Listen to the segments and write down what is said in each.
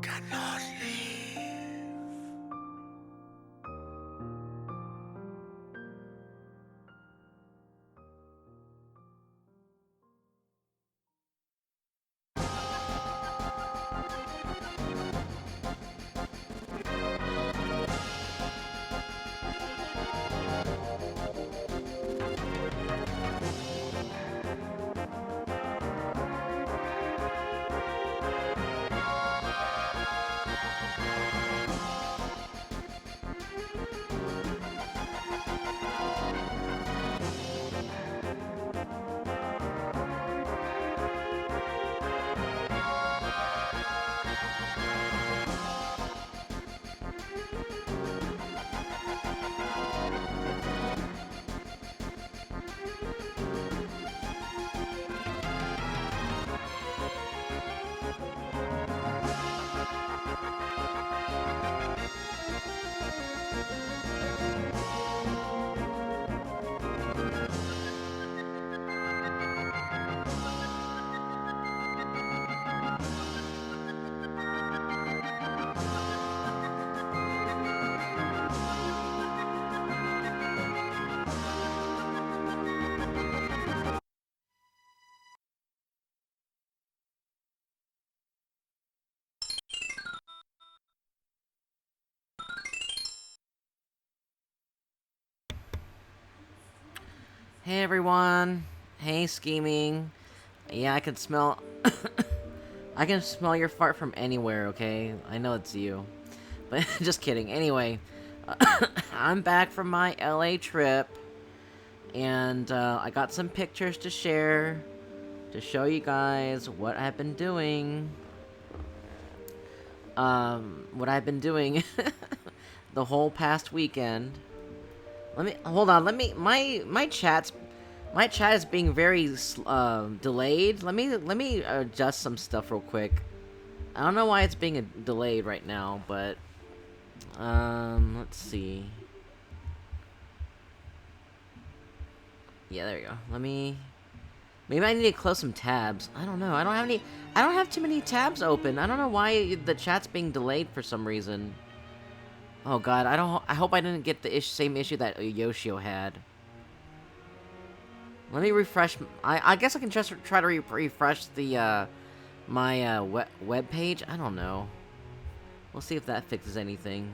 cannot leave. Hey everyone. Hey scheming. Yeah, I can smell I can smell your fart from anywhere, okay? I know it's you. But just kidding. Anyway, I'm back from my LA trip and I got some pictures to share to show you guys what I've been doing. What I've been doing the whole past weekend. Let me hold on. Let me my chat is being very delayed. Let me adjust some stuff real quick. I don't know why it's being delayed right now, but let's see. Yeah, there you go. Maybe I need to close some tabs. I don't know. I don't have too many tabs open. I don't know why the chat's being delayed for some reason. Oh god, I hope I didn't get the same issue that Yoshio had. Let me refresh. I guess I can just try to refresh the my web page. I don't know. We'll see if that fixes anything.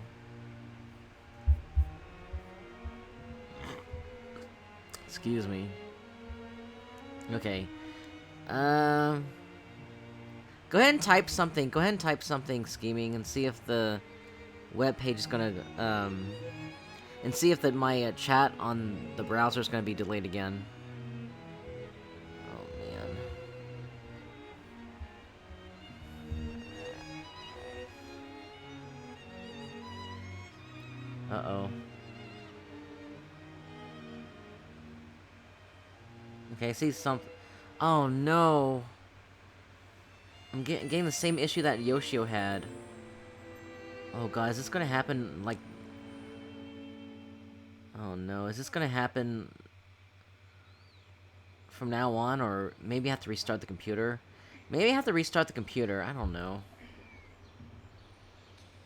Excuse me. Okay. Go ahead and type something. Go ahead and type something, scheming, and see if the web page is gonna and see if my chat on the browser is gonna be delayed again. Oh man. Uh-oh. Okay, I see something. Oh no. I'm getting the same issue that Yoshio had. Oh god, is this gonna happen like... Oh no, is this gonna happen from now on, or maybe I have to restart the computer? Maybe I have to restart the computer, I don't know.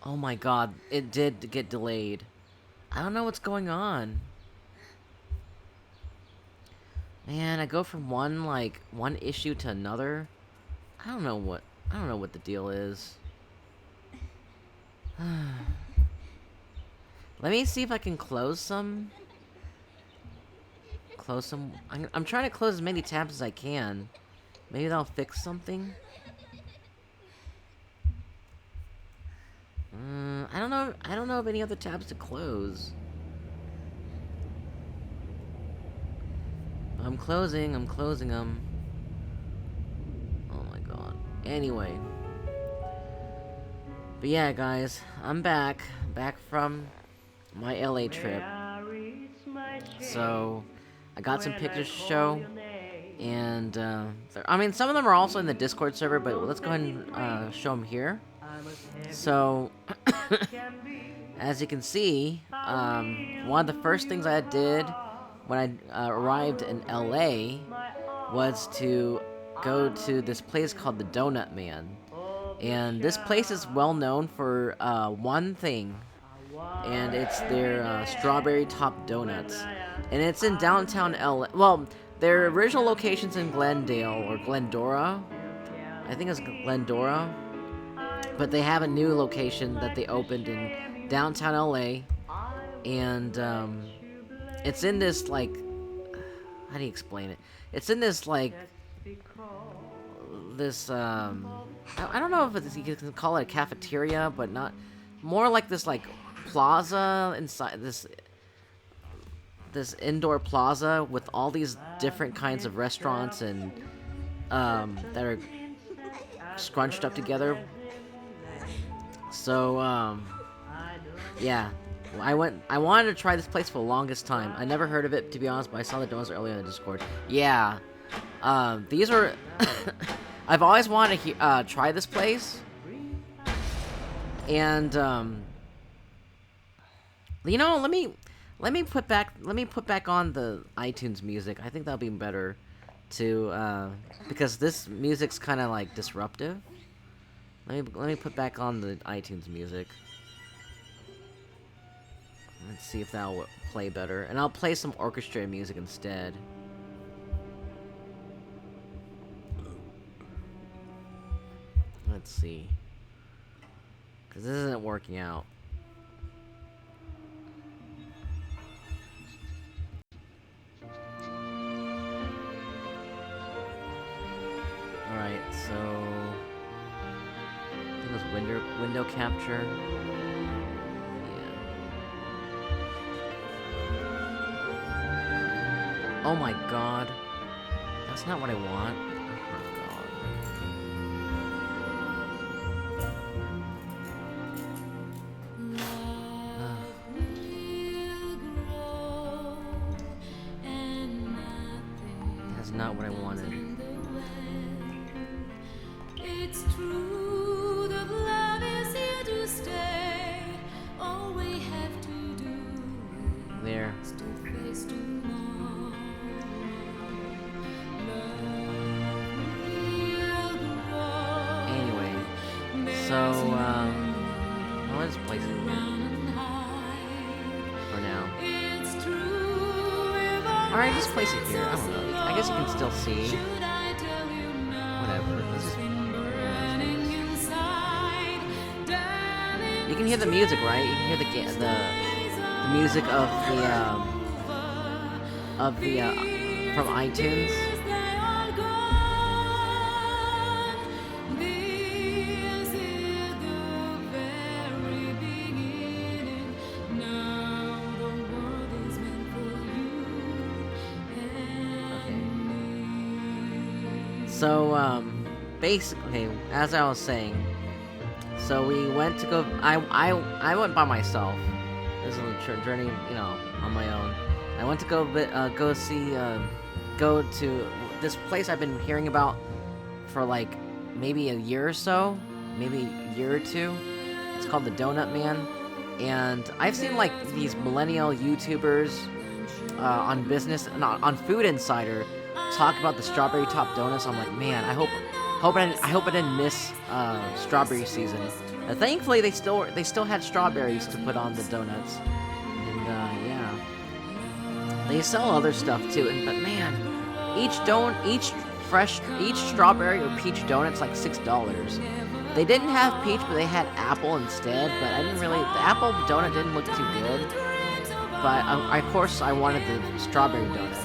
Oh my god, it did get delayed. I don't know what's going on. Man, I go from one issue to another. I don't know what the deal is. Let me see if I can close some. I'm trying to close as many tabs as I can. Maybe that'll fix something. I don't know. I don't know of any other tabs to close. I'm closing them. Oh my god. Anyway. But yeah, guys, I'm back from my LA trip. So, I got some pictures to show, and I mean, some of them are also in the Discord server, but let's go ahead and show them here. So, as you can see, one of the first things I did when I arrived in LA was to go to this place called the Donut Man. And this place is well known for one thing, and it's their strawberry top donuts. And it's in downtown LA. Well, their original location's in Glendale or Glendora. I think it's Glendora. But they have a new location that they opened in downtown LA. And it's in this, like, how do you explain it? It's in this, like, this, I don't know if it's, you can call it a cafeteria, but not, more like this, like, plaza inside this indoor plaza with all these different kinds of restaurants and that are scrunched up together. So yeah, I wanted to try this place for the longest time. I never heard of it, to be honest, but I saw the donuts earlier in the Discord. Yeah, these are I've always wanted to try this place, and you know, let me put back on the iTunes music. I think that'll be better to because this music's kind of like disruptive. Let me put back on the iTunes music. Let's see if that'll play better, and I'll play some orchestrated music instead. Let's see, because this isn't working out. Alright, so I think it was window capture. Yeah. Oh my god. That's not what I want. Not what I wanted. It's true that love is here to stay. All we have to do There. is to face tomorrow. Anyway, so I'll just place it here for now. Alright, just place it here. I don't know. I guess you can still see. Whatever. Let's just... You can hear the music, right? You can hear the music of the from iTunes. So, basically, as I was saying, so we went to go, I went by myself. This is a journey, you know, on my own. I went to go to this place I've been hearing about for like maybe a year or so, maybe a year or two. It's called the Donut Man, and I've seen like these millennial YouTubers on Food Insider talk about the strawberry top donuts. I'm like, man, I hope I didn't miss strawberry season. Thankfully, they still had strawberries to put on the donuts, and yeah, they sell other stuff too. But man, each strawberry or peach donut's like $6. They didn't have peach, but they had apple instead. But the apple donut didn't look too good. But of course, I wanted the strawberry donut.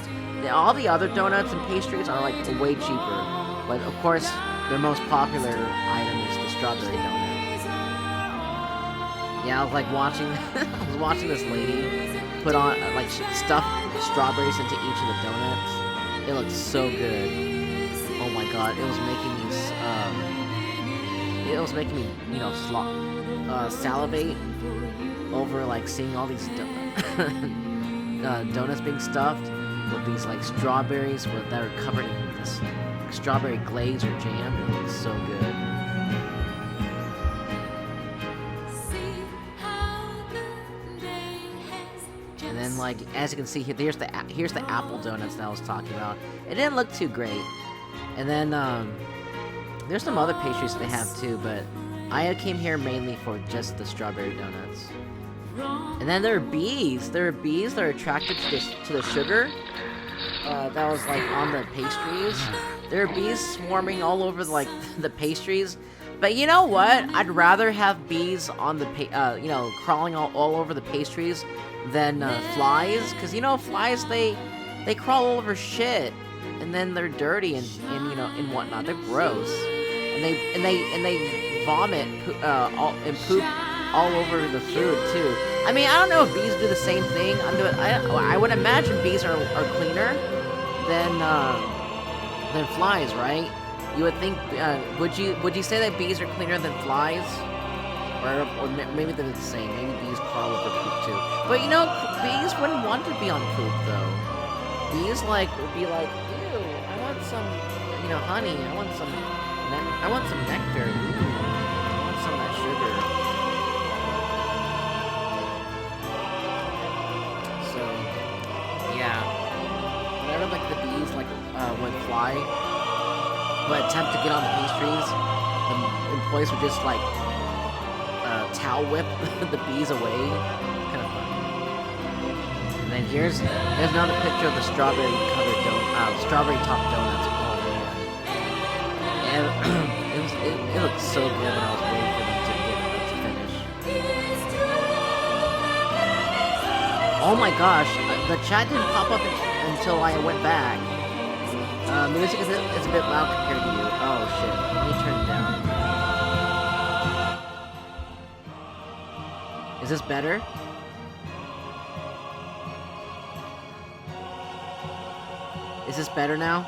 All the other donuts and pastries are like way cheaper, but of course their most popular item is the strawberry donut. Yeah, I was like watching this lady put on like stuff strawberries into each of the donuts. It looked so good. Oh my god, it was making me you know salivate over like seeing all these donuts being stuffed with these like strawberries that are covered in this strawberry glaze or jam. It looks so good. And then like as you can see here, here's the apple donuts that I was talking about. It didn't look too great. And then there's some other pastries they have too, but I came here mainly for just the strawberry donuts. And then there are bees. There are bees that are attracted to the sugar that was like on the pastries. There are bees swarming all over like the pastries. But you know what? I'd rather have bees on the crawling all over the pastries than flies, because you know flies they crawl all over shit, and then they're dirty and and whatnot. They're gross, and they vomit and poop all over the food too. I mean, I don't know if bees do the same thing. I would imagine bees are cleaner than flies, right? You would think. Would you say that bees are cleaner than flies, or maybe they're the same? Maybe bees crawl over poop too. But you know, bees wouldn't want to be on poop though. Bees would be like, ew, I want some, honey. I want some nectar. Ooh, I want some of that sugar. So, yeah. Whenever like the bees would fly, would attempt to get on the pastries, the employees would just like towel whip the bees away. Kind of fun. And then here's another picture of the strawberry top donuts. Oh man, and it looked so good when I was waiting for them to finish. Oh my gosh, the chat didn't pop up until I went back. Music is a bit loud compared to you. Oh shit, let me turn it down. Is this better? Is this better now?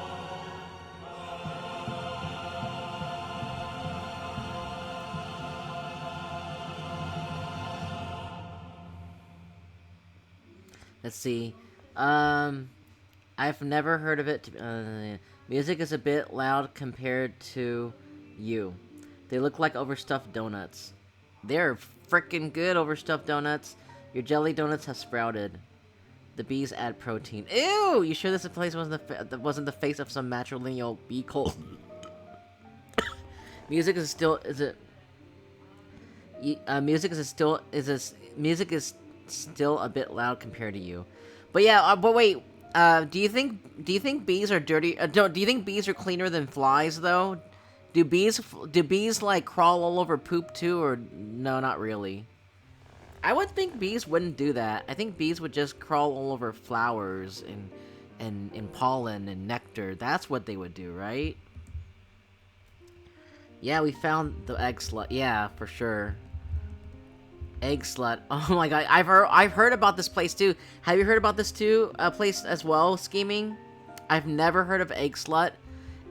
Let's see. I've never heard of it. Music is a bit loud compared to you. They look like overstuffed donuts. They're frickin' good overstuffed donuts. Your jelly donuts have sprouted. The bees add protein. Ew! You sure this place wasn't the face of some matrilineal bee cult? Music is still a bit loud compared to you. But yeah, but wait. Do you think bees are dirty? Do you think bees are cleaner than flies though? Do bees like crawl all over poop too, or no, not really? I would think bees wouldn't do that. I think bees would just crawl all over flowers and pollen and nectar. That's what they would do, right? Yeah, we found the egg slut. Yeah, for sure. Egg slut. Oh my god, I've heard about this place too. Have you heard about this too? Place as well, scheming? I've never heard of egg slut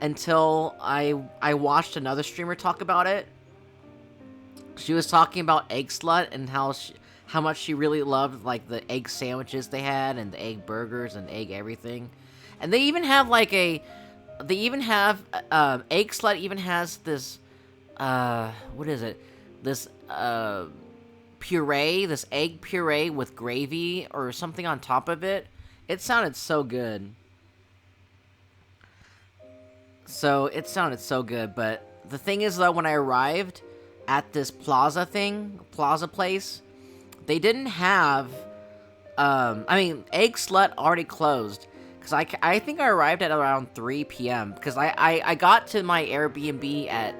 until I watched another streamer talk about it. She was talking about egg slut and how much she really loved like the egg sandwiches they had and the egg burgers and egg everything. And they even have egg slut even has this what is it? This puree, this egg puree with gravy or something on top of it. It sounded so good. But the thing is though, when I arrived at this plaza place, they didn't have, Egg Slut already closed, because I think I arrived at around 3 p.m., because I got to my Airbnb at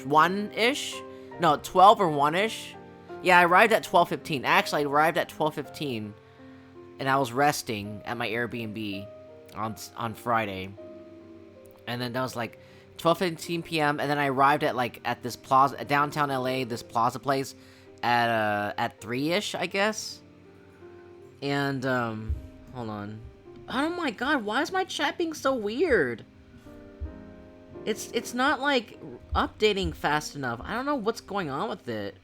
1-ish, no, 12 or 1-ish, yeah, I arrived at 12:15, actually, I arrived at 12:15, and I was resting at my Airbnb on Friday, and then that was like 12:15 p.m. and then I arrived at this plaza, downtown LA, this plaza place at 3-ish, I guess. And hold on. Oh my god, why is my chat being so weird? It's not like updating fast enough. I don't know what's going on with it.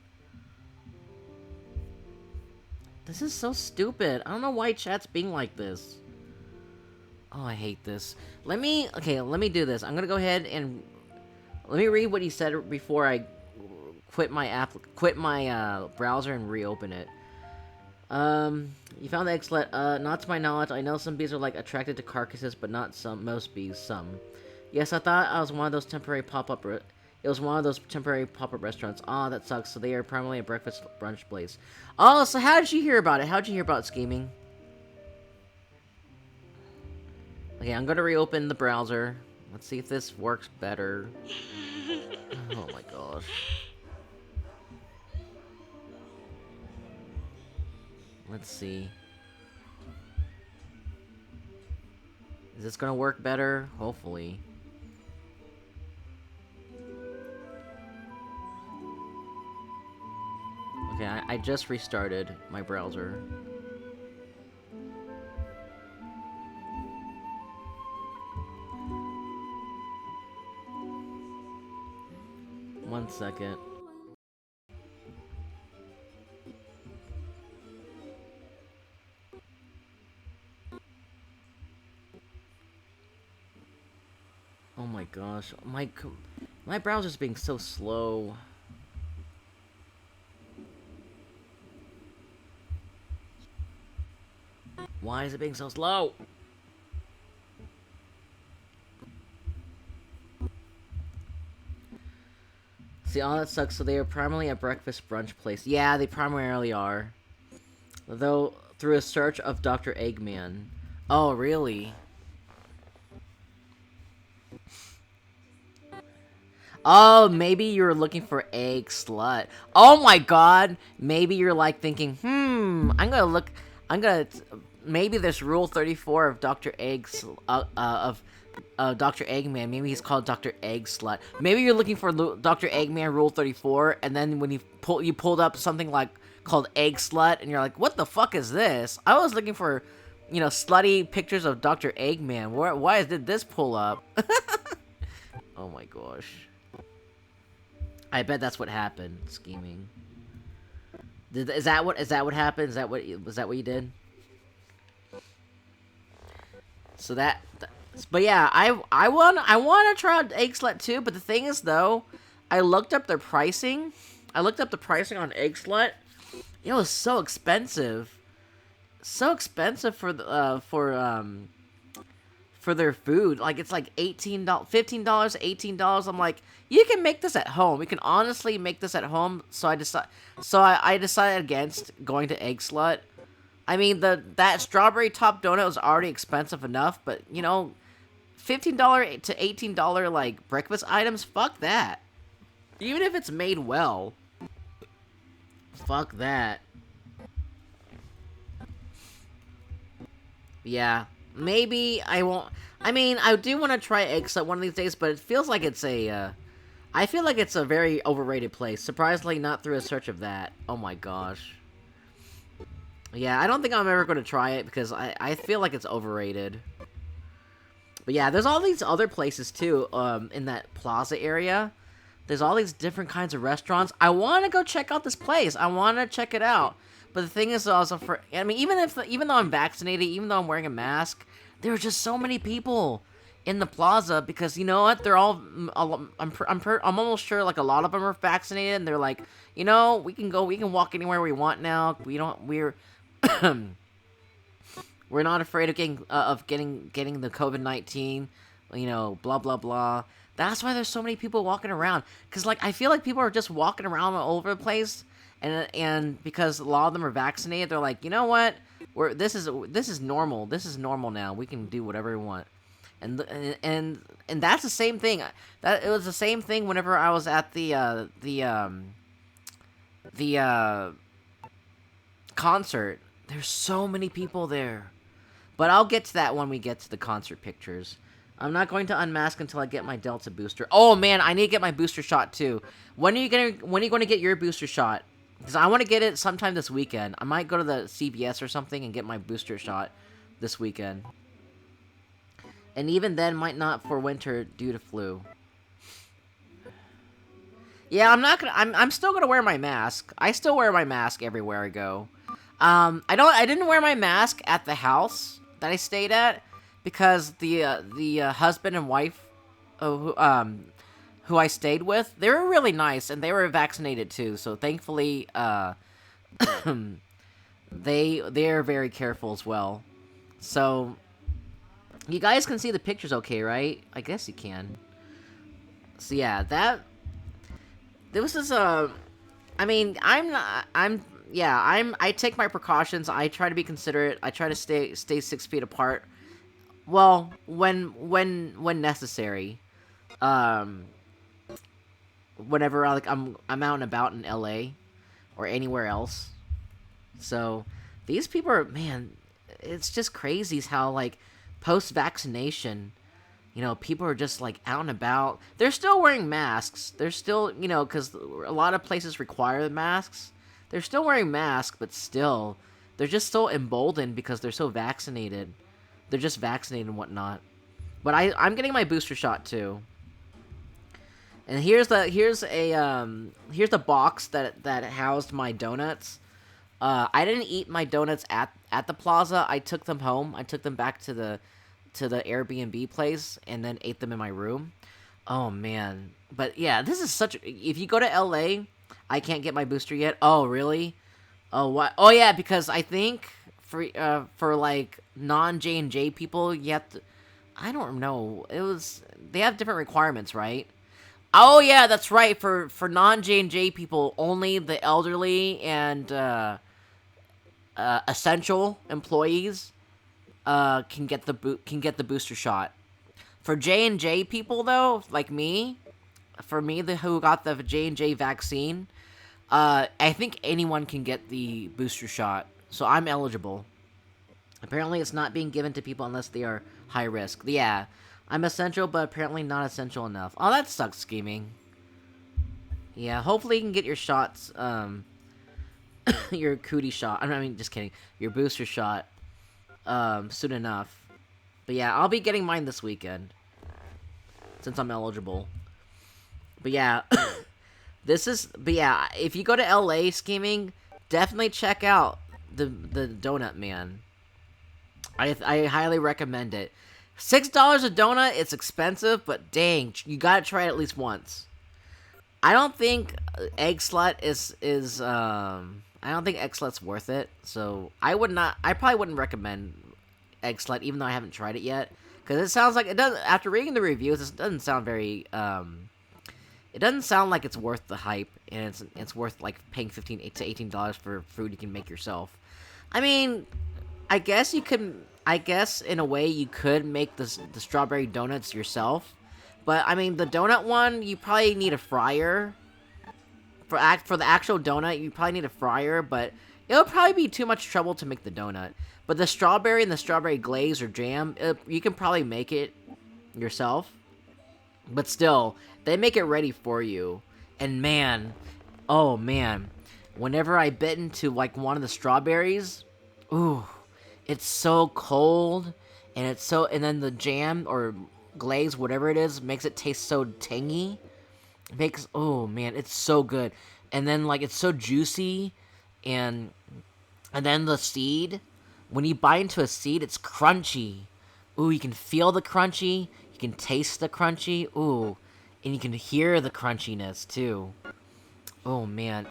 This is so stupid. I don't know why chat's being like this. Oh, I hate this. Let me do this. I'm gonna go ahead and let me read what he said before I quit my browser and reopen it. You found the egg-slut. Not to my knowledge. I know some bees are like attracted to carcasses, but not most bees. Some. Yes, I thought I was one of those temporary pop-up. It was one of those temporary pop-up restaurants. Ah, that sucks. So they are primarily a breakfast brunch place. Oh, so how did you hear about it? How did you hear about scheming? Okay, I'm gonna reopen the browser. Let's see if this works better. Oh my gosh. Let's see. Is this gonna work better? Hopefully. Okay, I just restarted my browser. One second. Oh my gosh, my browser's being so slow. Why is it being so slow? See, all that sucks. So they are primarily a breakfast brunch place. Yeah, they primarily are. Though, through a search of Dr. Eggman. Oh, really? Oh, maybe you're looking for egg slut. Oh my god! Maybe you're like thinking, I'm gonna look. Maybe there's Rule 34 of Dr. Dr. Eggman. Maybe he's called Dr. Egg Slut. Maybe you're looking for Dr. Eggman Rule 34, and then when you pulled up something like called Egg Slut, and you're like, what the fuck is this? I was looking for, slutty pictures of Dr. Eggman. Why did this pull up? Oh my gosh. I bet that's what happened. Scheming. Is that what happened? Was that what you did? So but yeah, I want to try out Egg Slut too. But the thing is, though, I looked up their pricing. I looked up the pricing on Egg Slut. It was so expensive. So expensive for their food. Like, it's like $15, $18. I'm like, you can make this at home. You can honestly make this at home. So I decided against going to Egg Slut. I mean, that strawberry top donut was already expensive enough, but $15 to $18 like breakfast items, fuck that. Even if it's made well, fuck that. Yeah, maybe I won't. I mean, I do want to try Egg Slut one of these days, but it feels like it's I feel like it's a very overrated place. Surprisingly, not through a search of that. Oh my gosh. Yeah, I don't think I'm ever going to try it because I feel like it's overrated. But yeah, there's all these other places too, in that plaza area. There's all these different kinds of restaurants. I want to go check out this place. I want to check it out. But the thing is also I mean, even though I'm vaccinated, even though I'm wearing a mask, there are just so many people in the plaza because you know what? They're all I'm almost sure like a lot of them are vaccinated and they're like, we can walk anywhere we want now. We're we're not afraid of getting the COVID-19, blah blah blah. That's why there's so many people walking around. Cause like I feel like people are just walking around all over the place, and because a lot of them are vaccinated, they're like, you know what? This is normal. This is normal now. We can do whatever we want. And that's the same thing. It was the same thing whenever I was at the concert. There's so many people there. But I'll get to that when we get to the concert pictures. I'm not going to unmask until I get my Delta booster. Oh man, I need to get my booster shot too. When are you going to get your booster shot? Because I want to get it sometime this weekend. I might go to the CVS or something and get my booster shot this weekend. And even then, might not for winter due to flu. Yeah, I'm still gonna wear my mask. I still wear my mask everywhere I go. I didn't wear my mask at the house that I stayed at because the husband and wife, who I stayed with, they were really nice and they were vaccinated too. So thankfully, they are very careful as well. So You guys can see the pictures okay, right? I guess you can. So yeah, this is I mean, I'm not. I'm. Yeah. I take my precautions. I try to be considerate. I try to stay 6 feet apart. Well, when necessary. Um. Whenever I'm out and about in LA or anywhere else. So these people are, man. It's just crazy how like post vaccination. People are just like out and about. They're still wearing masks. They're still, because a lot of places require the masks. They're still wearing masks, but still, they're just so emboldened because they're so vaccinated. They're just vaccinated and whatnot. But I'm getting my booster shot too. And here's the box that housed my donuts. I didn't eat my donuts at the plaza. I took them home. I took them back to the Airbnb place and then ate them in my room. Oh man. But yeah, this is if you go to LA, I can't get my booster yet. Oh, really? Oh, what? Oh yeah, because I think for like non J&J people, you have to, I don't know. They have different requirements, right? Oh yeah, that's right. For non J&J people, only the elderly and essential employees can get the booster shot. For J&J people though, like me, who got the J&J vaccine, I think anyone can get the booster shot. So I'm eligible. Apparently it's not being given to people unless they are high risk. Yeah, I'm essential, but apparently not essential enough. Oh, that sucks, scheming. Yeah, hopefully you can get your shots, your cootie shot. I mean, just kidding. Your booster shot, soon enough. But yeah, I'll be getting mine this weekend. Since I'm eligible. But yeah, but yeah, if you go to LA scheming, definitely check out the Donut Man. I highly recommend it. $6 a donut, it's expensive, but dang, you gotta try it at least once. I don't think Egg Slut I don't think Egg Slut's worth it, so I probably wouldn't recommend Egg Slut, even though I haven't tried it yet. Because it sounds like, after reading the reviews, it doesn't sound very, it doesn't sound like it's worth the hype, and it's worth, like, paying $15 to $18 for food you can make yourself. I mean, I guess in a way you could make the strawberry donuts yourself, but, I mean, the donut one, you probably need a fryer. For the actual donut, you probably need a fryer, but it'll probably be too much trouble to make the donut. But the strawberry and the strawberry glaze or jam, you can probably make it yourself. But still, they make it ready for you. And man, oh man, whenever I bit into like one of the strawberries, ooh, it's so cold, and then the jam or glaze, whatever it is, makes it taste so tangy. Oh man, it's so good. And then like it's so juicy, and then the seed, when you bite into a seed, it's crunchy. Ooh, you can feel the crunchy, you can taste the crunchy, ooh, and you can hear the crunchiness too. Oh man,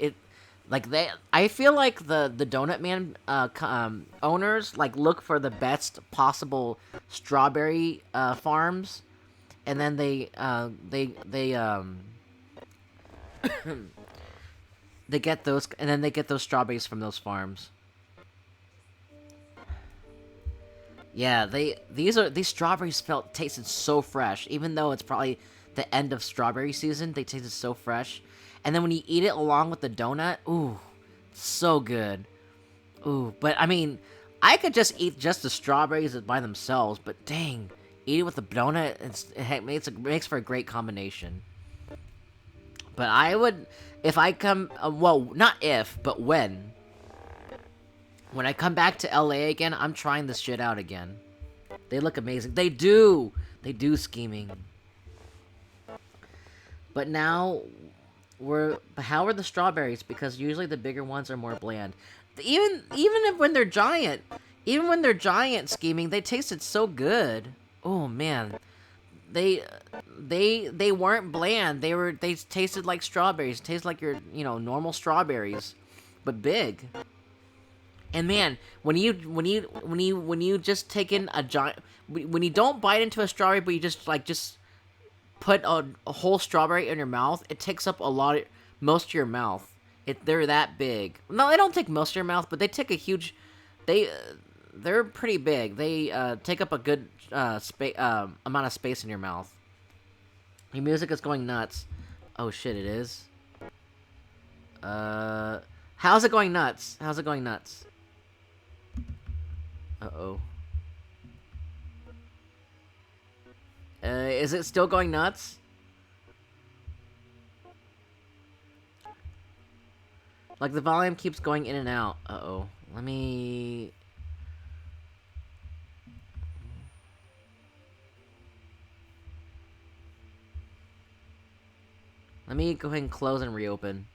I feel like the Donut Man owners like look for the best possible strawberry farms, and then they they get those, and then they get those strawberries from those farms. Yeah, these strawberries tasted so fresh, even though it's probably the end of strawberry season. They tasted so fresh, and then when you eat it along with the donut, ooh, so good. Ooh, but I mean, I could just eat just the strawberries by themselves, but dang, eat it with the donut, it makes for a great combination. But I would, if I come, well, not if, but when I come back to LA again, I'm trying this shit out again. They look amazing. They do scheming. But now, how are the strawberries? Because usually the bigger ones are more bland. Even when they're giant scheming, they tasted so good. Oh man, they weren't bland. They tasted like strawberries. Tasted like your normal strawberries, but big. And man, when you just take in a giant, when you don't bite into a strawberry, but you just put a whole strawberry in your mouth, it takes up most of your mouth. They're that big. No, they don't take most of your mouth, but they take a huge. They they're pretty big. They take up a good amount of space in your mouth. Your music is going nuts. Oh shit, it is. How's it going nuts? How's it going nuts? Uh-oh. Is it still going nuts? Like, the volume keeps going in and out. Uh-oh. Let me... Let me go ahead and close and reopen.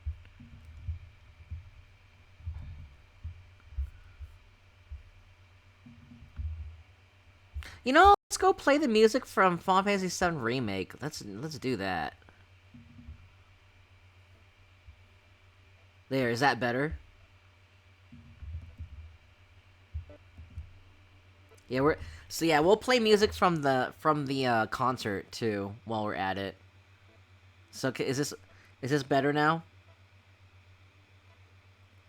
You know, let's go play the music from Final Fantasy VII Remake. Let's do that. There, is that better? Yeah, we'll play music from the concert too while we're at it. So is this better now?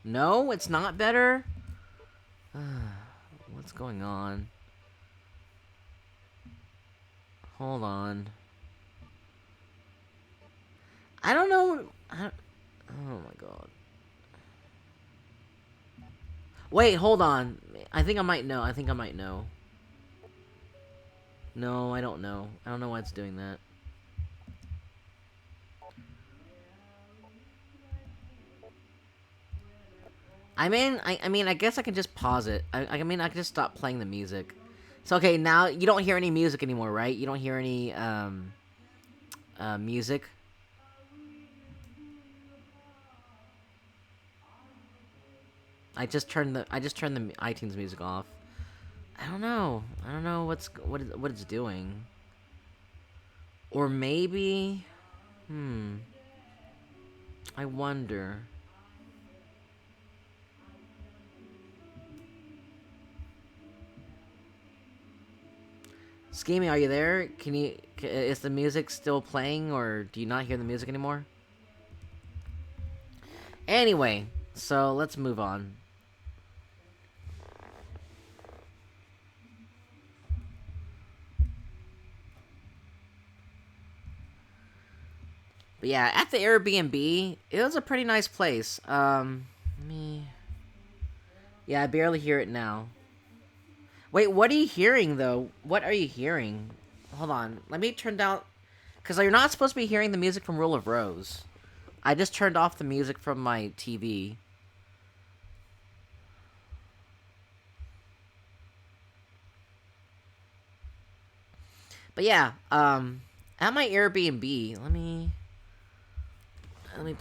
No, it's not better. What's going on? Hold on. I don't know. Oh my god. Wait, hold on. I think I might know. No, I don't know. I don't know why it's doing that. I mean, I guess I can just pause it. I mean, I can just stop playing the music. So, okay, now you don't hear any music anymore, right? You don't hear any, music? I just turned the iTunes music off. I don't know. I don't know what it's doing. Or maybe... I wonder... Scheming, are you there? Is the music still playing, or do you not hear the music anymore? Anyway, so let's move on. But yeah, at the Airbnb, it was a pretty nice place. Yeah, I barely hear it now. Wait, what are you hearing, though? What are you hearing? Hold on. Let me turn down... Because you're not supposed to be hearing the music from Rule of Rose. I just turned off the music from my TV. But yeah, at my Airbnb, let me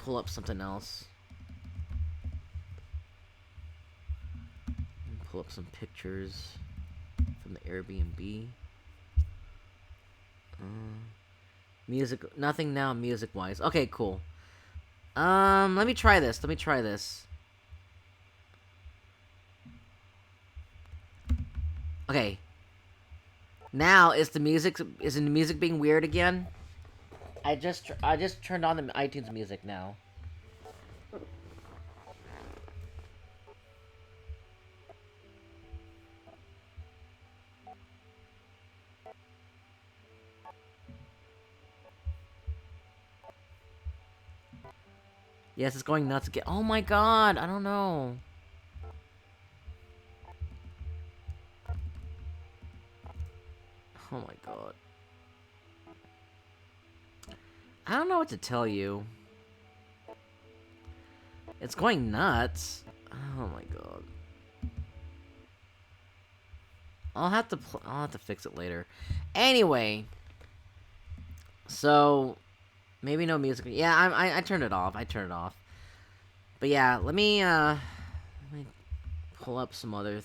pull up something else. Pull up some pictures from the Airbnb. Music, nothing now music-wise. Okay, cool. Let me try this. Okay. Now, is the music being weird again? I just turned on the iTunes music now. Yes, it's going nuts again. Oh my god, I don't know. Oh my god. I don't know what to tell you. It's going nuts. Oh my god. I'll have to fix it later. Anyway, so maybe no music. Yeah, I turned it off. But yeah, let me pull up some other.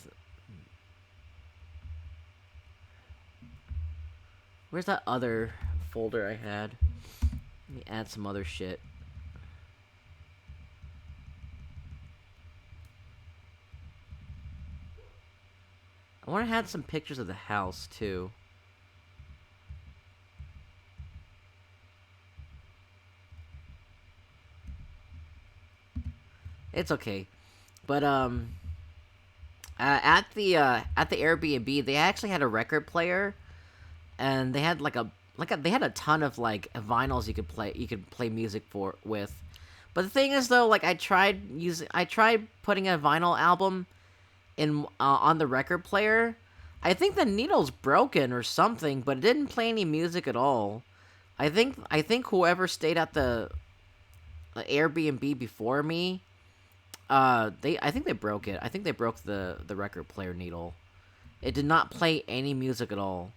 Where's that other folder I had? Let me add some other shit. I want to have some pictures of the house, too. It's okay. But, at the Airbnb, they actually had a record player, and they had they had a ton of like vinyls you could play music with. But the thing is though, like I tried putting a vinyl album in on the record player. I think the needle's broken or something, but it didn't play any music at all. I think whoever stayed at the Airbnb before me, I think they broke it. I think they broke the record player needle. It did not play any music at all.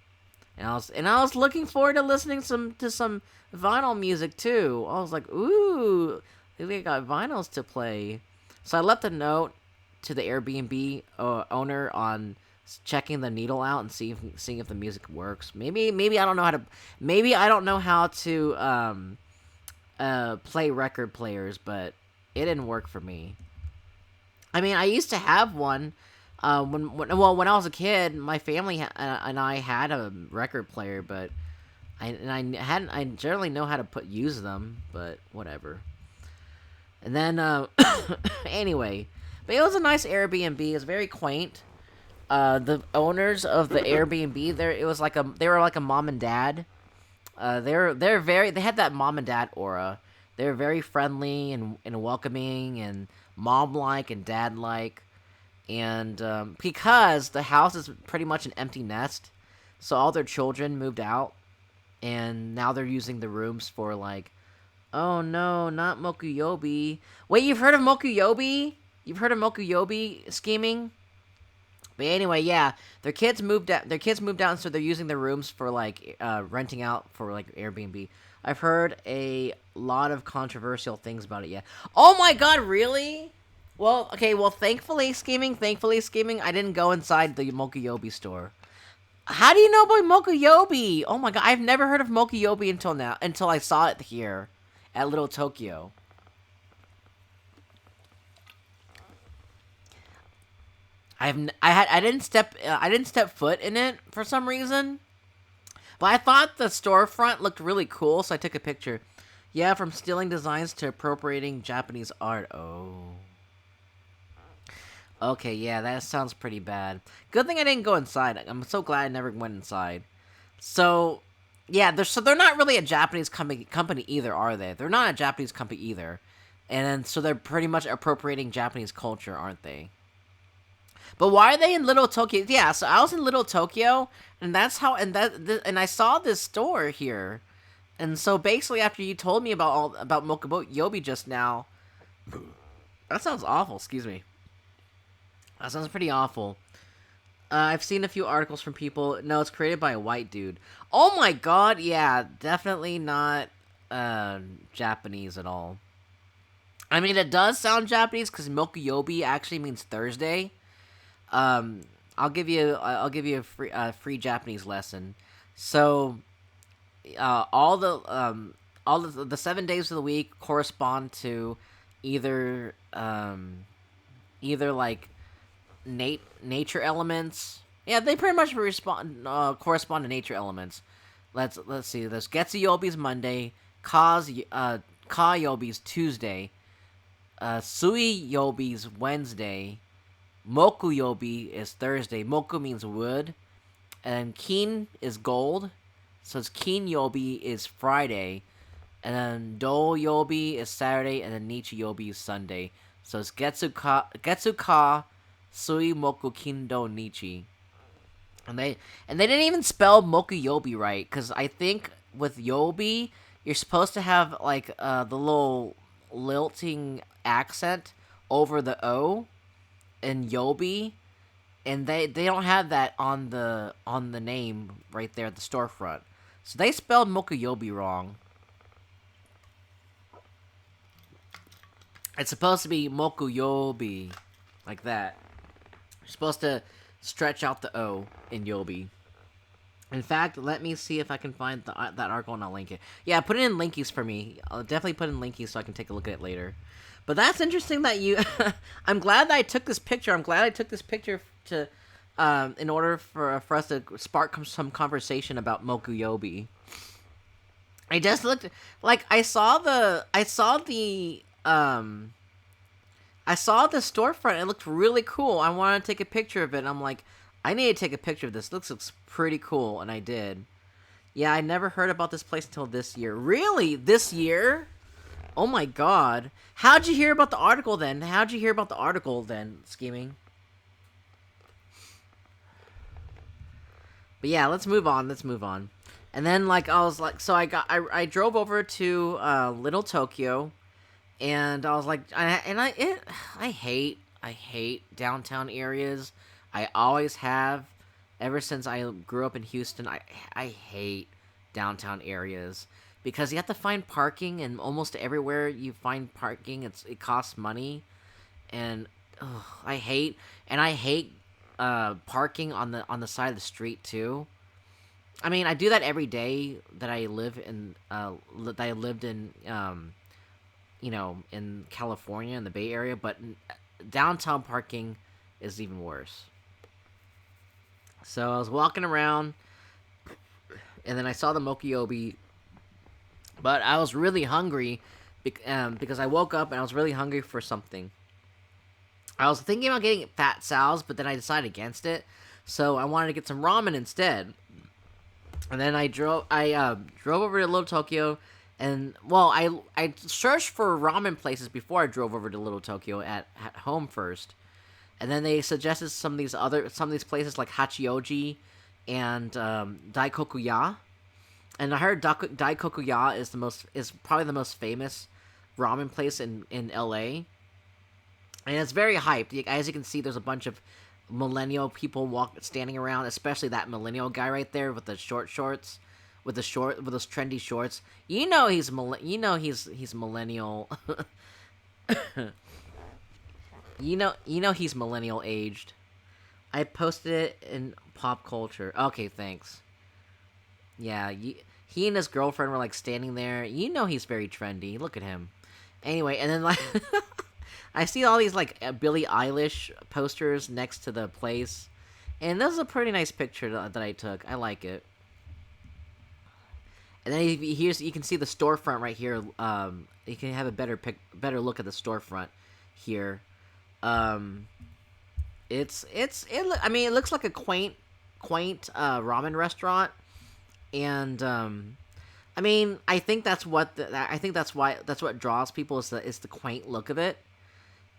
And I was looking forward to listening to some vinyl music too. I was like, ooh, they got vinyls to play. So I left a note to the Airbnb owner on checking the needle out and seeing if the music works. Maybe I don't know how to play record players, but it didn't work for me. I mean, I used to have one. When I was a kid, my family and I had a record player, but I generally know how to use them, but whatever. And then anyway, but it was a nice Airbnb. It was very quaint. The owners of the Airbnb they were like a mom and dad. They had that mom and dad aura. They were very friendly and welcoming and mom-like and dad-like. And because the house is pretty much an empty nest, so all their children moved out, and now they're using the rooms for like, oh no, not Mokuyobi. Wait, you've heard of Mokuyobi? You've heard of Mokuyobi scheming? But anyway, yeah, their kids moved out. Their kids moved out, and so they're using the rooms for like renting out for like Airbnb. I've heard a lot of controversial things about it. Yeah. Oh my God, really? Well, okay, thankfully scheming, I didn't go inside the Mokuyobi store. How do you know about Mokuyobi? Oh my God, I've never heard of Mokuyobi until I saw it here at Little Tokyo. I didn't step foot in it for some reason, but I thought the storefront looked really cool, so I took a picture. Yeah, from stealing designs to appropriating Japanese art. Oh. Okay, yeah, that sounds pretty bad. Good thing I didn't go inside. I'm so glad I never went inside. So, yeah, they're not really a Japanese company either, are they? They're not a Japanese company either. And so they're pretty much appropriating Japanese culture, aren't they? But why are they in Little Tokyo? Yeah, so I was in Little Tokyo, and and I saw this store here. And so basically after you told me about Mokuyobi just now, that sounds awful, excuse me. That sounds pretty awful. I've seen a few articles from people. No, it's created by a white dude. Oh my God, yeah, definitely not Japanese at all. I mean, it does sound Japanese because Mokuyobi actually means Thursday. I'll give you a free Japanese lesson. So, all the 7 days of the week correspond to either like nature elements. Yeah, they pretty much correspond to nature elements. Let's see. There's Getsuyobi's Monday, Kayobi's Tuesday, Suiyobi's Wednesday, Mokuyobi is Thursday. Moku means wood, and Kin is gold, so it's Kinyobi is Friday, and then Doyobi is Saturday, and then Nichiyobi is Sunday. So it's Getsuka Sui Moku Kindo Nichi. And they didn't even spell Mokuyobi right, because I think with Yobi, you're supposed to have like the little lilting accent over the O in Yobi, and they don't have that on the name right there at the storefront. So they spelled Mokuyobi wrong. It's supposed to be Mokuyobi, like that. You're supposed to stretch out the O in Yobi. In fact, let me see if I can find that article and I'll link it. Yeah, put it in linkies for me. I'll definitely put in linkies so I can take a look at it later. But that's interesting that you... I'm glad that I took this picture. I'm glad I took this picture to in order for us to spark some conversation about Mokuyobi. I just looked like I saw the storefront. It looked really cool. I wanted to take a picture of it. And I'm like, I need to take a picture of this. This looks pretty cool, and I did. Yeah, I never heard about this place until this year. Really? This year? Oh my god. How'd you hear about the article then? Scheming? But yeah, let's move on. And then, like, I was like, so I drove over to Little Tokyo, and I was like, I hate downtown areas. I always have, ever since I grew up in Houston. I hate downtown areas because you have to find parking, and almost everywhere you find parking, it costs money, and I hate parking on the side of the street too. I mean, I do that every day that I live in that I lived in in California, in the Bay Area, but downtown parking is even worse. So I was walking around, and then I saw the Mokuyobi, but I was really hungry because I woke up and I was really hungry for something. I was thinking about getting Fat Sal's, but then I decided against it, so I wanted to get some ramen instead. And then I drove over to Little Tokyo, and well, I searched for ramen places before I drove over to Little Tokyo at home first, and then they suggested some of these places like Hachioji and Daikokuya, and I heard Daikokuya is probably the most famous ramen place in LA, and it's very hyped. As you can see, there's a bunch of millennial people standing around, especially that millennial guy right there with the short shorts, with those trendy shorts. He's millennial. He's millennial aged. I posted it in pop culture. Okay, thanks. Yeah, he and his girlfriend were like standing there. He's very trendy. Look at him. Anyway, and then like I see all these like Billie Eilish posters next to the place, and this is a pretty nice picture that I took. I like it. And then you can see the storefront right here. You can have a better look at the storefront here. I mean, it looks like a quaint ramen restaurant, and I mean, I think that's what draws people is the quaint look of it.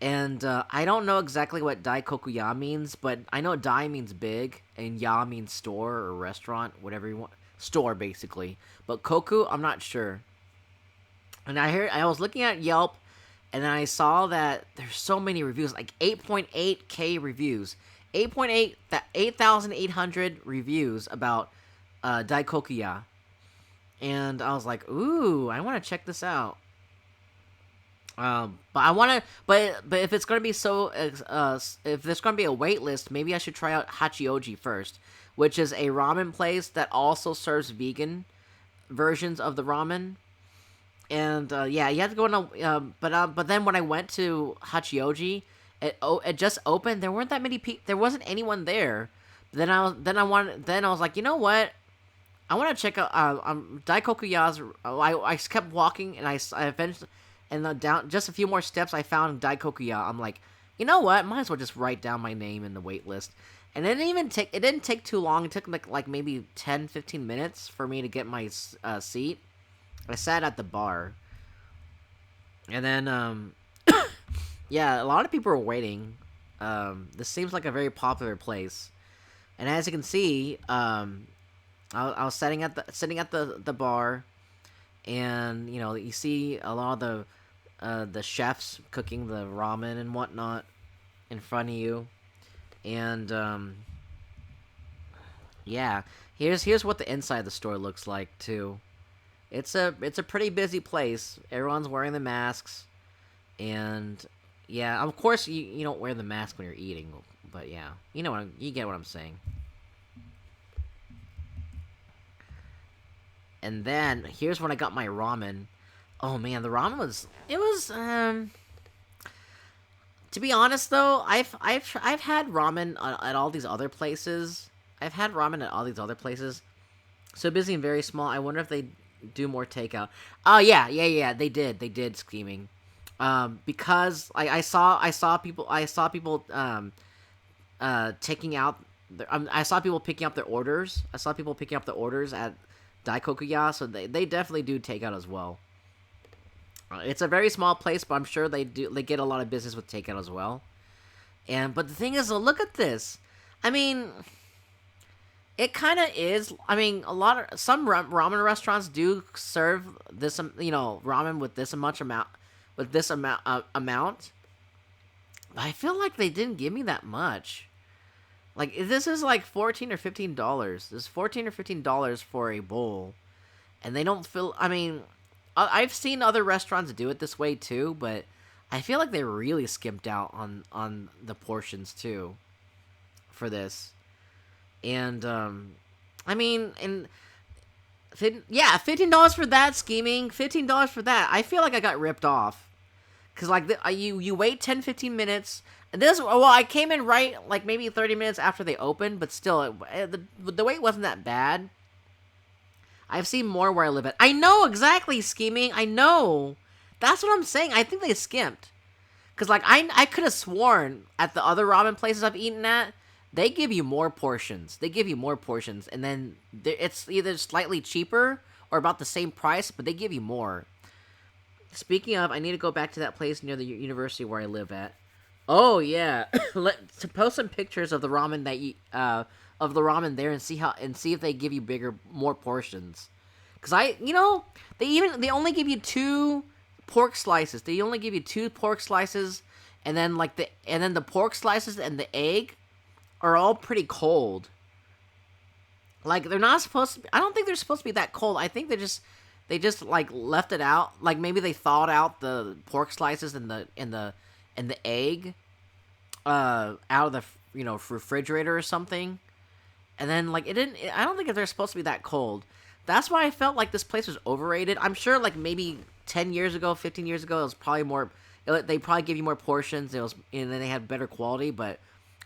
And I don't know exactly what Daikokuya means, but I know Dai means big, and Ya means store or restaurant, whatever you want. Store, basically. But Koku, I'm not sure. And I was looking at Yelp, and then I saw that there's so many reviews, like 8.8k reviews. 8,800 reviews about Daikokuya. And I was like, ooh, I want to check this out. But I want to, but if it's gonna be if there's gonna be a wait list, maybe I should try out Hachioji first, which is a ramen place that also serves vegan versions of the ramen. And yeah, you have to go in. But then when I went to Hachioji, it just opened. There weren't that many people. There wasn't anyone there. Then I was like, you know what? I want to check out Daikokuya's. I kept walking, and I eventually. And down just a few more steps, I found Daikokuya. I'm like, you know what? Might as well just write down my name in the wait list. And it didn't take too long. It took like maybe 10-15 minutes for me to get my seat. I sat at the bar, and then yeah, a lot of people were waiting. This seems like a very popular place, and as you can see, I was sitting at the bar, and you see a lot of the chefs cooking the ramen and whatnot in front of you, and yeah, here's what the inside of the store looks like too. It's a pretty busy place. Everyone's wearing the masks, and yeah, of course you don't wear the mask when you're eating, but yeah, you get what I'm saying. And then here's when I got my ramen. Oh man, the ramen was To be honest, though, I've had ramen at all these other places. I've had ramen at all these other places. So busy and very small. I wonder if they do more takeout. Oh yeah. They did scheming. Because I saw people taking out. I saw people picking up their orders. I saw people picking up the orders at Daikokuya, so they definitely do takeout as well. It's a very small place, but I'm sure they get a lot of business with takeout as well. But the thing is, look at this. I mean, it kind of is. I mean, some ramen restaurants do serve this, ramen with this much amount, amount. But I feel like they didn't give me that much. Like this is like $14 or $15. This is $14 or $15 for a bowl, and they don't feel. I mean, I've seen other restaurants do it this way too, but I feel like they really skimped out on the portions too for this. And I mean, yeah, $15 for that scheming, $15 for that. I feel like I got ripped off, cause like you wait 10-15 minutes. And I came in right like maybe 30 minutes after they opened, but still, the wait wasn't that bad. I've seen more where I live at. I know exactly, scheming. I know. That's what I'm saying. I think they skimped. Because, like, I could have sworn at the other ramen places I've eaten at, they give you more portions. And then it's either slightly cheaper or about the same price, but they give you more. Speaking of, I need to go back to that place near the university where I live at. Oh, yeah. To post some pictures of the ramen of the ramen there and see if they give you more portions. Cause they only give you 2 pork slices. They only give you 2 pork slices, and then the pork slices and the egg are all pretty cold. Like they're not supposed to. I don't think they're supposed to be that cold. I think they just like left it out. Like maybe they thawed out the pork slices and the egg out of the refrigerator or something. And then, like, I don't think they're supposed to be that cold. That's why I felt like this place was overrated. I'm sure, like, maybe 10 years ago, 15 years ago, it was probably more. They probably give you more portions. And then they had better quality. But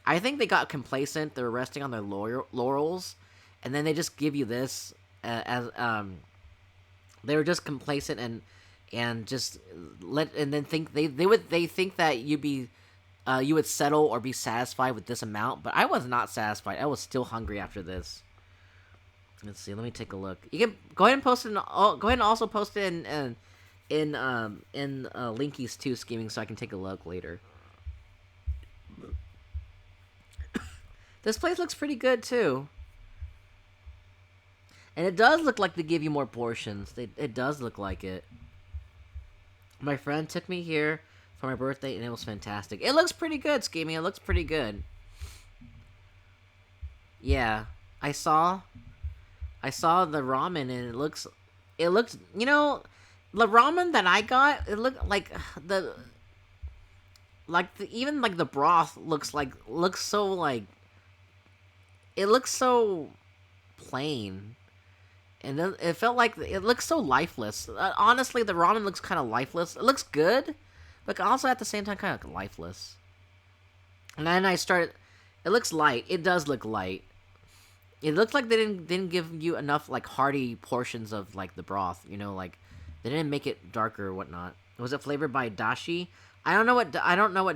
I think they got complacent. They were resting on their laurels, and then they just give you this they were just complacent and just then think they think that you would settle or be satisfied with this amount, but I was not satisfied. I was still hungry after this. Let's see. Let me take a look. You can go ahead and post it. Go ahead and also post it in Linkies too, scheming, so I can take a look later. This place looks pretty good too, and it does look like they give you more portions. It does look like it. My friend took me here for my birthday, and it was fantastic. It looks pretty good, scheming. It looks pretty good. Yeah, I saw the ramen, and it looks, the ramen that I got, it looked like even like the broth looks so plain. And then it felt like it looks so lifeless. Honestly, the ramen looks kind of lifeless. It looks good, but also at the same time kind of lifeless. And then it looks light. It does look light. It looks like they didn't give you enough like hearty portions of like the broth. Like they didn't make it darker or whatnot. Was it flavored by dashi? I don't know what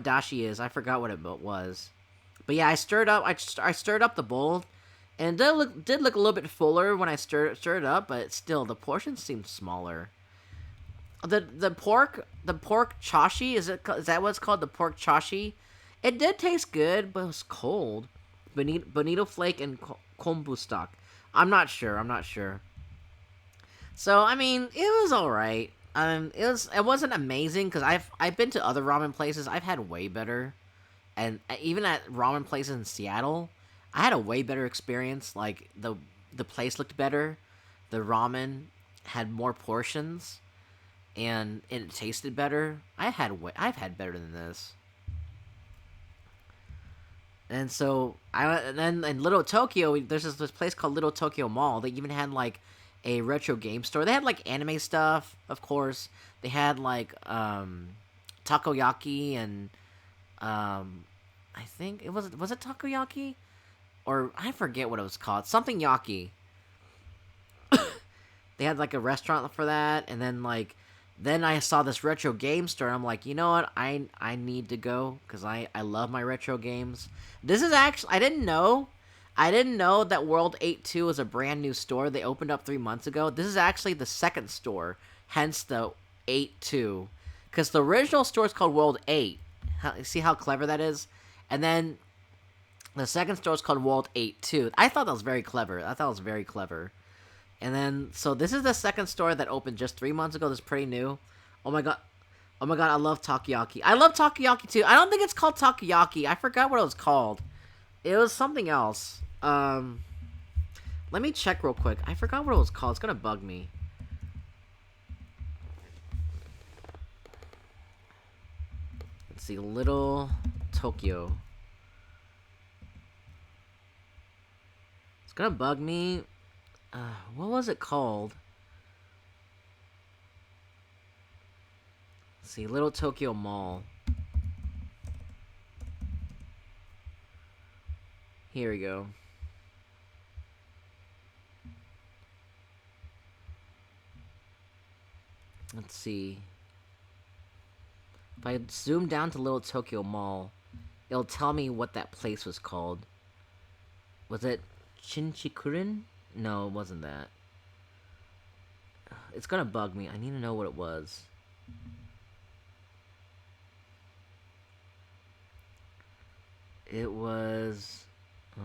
dashi is. I forgot what it was. But yeah, I stirred up the bowl. And it did look a little bit fuller when I stirred it up, but still the portions seemed smaller. The pork chashi, is that what it's called? The pork chashi? It did taste good, but it was cold. Bonito flake and kombu stock. I'm not sure. So I mean, it was all right. It wasn't amazing because I've been to other ramen places. I've had way better, and even at ramen places in Seattle, I had a way better experience. Like the place looked better, the ramen had more portions, and it tasted better. I've had better than this. And so then in Little Tokyo, there's this place called Little Tokyo Mall. They even had like a retro game store. They had like anime stuff, of course. They had like takoyaki and I think it was it takoyaki, or I forget what it was called. Something yaki. They had like a restaurant for that, and then then I saw this retro game store. And I'm like, you know what? I need to go because I love my retro games. This is actually I didn't know that World 8-2 was a brand new store. They opened up 3 months ago. This is actually the second store, hence the 8-2, because the original store is called World 8. See how clever that is? And then the second store is called World 8-2. I thought that was very clever. And then, so this is the second store that opened just 3 months ago. This is pretty new. Oh my god. Oh my god, I love takoyaki. I love takoyaki too. I don't think it's called takoyaki. I forgot what it was called. It was something else. Let me check real quick. I forgot what it was called. It's gonna bug me. Let's see. Little Tokyo. It's gonna bug me. What was it called? Let's see, Little Tokyo Mall. Here we go. Let's see. If I zoom down to Little Tokyo Mall, it'll tell me what that place was called. Was it Shinchikurin? No, it wasn't that. It's gonna bug me. I need to know what it was. It was... It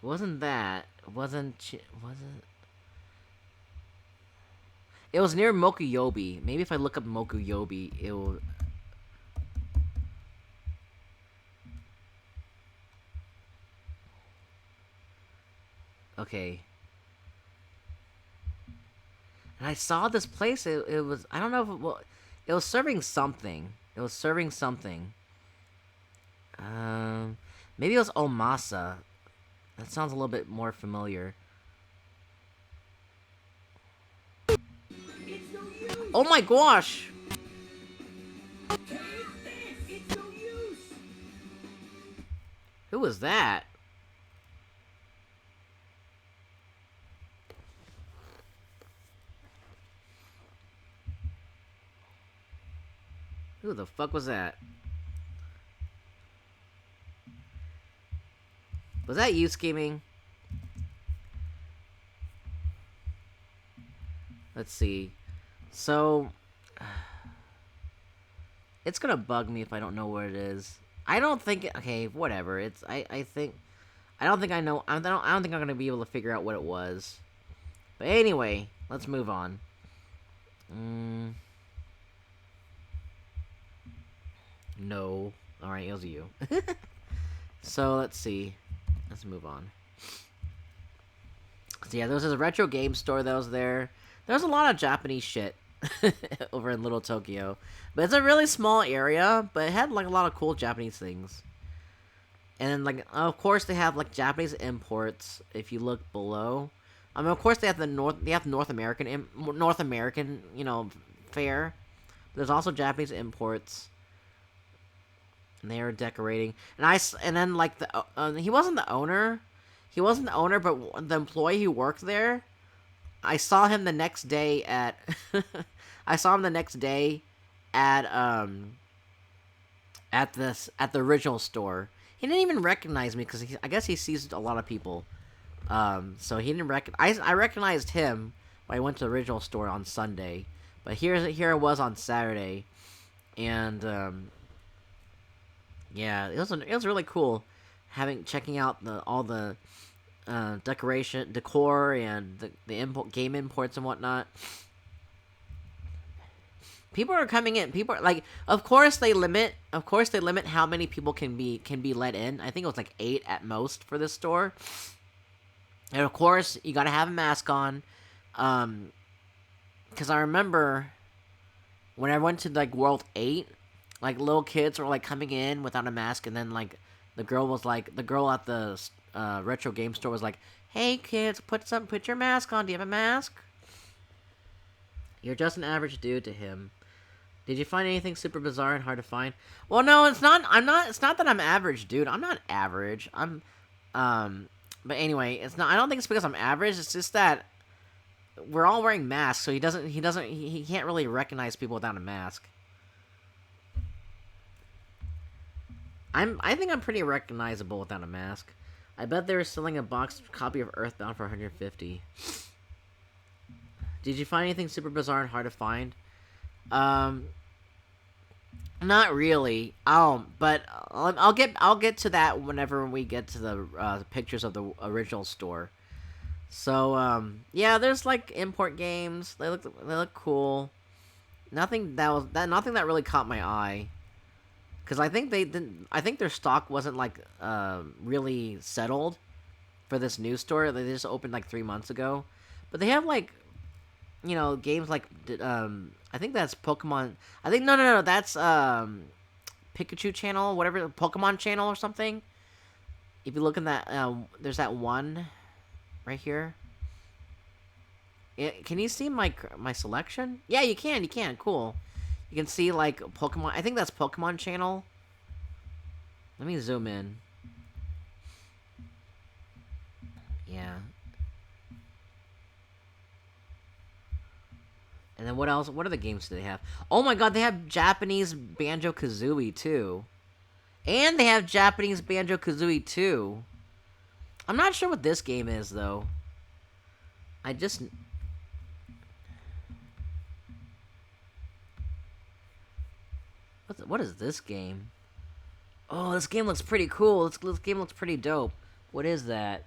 wasn't that. It wasn't... It was near Mokuyobi. Maybe if I look up Mokuyobi, it will... Okay. And I saw this place. It was... I don't know if it was... It was serving something. Maybe it was Omasa. That sounds a little bit more familiar. Oh my gosh! Who was that? Who the fuck was that? Was that you scheming? Let's see. So... It's gonna bug me if I don't know where it is. I don't think... Okay, whatever. It's... I think... I don't think I know... I don't think I'm gonna be able to figure out what it was. But anyway, let's move on. No. Alright, it was you. So, let's see. Let's move on. So yeah, there was a retro game store that was there. There's a lot of Japanese shit over in Little Tokyo. But it's a really small area, but it had like a lot of cool Japanese things. And then, like, of course they have like Japanese imports if you look below. I mean, of course they have North American, you know, fare. There's also Japanese imports. And they are decorating. And then like he wasn't the owner. He wasn't the owner, but the employee who worked there, I saw him the next day at at the original store. He didn't even recognize me because I guess he sees a lot of people. So he didn't recognize. I recognized him when I went to the original store on Sunday, but here it was on Saturday, and yeah, it was really cool checking out all the decor and the game imports and whatnot. People are coming in. People are like, of course they limit how many people can be let in. I think it was like 8 at most for this store. And of course, you gotta have a mask on. Because I remember when I went to like World 8, like little kids were like coming in without a mask, and then like the girl at the retro game store was like, "Hey kids, put your mask on. Do you have a mask?" You're just an average dude to him. Did you find anything super bizarre and hard to find? Well, no, it's not. I'm not. It's not that I'm average, dude. I'm not average. Um. But anyway, it's not. I don't think it's because I'm average. It's just that we're all wearing masks, so he doesn't. He can't really recognize people without a mask. I think I'm pretty recognizable without a mask. I bet they were selling a box copy of Earthbound for 150. Did you find anything super bizarre and hard to find? Not really. But I'll get to that whenever we get to the pictures of the original store. So yeah, there's like import games. They look cool. Nothing that really caught my eye. Because I think I think their stock wasn't like really settled for this new store. They just opened like 3 months ago, but they have like, games like I think that's Pokemon. I think no, that's Pikachu channel, whatever, Pokemon channel or something. If you look in that, there's that one right here. Can you see my selection? Yeah, you can. You can. Cool. You can see, like, Pokemon. I think that's Pokemon channel. Let me zoom in. Yeah. And then what else? What other games do they have? Oh my god, they have Japanese Banjo-Kazooie, too. And they have Japanese Banjo-Kazooie, too. I'm not sure what this game is, though. What is this game? Oh, this game looks pretty cool. This game looks pretty dope. What is that?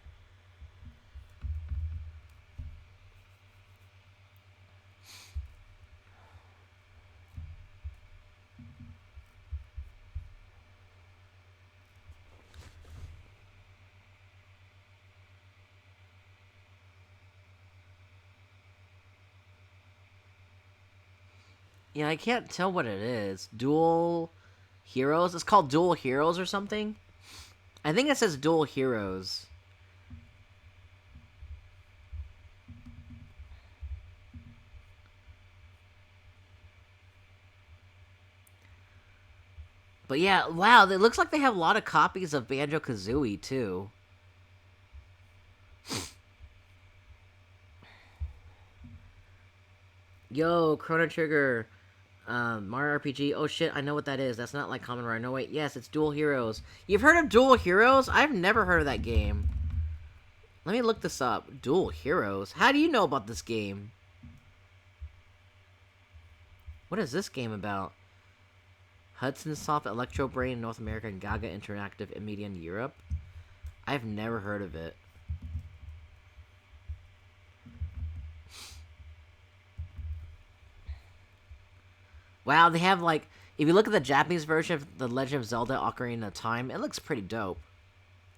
Yeah, I can't tell what it is. Dual Heroes? It's called Dual Heroes or something? I think it says Dual Heroes. But yeah, wow, it looks like they have a lot of copies of Banjo-Kazooie, too. Yo, Chrono Trigger. Mario RPG. Oh shit, I know what that is. That's not like Common Rare. No, wait. Yes, it's Dual Heroes. You've heard of Dual Heroes? I've never heard of that game. Let me look this up. Dual Heroes? How do you know about this game? What is this game about? Hudson Soft, Electro Brain in North America, and Gaga Interactive and Media in Europe? I've never heard of it. Wow, they have, like, if you look at the Japanese version of The Legend of Zelda Ocarina of Time, it looks pretty dope.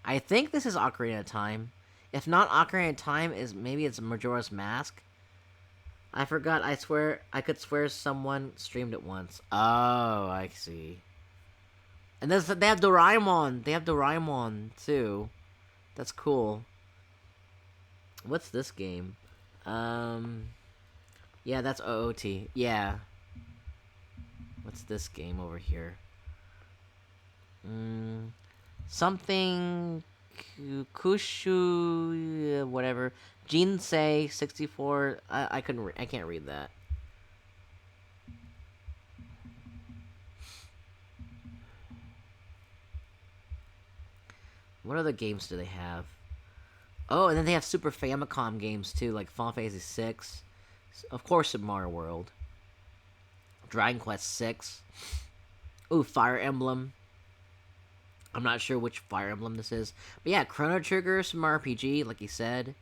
I think this is Ocarina of Time. If not Ocarina of Time, maybe it's Majora's Mask. I forgot, I could swear someone streamed it once. Oh, I see. And they have Doraemon. They have Doraemon, too. That's cool. What's this game? Yeah, that's OOT. Yeah. What's this game over here? Something Kushu whatever. Jinsei 64. I can't read that. What other games do they have? Oh, and then they have Super Famicom games too, like Final Fantasy 6. Of course, Super Mario World. Dragon Quest 6. Ooh, Fire Emblem. I'm not sure which Fire Emblem this is. But yeah, Chrono Trigger, some RPG, like you said.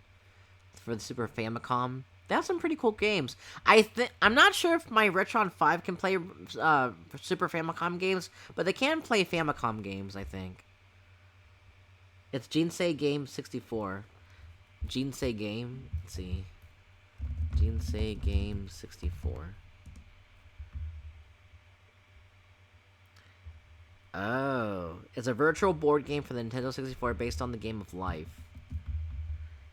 For the Super Famicom. They have some pretty cool games. I'm not sure if my Retron 5 can play Super Famicom games, but they can play Famicom games, I think. It's Jinsei Game 64. Jinsei Game. Let's see. Jinsei Game 64. Oh. It's a virtual board game for the Nintendo 64 based on the Game of Life.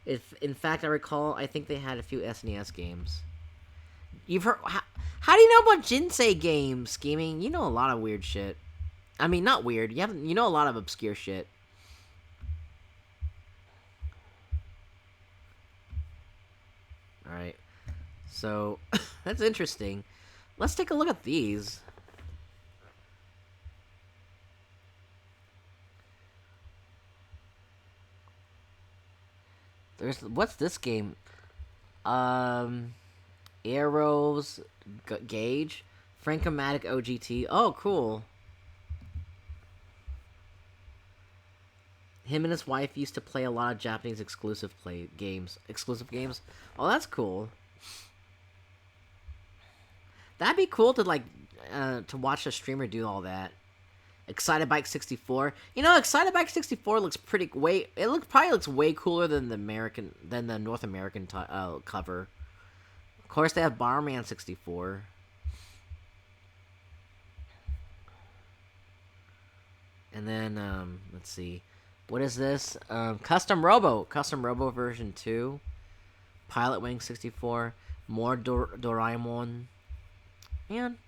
If, in fact, I recall, I think they had a few SNES games. You've heard... How do you know about Jinsei games, Scheming? You know a lot of weird shit. I mean, not weird. You know a lot of obscure shit. All right. So that's interesting. Let's take a look at these. What's this game? Arrows, Gauge, Frankomatic OGT. Oh, cool. Him and his wife used to play a lot of Japanese exclusive games. Oh, that's cool. That'd be cool to to watch a streamer do all that. Excited Bike 64. You know, Excited Bike 64 looks probably looks way cooler than the North American cover. Of course, they have Bomberman 64. And then let's see. What is this? Custom Robo version 2. Pilot Wing 64. More Doraemon. Man.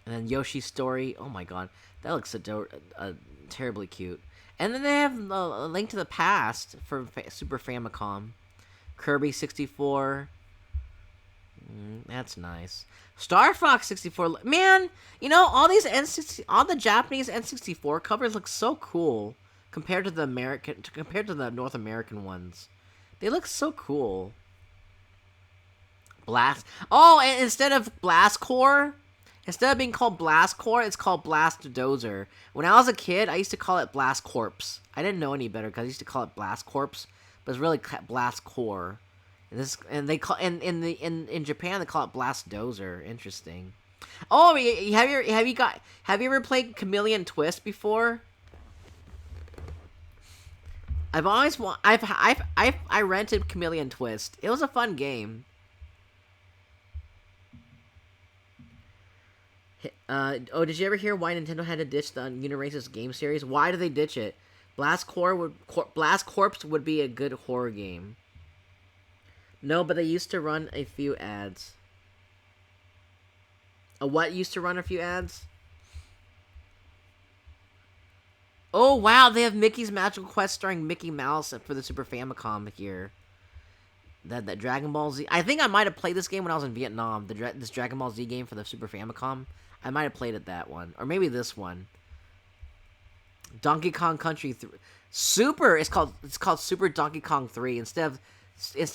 And then Yoshi's Story. Oh my god. That looks terribly cute. And then they have a Link to the Past for Super Famicom. Kirby 64. That's nice. Star Fox 64. Man, you know, all the Japanese N64 covers look so cool compared to the North American ones. They look so cool. Blast. Oh, and instead of Blast Core, instead of being called Blast Core, it's called Blast Dozer. When I was a kid, I used to call it Blast Corpse. I didn't know any better because I used to call it Blast Corpse, but it's really Blast Core. And they call in Japan they call it Blast Dozer. Interesting. Oh, have you ever played Chameleon Twist before? I rented Chameleon Twist. It was a fun game. Did you ever hear why Nintendo had to ditch the Uniraces game series? Why did they ditch it? Blast Corpse would be a good horror game. No, but they used to run a few ads. What used to run a few ads? Oh, wow, they have Mickey's Magical Quest starring Mickey Mouse for the Super Famicom here. That Dragon Ball Z. I think I might have played this game when I was in Vietnam. This Dragon Ball Z game for the Super Famicom. I might have played that one. Or maybe this one. Donkey Kong Country 3. It's called Super Donkey Kong 3. Instead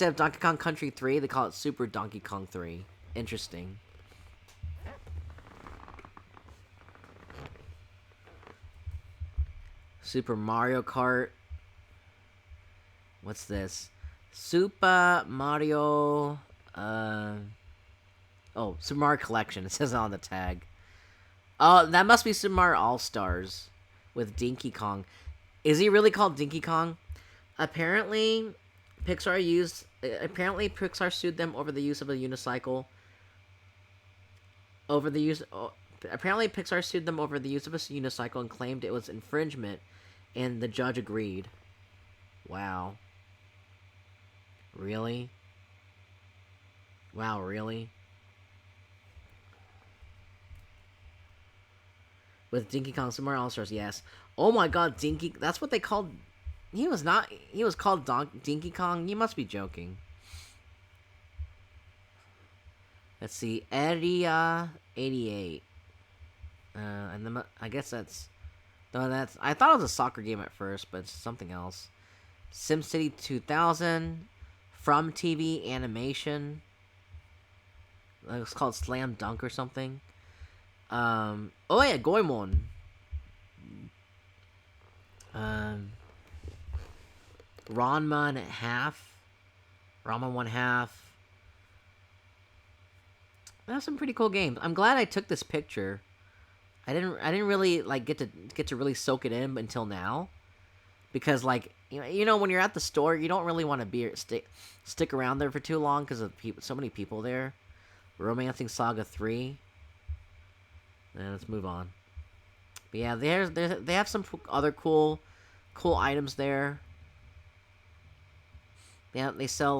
of Donkey Kong Country 3, they call it Super Donkey Kong 3. Interesting. Super Mario Kart. What's this? Super Mario... Oh, Super Mario Collection. It says on the tag. Oh, that must be Super Mario All-Stars with Dinky Kong. Is he really called Dinky Kong? Apparently, Pixar sued them over the use of a unicycle. Apparently, Pixar sued them over the use of a unicycle and claimed it was infringement, and the judge agreed. Wow. Really? Wow, really? With Dinky Kong Super Mario All-Stars, yes. Oh my god, Dinky... That's what they called... He was called Dinky Kong? You must be joking. Let's see. Area 88. And then I guess that's... No, that's... I thought it was a soccer game at first, but it's something else. SimCity 2000. From TV Animation. It's called Slam Dunk or something. Oh yeah, Goemon. Ranma and half. Ranma 1/2. That's some pretty cool games. I'm glad I took this picture. I didn't really get to really soak it in until now, because you know when you're at the store, you don't really want to stick around there for too long because of so many people there. Romancing Saga 3. And let's move on. But yeah, they have some other cool items there. Yeah, they sell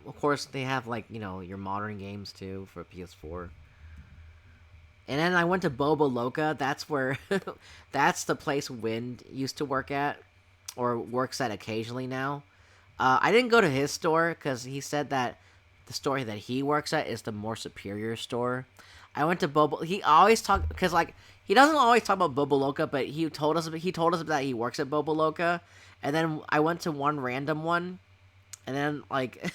of course, they have like your modern games too for PS4. And then I went to Boba Loca. That's where, that's the place Wind used to work at, or works at occasionally now. I didn't go to his store because he said that the store that he works at is the more superior store. I went to Boba. He always talk because like he doesn't always talk about Boba Loca, but he told us that he works at Boba Loca, and then I went to one random one, and then like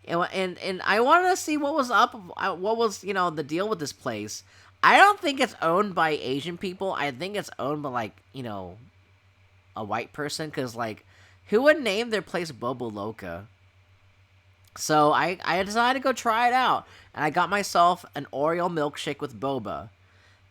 and I wanted to see what was up, what was the deal with this place. I don't think it's owned by Asian people. I think it's owned by like a white person, because like who would name their place Bobo Loca? So I decided to go try it out, and I got myself an Oreo milkshake with boba.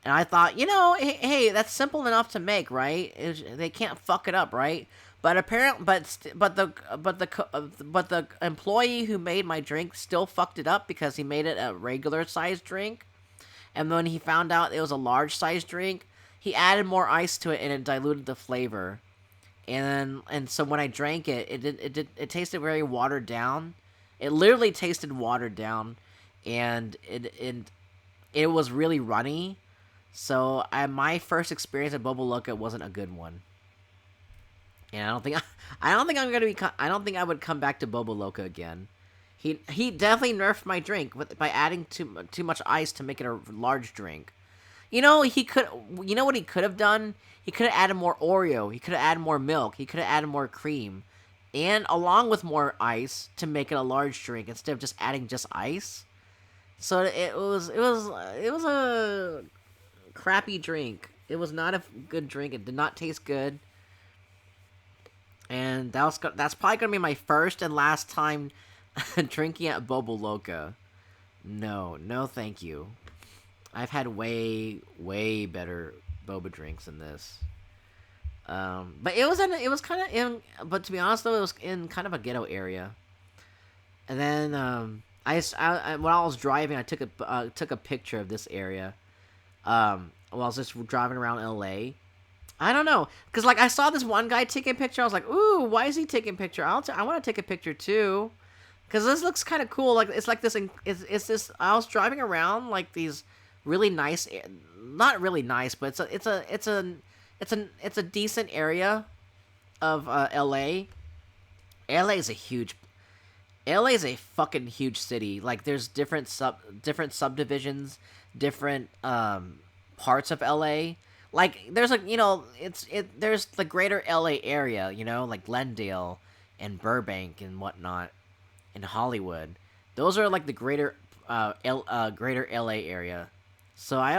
And I thought, hey, that's simple enough to make, right? They can't fuck it up, right? But apparently, but the employee who made my drink still fucked it up because he made it a regular sized drink, and when he found out it was a large sized drink, he added more ice to it and it diluted the flavor. And so when I drank it, it tasted very watered down. It literally tasted watered down, and it was really runny. So my first experience at Boba Loca wasn't a good one. And I don't think I don't think I would come back to Boba Loca again. He definitely nerfed my drink by adding too much ice to make it a large drink. You know what he could have done? He could have added more Oreo. He could have added more milk. He could have added more cream, and along with more ice to make it a large drink instead of just adding just ice. So it was a crappy drink. It was not a good drink. It did not taste good. And that's probably gonna be my first and last time drinking at Bobo Loca. No, thank you. I've had way better boba drinks than this. But but to be honest though, it was in kind of a ghetto area. And then when I was driving, I took a picture of this area. While I was just driving around LA. I don't know, cause like I saw this one guy taking a picture. I was like, ooh, why is he taking a picture? I want to take a picture too, cause this looks kind of cool. Like it's like this. It's this. I was driving around like these really nice, not really nice, but it's a decent area of LA. LA is a fucking huge city. Like there's different subdivisions, different parts of LA. Like there's like there's the greater LA area, like Glendale and Burbank and whatnot, and Hollywood. Those are like the greater greater LA area. So I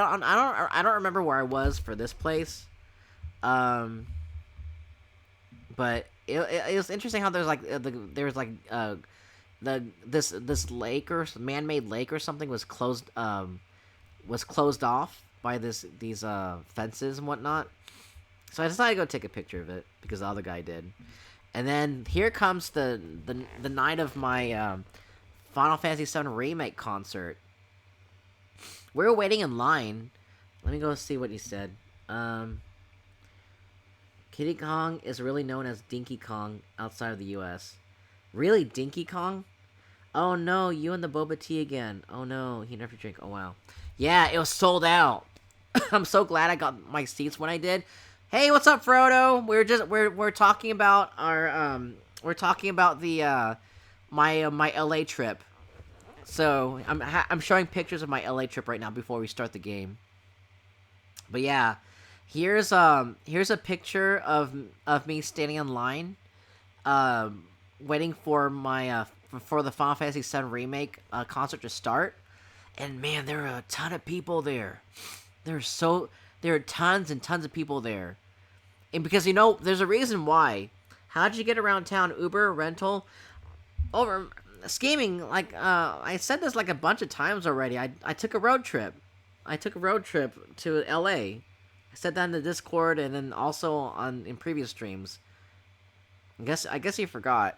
don't remember where I was for this place. But it was interesting how there's like this lake or man-made lake or something was closed off by these fences and whatnot. So I decided to go take a picture of it because the other guy did. And then here comes the night of my Final Fantasy VII Remake concert. We were waiting in line. Let me go see what he said. Kiddy Kong is really known as Dinky Kong outside of the U.S. Really, Dinky Kong? Oh no, you and the boba tea again. Oh no, he never drink. Oh wow. Yeah, it was sold out. I'm so glad I got my seats when I did. Hey, what's up, Frodo? We're talking about the my LA trip. So I'm showing pictures of my LA trip right now before we start the game. But yeah, here's a picture of me standing in line, waiting for my for the Final Fantasy VII Remake concert to start. And man, there are a ton of people there. There are tons and tons of people there. And because there's a reason why. How'd you get around town? Uber, rental, over scheming. Like I said this like a bunch of times already. I took a road trip. I took a road trip to LA. I said that in the Discord and then also in previous streams. I guess you forgot.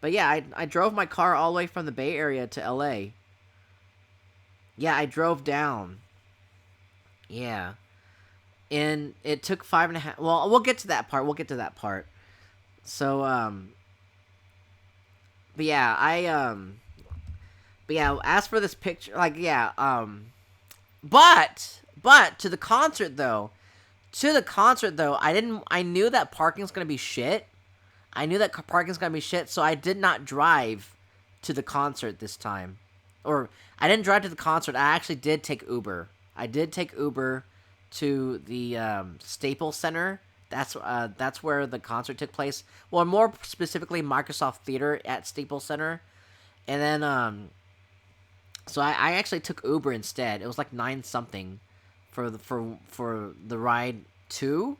But yeah, I drove my car all the way from the Bay Area to LA. Yeah, I drove down. Yeah. And it took 5.5... Well, we'll get to that part. So, but yeah, but yeah, as for this picture, like, yeah, but to the concert though, I knew that parking's gonna be shit. I knew that parking's gonna be shit, so I did not drive to the concert this time. Or, I didn't drive to the concert, I actually did take Uber. I did take Uber to the, Staples Center. That's where the concert took place. Well, more specifically, Microsoft Theater at Staples Center. And then, so I actually took Uber instead. It was like 9 something for the ride to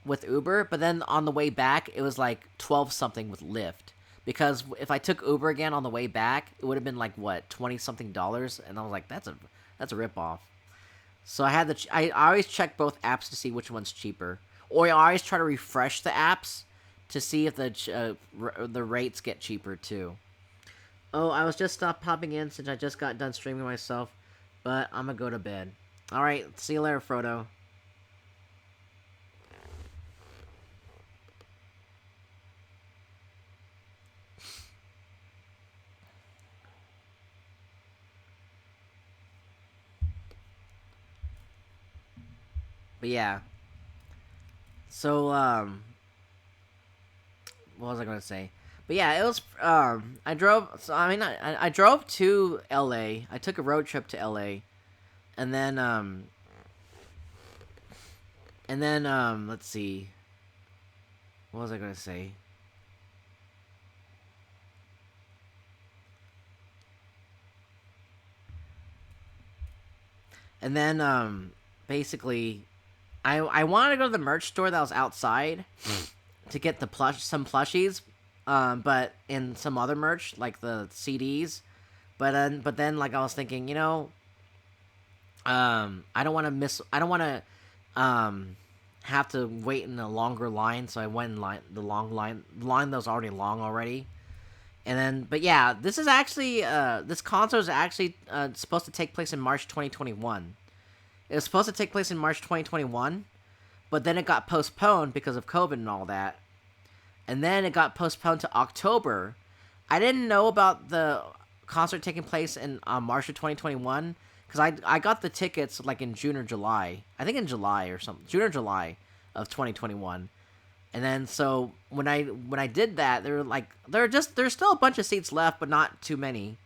with Uber, but then on the way back it was like 12 something with Lyft. Because if I took Uber again on the way back, it would have been like what, 20 something dollars, and I was like, that's a rip off. So I had I always check both apps to see which one's cheaper, or I always try to refresh the apps to see if the rates get cheaper too. Oh, I was just stopped popping in since I just got done streaming myself, but I'm gonna go to bed. Alright, see you later, Frodo. But yeah. So, what was I gonna say? But yeah, it was, I drove, so I mean, I drove to LA. I took a road trip to LA. And then, let's see. What was I gonna say? And then, basically, I wanted to go to the merch store that was outside to get some plushies, but in some other merch, like the CDs. But then, like, I was thinking, I don't want to have to wait in a longer line, so I went in the line that was already long already. And then, but yeah, this is actually, this concert is actually, supposed to take place in March 2021. It was supposed to take place in March 2021, but then it got postponed because of COVID and all that. And then it got postponed to October. I didn't know about the concert taking place in March of 2021 because I got the tickets like in June or July. I think in July or something, June or July of 2021. And then so when I did that, there's still a bunch of seats left, but not too many.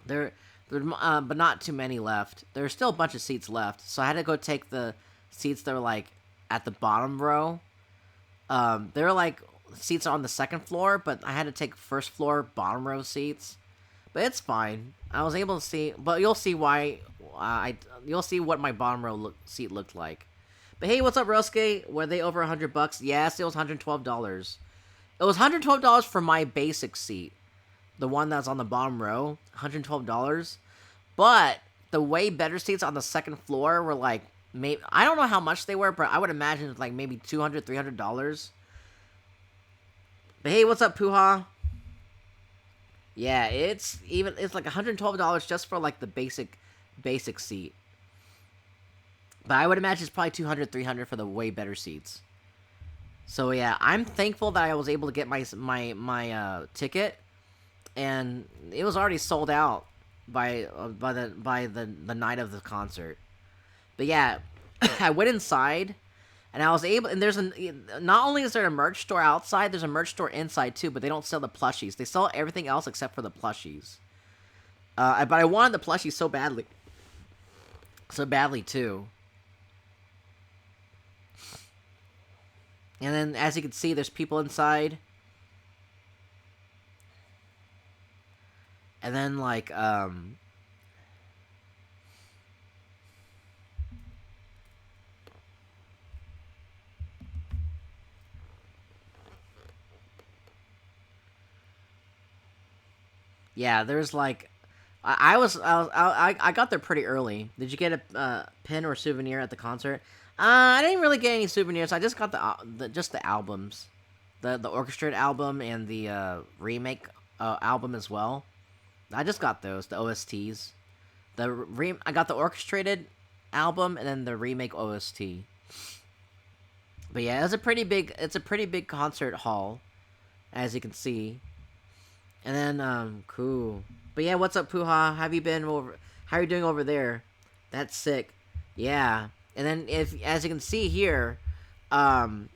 But not too many left. There's still a bunch of seats left, so I had to go take the seats that were like at the bottom row. There were like seats on the second floor, but I had to take first floor bottom row seats. But it's fine. I was able to see, but you'll see why. You'll see what my bottom row seat looked like. But hey, what's up, Rosuke? Were they over $100? Yes, it was $112. It was $112 for my basic seat, the one that's on the bottom row. $112. But the way better seats on the second floor were like, maybe, I don't know how much they were, but I would imagine it's like maybe $200, $300. But hey, what's up, Puha? Yeah, it's like $112 just for like the basic seat. But I would imagine it's probably $200, $300 for the way better seats. So yeah, I'm thankful that I was able to get my ticket, and it was already sold out by the night of the concert. But yeah, I went inside, and I was able. And not only is there a merch store outside, there's a merch store inside too. But they don't sell the plushies. They sell everything else except for the plushies. But I wanted the plushies so badly too. And then, as you can see, there's people inside. And then, like, yeah, there's, like, I got there pretty early. Did you get a pin or souvenir at the concert? I didn't really get any souvenirs. I just got the albums, the orchestrated album and the remake album as well. I just got those, the OSTs. I got the orchestrated album and then the remake OST. But yeah, it's a pretty big concert hall, as you can see. And then, cool. But yeah, what's up, Puha? Have you been over? How are you doing over there? That's sick. Yeah. And then, if as you can see here, um,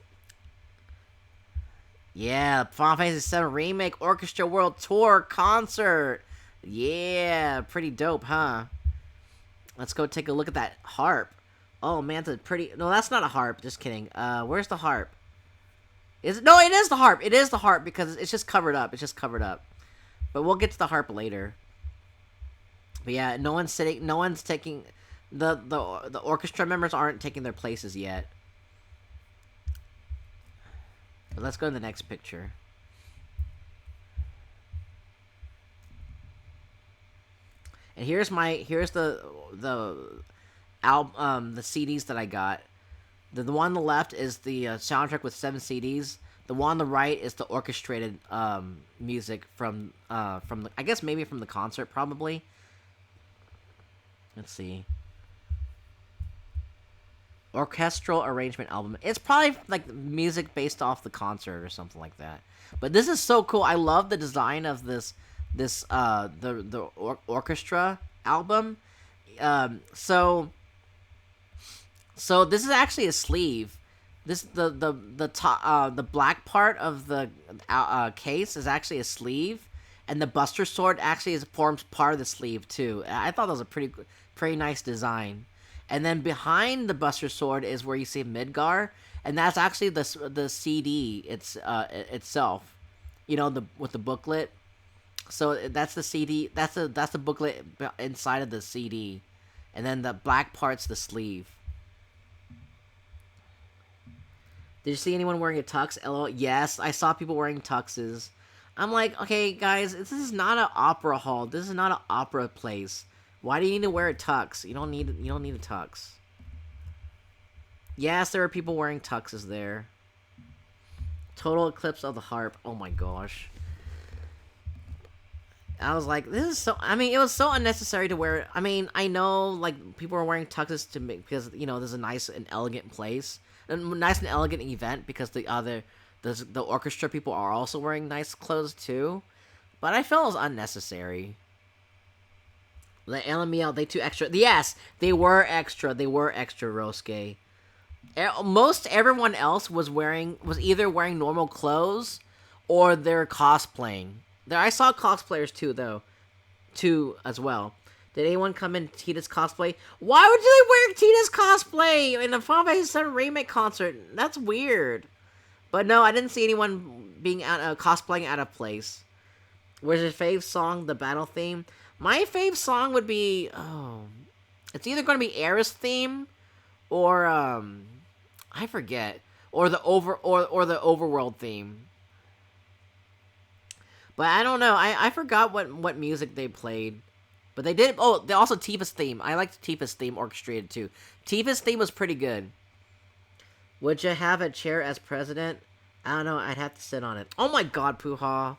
yeah, Final Fantasy VII Remake Orchestra World Tour concert. Yeah, pretty dope, huh? Let's go take a look at that harp. Oh man, it's a pretty. No, that's not a harp. Just kidding. Where's the harp? Is it? No, it is the harp. It is the harp because it's just covered up. It's just covered up. But we'll get to the harp later. But yeah, no one's sitting. No one's taking. The orchestra members aren't taking their places yet. But let's go to the next picture. And here's the album, the CDs that I got. The one on the left is the soundtrack with 7 CDs. The one on the right is the orchestrated music from the, I guess maybe from the concert, probably. Let's see. Orchestral arrangement album. It's probably like music based off the concert or something like that. But this is so cool. I love the design of the orchestra album. So this is actually a sleeve. This the top the black part of the case is actually a sleeve, and the Buster Sword actually forms part of the sleeve too. I thought that was a pretty nice design. And then behind the Buster Sword is where you see Midgar, and that's actually the CD itself. You know, with the booklet. So that's the CD. That's the booklet inside of the CD, and then the black part's the sleeve. Did you see anyone wearing a tux? LOL. Yes, I saw people wearing tuxes. I'm like, okay, guys, this is not an opera hall. This is not an opera place. Why do you need to wear a tux? You don't need a tux. Yes, there are people wearing tuxes there. Total eclipse of the harp. Oh my gosh. I was like, this is so. I mean, it was so unnecessary to wear. I mean, I know like people are wearing tuxes to make because there's a nice and elegant place, a nice and elegant event because the orchestra people are also wearing nice clothes too. But I felt it was unnecessary. The LML, they too extra. Yes, they were extra. They were extra, Rosuke. Most everyone else was either wearing normal clothes or they're cosplaying. There, I saw cosplayers too as well. Did anyone come in Tita's cosplay? Why would they wear Tita's cosplay in a Final Fantasy VII Remake concert? That's weird. But no, I didn't see anyone being cosplaying out of place. Where's your fave song? The battle theme? My fave song would be it's either going to be Aerith theme or I forget, or the overworld theme. But I don't know. I forgot what music they played. But they did. Oh, they also Tifa's theme. I liked Tifa's theme orchestrated too. Tifa's theme was pretty good. Would you have a chair as president? I don't know. I'd have to sit on it. Oh my God, Puha.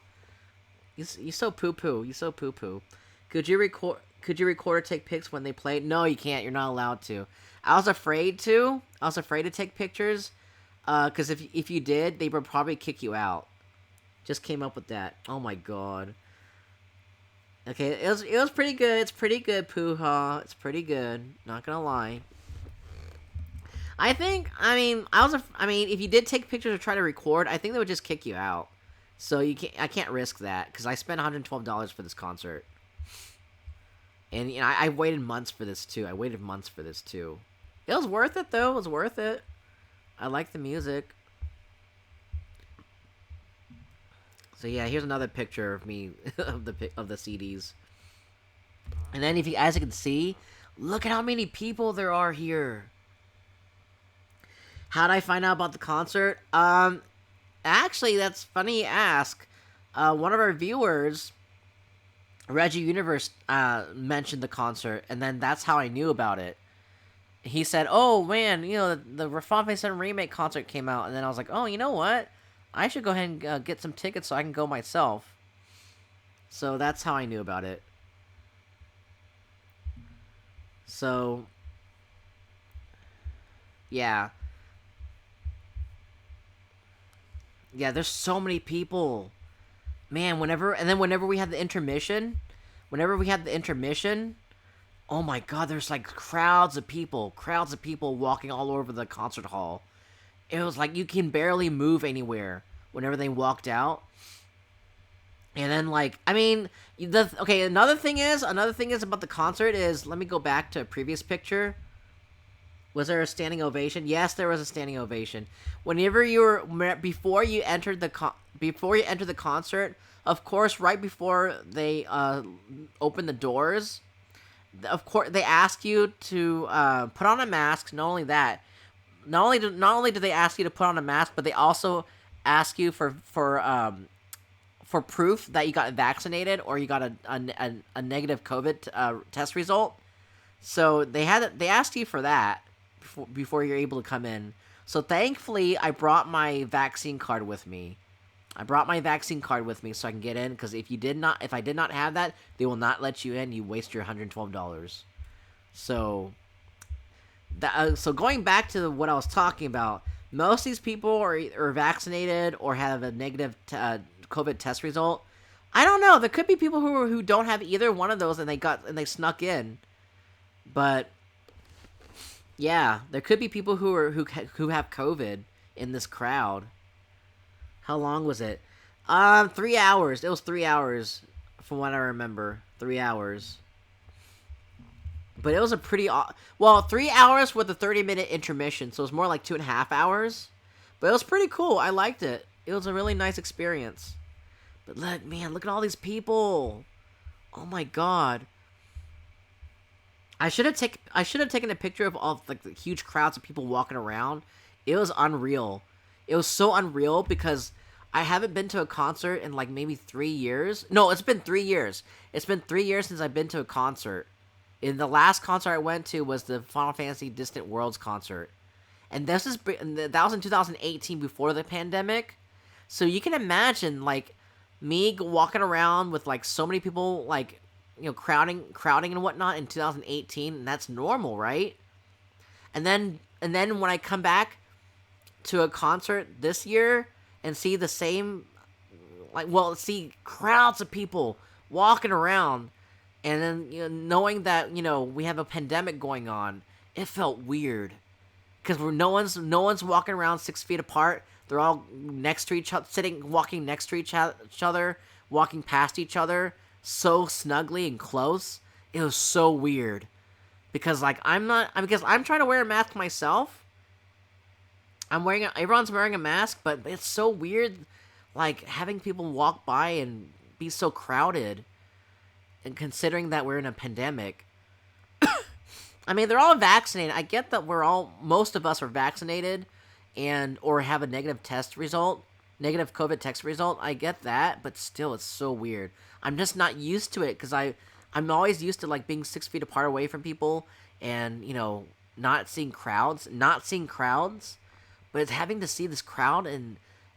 You so poo poo. You so poo poo. Could you record or take pics when they played? No, you can't. You're not allowed to. I was afraid to. I was afraid to take pictures. Because if you did, they would probably kick you out. Just came up with that. Oh my God. Okay, it was pretty good. It's pretty good, Puha. It's pretty good. Not gonna lie. I mean, if you did take pictures or try to record, I think they would just kick you out. So I can't risk that because I spent $112 for this concert. And I waited months for this too. It was worth it though. It was worth it. I like the music. So yeah, here's another picture of me of the CDs. And then as you can see, look at how many people there are here. How'd I find out about the concert? Actually, that's funny you ask. One of our viewers, Reggie Universe, mentioned the concert, and then that's how I knew about it. He said, "Oh man, the Final Fantasy VII Remake concert came out," and then I was like, "Oh, you know what? I should go ahead and get some tickets so I can go myself." So that's how I knew about it. So, yeah. Yeah, there's so many people. man, whenever we had the intermission, oh my god, there's like crowds of people walking all over the concert hall. It was like you can barely move anywhere whenever they walked out. And then like, I mean, another thing is about the concert is, let me go back to a previous picture. Was there a standing ovation? Yes, there was a standing ovation. Whenever before you entered the concert, of course, right before they opened the doors, of course they ask you to put on a mask. Not only that, not only do they ask you to put on a mask, but they also ask you for proof that you got vaccinated or you got a negative COVID test result. So they asked you for that before you're able to come in. So thankfully, I brought my vaccine card with me. So I can get in, because if I did not have that, they will not let you in. You waste your $112. So so going back to what I was talking about, most of these people are vaccinated or have a negative COVID test result. I don't know. There could be people who don't have either one of those and they snuck in. But yeah, there could be people who have COVID in this crowd. How long was it? 3 hours. It was 3 hours, from what I remember. 3 hours. But it was a pretty 3 hours with a 30-minute intermission, so it was more like 2.5 hours. But it was pretty cool. I liked it. It was a really nice experience. But look at all these people. Oh my god. I should have taken a picture of all like the huge crowds of people walking around. It was unreal. It was so unreal because I haven't been to a concert in like maybe 3 years. No, it's been 3 years. It's been 3 years since I've been to a concert. And the last concert I went to was the Final Fantasy Distant Worlds concert. And that was in 2018, before the pandemic. So you can imagine like me walking around with like so many people, like, you know, crowding and whatnot in 2018, and that's normal, right? And then when I come back to a concert this year and see the same, see crowds of people walking around, and then, you know, knowing that, you know, we have a pandemic going on, it felt weird, because no one's walking around 6 feet apart. They're all next to each other, walking next to each other, walking past each other, so snugly and close. It was so weird, because I'm trying to wear a mask myself. Everyone's wearing a mask, but it's so weird, like having people walk by and be so crowded, and considering that we're in a pandemic. I mean, they're all vaccinated. I get that most of us are vaccinated, or have a negative COVID test result. I get that, but still, it's so weird. I'm just not used to it, because I'm always used to like being 6 feet apart away from people, and, you know, not seeing crowds. But it's having to see this crowd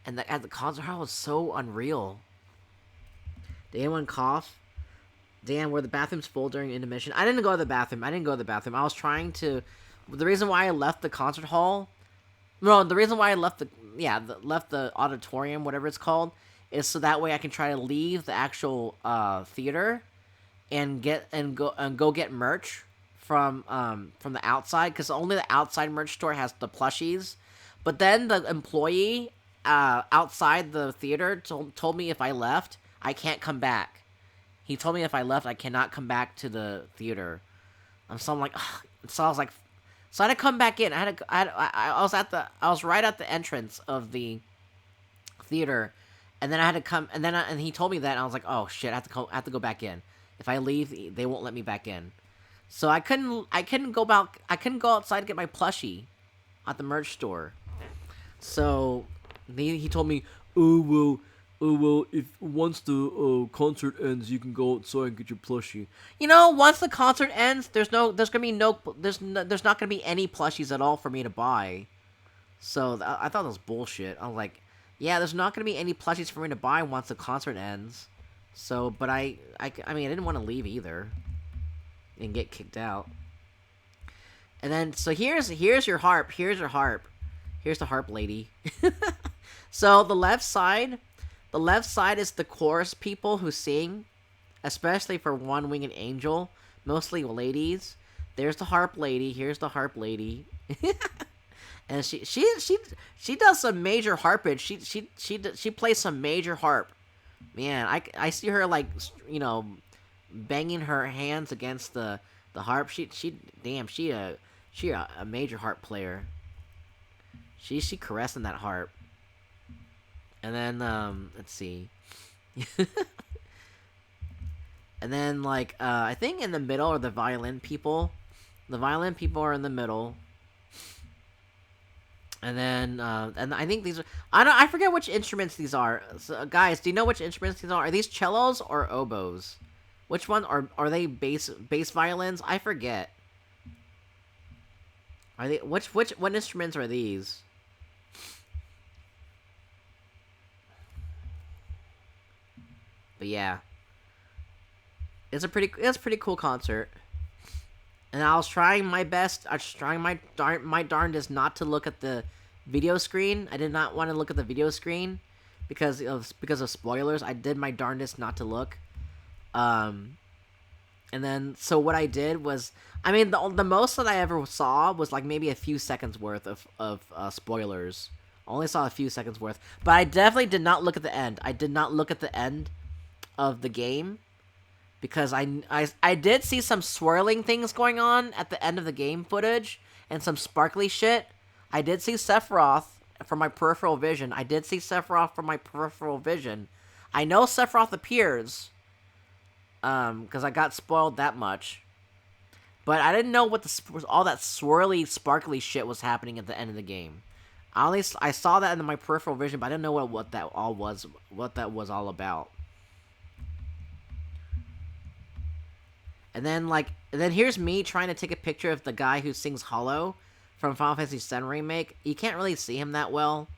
at the concert hall was so unreal. Did anyone cough? Damn, were the bathrooms full during intermission? I didn't go to the bathroom. I was trying to. The reason why I left the concert hall. No, the reason why I left the auditorium, whatever it's called, is so that way I can try to leave the actual theater and go get merch from the outside, because only the outside merch store has the plushies. But then the employee outside the theater told me if I left, I can't come back. He told me if I left, I cannot come back to the theater. So I'm like, ugh. So I was like, so I had to come back in. I was right at the entrance of the theater, and then I had to come, and he told me that, and I was like, oh shit, I have to go back in. If I leave, they won't let me back in. So I couldn't go outside to get my plushie at the merch store. So he told me, oh well, if once the concert ends, you can go outside and get your plushie. You know, once the concert ends, there's not gonna be any plushies at all for me to buy. So I thought that was bullshit. I was like, yeah, there's not gonna be any plushies for me to buy once the concert ends. So, but I mean, I didn't want to leave either and get kicked out. And then, so here's your harp. Here's the harp lady. So the left side, the left side is the chorus people who sing, especially for One Winged Angel, mostly ladies. There's the harp lady. Here's the harp lady. And she does some major harpage. She plays some major harp. Man, I see her like, banging her hands against the harp. She a major harp player. She caressing that harp. And then let's see. And then like I think in the middle are the violin people. The violin people are in the middle. And then, and I think these are, I forget which instruments these are. So, guys, do you know which instruments these are? Are these cellos or oboes? Which one, are they bass violins? I forget. Are they, what instruments are these? But yeah. It's a pretty cool concert. And I was trying my best. I was trying my darndest not to look at the video screen. I did not want to look at the video screen because of spoilers. I did my darndest not to look. And then so what I did was, I mean, the most that I ever saw was like maybe a few seconds worth of spoilers. I only saw a few seconds worth, but I definitely did not look at the end. I did not look at the end of the game. Because I did see some swirling things going on at the end of the game footage, and some sparkly shit. I did see Sephiroth from my peripheral vision. I know Sephiroth appears, because I got spoiled that much. But I didn't know what all that swirly, sparkly shit was happening at the end of the game. I saw that in my peripheral vision, but I didn't know what that was all about. And then here's me trying to take a picture of the guy who sings Hollow from Final Fantasy VII Remake. You can't really see him that well.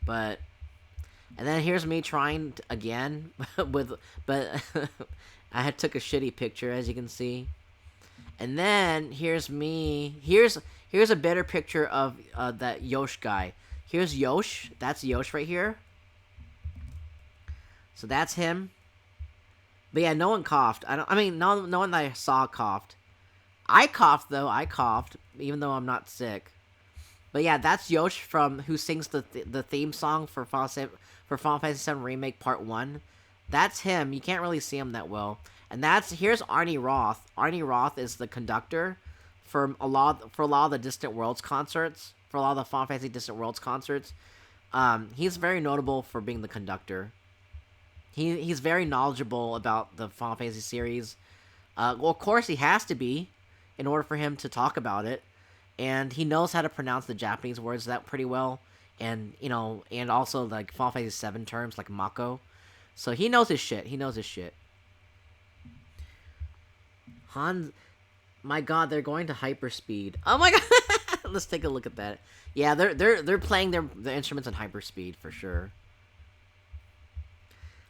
And then here's me trying again, but I took a shitty picture, as you can see. And then here's me. Here's a better picture of that Yosh guy. Here's Yosh. That's Yosh right here. So that's him. But yeah, no one coughed. No one that I saw coughed. I coughed though. Even though I'm not sick. But yeah, that's Yosh who sings the theme song for Final Fantasy VII Remake Part 1. That's him. You can't really see him that well. And here's Arnie Roth. Arnie Roth is the conductor for a lot of the Distant Worlds concerts. For a lot of the Final Fantasy Distant Worlds concerts. He's very notable for being the conductor. He's very knowledgeable about the Final Fantasy series. Well, of course he has to be, in order for him to talk about it. And he knows how to pronounce the Japanese words that pretty well. And, and also like Final Fantasy VII terms like Mako. So he knows his shit. My god, they're going to hyperspeed. Oh my god! Let's take a look at that. Yeah, they're playing their instruments in hyperspeed for sure.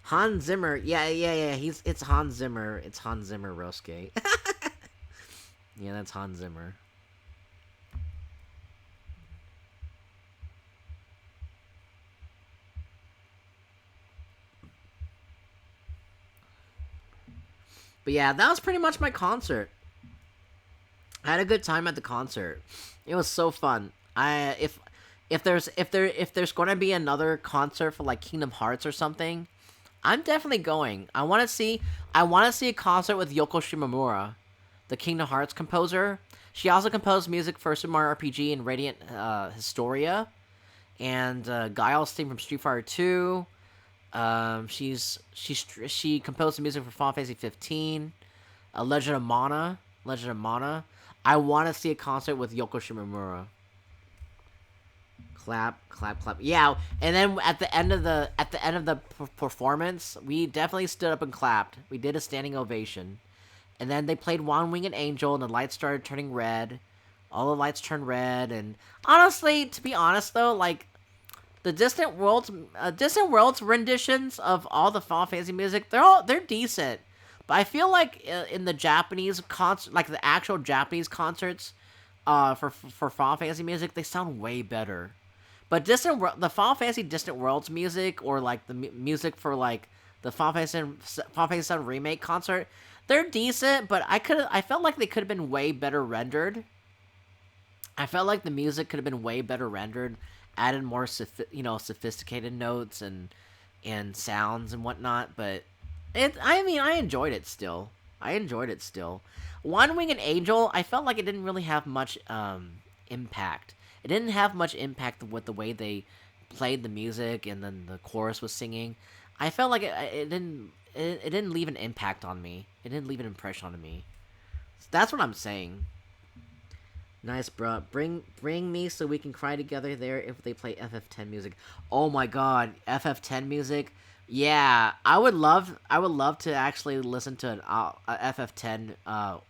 Hans Zimmer, yeah. It's Hans Zimmer. It's Hans Zimmer, Rosuke. Yeah, that's Hans Zimmer. But yeah, that was pretty much my concert. I had a good time at the concert. It was so fun. If there's going to be another concert for like Kingdom Hearts or something, I'm definitely going. I want to see a concert with Yoko Shimomura, the Kingdom Hearts composer. She also composed music for Super Mario RPG and Radiant Historia, and Guile's theme from Street Fighter 2. She composed the music for Final Fantasy 15, Legend of Mana. I want to see a concert with Yoko Shimomura. Clap. Yeah, and then at the end of the performance, we definitely stood up and clapped. We did a standing ovation. And then they played One Winged Angel, and the lights started turning red. All the lights turned red, and honestly, to be honest though, like the Distant Worlds renditions of all the Final Fantasy music, they're decent. But I feel like in the Japanese concert, like the actual Japanese concerts, for Final Fantasy music, they sound way better. But the Final Fantasy Distant Worlds music, or like the music for like the Final Fantasy 7 remake concert, they're decent, but I felt like they could have been way better rendered. I felt like the music could have been way better rendered, added more sophisticated notes and sounds and whatnot. But I mean, I enjoyed it still. I enjoyed it still. One Winged Angel, I felt like it didn't really have much impact. It didn't have much impact with the way they played the music and then the chorus was singing. I felt like it didn't leave an impact on me. It didn't leave an impression on me. That's what I'm saying. Nice, bro. Bring me so we can cry together there if they play FF10 music. Oh my god, FF10 music. Yeah, I would love to actually listen to an FF10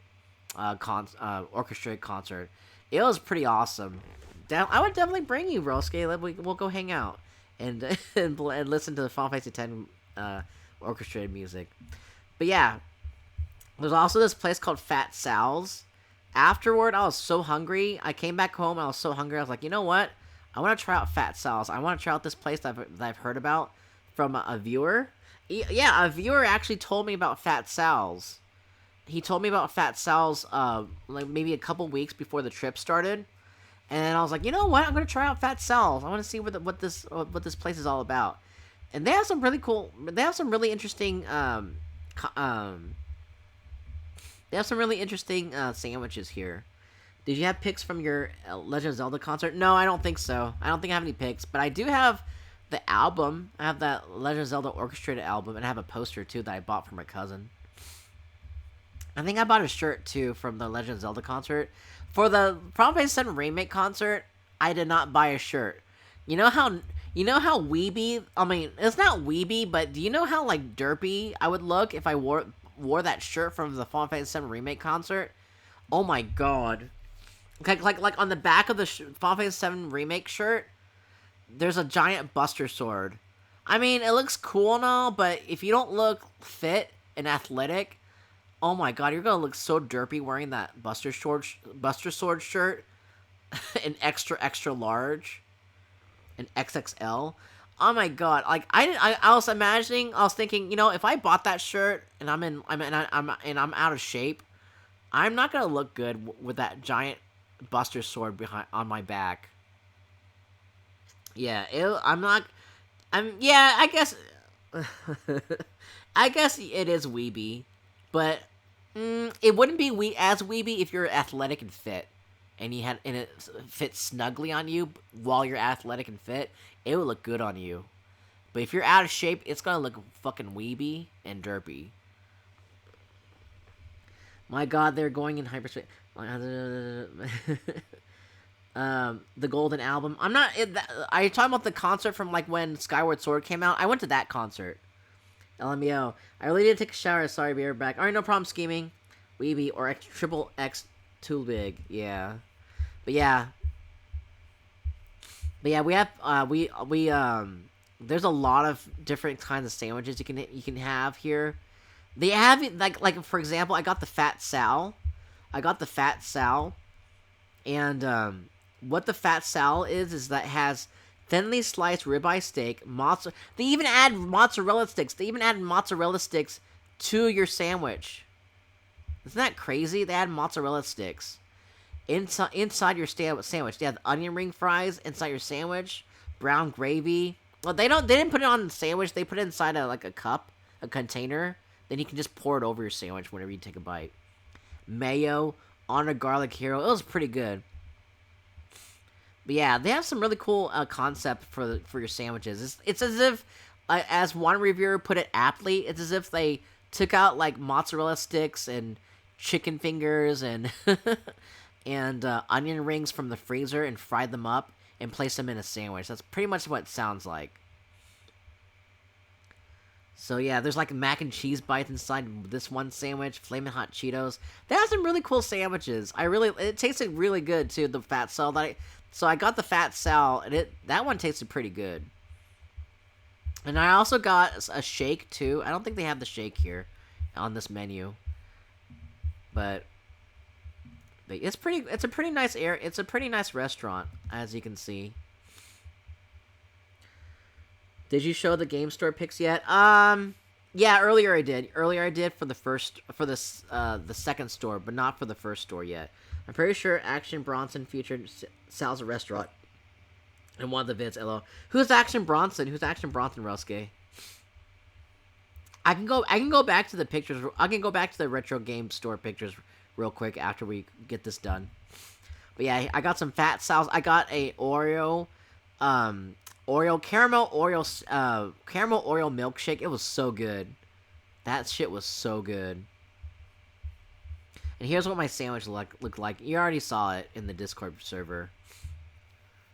orchestrated concert. It was pretty awesome. I would definitely bring you, Rosuke. We'll go hang out and and listen to the Final Fantasy X orchestrated music. But yeah, there's also this place called Fat Sal's. Afterward, I was so hungry. I came back home. I was so hungry. I was like, you know what? I want to try out Fat Sal's. I want to try out this place that I've heard about from a viewer. Yeah, a viewer actually told me about Fat Sal's. He told me about Fat Sal's like maybe a couple weeks before the trip started. And I was like, you know what? I'm gonna try out Fat Sal's. I want to see what this place is all about. And they have some really cool. They have some really interesting. They have some really interesting sandwiches here. Did you have pics from your Legend of Zelda concert? No, I don't think so. I don't think I have any pics, but I do have the album. I have that Legend of Zelda orchestrated album, and I have a poster too that I bought for my cousin. I think I bought a shirt too from the Legend of Zelda concert. For the Final Fantasy 7 remake concert, I did not buy a shirt. You know how weeby? I mean, it's not weeby, but do you know how like derpy I would look if I wore that shirt from the Final Fantasy 7 remake concert? Oh my god! Like on the back of the Final Fantasy 7 remake shirt, there's a giant Buster Sword. I mean, it looks cool and all, but if you don't look fit and athletic, oh my god, you're gonna look so derpy wearing that Buster Sword shirt, an extra large, an XXL. Oh my god! Like I was thinking, if I bought that shirt and I'm out of shape, I'm not gonna look good with that giant Buster Sword on my back. Yeah, I'm not. Yeah, I guess. I guess it is weeby, but it wouldn't be as weeby if you're athletic and fit, and it fits snugly on you while you're athletic and fit. It would look good on you. But if you're out of shape, it's gonna look fucking weeby and derpy. My god, they're going in hyperspace. The Golden Album. Are you talking about the concert from like when Skyward Sword came out? I went to that concert. LMBO. I really did take a shower. Sorry, be right back. Alright, no problem. Scheming. Weeby or triple X too big. Yeah. But yeah, we have there's a lot of different kinds of sandwiches you can have here. They have like for example, I got the Fat Sal. And what the Fat Sal is that it has thinly sliced ribeye steak, they even add mozzarella sticks. They even add mozzarella sticks to your sandwich. Isn't that crazy? They add mozzarella sticks inside your sandwich. They have onion ring fries inside your sandwich, brown gravy. Well, they didn't put it on the sandwich. They put it inside a cup, a container. Then you can just pour it over your sandwich whenever you take a bite. Mayo on a garlic hero. It was pretty good. But yeah, they have some really cool concept for your sandwiches. It's as if, as one reviewer put it aptly, it's as if they took out like mozzarella sticks and chicken fingers and and onion rings from the freezer and fried them up and placed them in a sandwich. That's pretty much what it sounds like. So yeah, there's like mac and cheese bites inside this one sandwich, flaming hot Cheetos. They have some really cool sandwiches. It tasted really good too. The Fat Sal so I got the Fat Sal, and that one tasted pretty good. And I also got a shake too. I don't think they have the shake here on this menu, but it's a pretty nice restaurant, as you can see. Did you show the game store pics yet? Yeah, earlier I did. Earlier I did for the second store, but not for the first store yet. I'm pretty sure Action Bronson featured Sal's restaurant in one of the vids. LO. Who's Action Bronson? Who's Action Bronson, Ruske? I can go back to the pictures. I can go back to the retro game store pictures real quick after we get this done. But yeah, I got some Fat Sal's. I got a Oreo caramel Oreo milkshake. It was so good. That shit was so good. And here's what my sandwich looked like. You already saw it in the Discord server.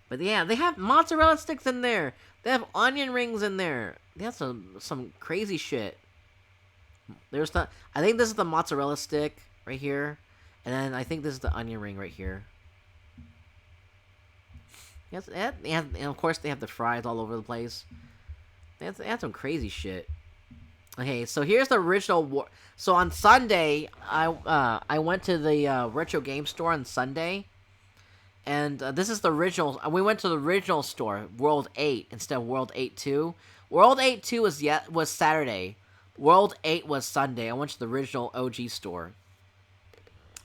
But yeah, they have mozzarella sticks in there. They have onion rings in there. They have some crazy shit. I think this is the mozzarella stick right here. And then I think this is the onion ring right here. Yes, and of course they have the fries all over the place. They have some crazy shit. Okay, so here's the original. So on Sunday, I went to the retro game store on Sunday, and this is the original. We went to the original store, World 8 instead of World 8-2. World 8-2 was Saturday. World 8 was Sunday. I went to the original OG store,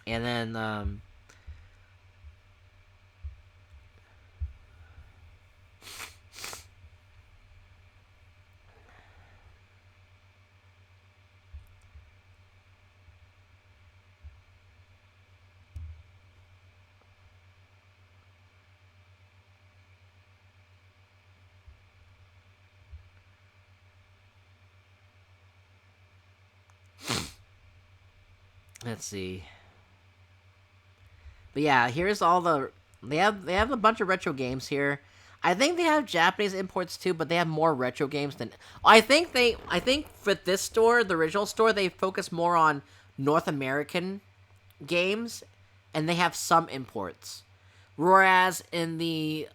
and then let's see. But yeah, here's all the they have a bunch of retro games here. I think they have Japanese imports too, but they have more retro games than I think for this store, the original store, they focus more on North American games, and they have some imports. Whereas in the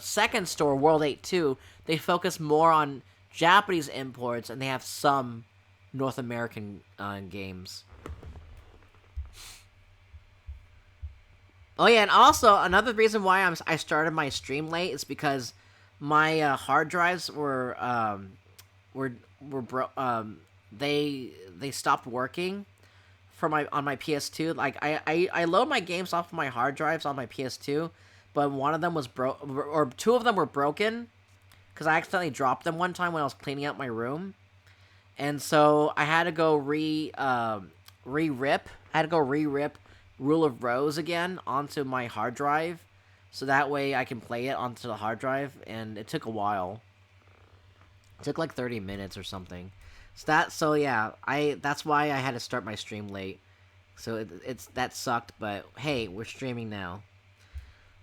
second store, World 8-2, they focus more on Japanese imports, and they have some North American games. Oh yeah, and also another reason why I started my stream late is because my hard drives were they stopped working for on my PS2. Like I load my games off of my hard drives on my PS2, but one of them was or two of them were broken because I accidentally dropped them one time when I was cleaning out my room, and so I had to go re-rip. I had to go re-rip Rule of Rose again onto my hard drive, so that way I can play it onto the hard drive, and it took a while. It took like 30 minutes or something. So yeah, that's why I had to start my stream late. So that sucked, but hey, we're streaming now.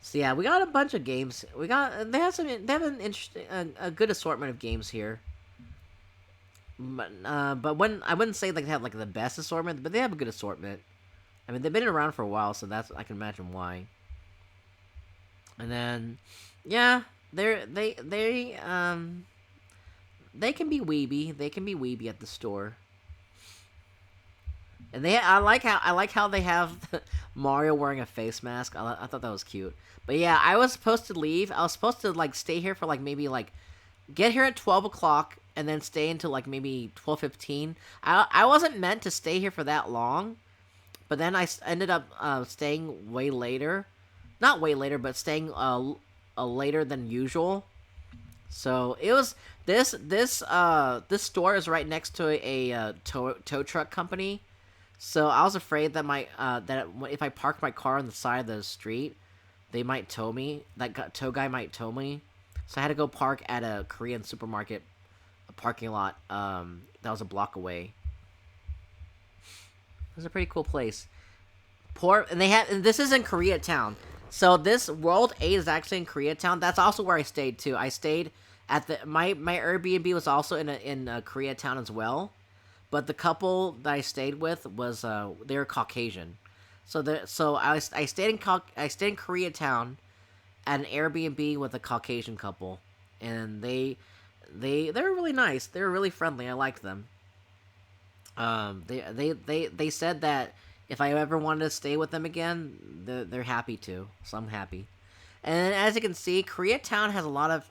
So yeah, we got a bunch of games. They have an interesting a good assortment of games here. But when I wouldn't say like they have like the best assortment, but they have a good assortment. I mean, they've been around for a while, so I can imagine why. And then, yeah, they can be weeby. They can be weeby at the store. And I like how they have Mario wearing a face mask. I thought that was cute. But yeah, I was supposed to leave. I was supposed to like stay here for like maybe like get here at 12 o'clock and then stay until like maybe 12:15. I wasn't meant to stay here for that long. But then I ended up staying way later. Not way later, but staying later than usual. So it was this store is right next to a tow truck company. So I was afraid that that if I parked my car on the side of the street, they might tow me. That tow guy might tow me. So I had to go park at a Korean supermarket parking lot that was a block away. It's a pretty cool place. And this is in Koreatown. So this World 8 is actually in Koreatown. That's also where I stayed too. I stayed at my Airbnb was also in Koreatown as well. But the couple that I stayed with was they were Caucasian. So I stayed in Koreatown at an Airbnb with a Caucasian couple, and they're really nice. They're really friendly. I liked them. They said that if I ever wanted to stay with them again, they're happy to. So I'm happy. And as you can see, Koreatown has a lot of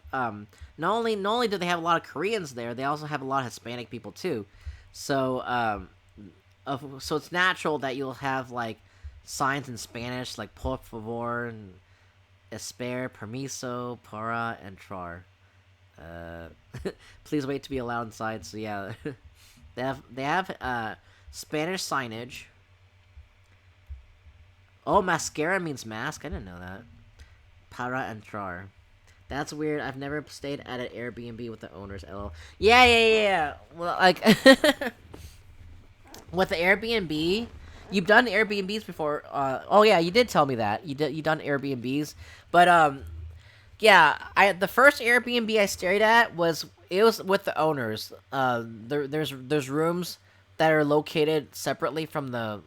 not only do they have a lot of Koreans there, they also have a lot of Hispanic people too. So so it's natural that you'll have like signs in Spanish like por favor and espera, permiso, para, and trar. Please wait to be allowed inside. So yeah, they have Spanish signage. Oh, mascara means mask. I didn't know that. Para entrar. That's weird. I've never stayed at an Airbnb with the owners. LL. Yeah. Well, like with the Airbnb, you've done Airbnbs before. Oh yeah, you did tell me that you done Airbnbs, but yeah, the first Airbnb I stayed at was with the owners. There's rooms that are located separately from the.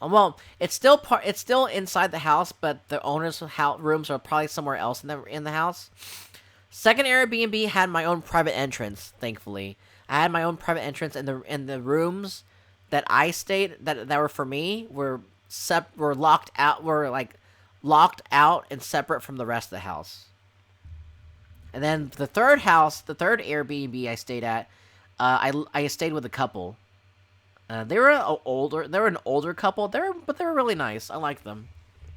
Well, it's still inside the house, but the owners' rooms are probably somewhere else in the house. Second Airbnb had my own private entrance. Thankfully, I had my own private entrance, and the rooms that I stayed that were for me were locked out. Were like locked out and separate from the rest of the house. And then the third Airbnb I stayed at, I stayed with a couple. They were an older couple. But they were really nice. I liked them.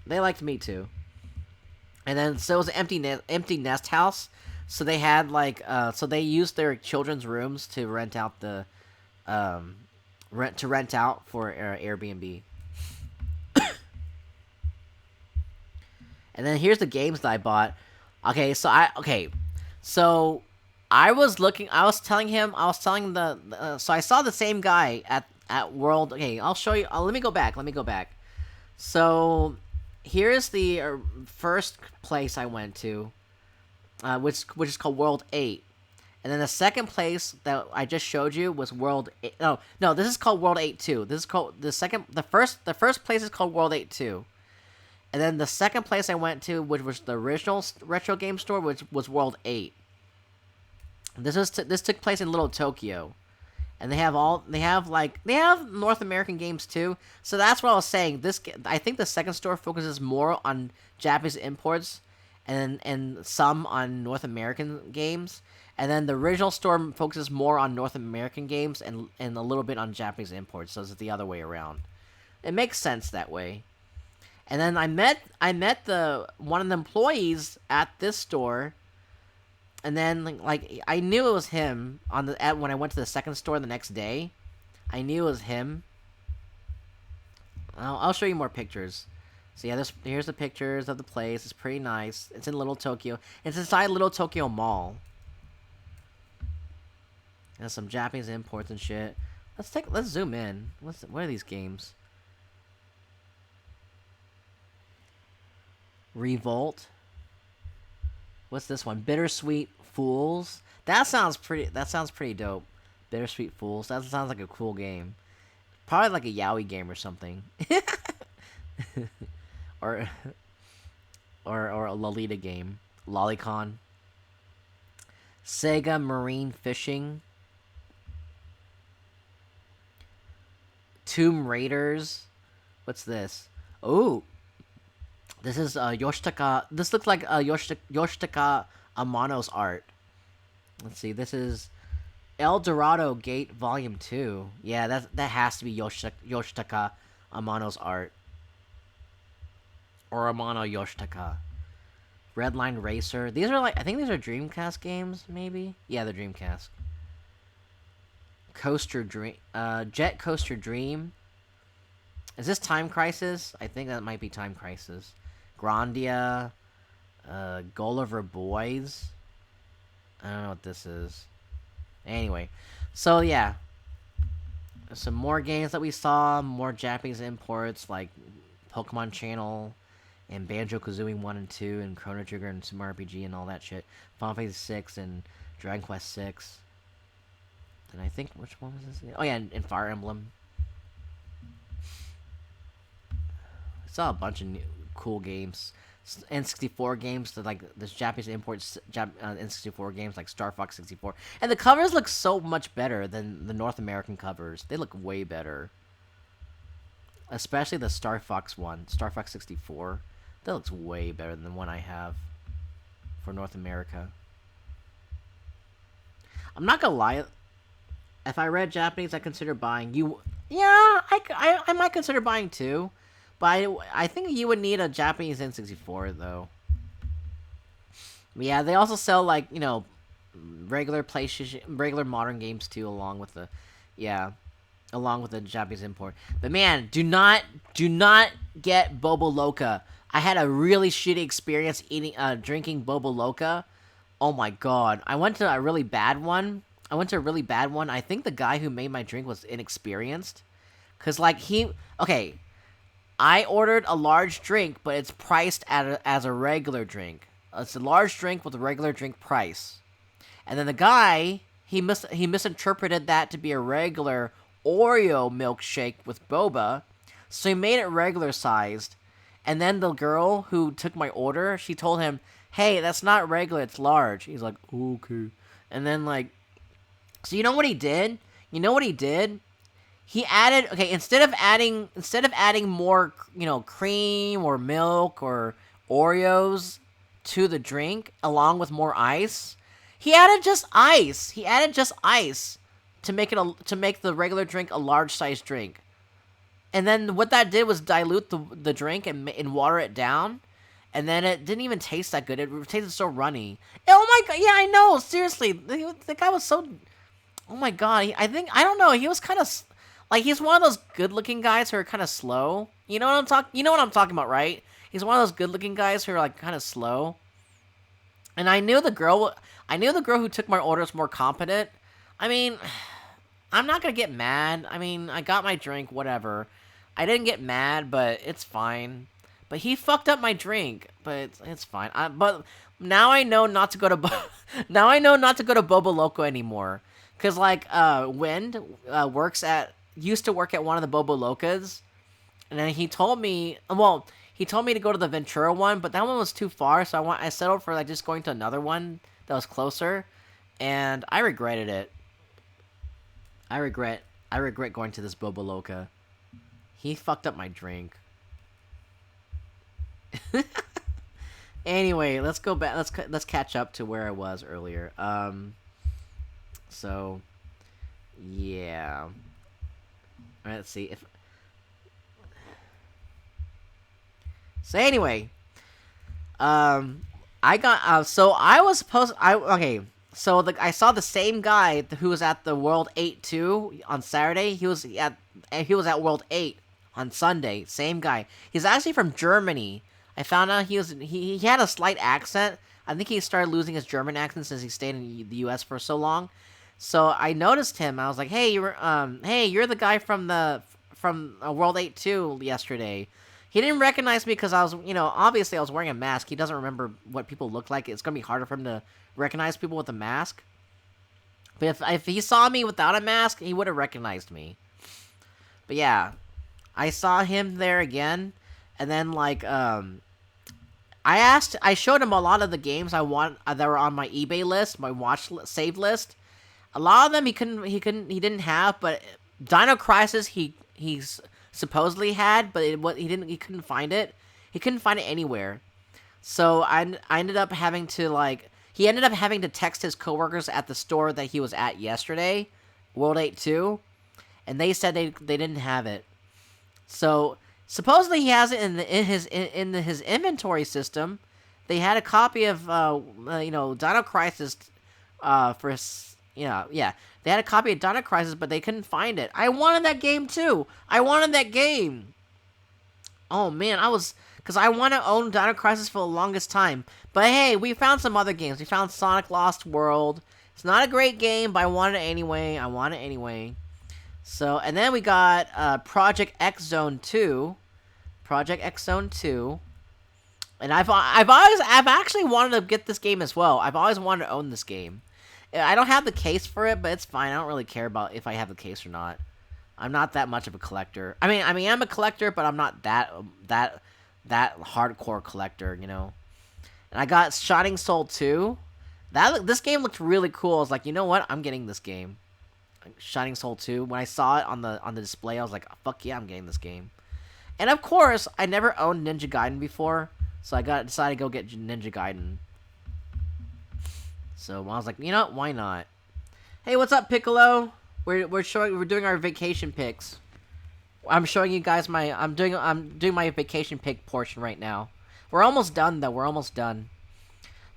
They liked me too. And then so it was an empty nest house. So they had so they used their children's rooms to rent out rent out for Airbnb. And then here's the games that I bought. So I was telling so I saw the same guy at World. Okay, I'll show you. Let me go back. So here's the first place I went to, which is called World 8. And then the second place that I just showed you was World 8. No, this is called World 8 2. This is called the first place is called World 8 2. And then the second place I went to, which was the original retro game store, which was World 8. This took place in Little Tokyo. And they have North American games too. So that's what I was saying. I think the second store focuses more on Japanese imports and some on North American games. And then the original store focuses more on North American games and a little bit on Japanese imports. So it's the other way around. It makes sense that way. And then I met one of the employees at this store, and then I knew it was him when I went to the second store the next day. I knew it was him. I'll show you more pictures. So yeah, here's the pictures of the place. It's pretty nice. It's in Little Tokyo. It's inside Little Tokyo Mall. There's some Japanese imports and shit. Let's zoom in. What are these games? Revolt. What's this one? Bittersweet Fools. That sounds pretty dope. Bittersweet Fools. That sounds like a cool game. Probably like a yaoi game or something. or a Lolita game. Lolicon. Sega Marine Fishing. Tomb Raiders. What's this? Oh. This is Yoshitaka. This looks like Yoshitaka Amano's art. Let's see. This is El Dorado Gate Volume 2. Yeah, that has to be Yoshitaka Amano's art. Or Amano Yoshitaka. Redline Racer. These are I think these are Dreamcast games, maybe? Yeah, they're Dreamcast. Coaster Dream. Jet Coaster Dream. Is this Time Crisis? I think that might be Time Crisis. Grandia, Gulliver Boys. I don't know what this is. Anyway, so yeah, some more games that we saw, more Japanese imports like Pokemon Channel and Banjo-Kazooie 1 and 2 and Chrono Trigger and Super RPG and all that shit. Final Fantasy 6 and Dragon Quest 6. And I think, which one was this? Oh yeah, and Fire Emblem. I saw a bunch of cool games, N64 games, this Japanese imports, N64 games like Star Fox 64, and the covers look so much better than the North American covers. They look way better, especially the Star Fox one, Star Fox 64. That looks way better than the one I have for North America. I'm not gonna lie. If I read Japanese, I consider buying. Yeah, I might consider buying too. But I think you would need a Japanese N64, though. But yeah, they also sell, like, regular PlayStation, regular modern games, too, along with the... Yeah, along with the Japanese import. But man, do not get Bobo Loca. I had a really shitty experience drinking Bobo Loca. Oh my god. I went to a really bad one. I think the guy who made my drink was inexperienced. Because, like, okay, I ordered a large drink, but it's priced as a regular drink. It's a large drink with a regular drink price. And then the guy, he misinterpreted that to be a regular Oreo milkshake with boba, so he made it regular sized. And then the girl who took my order, she told him, "Hey, that's not regular, it's large." He's like, "Okay." And then, like, so you know what he did? He added, okay, instead of adding more, cream or milk or Oreos to the drink along with more ice, he added just ice. To make the regular drink a large size drink. And then what that did was dilute the drink and water it down. And then it didn't even taste that good. It tasted so runny. Oh my god, yeah, I know. Seriously, the guy was so... Oh my god, I don't know. He was kind of... Like, he's one of those good-looking guys who are kind of slow. You know what I'm talking about, right? He's one of those good-looking guys who are, like, kind of slow. And I knew the girl who took my order was more competent. I mean, I'm not gonna get mad. I mean, I got my drink, whatever. I didn't get mad, but it's fine. But he fucked up my drink, but it's fine. But now I know not to go to Bobo Loco anymore. Cause like Wind used to work at one of the Bobo Locas, and then he told me to go to the Ventura one, but that one was too far, so I settled for like just going to another one that was closer, and I regretted it. I regret going to this Bobo Loca. He fucked up my drink. Anyway, let's go back. Let's catch up to where I was earlier. So yeah. Alright, let's see if... So anyway, I got, so I was supposed, okay, so I saw the same guy who was at the World 8 2 on Saturday. He was at World 8 on Sunday. Same guy. He's actually from Germany. I found out he had a slight accent. I think he started losing his German accent since he stayed in the U.S. for so long. So I noticed him. I was like, "Hey, you're the guy from World 8 2 yesterday." He didn't recognize me because I was, obviously I was wearing a mask. He doesn't remember what people look like. It's gonna be harder for him to recognize people with a mask. But if he saw me without a mask, he would have recognized me. But yeah, I saw him there again, and then like I showed him a lot of the games I want that were on my eBay list, my save list. A lot of them he didn't have, but Dino Crisis he's supposedly had, but he couldn't find it. He couldn't find it anywhere. So I ended up having to text his coworkers at the store that he was at yesterday, World 8 2, and they said they didn't have it. So supposedly he has it in his inventory system. They had a copy of Dino Crisis they had a copy of Dino Crisis, but they couldn't find it. I wanted that game too. Oh man, because I want to own Dino Crisis for the longest time. But hey, we found some other games. We found Sonic Lost World. It's not a great game, but I want it anyway. So, and then we got Project X Zone 2. And I've actually wanted to get this game as well. I've always wanted to own this game. I don't have the case for it, but it's fine. I don't really care about if I have the case or not. I'm not that much of a collector. I mean, I'm a collector, but I'm not that hardcore collector, And I got Shining Soul 2. This game looked really cool. I was like, you know what? I'm getting this game. Shining Soul 2. When I saw it on the display, I was like, fuck yeah, I'm getting this game. And of course, I never owned Ninja Gaiden before, So I decided to go get Ninja Gaiden. So I was like, you know what? Why not? Hey, what's up, Piccolo? We're doing our vacation pics. I'm showing you guys I'm doing my vacation pic portion right now. We're almost done though. We're almost done.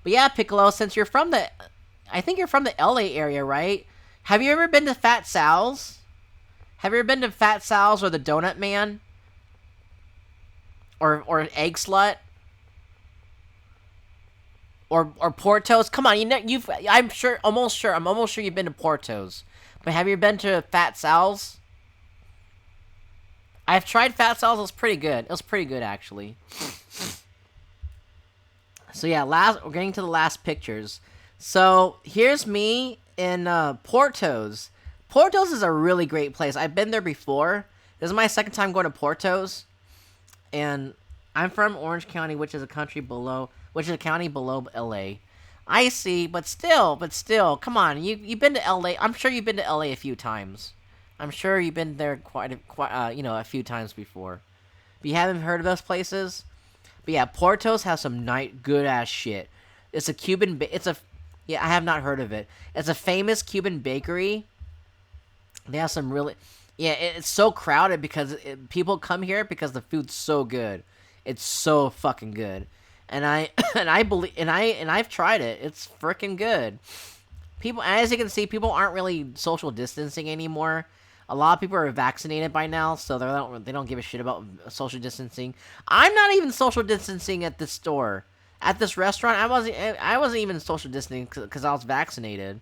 But yeah, Piccolo, since you're from I think you're from the LA area, right? Have you ever been to Fat Sal's? Have you ever been to Fat Sal's or the Donut Man? Or Egg Slut? Or Porto's? Come on, I'm almost sure you've been to Porto's. But have you been to Fat Sal's? I've tried Fat Sal's. It was pretty good. It was pretty good, actually. So yeah, we're getting to the last pictures. So here's me in Porto's. Porto's is a really great place. I've been there before. This is my second time going to Porto's, and I'm from Orange County, which is a county below LA. I see, but still, come on. You've been to LA. I'm sure you've been to LA a few times. I'm sure you've been there quite a few times before. But you haven't heard of those places? But yeah, Porto's has some good ass shit. It's a Cuban. Yeah, I have not heard of it. It's a famous Cuban bakery. They have some really. Yeah, it's so crowded because people come here because the food's so good. It's so fucking good, and I've tried it. It's freaking good. People, as you can see, people aren't really social distancing anymore. A lot of people are vaccinated by now, so they don't give a shit about social distancing. I'm not even social distancing at this store. At this restaurant, I wasn't even social distancing because I was vaccinated.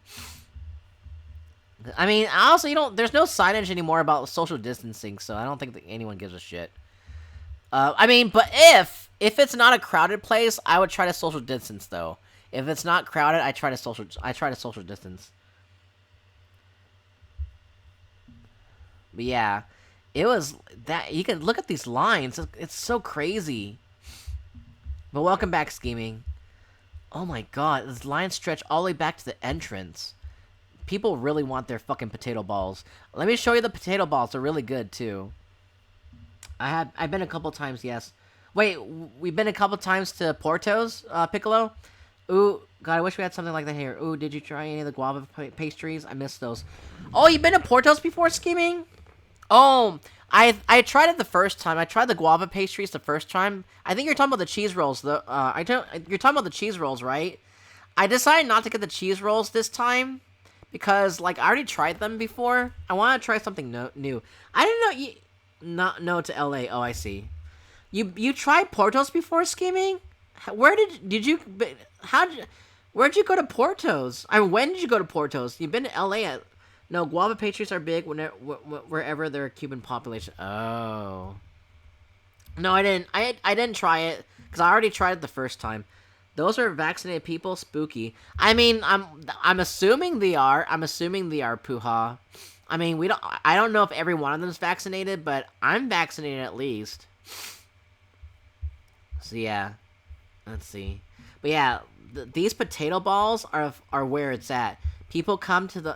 I mean, also, there's no signage anymore about social distancing, so I don't think that anyone gives a shit. I mean, but if it's not a crowded place, I would try to social distance though. If it's not crowded, I try to social distance. But yeah, it was that you can look at these lines. It's so crazy. But welcome back, Scheming. Oh my god, this line stretch all the way back to the entrance. People really want their fucking potato balls. Let me show you the potato balls. They're really good too. I've been a couple times, yes. Wait, we've been a couple times to Porto's, Piccolo? Ooh, God, I wish we had something like that here. Ooh, did you try any of the guava pastries? I missed those. Oh, you've been to Porto's before, Scheming? Oh, I tried it the first time. I tried the guava pastries the first time. I think you're talking about the cheese rolls. You're talking about the cheese rolls, right? I decided not to get the cheese rolls this time because, like, I already tried them before. I want to try something new. I didn't know to LA. Oh, I see. You tried Porto's before, Scheming? Where'd you go to Porto's? I mean, when did you go to Porto's? You've been to LA. No, guava pastries are big wherever there are Cuban population. Oh. No, I didn't. I didn't try it because I already tried it the first time. Those are vaccinated people. Spooky. I mean, I'm assuming they are. Puha. I mean, I don't know if every one of them is vaccinated, but I'm vaccinated at least. So yeah, let's see. But yeah, these potato balls are where it's at. People come to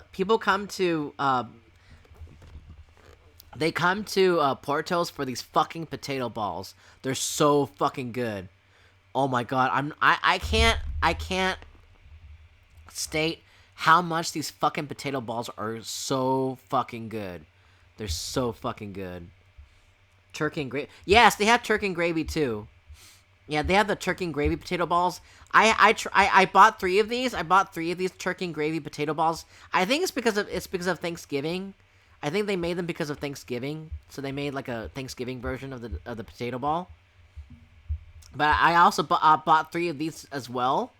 Porto's for these fucking potato balls. They're so fucking good. Oh my god, I can't state how much these fucking potato balls are so fucking good. They're so fucking good. Turkey and gravy. Yes, they have turkey and gravy too. Yeah, they have the turkey and gravy potato balls. I bought 3 of these. I bought 3 of these turkey and gravy potato balls. I think it's because of Thanksgiving. I think they made them because of Thanksgiving. So they made like a Thanksgiving version of the potato ball. But I also bought 3 of these as well.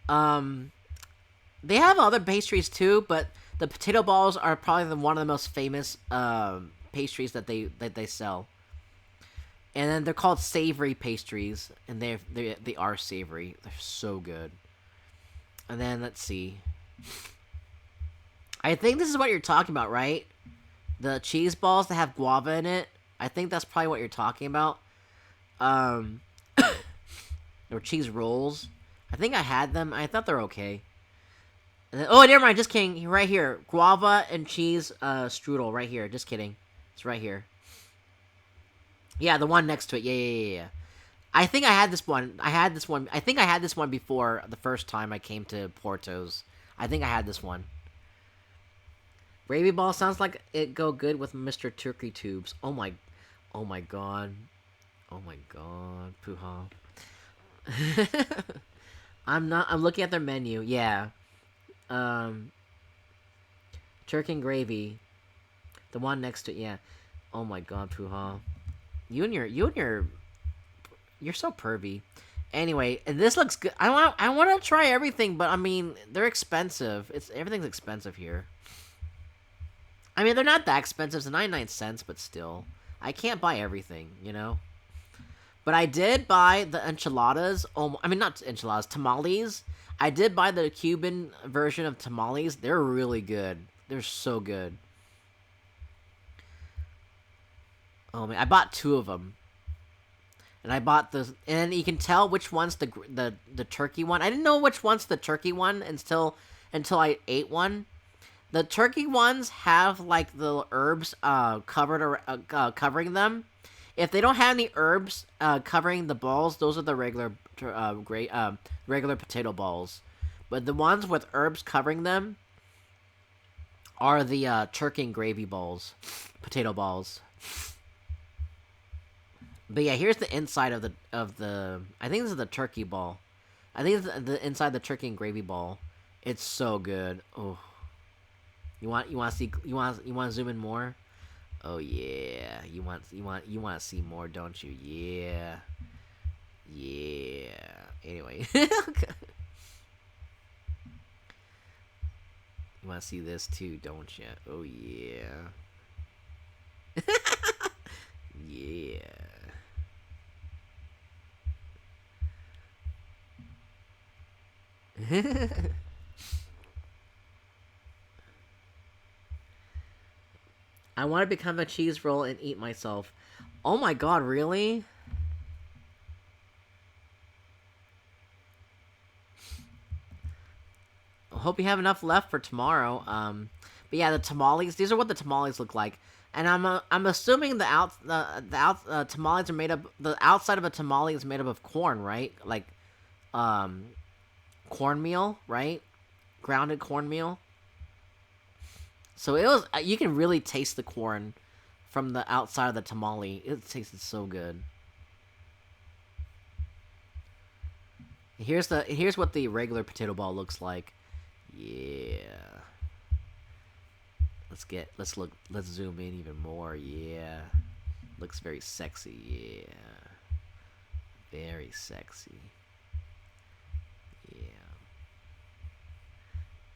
They have other pastries too, but the potato balls are probably one of the most famous pastries that they sell. And then they're called savory pastries, and they are savory. They're so good. And then let's see. I think this is what you're talking about, right? The cheese balls that have guava in it. I think that's probably what you're talking about. Or cheese rolls. I think I had them. I thought they're okay. And then, oh, never mind. Just kidding. Right here, guava and cheese strudel. Right here. Just kidding. It's right here. Yeah, the one next to it. Yeah. I think I had this one. I think I had this one before the first time I came to Porto's. I think I had this one. Gravy ball sounds like it go good with Mr. Turkey tubes. Oh my god. Oh my god. Poo-ha. I'm looking at their menu. Yeah. Turkey and gravy. The one next to it, yeah. Oh my god, Poo-ha. You're so pervy. Anyway, and this looks good. I want to try everything, but I mean, they're expensive. Everything's expensive here. I mean, they're not that expensive. It's 99 cents, but still. I can't buy everything, you know? But I did buy the enchiladas. Oh, I mean, not enchiladas, tamales. I did buy the Cuban version of tamales. They're really good. They're so good. Oh, man. I bought 2 of them. And I bought and you can tell which one's the turkey one. I didn't know which one's the turkey one until I ate one. The turkey ones have like the herbs covering them. If they don't have any herbs covering the balls, those are the regular regular potato balls. But the ones with herbs covering them are the turkey and gravy balls, potato balls. But yeah, here's the inside of the. I think this is the turkey ball. I think it's the inside the turkey and gravy ball. It's so good. Oh, you want to zoom in more? Oh yeah, you want to see more, don't you? Yeah. Anyway, you want to see this too, don't you? Oh yeah. Yeah. I want to become a cheese roll and eat myself. Oh my god, really? I hope you have enough left for tomorrow. But yeah, the tamales. These are what the tamales look like, and I'm assuming tamales are made up. The outside of a tamale is made up of corn, right? Like, cornmeal, right? Grounded cornmeal. So it was. You can really taste the corn from the outside of the tamale. It tasted so good. Here's what the regular potato ball looks like. Yeah. Let's zoom in even more. Yeah. Looks very sexy. Yeah. Very sexy.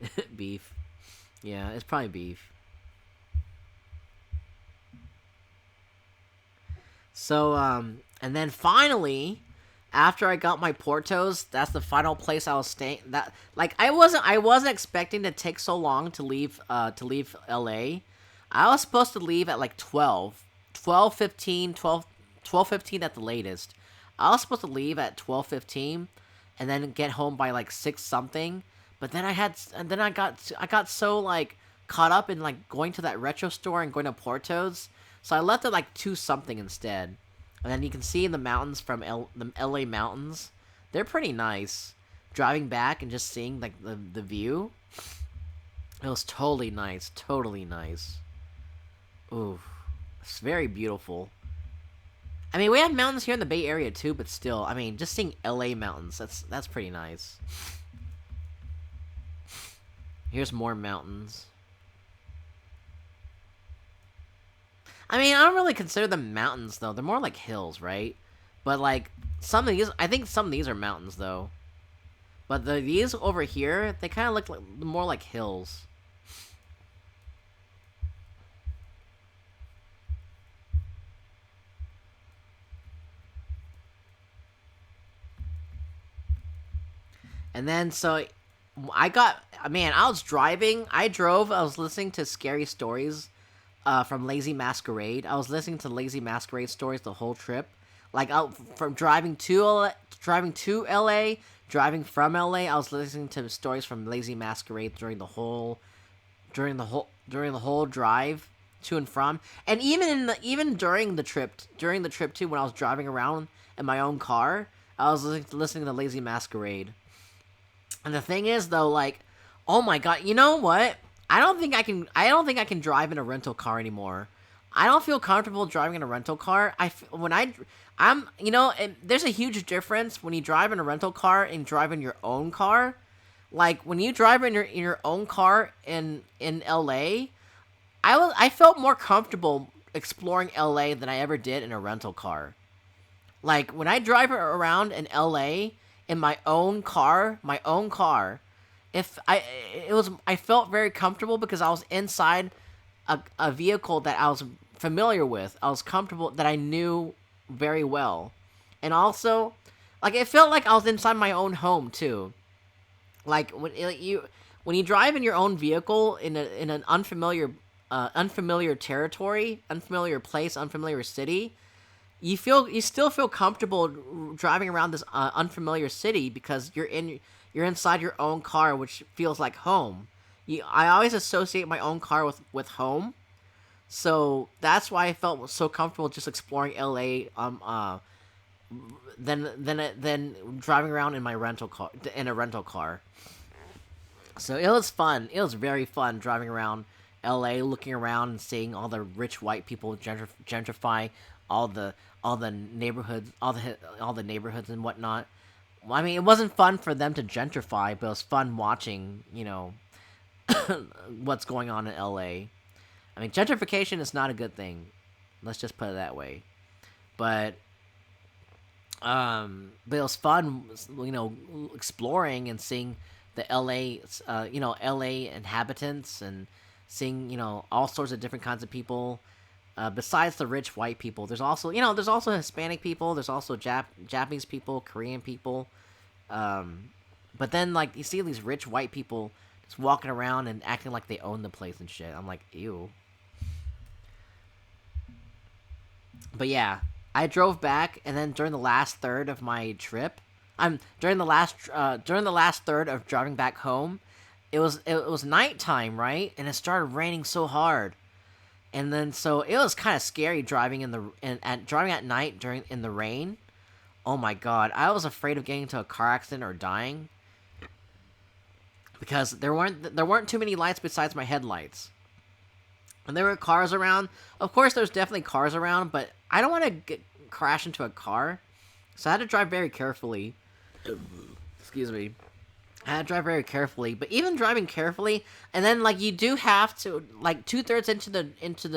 Yeah. Beef. Yeah, it's probably beef. So, and then finally, after I got my Portos, that's the final place I was staying. That, like, I wasn't expecting to take so long to leave LA. I was supposed to leave at like 12:15 at the latest. I was supposed to leave at 12:15 and then get home by like 6 something. But then I got so like caught up in like going to that retro store and going to Porto's, so I left at like 2 something instead. And then you can see in the mountains from the LA mountains, they're pretty nice. Driving back and just seeing like the view, it was totally nice, totally nice. Ooh, it's very beautiful. I mean, we have mountains here in the Bay Area too, but still, I mean, just seeing LA mountains, that's pretty nice. Here's more mountains. I mean, I don't really consider them mountains, though. They're more like hills, right? But, like, I think some of these are mountains, though. But these over here, they kind of look like, more like hills. And then, so, I was driving. I was listening to scary stories from Lazy Masquerade. I was listening to Lazy Masquerade stories the whole trip. Like, from driving to LA, driving from LA, I was listening to stories from Lazy Masquerade during the whole drive. to and from, and even during the trip too, when I was driving around in my own car, I was listening to Lazy Masquerade. And the thing is, though, like, oh my god, you know what? I don't think I can. I don't think I can drive in a rental car anymore. I don't feel comfortable driving in a rental car. There's a huge difference when you drive in a rental car and drive in your own car. Like when you drive in your own car in LA, I felt more comfortable exploring LA than I ever did in a rental car. Like when I drive around in LA in my own car, if I it was I felt very comfortable because I was inside a vehicle that I was familiar with. I was comfortable that I knew very well. And also, like it felt like I was inside my own home too. Like when you drive in your own vehicle in an unfamiliar territory, unfamiliar place, unfamiliar city, you still feel comfortable driving around this unfamiliar city because you're inside your own car, which feels like home. I always associate my own car with home, so that's why I felt so comfortable just exploring LA. Than driving around in my rental car in a rental car. So it was fun. It was very fun driving around LA, looking around and seeing all the rich white people gentrify all the neighborhoods, all the neighborhoods and whatnot. Well, I mean, it wasn't fun for them to gentrify, but it was fun watching, what's going on in LA. I mean, gentrification is not a good thing. Let's just put it that way. But it was fun, exploring and seeing the LA inhabitants and seeing, all sorts of different kinds of people. Besides the rich white people, there's also Hispanic people. There's also Japanese people, Korean people. But then like you see these rich white people just walking around and acting like they own the place and shit. I'm like, ew. But yeah, I drove back, and then during the last third of my trip, during the last third of driving back home, it was nighttime, right? And it started raining so hard. And then so it was kind of scary driving driving at night in the rain. Oh my god, I was afraid of getting into a car accident or dying because there weren't too many lights besides my headlights. And there were cars around. Of course, there's definitely cars around, but I don't want to crash into a car, so I had to drive very carefully. Excuse me. I had to drive very carefully, but even driving carefully, and then like you do have to like 2/3 into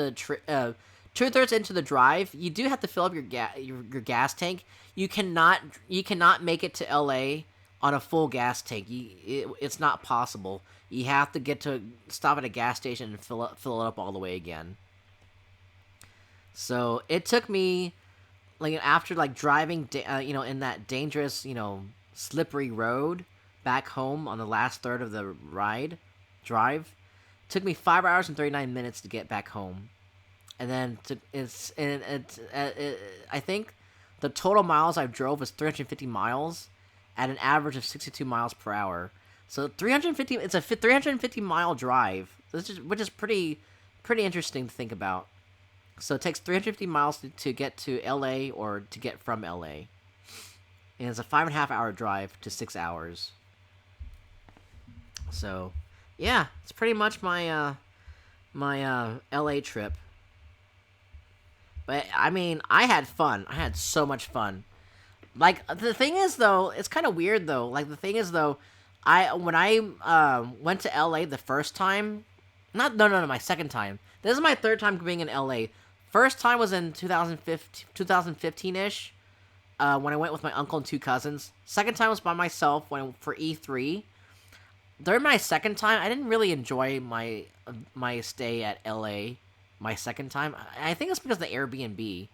the drive, you do have to fill up your gas tank. You cannot make it to LA on a full gas tank. It's not possible. You have to stop at a gas station and fill it up all the way again. So it took me like after like driving in that dangerous slippery road back home on the last third of the drive, took me 5 hours and 39 minutes to get back home. And then I think the total miles I drove was 350 miles at an average of 62 miles per hour. So 350, it's a 350 mile drive, which is pretty interesting to think about. So it takes 350 miles to get to LA or to get from LA. And it's a 5.5 hour drive to 6 hours. So, yeah, it's pretty much my LA trip. But I mean, I had fun. I had so much fun. Like the thing is though, it's kind of weird though. Like the thing is though, when I went to LA the first time, no, my second time. This is my third time being in LA. First time was in 2015-ish, when I went with my uncle and two cousins. Second time was by myself for E3. During my second time, I didn't really enjoy my stay at LA. My second time, I think it's because of the Airbnb.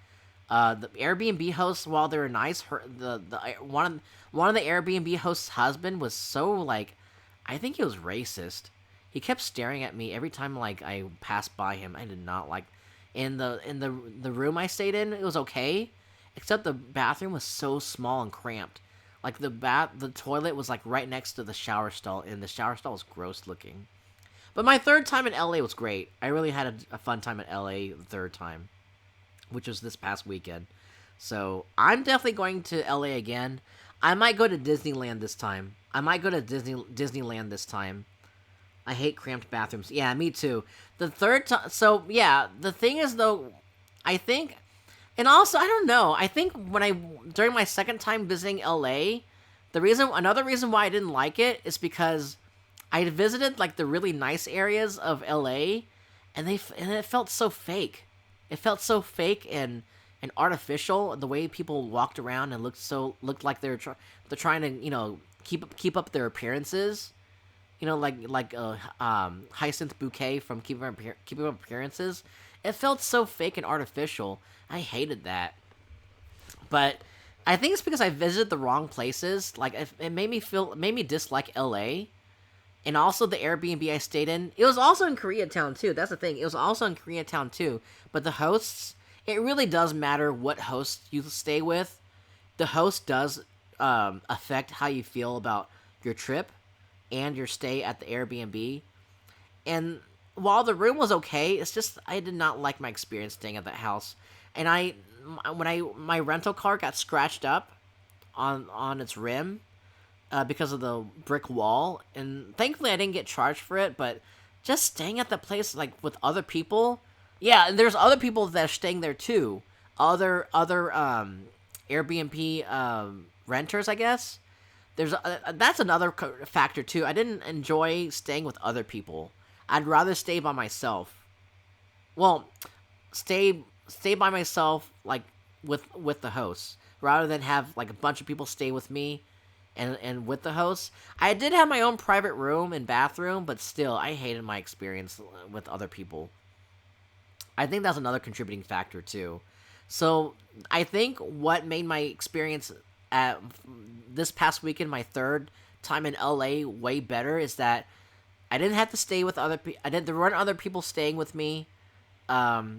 The Airbnb hosts, while they were nice, one of the Airbnb hosts' husband was so like, I think he was racist. He kept staring at me every time like I passed by him. I did not like. In the room I stayed in, it was okay, except the bathroom was so small and cramped. Like the toilet was like right next to the shower stall, and the shower stall was gross looking. But my third time in LA was great. I really had a fun time in LA the third time, which was this past weekend. So I'm definitely going to LA again. I might go to Disneyland this time. I might go to Disneyland this time. I hate cramped bathrooms. Yeah, me too. The third time. So yeah, the thing is though, I think, and also I don't know. I think during my second time visiting LA, another reason why I didn't like it is because I visited like the really nice areas of LA, and it felt so fake. It felt so fake and artificial. The way people walked around and looked like they're trying to keep up their appearances. Like Hyacinth Bouquet from Keeping Up Appearances. It felt so fake and artificial. I hated that. But I think it's because I visited the wrong places. Like it made me dislike LA. And also the Airbnb I stayed in, it was also in Koreatown too. That's the thing. It was also in Koreatown too. But the hosts, it really does matter what host you stay with. The host does affect how you feel about your trip and your stay at the Airbnb. And while the room was okay, it's just I did not like my experience staying at that house. And my rental car got scratched up on its rim because of the brick wall, and thankfully I didn't get charged for it. But just staying at the place like with other people, yeah, and there's other people that are staying there too. Other Airbnb renters, I guess. That's another factor too. I didn't enjoy staying with other people. I'd rather stay by myself. Well, stay by myself like with the host rather than have like a bunch of people stay with me and with the host. I did have my own private room and bathroom, but still I hated my experience with other people. I think that's another contributing factor too. So I think what made my experience at this past weekend, my third time in LA, way better is that I didn't have to stay with other people. There weren't other people staying with me. It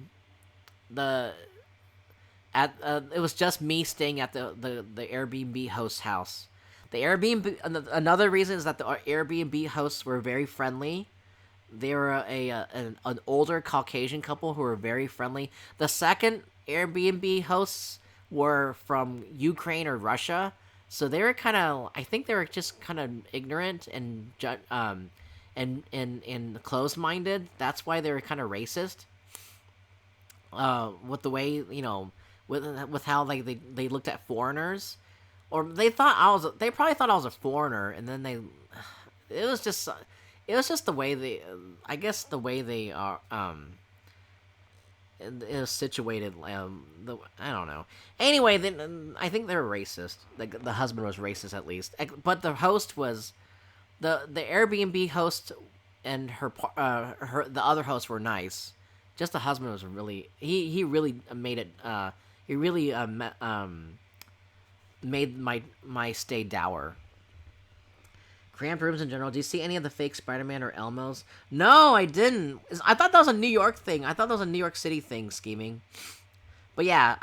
was just me staying at the Airbnb host's house. The Airbnb, another reason is that the Airbnb hosts were very friendly. They were an older Caucasian couple who were very friendly. The second Airbnb hosts were from Ukraine or Russia, so they were I think they were just kind of ignorant and closed-minded. That's why they were kind of racist. With the way with how like they looked at foreigners, or they probably thought I was a foreigner, and then it was just the way I guess the way they are it was situated. I don't know. Anyway, then I think they were racist. Like the husband was racist at least, but the host was the Airbnb host, and the other hosts were nice. Just the husband was really he really made it. He really made my stay dour. Cramped rooms in general. Do you see any of the fake Spider-Man or Elmos? No, I didn't. I thought that was a New York thing. I thought that was a New York City thing, scheming. But yeah,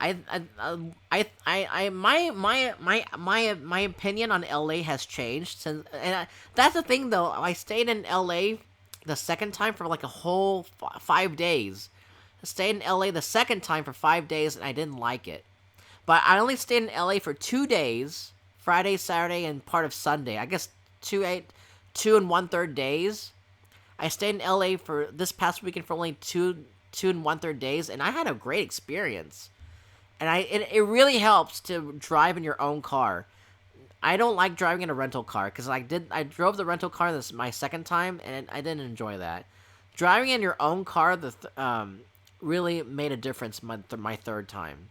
my opinion on LA has changed since, and that's the thing though. I stayed in LA the second time for like a whole 5 days. I stayed in LA the second time for 5 days, and I didn't like it. But I only stayed in LA for 2 days, Friday, Saturday, and part of Sunday. I guess 2 1/3 days. I stayed in LA for this past weekend for only 2 1/3 days, and I had a great experience. And it really helps to drive in your own car. I don't like driving in a rental car because I drove the rental car my second time, and I didn't enjoy that. Driving in your own car really made a difference my third time.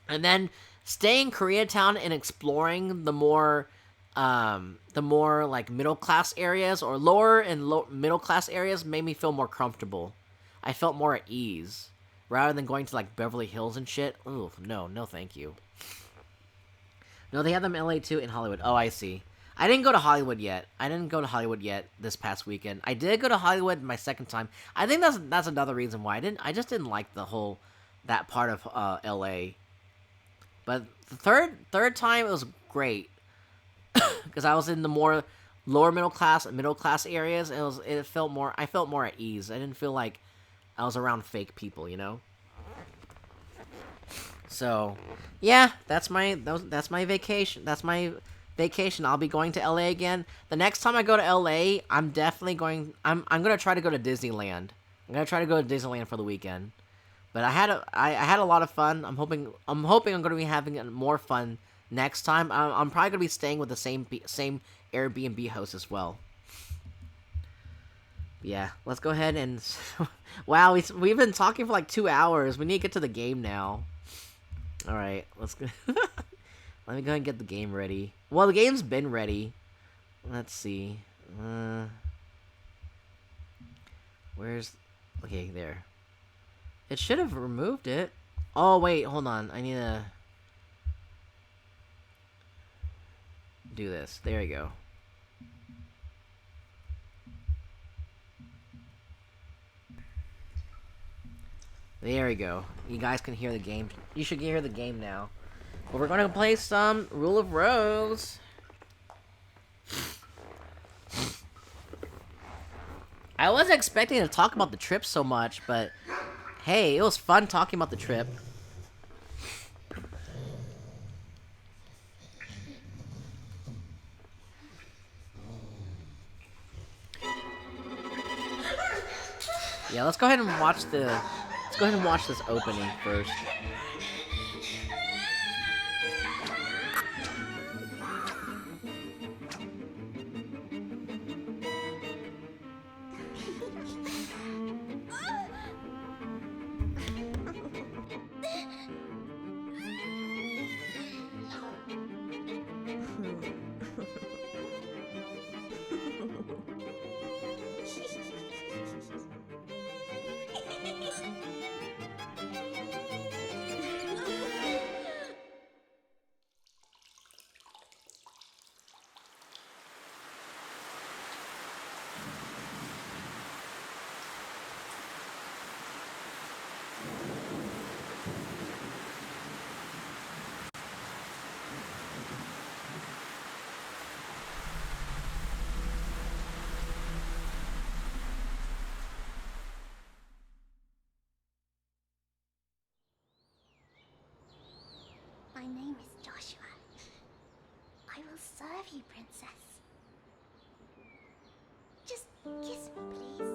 And then staying in Koreatown and exploring the more like middle class areas or lower and middle class areas made me feel more comfortable. I felt more at ease rather than going to like Beverly Hills and shit. Ooh, no, thank you. No, they have them in LA too, in Hollywood. Oh, I see. I didn't go to Hollywood yet. This past weekend. I did go to Hollywood my second time. I think that's another reason why I just didn't like that part of LA. But the third time it was great because I was in the more lower middle class areas, it felt more. I felt more at ease. I didn't feel like I was around fake people, you know. So, yeah, that's my vacation. That's my vacation. I'll be going to LA again. The next time I go to LA, I'm definitely going. I'm gonna try to go to Disneyland. I'm gonna try to go to Disneyland for the weekend. But I had a lot of fun. I'm gonna be having more fun next time. I'm probably gonna be staying with the same Airbnb host as well. Yeah, let's go ahead and. Wow, we've been talking for like 2 hours. We need to get to the game now. All right, let's go. Let me go and get the game ready. Well, the game's been ready. Let's see. Where's? Okay, there. It should have removed it. Oh wait, hold on. I need to do this. There you go. There we go. You guys can hear the game. You should hear the game now. But we're gonna play some Rule of Rose. I wasn't expecting to talk about the trip so much, but hey, it was fun talking about the trip. Yeah, let's go ahead and watch this opening first. My name is Joshua. I will serve you, princess. Just kiss me, please.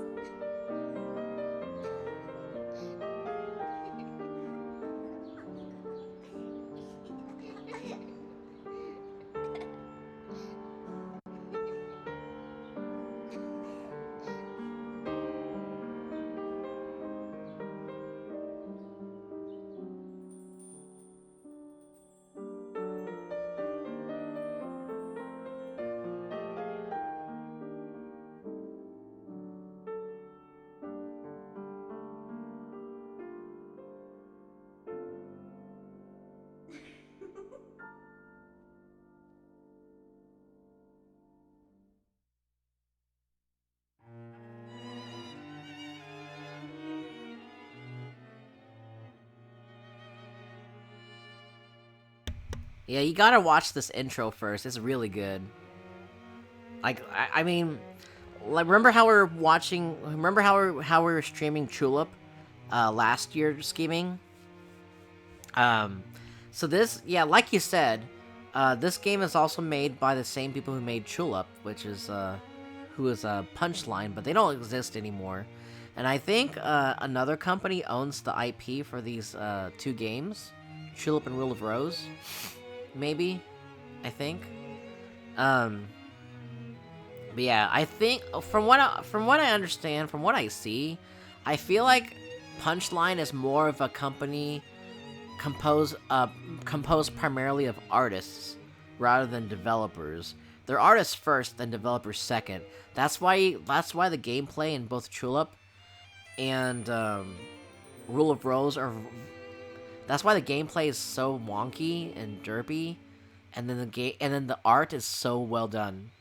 Yeah, you gotta watch this intro first. It's really good. Like, I mean, like, remember how we were watching? Remember how we were streaming Tulip, last year scheming? Um, so this, yeah, like you said, this game is also made by the same people who made Tulip, which is who is Punchline, but they don't exist anymore. And I think another company owns the IP for these two games, Tulip and Rule of Rose. Maybe, I think. But yeah, I think from what I understand, from what I see, I feel like Punchline is more of a company composed primarily of artists rather than developers. They're artists first, then developers second. That's why the gameplay in both Tulip and Rule of Rose are. That's why the gameplay is so wonky and derpy, and then the art is so well done.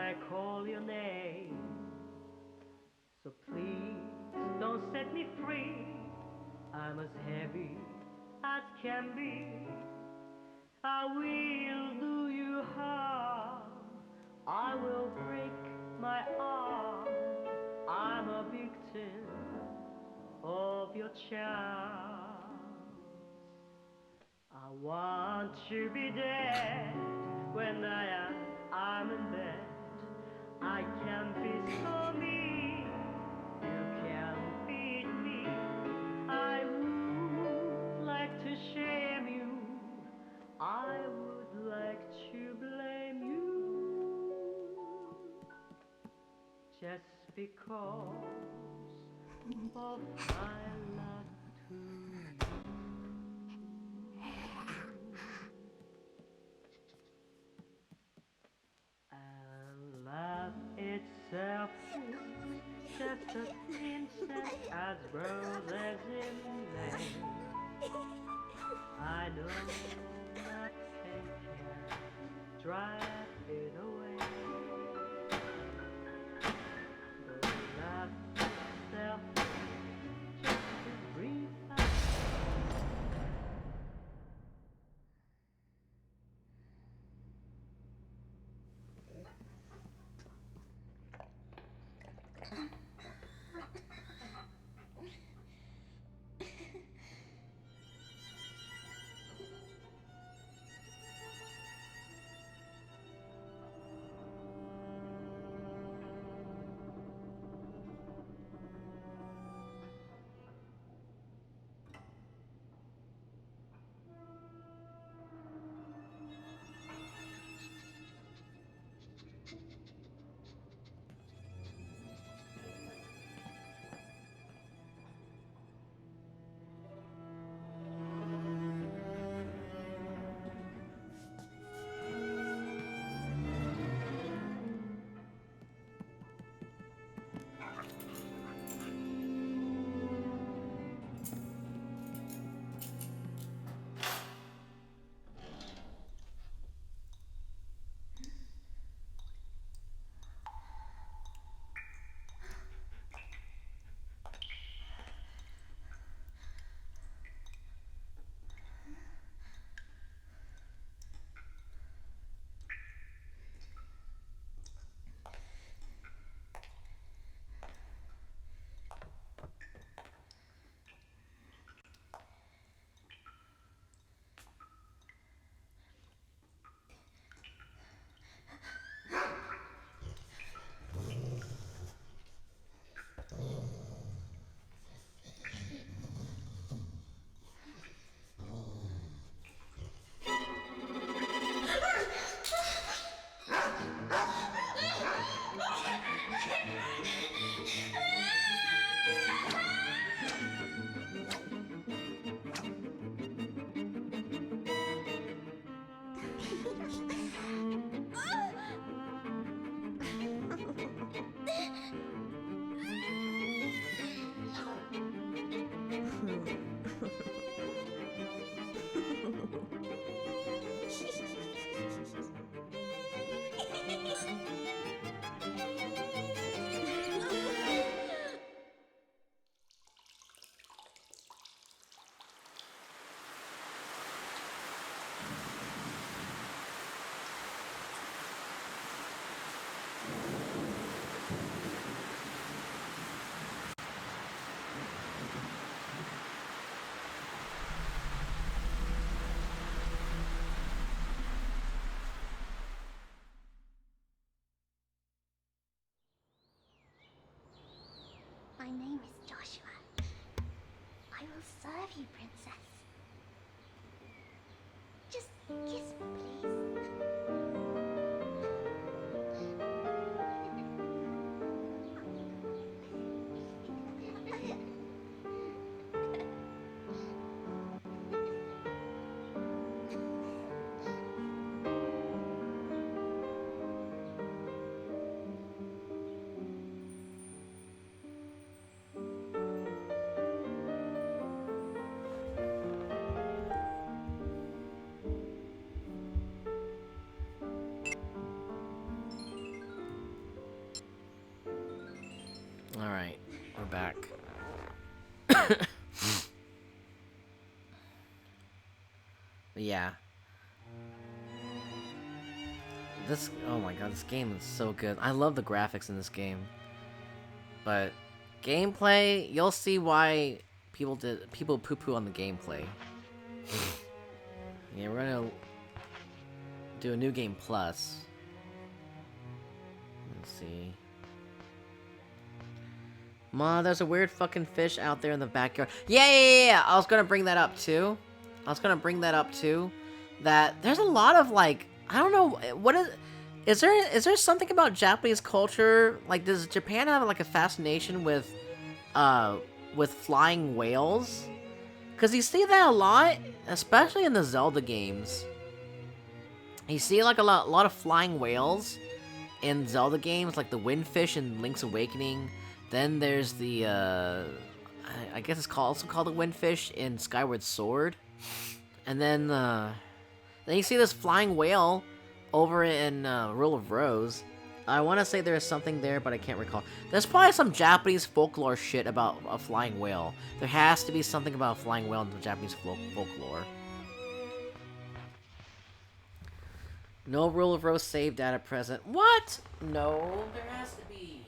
I call your name. So please don't set me free. I'm as heavy as can be. I will do you harm. I will break my arm. I'm a victim of your charms. I want to be dead when I'm in bed. I can be so mean, you can't beat me. I would like to shame you, I would like to blame you, just because of my love to you. And love itself is just a princess as roses in May. I know nothing can drive it away. Though love itself is just a breeze. My name is Joshua. I will serve you, princess. Just kiss me, please. back. But yeah. This, oh my god, this game is so good. I love the graphics in this game. But gameplay, you'll see why people poo-poo on the gameplay. Yeah, we're gonna do a new game plus. Let's see. Ma, there's a weird fucking fish out there in the backyard. Yeah. I was gonna bring that up too. That there's a lot of like, I don't know, what is there something about Japanese culture? Like, does Japan have like a fascination with flying whales? Cause you see that a lot, especially in the Zelda games. You see like a lot of flying whales in Zelda games, like the Windfish in Link's Awakening. Then there's the, I guess it's also called the Windfish in Skyward Sword. And then you see this flying whale over in Rule of Rose. I want to say there's something there, but I can't recall. There's probably some Japanese folklore shit about a flying whale. There has to be something about a flying whale in the Japanese folklore. No Rule of Rose saved at present. What? No, there has to be.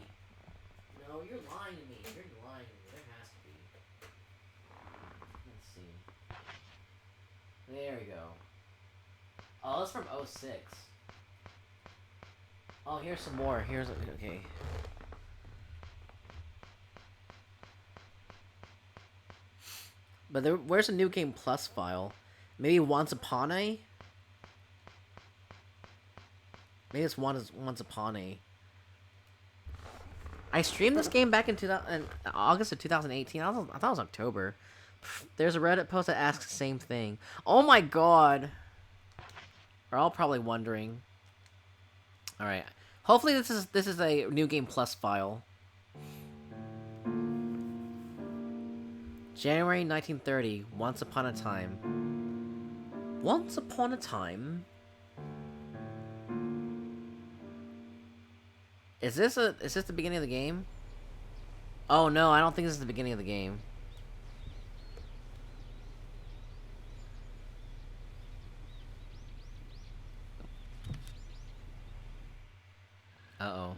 No, you're lying to me. You're lying to me. There has to be. Let's see. There we go. Oh, it's from 06. Oh, here's some more. Okay. But where's the New Game Plus file? Maybe Once Upon a? Maybe it's Once Upon a. I streamed this game back in August of 2018. I thought it was October. There's a Reddit post that asks the same thing. Oh my god. We're all probably wondering. Alright. Hopefully this is a New Game Plus file. January 1930. Once Upon a Time. Once Upon a Time? Is this the beginning of the game? Oh no, I don't think this is the beginning of the game. Uh-oh.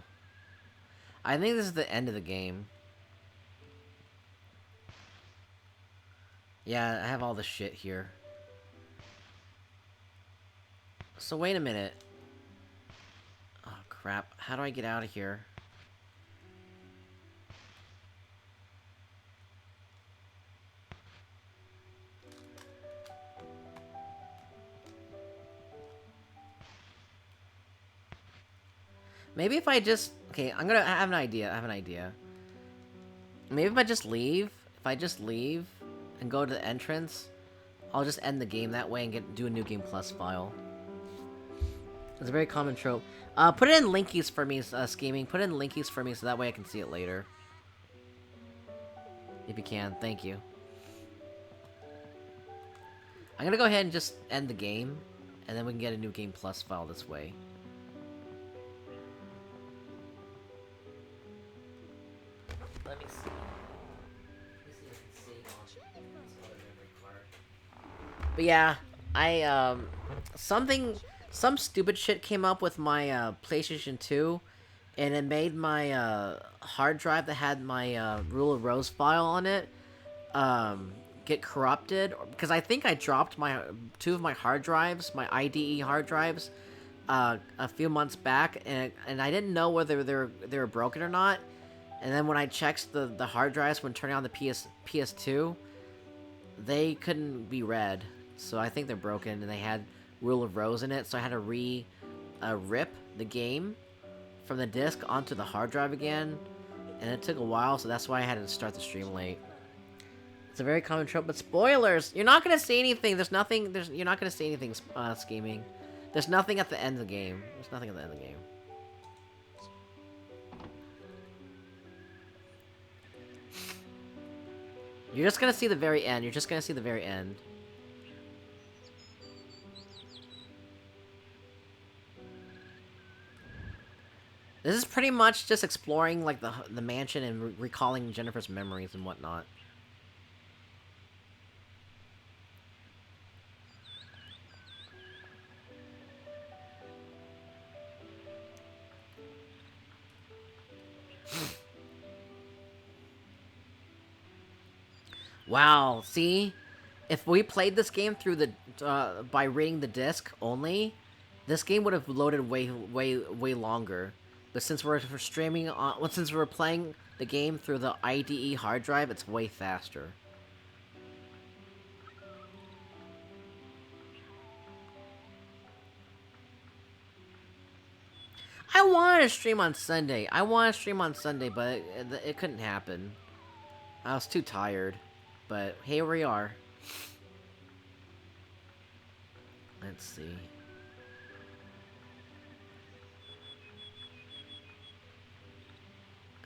I think this is the end of the game. Yeah, I have all the shit here. So wait a minute. Oh crap, how do I get out of here? Maybe if I just... Okay, I have an idea. Maybe if I just leave... and go to the entrance, I'll just end the game that way and do a New Game Plus file. It's a very common trope. Put it in linkies for me, Scheming. Put it in linkies for me so that way I can see it later. If you can, thank you. I'm gonna go ahead and just end the game, and then we can get a New Game Plus file this way. Let me see. But yeah, some stupid shit came up with my PlayStation 2, and it made my hard drive that had my Rule of Rose file on it get corrupted, because I think I dropped two of my hard drives, my IDE hard drives, a few months back, and I didn't know whether they were broken or not. And then when I checked the hard drives when turning on the PS2, they couldn't be read. So I think they're broken, and they had Rule of Rose in it, so I had to rip the game from the disc onto the hard drive again, and it took a while, so that's why I had to start the stream late. It's a very common trope, but spoilers! You're not gonna see anything. You're not gonna see anything, Scheming. There's nothing at the end of the game. There's nothing at the end of the game. You're just gonna see the very end. You're just gonna see the very end. This is pretty much just exploring like the mansion and recalling Jennifer's memories and whatnot. Wow, see? If we played this game through the by reading the disc only, this game would have loaded way longer. But since we're streaming on, well, since we're playing the game through the IDE hard drive, it's way faster. I wanted to stream on Sunday. I wanted to stream on Sunday, but it couldn't happen. I was too tired. But here we are. Let's see.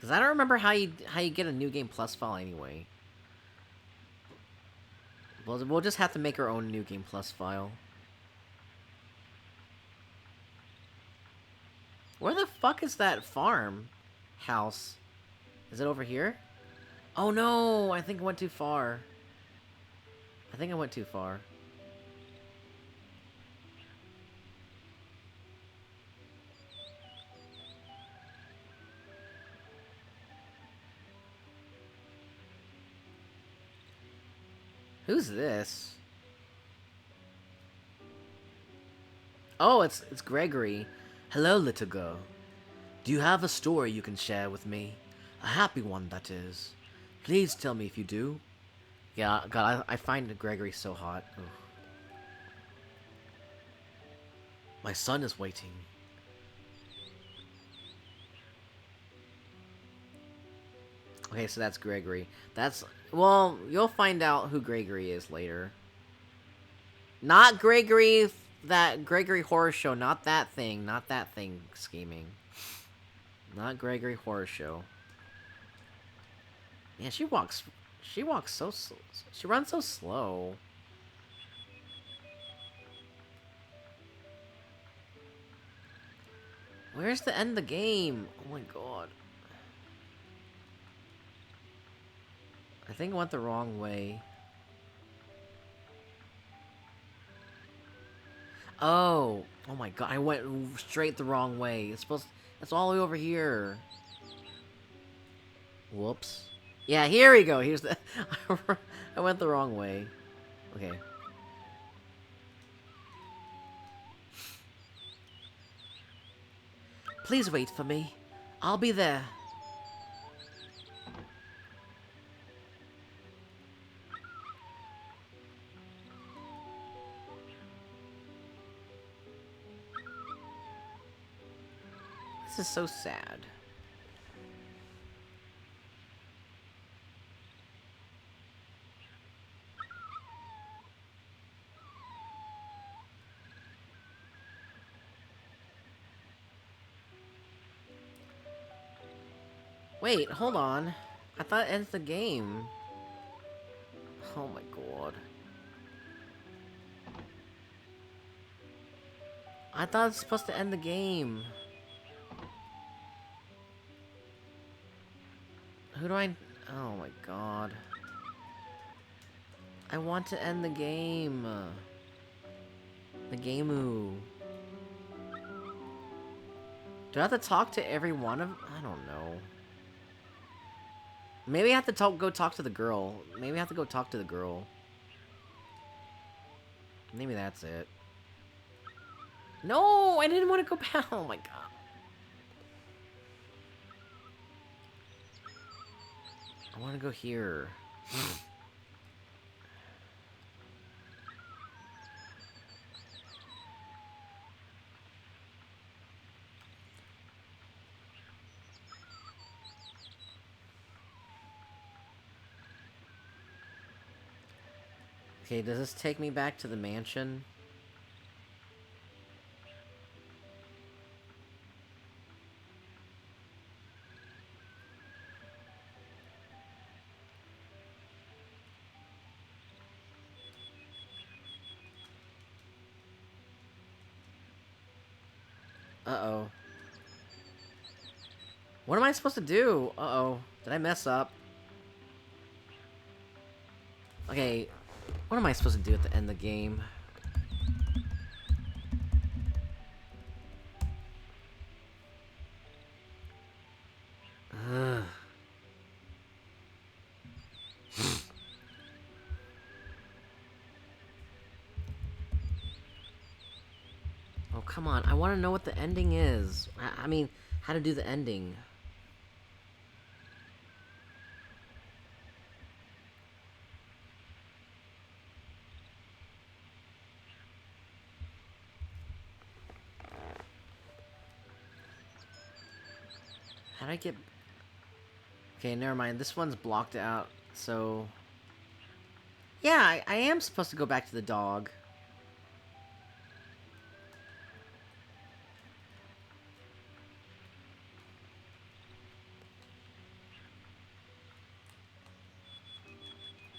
Cause I don't remember how you get a new game plus file anyway. We'll just have to make our own new game plus file. Where the fuck is that farm house? Is it over here? Oh no, I think I went too far. I think I went too far. Who's this? Oh, it's Gregory. Hello, little girl. Do you have a story you can share with me? A happy one, that is. Please tell me if you do. Yeah, God, I find Gregory so hot. Ugh. My son is waiting. Okay, so that's Gregory. That's... Well, you'll find out who Gregory is later. Not Gregory... That Gregory Horror Show, not that thing. Not that thing scheming. Not Gregory Horror Show. Man, she walks so slow. She runs so slow. Where's the end of the game? Oh my god. I think I went the wrong way. Oh my god, I went straight the wrong way. It's all the way over here. Whoops. Yeah, here we go. Here's the... I went the wrong way. Okay. Please wait for me. I'll be there. This is so sad. Wait, hold on. I thought it ends the game. Oh my god. I thought it's supposed to end the game. Who do I... Oh my god. I want to end the game. The game-oo. Do I have to talk to every one of... I don't know. Maybe I have to go talk to the girl. Maybe I have to go talk to the girl. Maybe that's it. No! I didn't want to go back. Oh my god. I want to go here. Okay, does this take me back to the mansion? Uh-oh. What am I supposed to do? Uh-oh. Did I mess up? Okay. What am I supposed to do at the end of the game? Ugh. Oh, come on. I want to know what the ending is. I mean, how to do the ending. How do I get... Okay, never mind. This one's blocked out, so... Yeah, I am supposed to go back to the dog.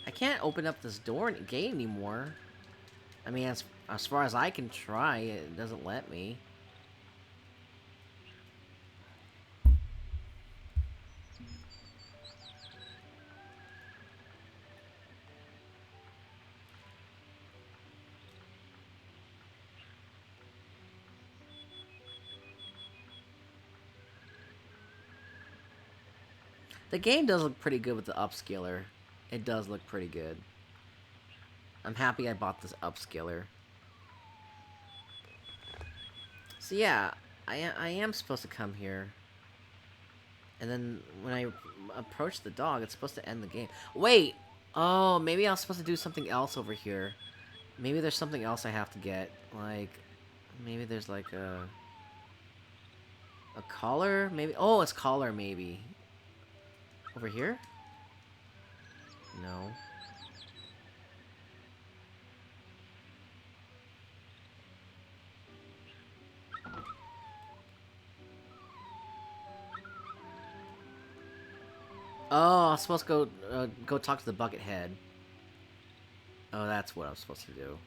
I can't open up this door and gate anymore. I mean, as far as I can try, it doesn't let me. The game does look pretty good with the upscaler. It does look pretty good. I'm happy I bought this upscaler. So yeah, I am supposed to come here. And then when I approach the dog, it's supposed to end the game. Wait! Oh, maybe I was supposed to do something else over here. Maybe there's something else I have to get. Like, maybe there's like a collar? Maybe? Oh, it's collar maybe. Over here? No. Oh, I'm supposed to go talk to the bucket head. Oh, that's what I'm supposed to do.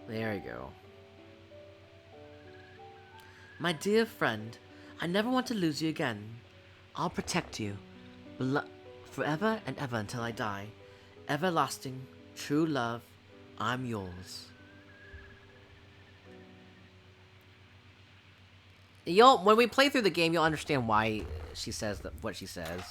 There you go. My dear friend, I never want to lose you again. I'll protect you. Forever and ever until I die. Everlasting, true love, I'm yours. When we play through the game, you'll understand why she says what she says.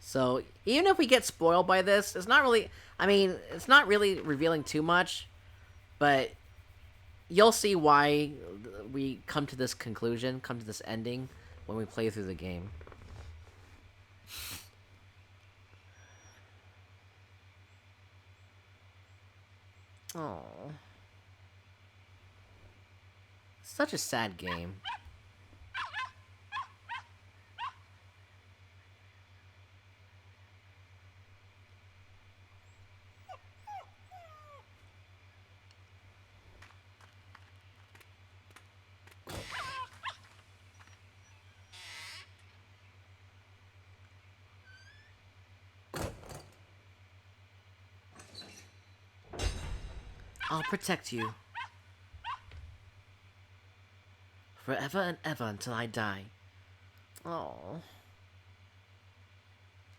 So, even if we get spoiled by this, it's not really... I mean, it's not really revealing too much, but you'll see why we come to this conclusion, come to this ending, when we play through the game. Oh, such a sad game. I'll protect you. Forever and ever until I die. Oh.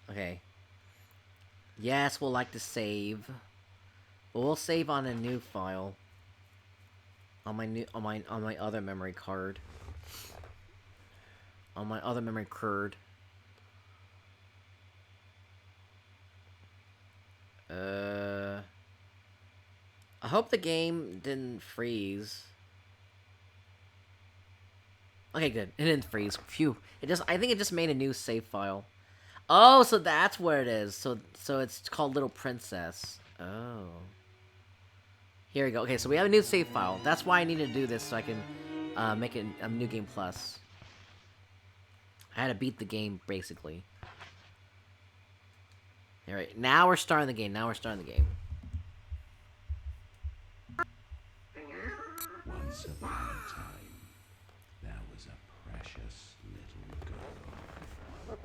Okay. Yes, we'll like to save. But we'll save on a new file. On my other memory card. On my other memory card. I hope the game didn't freeze. Okay, good. It didn't freeze. Phew. I think it just made a new save file. Oh, so that's where it is. So it's called Little Princess. Oh. Here we go. Okay, so we have a new save file. That's why I need to do this, so I can make it a new game plus. I had to beat the game, basically. Alright, now we're starting the game. Once upon a time, there was a precious little girl. Her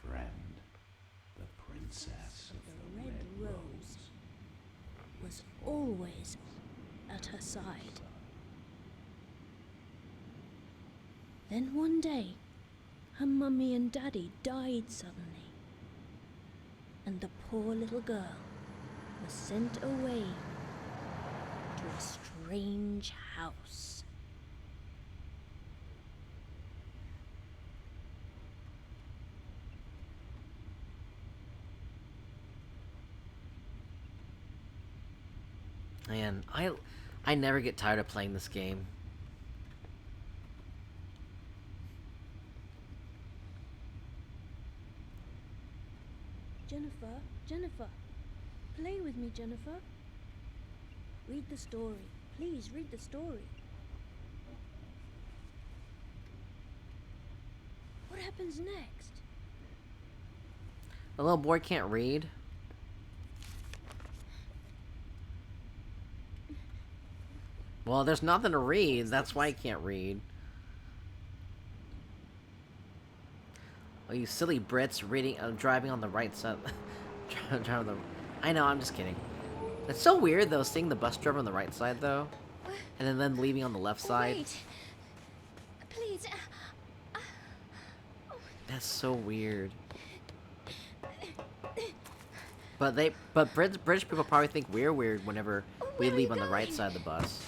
friend, the princess of the Red Rose. Was always a at her side. Then one day, her mummy and daddy died suddenly, and the poor little girl was sent away to a strange house. Man, I never get tired of playing this game. Jennifer, play with me, Jennifer. Read the story. Please read the story. What happens next? The little boy can't read. Well, there's nothing to read. That's why he can't read. Oh, you silly Brits driving on the right side. I know, I'm just kidding. It's so weird though, seeing the bus driver on the right side though, and then leaving on the left side. Wait. Please. That's so weird. But British people probably think we're weird whenever we Where are leave you on the right going? side of the bus,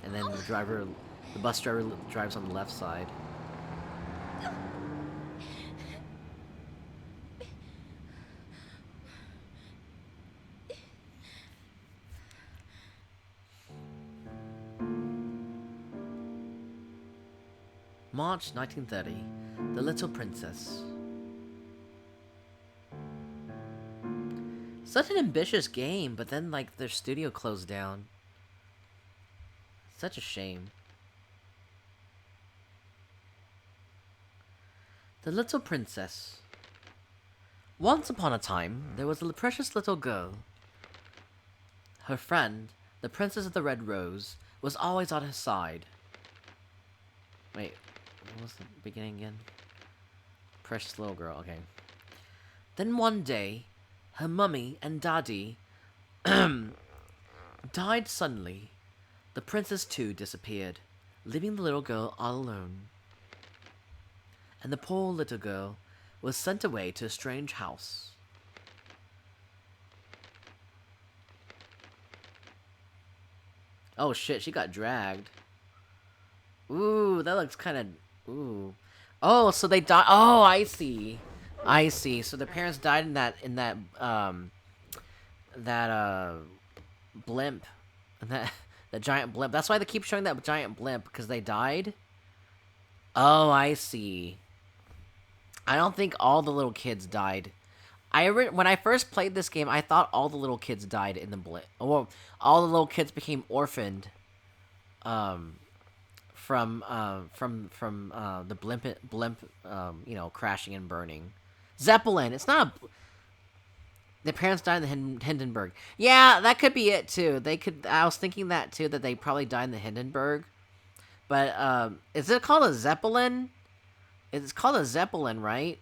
and then the bus driver drives on the left side. March 1930, The Little Princess. Such an ambitious game, but then, like, their studio closed down. Such a shame. The Little Princess. Once upon a time, there was a precious little girl. Her friend, the Princess of the Red Rose, was always on his side. Wait, what was the beginning again? Precious little girl, okay. Then one day, her mummy and daddy died suddenly. The princess too disappeared, leaving the little girl all alone. And the poor little girl was sent away to a strange house. Oh shit, she got dragged. Ooh, that looks kind of... Ooh. Oh, so they died... Oh, I see. I see. So the parents died in that blimp. That giant blimp. That's why they keep showing that giant blimp, because they died? Oh, I see. I don't think all the little kids died. When I first played this game, I thought all the little kids died in the blimp. Well, all the little kids became orphaned. From the blimp, you know, crashing and burning. Zeppelin. It's not a... The parents died in the Hindenburg. Yeah, that could be it too. I was thinking that too, that they probably died in the Hindenburg. But is it called a Zeppelin? It's called a Zeppelin, right?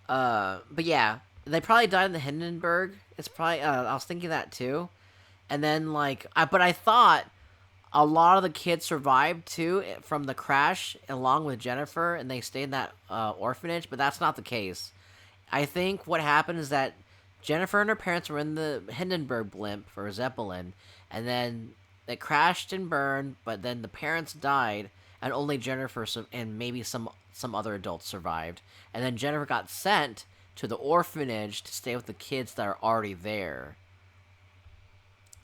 But yeah, they probably died in the Hindenburg. It's probably I was thinking that too. And then but I thought a lot of the kids survived too from the crash along with Jennifer, and they stayed in that orphanage, but that's not the case. I think what happened is that Jennifer and her parents were in the Hindenburg blimp for Zeppelin, and then it crashed and burned, but then the parents died, and only Jennifer and maybe some other adults survived. And then Jennifer got sent to the orphanage to stay with the kids that are already there.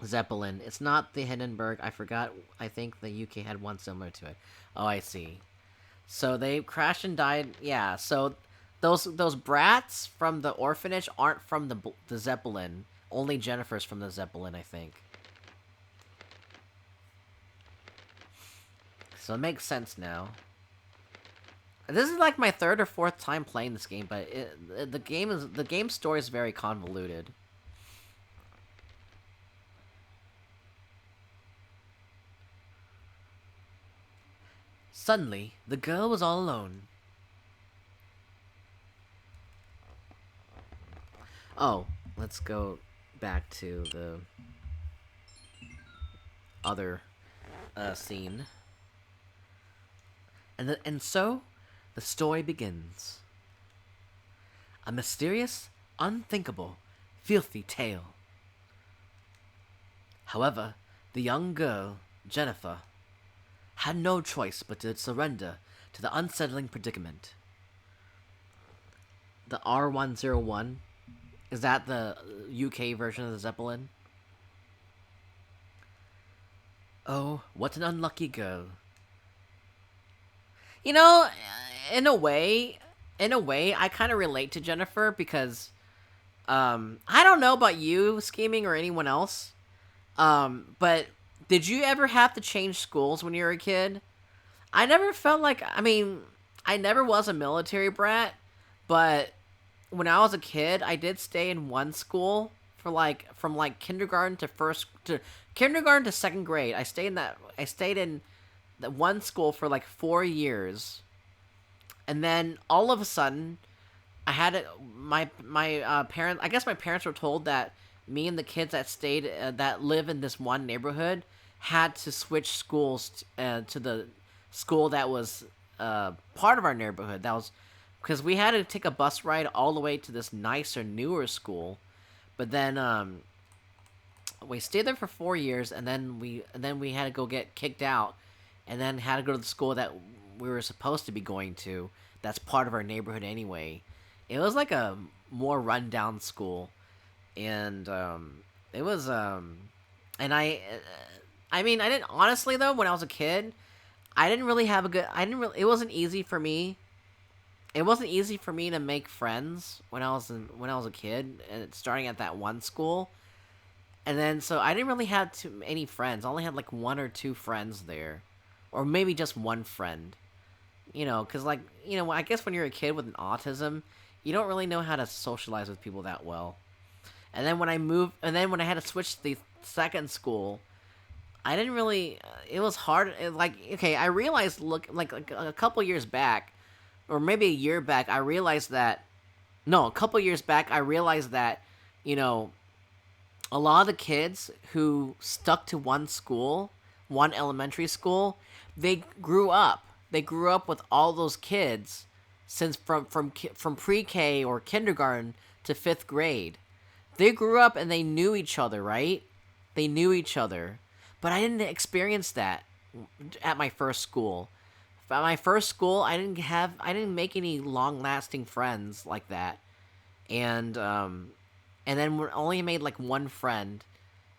Zeppelin. It's not the Hindenburg. I forgot. I think the UK had one similar to it. Oh, I see. So they crashed and died. Yeah, so those brats from the orphanage aren't from the Zeppelin. Only Jennifer's from the Zeppelin, I think. So it makes sense now. This is like my third or fourth time playing this game, but the game's story is very convoluted. Suddenly, the girl was all alone. Oh, let's go back to the... other scene. And so, the story begins. A mysterious, unthinkable, filthy tale. However, the young girl, Jennifer, had no choice but to surrender to the unsettling predicament. The R101, is that the UK version of the Zeppelin? Oh, what an unlucky girl. You know, in a way, I kind of relate to Jennifer because, I don't know about you, Scheming, or anyone else, but did you ever have to change schools when you were a kid? I never felt like, I mean, I never was a military brat, but when I was a kid, I did stay in one school for from kindergarten to kindergarten to second grade. I stayed in that one school for like 4 years, and then all of a sudden, I had my parents. I guess my parents were told that me and the kids that live in this one neighborhood had to switch schools to the school that was part of our neighborhood. That was because we had to take a bus ride all the way to this nicer, newer school. But then we stayed there for 4 years, and then we had to go get kicked out, and then had to go to the school that we were supposed to be going to. That's part of our neighborhood anyway. It was like a more rundown school, and it was and I mean, I didn't honestly though. When I was a kid, I didn't really have a good. I didn't really. It wasn't easy for me. It wasn't easy for me to make friends when I was a kid, and starting at that one school, and then so I didn't really have too many friends. I only had like one or two friends there, or maybe just one friend. You know, because I guess when you're a kid with an autism, you don't really know how to socialize with people that well. And then when I had to switch to the second school, I didn't really. It was hard. Okay, I realized like a couple years back, or maybe a year back, I realized that. No, a couple years back, I realized that, a lot of the kids who stuck to one school, one elementary school, they grew up. They grew up with all those kids since from pre-K or kindergarten to 5th grade. They grew up and they knew each other, right? They knew each other. But I didn't experience that at my first school. At my first school, I didn't make any long-lasting friends like that. And then we only made like one friend.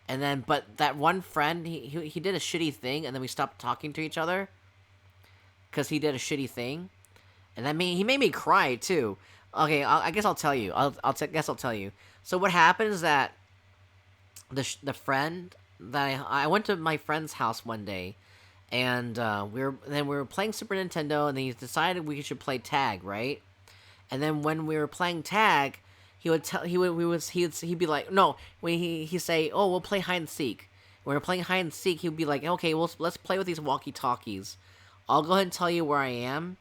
But that one friend, he did a shitty thing, and then we stopped talking to each other because he did a shitty thing, and he made me cry too. Okay, I guess I'll tell you. Guess I'll tell you. So what happened is that the friend that I went to my friend's house one day, and we were playing Super Nintendo, and he decided we should play tag, right? And then when we were playing tag, he'd be like, no, when he'd say, oh, we'll play hide and seek. When we're playing hide and seek, he'd be like, okay, let's play with these walkie talkies. I'll go ahead and tell you where I am,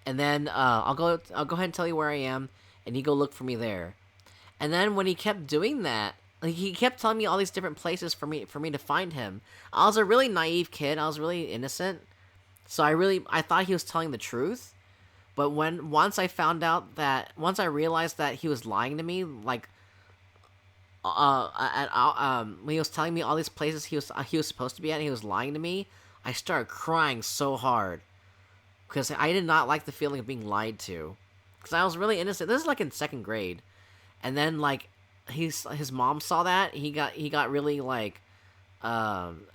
and then I'll go ahead and tell you where I am, and you go look for me there. And then when he kept doing that, like, he kept telling me all these different places for me to find him. I was a really naive kid. I was really innocent, so I thought he was telling the truth. But once I realized that he was lying to me, like, when he was telling me all these places he was supposed to be at, and he was lying to me, I started crying so hard because I did not like the feeling of being lied to. Because I was really innocent. This is like in 2nd grade, and then like his mom saw that, he got really like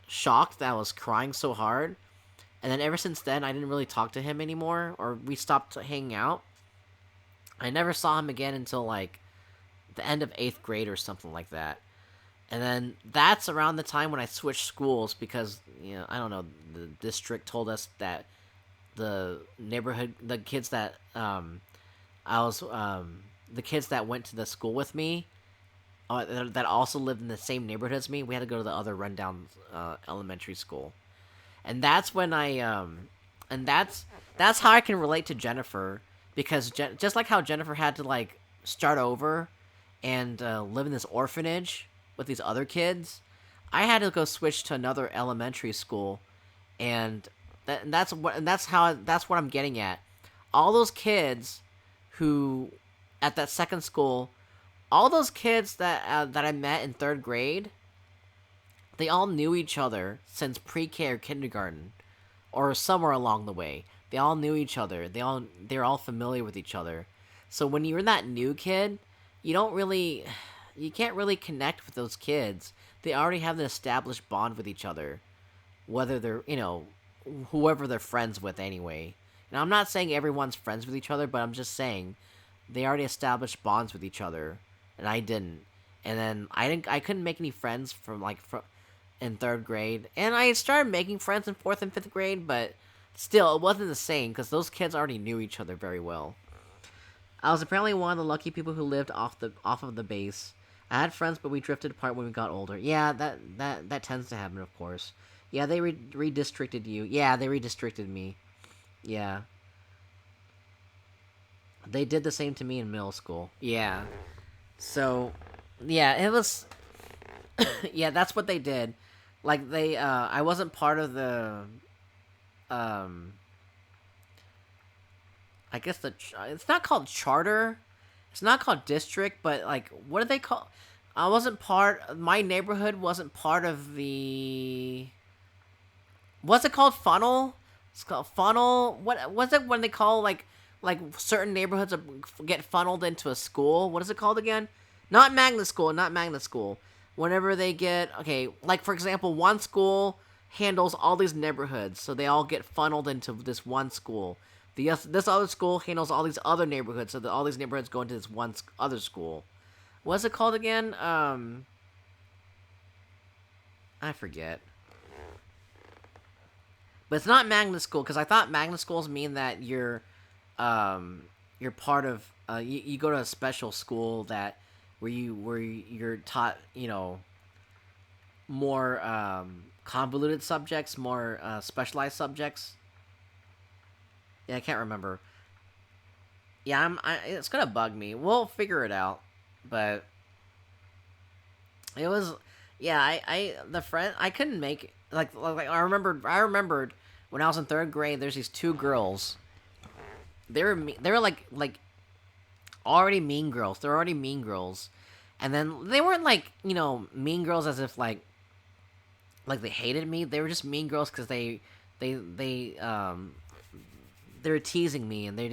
shocked that I was crying so hard. And then ever since then, I didn't really talk to him anymore, or we stopped hanging out. I never saw him again until like the end of 8th grade or something like that. And then that's around the time when I switched schools because, I don't know, the district told us that the kids that the kids that went to the school with me, that also lived in the same neighborhood as me, we had to go to the other rundown elementary school. And that's when that's how I can relate to Jennifer, because just like how Jennifer had to like start over and live in this orphanage with these other kids, I had to go switch to another elementary school, and that's what I'm getting at. All those kids who at that second school, all those kids that I met in 3rd grade, they all knew each other since pre-K or kindergarten, or somewhere along the way. They all knew each other. They're all familiar with each other. So when you're that new kid, you can't really connect with those kids. They already have an established bond with each other, whether they're, whoever they're friends with anyway. And I'm not saying everyone's friends with each other, but I'm just saying they already established bonds with each other, and I didn't. And then I couldn't make any friends in 3rd grade, and I started making friends in 4th and 5th grade, but still, it wasn't the same because those kids already knew each other very well. I was apparently one of the lucky people who lived off of the base. I had friends, but we drifted apart when we got older. Yeah, that tends to happen, of course. Yeah, they redistricted you. Yeah, they redistricted me. Yeah. They did the same to me in middle school. Yeah. So, yeah, it was... yeah, that's what they did. Like, I wasn't part of the... I guess it's not called charter. It's not called district, but, like, what do they call... my neighborhood wasn't part of the... What's it called? Funnel? It's called funnel. What was it when they call like certain neighborhoods get funneled into a school? What is it called again? Not magnet school. Not magnet school. Whenever they get like for example, one school handles all these neighborhoods, so they all get funneled into this one school. This other school handles all these other neighborhoods, so that all these neighborhoods go into this one other school. What's it called again? I forget. But it's not magnet school, because I thought magnet schools mean that you're part of, you go to a special school where you're taught, more, convoluted subjects, more, specialized subjects. Yeah, I can't remember. Yeah, it's gonna bug me. We'll figure it out, but it was, yeah, I couldn't make, like I remembered when I was in 3rd grade, there's these 2 girls. They were like already mean girls. They're already mean girls. And then they weren't like, mean girls as if like they hated me. They were just mean girls because they were teasing me, and they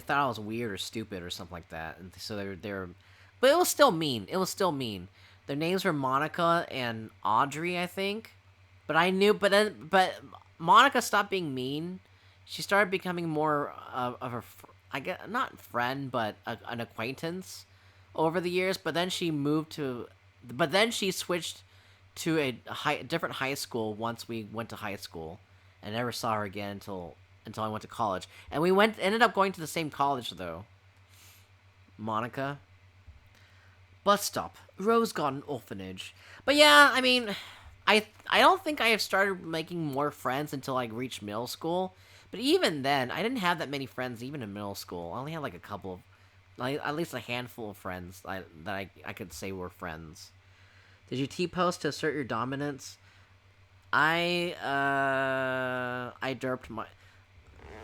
thought I was weird or stupid or something like that. And so they were, but it was still mean. It was still mean. Their names were Monica and Audrey, I think. But I knew, but Monica stopped being mean. She started becoming more of a, I guess, not friend, but an acquaintance over the years. But then she switched to a different high school once we went to high school. I never saw her again until I went to college. And we ended up going to the same college, though. Monica. Bus stop. Rose Garden Orphanage. But yeah, I mean, I don't think I have started making more friends until I reached middle school. But even then, I didn't have that many friends even in middle school. I only had like a couple of, like at least a handful of friends that I could say were friends. Did you T-post to assert your dominance? I derped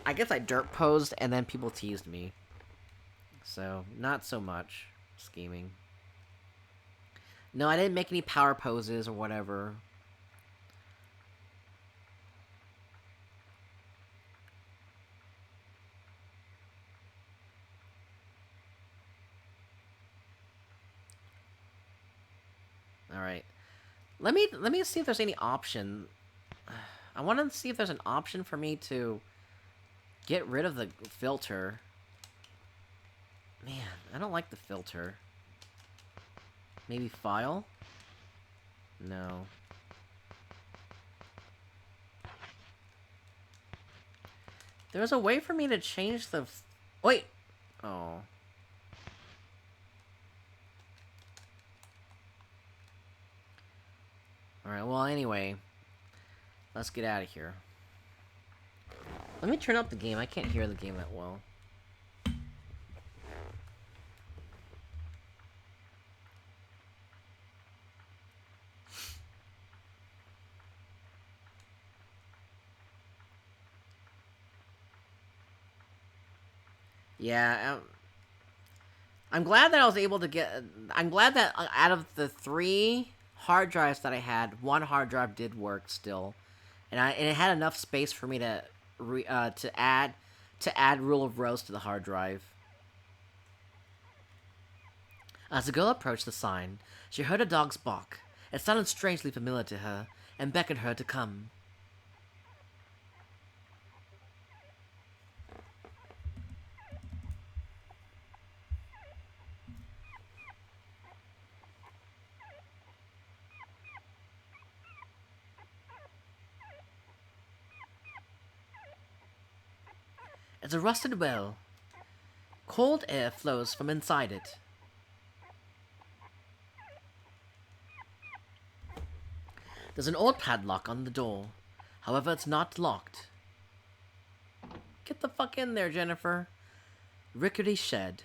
I guess I derp posed and then people teased me. So, not so much scheming. No, I didn't make any power poses or whatever. Alright. Let me see if there's any option. I want to see if there's an option for me to get rid of the filter. Man, I don't like the filter. Maybe file? No. There's a way for me to change the... Wait! Oh. Alright, well, anyway. Let's get out of here. Let me turn up the game. I can't hear the game that well. Yeah, I'm glad that I was able to get. I'm glad that out of the 3 hard drives that I had, 1 hard drive did work still, and it had enough space for me to add Rule of Rose to the hard drive. As the girl approached the sign, she heard a dog's bark. It sounded strangely familiar to her, and beckoned her to come. It's a rusted well. Cold air flows from inside it. There's an old padlock on the door. However, it's not locked. Get the fuck in there, Jennifer. Rickety shed.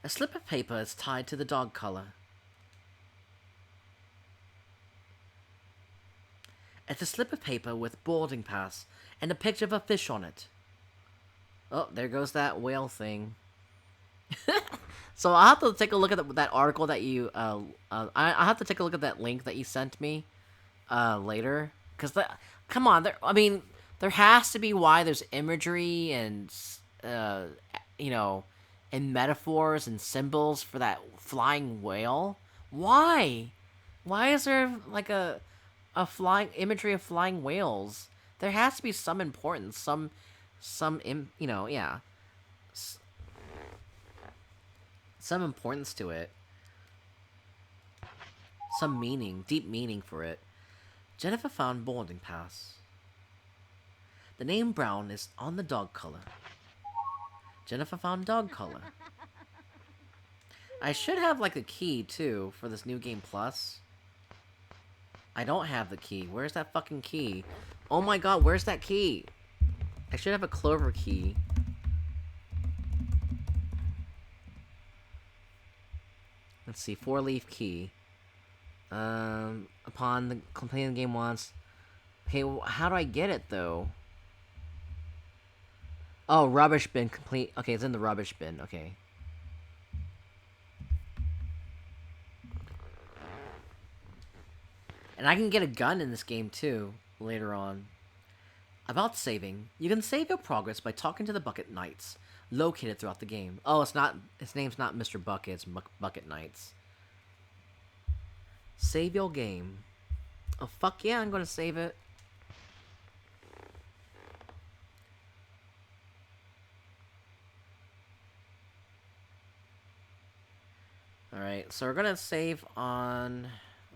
A slip of paper is tied to the dog collar. It's a slip of paper with boarding pass and a picture of a fish on it. Oh, there goes that whale thing. So I'll have to take a look at that article that you, I'll have to take a look at that link that you sent me, later. Because, come on, I mean, there has to be why there's imagery and, you know, and metaphors and symbols for that flying whale. Why? Why is there, like, a flying imagery of flying whales? There has to be some importance, you know, yeah, some importance to it, some meaning, deep meaning for it. Jennifer found boarding pass. The name Brown is on the dog collar. Jennifer found dog collar. I should have like a key too for this new game plus. I don't have the key. Where's that fucking key? Oh my god, where's that key? I should have a clover key. Let's see, 4-leaf key. Upon the completing the game once. Okay, well, how do I get it though? Oh, rubbish bin complete. Okay, it's in the rubbish bin. Okay. And I can get a gun in this game too later on. About saving, you can save your progress by talking to the Bucket Knights, located throughout the game. Oh, it's not. His name's not Mr. Bucket. It's Bucket Knights. Save your game. Oh fuck yeah, I'm gonna save it. Alright, so we're gonna save on...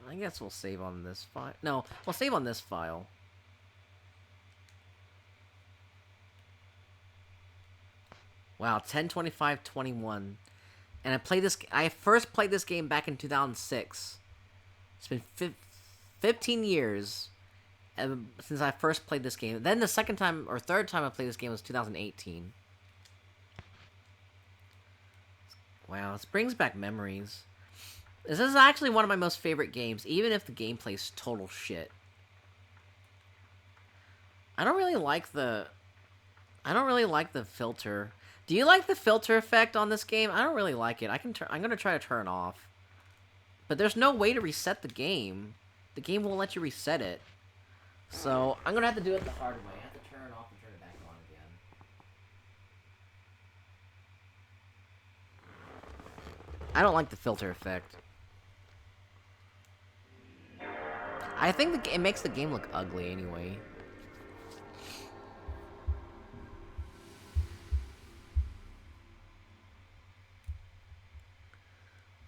I guess we'll save on this file. No, we'll save on this file. Wow, 10/25/21. And I first played this game back in 2006. It's been 15 years since I first played this game. Then the second time, or third time I played this game was 2018. Wow, this brings back memories. This is actually one of my most favorite games, even if the gameplay's total shit. I don't really like the filter. Do you like the filter effect on this game? I don't really like it. I'm gonna try to turn it off. But there's no way to reset the game. The game won't let you reset it. So I'm gonna have to do it the hard way. I have to turn it off and turn it back on again. I don't like the filter effect. I think it makes the game look ugly anyway.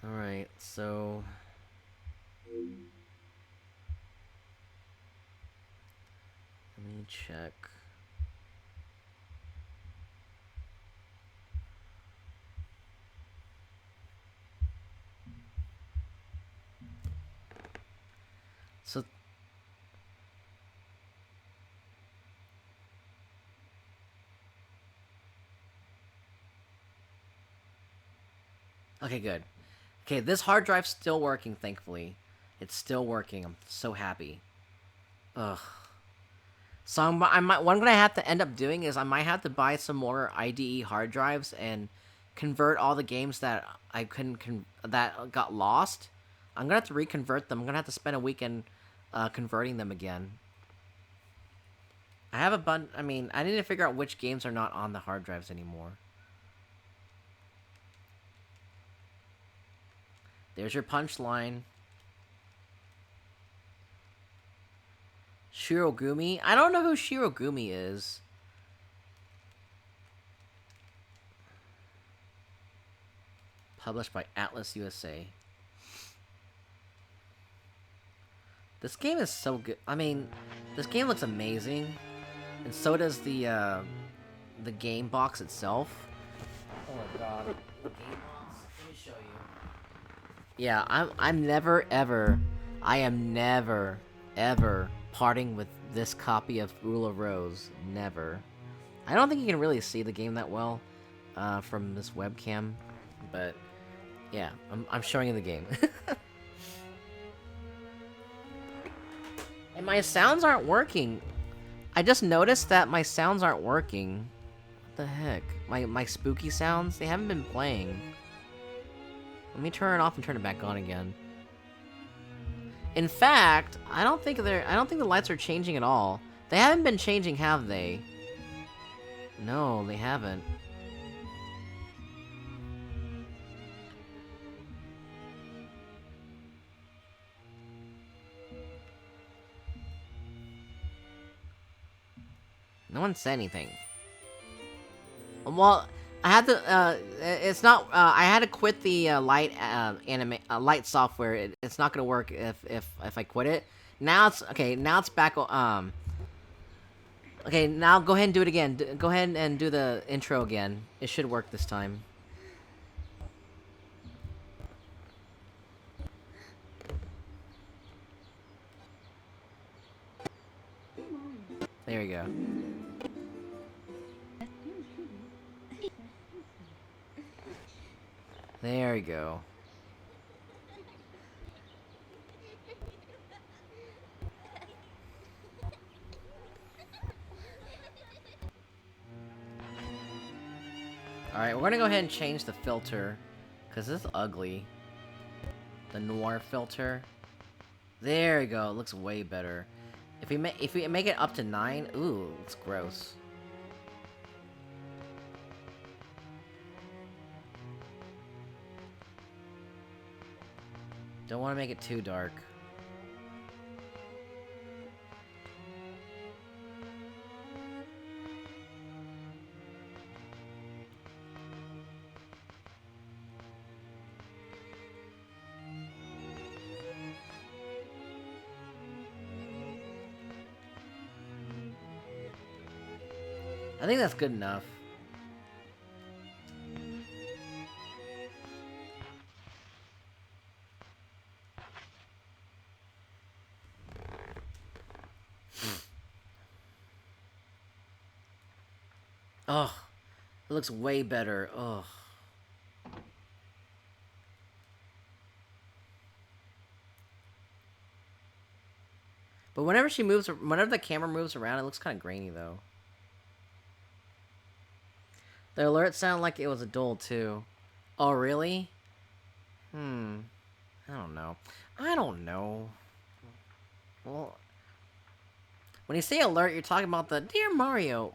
Alright, so... let me check. So... Okay, good. Okay, this hard drive's still working, thankfully. It's still working. I'm so happy. Ugh. So what I'm gonna have to end up doing is I might have to buy some more IDE hard drives and convert all the games that I couldn't that got lost. I'm gonna have to reconvert them. I'm gonna have to spend a weekend converting them again. I have a bunch. I mean, I need to figure out which games are not on the hard drives anymore. There's your punchline. Shirogumi? I don't know who Shirogumi is. Published by Atlas USA. This game is so good. I mean, this game looks amazing. And so does the game box itself. Oh my god. The game box? Let me show you. Yeah, I'm never ever, I am never ever parting with this copy of Rule of Rose. Never. I don't think you can really see the game that well from this webcam, but yeah, I'm showing you the game. And my sounds aren't working. I just noticed that my sounds aren't working. What the heck? My spooky sounds, they haven't been playing. Let me turn it off and turn it back on again. In fact, I don't think the lights are changing at all. They haven't been changing, have they? No, they haven't. No one said anything. Well, I had to. It's not. I had to quit the light software. It's not gonna work if I quit it. Now it's okay. Now it's back. Okay. Now go ahead and do it again. Go ahead and do the intro again. It should work this time. There you go. There we go. Alright, we're gonna go ahead and change the filter, because this is ugly. The noir filter. There we go, it looks way better. If we make it up to 9, ooh, it looks gross. Don't want to make it too dark. I think that's good enough. Ugh. It looks way better. Ugh. But whenever the camera moves around, it looks kind of grainy, though. The alert sounded like it was a dull, too. Oh, really? I don't know. I don't know. Well, when you say alert, you're talking about the Dear Mario.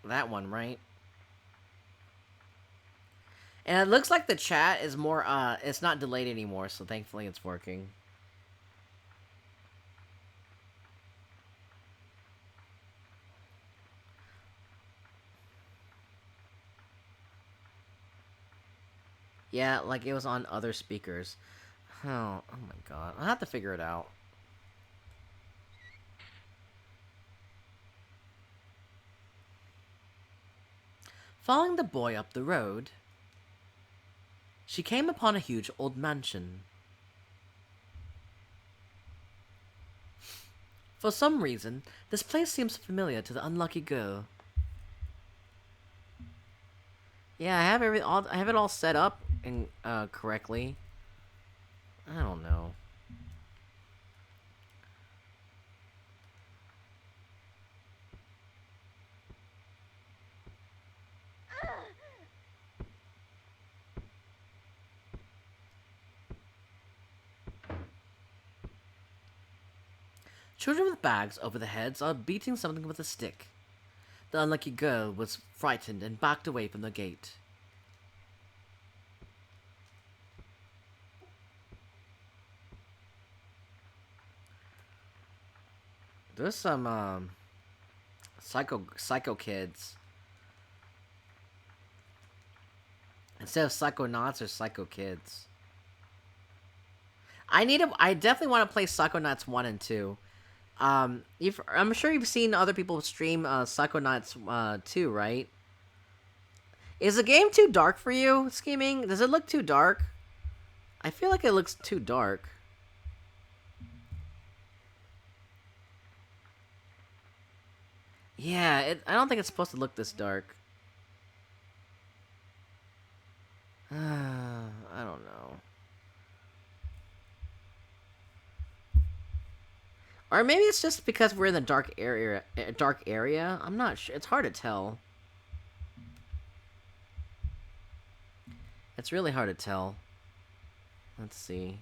That one, right? And it looks like the chat is more, it's not delayed anymore, so thankfully it's working. Yeah, like it was on other speakers. Oh my god. I'll have to figure it out. Following the boy up the road, she came upon a huge old mansion. For some reason, this place seems familiar to the unlucky girl. Yeah, I have it all set up. correctly. I don't know. Children with bags over their heads are beating something with a stick. The unlucky girl was frightened and backed away from the gate. There's some psycho kids. Instead of Psychonauts or Psycho Kids. I definitely want to play Psychonauts 1 and 2. I'm sure you've seen other people stream Psychonauts 2, right? Is the game too dark for you, Scheming? Does it look too dark? I feel like it looks too dark. Yeah, I don't think it's supposed to look this dark. I don't know. Or maybe it's just because we're in the dark area. I'm not sure. It's hard to tell. It's really hard to tell. Let's see.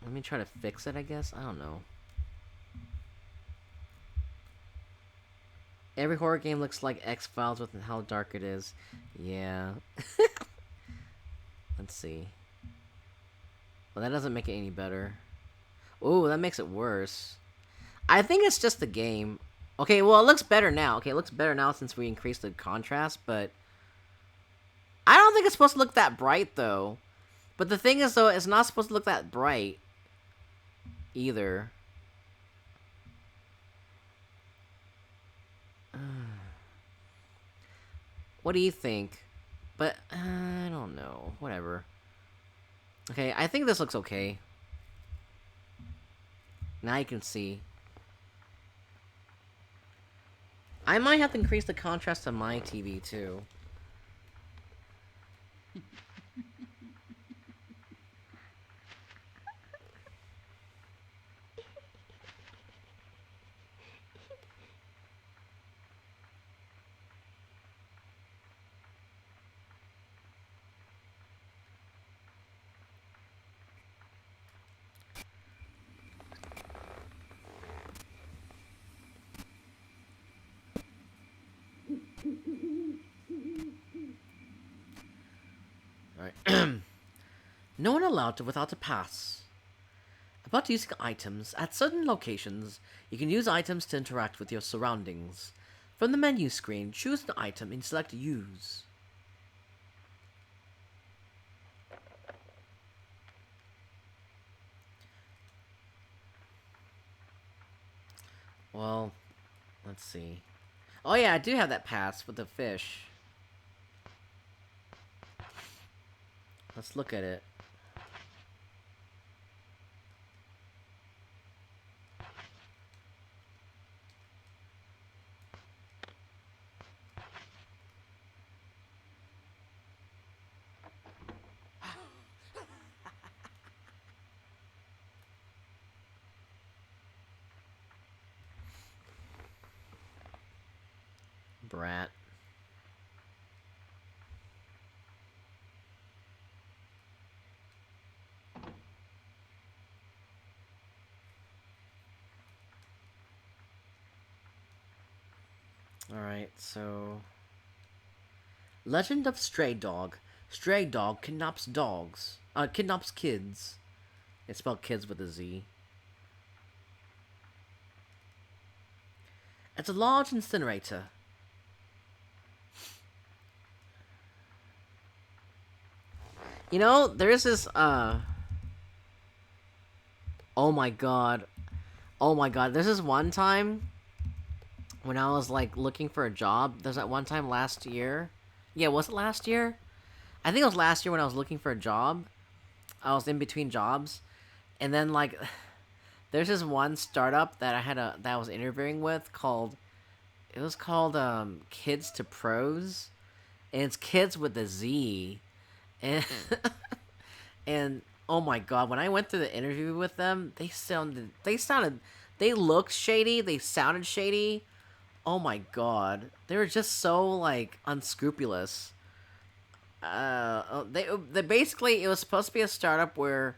Let me try to fix it, I guess. I don't know. Every horror game looks like X-Files with how dark it is. Yeah. Let's see. Well, that doesn't make it any better. Ooh, that makes it worse. I think it's just the game. Okay, well, it looks better now. Okay, it looks better now since we increased the contrast, but... I don't think it's supposed to look that bright, though. But the thing is, though, it's not supposed to look that bright. Either. What do you think? But, I don't know. Whatever. Okay, I think this looks okay. Now you can see. I might have to increase the contrast on my TV, too. Alright. No one allowed to without a pass. About using items. At certain locations, you can use items to interact with your surroundings. From the menu screen, choose an item and select Use. Well, let's see. Oh yeah, I do have that pass with the fish. Let's look at it. Brat. Alright, so... Legend of Stray Dog. Stray Dog kidnaps dogs. Kidnaps kids. It's spelled kids with a Z. It's a large incinerator. You know, there's this, oh my god. Oh my god, there's this one time when I was, like, looking for a job. There's that one time last year. Yeah, was it last year? I think it was last year when I was looking for a job. I was in between jobs. And then, like, there's this one startup that I was interviewing with called... It was called Kids to Pros, and it's kids with a Z, and and oh my god, when I went through the interview with them, they looked shady, they sounded shady. Oh my god, they were just so like unscrupulous. They basically, it was supposed to be a startup where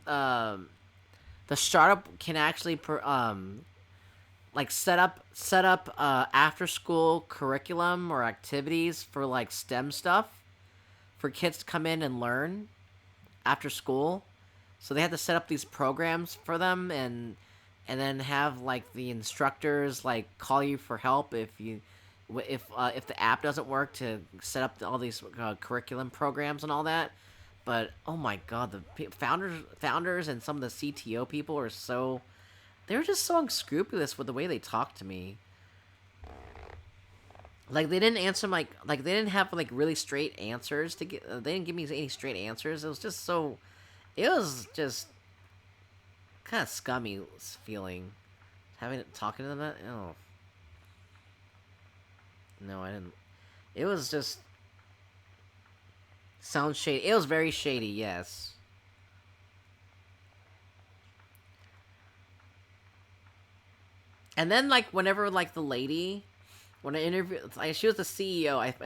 um the startup can actually like set up after school curriculum or activities for like STEM stuff for kids to come in and learn after school. So they had to set up these programs for them, and then have like the instructors like call you for help if the app doesn't work to set up all these curriculum programs and all that. But oh my god, the founders and some of the CTO people are so, they're just so unscrupulous with the way they talk to me. Like they didn't answer like they didn't have like really straight answers to get. They didn't give me any straight answers. It was just so. It was just kind of scummy feeling having talking to them. That oh no, I didn't. It was just sounds shady. It was very shady. Yes. And then like whenever like the lady. When I interviewed, like, she was the CEO. I had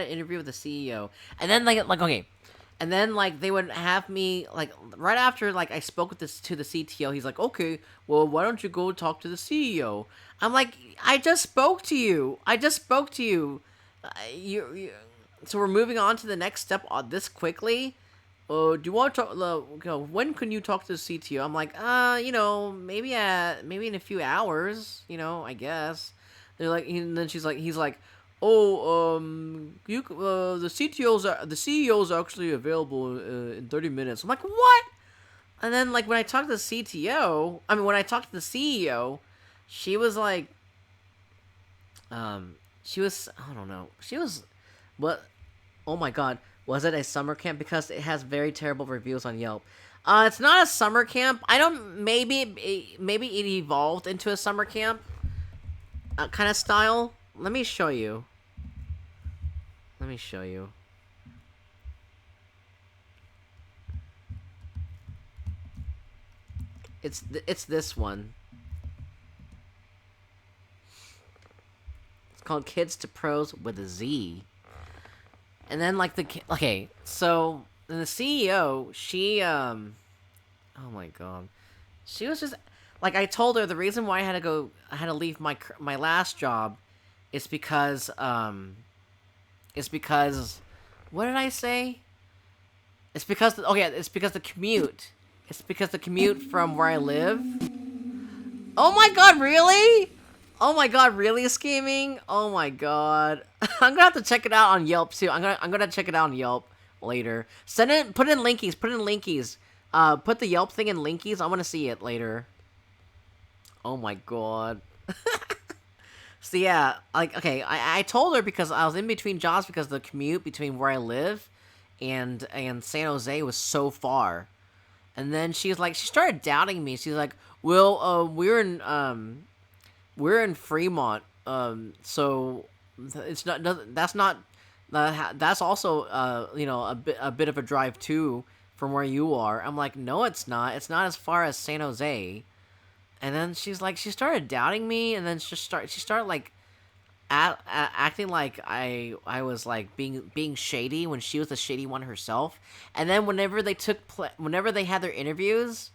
an interview with the CEO, and then like okay, and then like they would have me like right after like I spoke with this to the CTO. He's like, okay, well why don't you go talk to the CEO? I'm like, I just spoke to you. I just spoke to you. You. So we're moving on to the next step this quickly. Do you want to talk? When can you talk to the CTO? I'm like, maybe in a few hours. I guess. They're like, and then he's like, oh, the CEO's actually available in 30 minutes. I'm like, what? And then like when I talked to the when I talked to the CEO, she was like, I don't know, what? Oh my god, was it a summer camp? Because it has very terrible reviews on Yelp. It's not a summer camp. Maybe it evolved into a summer camp. Kind of style. Let me show you. It's this one. It's called Kids to Pros with a Z. And then like so the CEO, she oh my god, she was just. Like, I told her the reason why I had to leave my last job is because, what did I say? It's because the commute. It's because the commute from where I live. Oh my god, really? Oh my god, really, Scheming? Oh my god. I'm gonna have to check it out on Yelp, too. I'm gonna check it out on Yelp later. Put in linkies. Put the Yelp thing in linkies. I want to see it later. Oh my god. So yeah, like, okay, I told her because I was in between jobs because the commute between where I live and San Jose was so far. And then she started doubting me. She's like, well, we're in Fremont, so it's that's also, a bit of a drive too from where you are. I'm like, no, it's not. It's not as far as San Jose. And then she started doubting me, and then she started like acting like I was like being shady when she was the shady one herself. And then whenever they had their interviews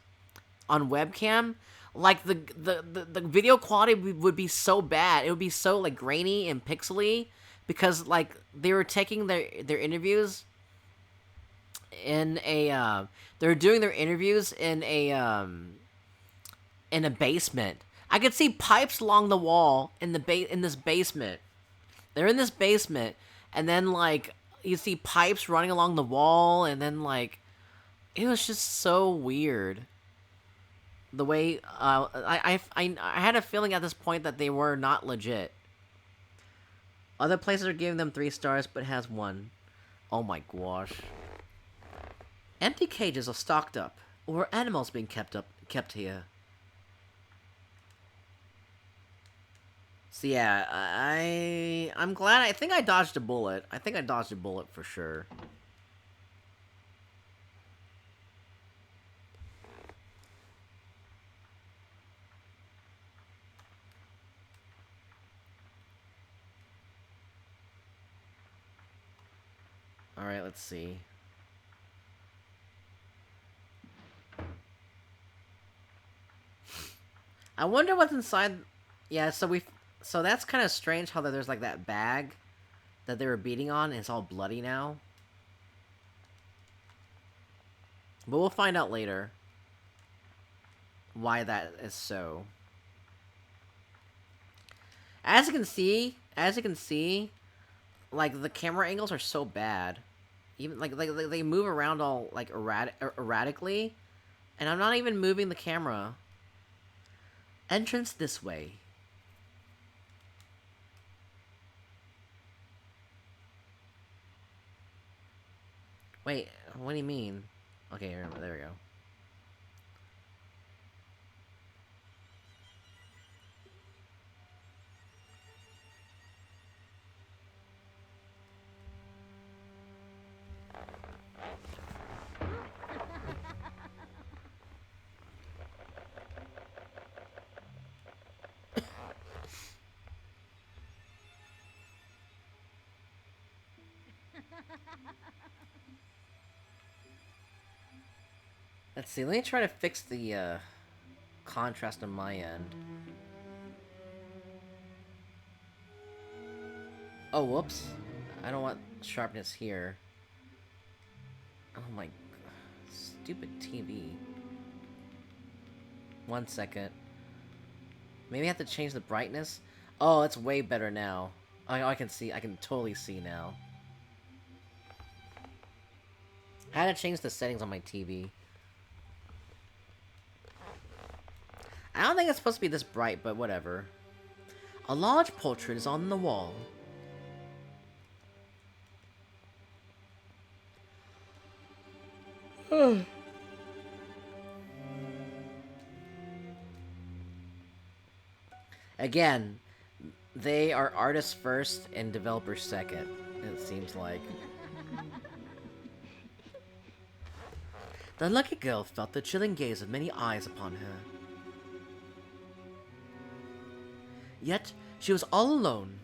on webcam, like the video quality would be so bad. It would be so like grainy and pixely because like they were taking their interviews in a they were doing their interviews in a basement. I could see pipes along the wall in this basement. They're in this basement, and then like you see pipes running along the wall, and then like it was just so weird. The way I had a feeling at this point that they were not legit. Other places are giving them 3 stars, but it has 1. Oh my gosh. Empty cages are stocked up, or animals being kept here. So yeah, I'm glad. I think I dodged a bullet. I think I dodged a bullet for sure. All right, let's see. I wonder what's inside. Yeah, so that's kind of strange how there's like that bag that they were beating on, and it's all bloody now. But we'll find out later why that is so. As you can see, like the camera angles are so bad. Even like they move around all like erratically, and I'm not even moving the camera. Entrance this way. Wait, what do you mean? Okay, there we go. Let's see, let me try to fix the contrast on my end. Oh, whoops. I don't want sharpness here. Oh my... Stupid TV. 1 second. Maybe I have to change the brightness? Oh, it's way better now. I can see, I can totally see now. I had to change the settings on my TV. I don't think it's supposed to be this bright, but whatever. A large portrait is on the wall. Again, they are artists first and developers second, it seems like. The lucky girl felt the chilling gaze of many eyes upon her. Yet, she was all alone.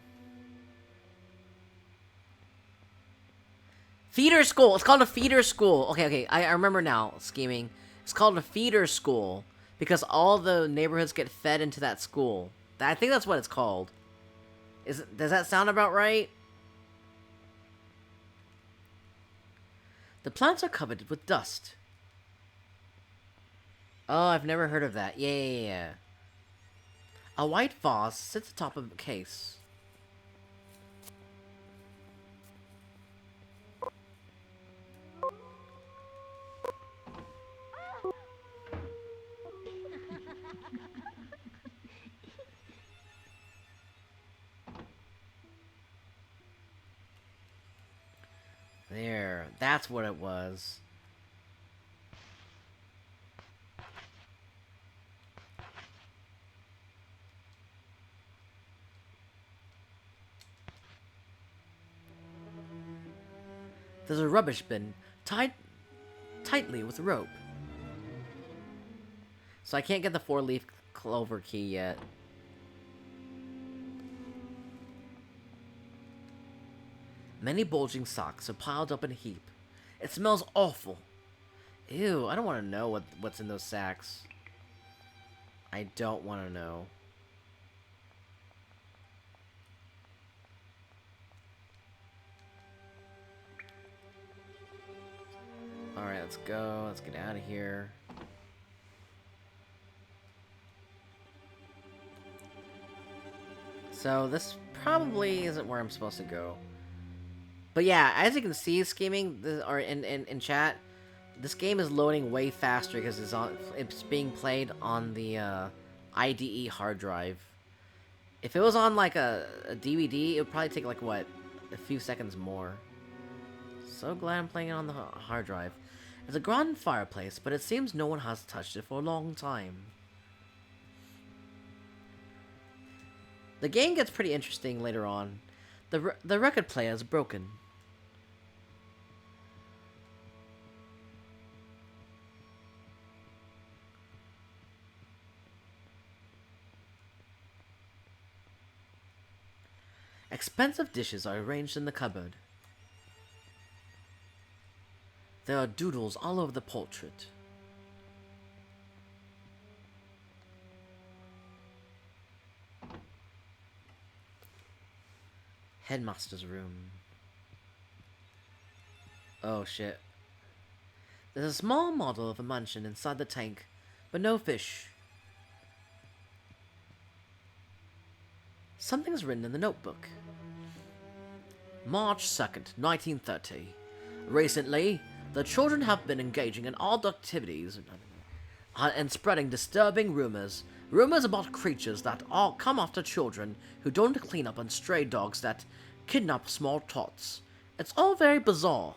Feeder school! It's called a feeder school! Okay, I remember now, scheming. It's called a feeder school because all the neighborhoods get fed into that school. I think that's what it's called. Does that sound about right? The plants are covered with dust. Oh, I've never heard of that. Yeah. A white vase sits atop of a case. There, that's what it was. There's a rubbish bin tied tightly with rope. So I can't get the 4-leaf clover key yet. Many bulging socks are piled up in a heap. It smells awful. Ew, I don't want to know what's in those sacks. I don't want to know. Alright, let's go. Let's get out of here. So, this probably isn't where I'm supposed to go. But yeah, as you can see, scheming, or in chat, this game is loading way faster because it's being played on the IDE hard drive. If it was on like a DVD, it would probably take like what, a few seconds more. So glad I'm playing it on the hard drive. It's a grand fireplace, but it seems no one has touched it for a long time. The game gets pretty interesting later on. The record player is broken. Expensive dishes are arranged in the cupboard. There are doodles all over the portrait. Headmaster's room. Oh shit. There's a small model of a mansion inside the tank, but no fish. Something's written in the notebook. March 2nd, 1930. Recently, the children have been engaging in odd activities and spreading disturbing rumors. Rumors about creatures that all come after children who don't clean up and stray dogs that kidnap small tots. It's all very bizarre.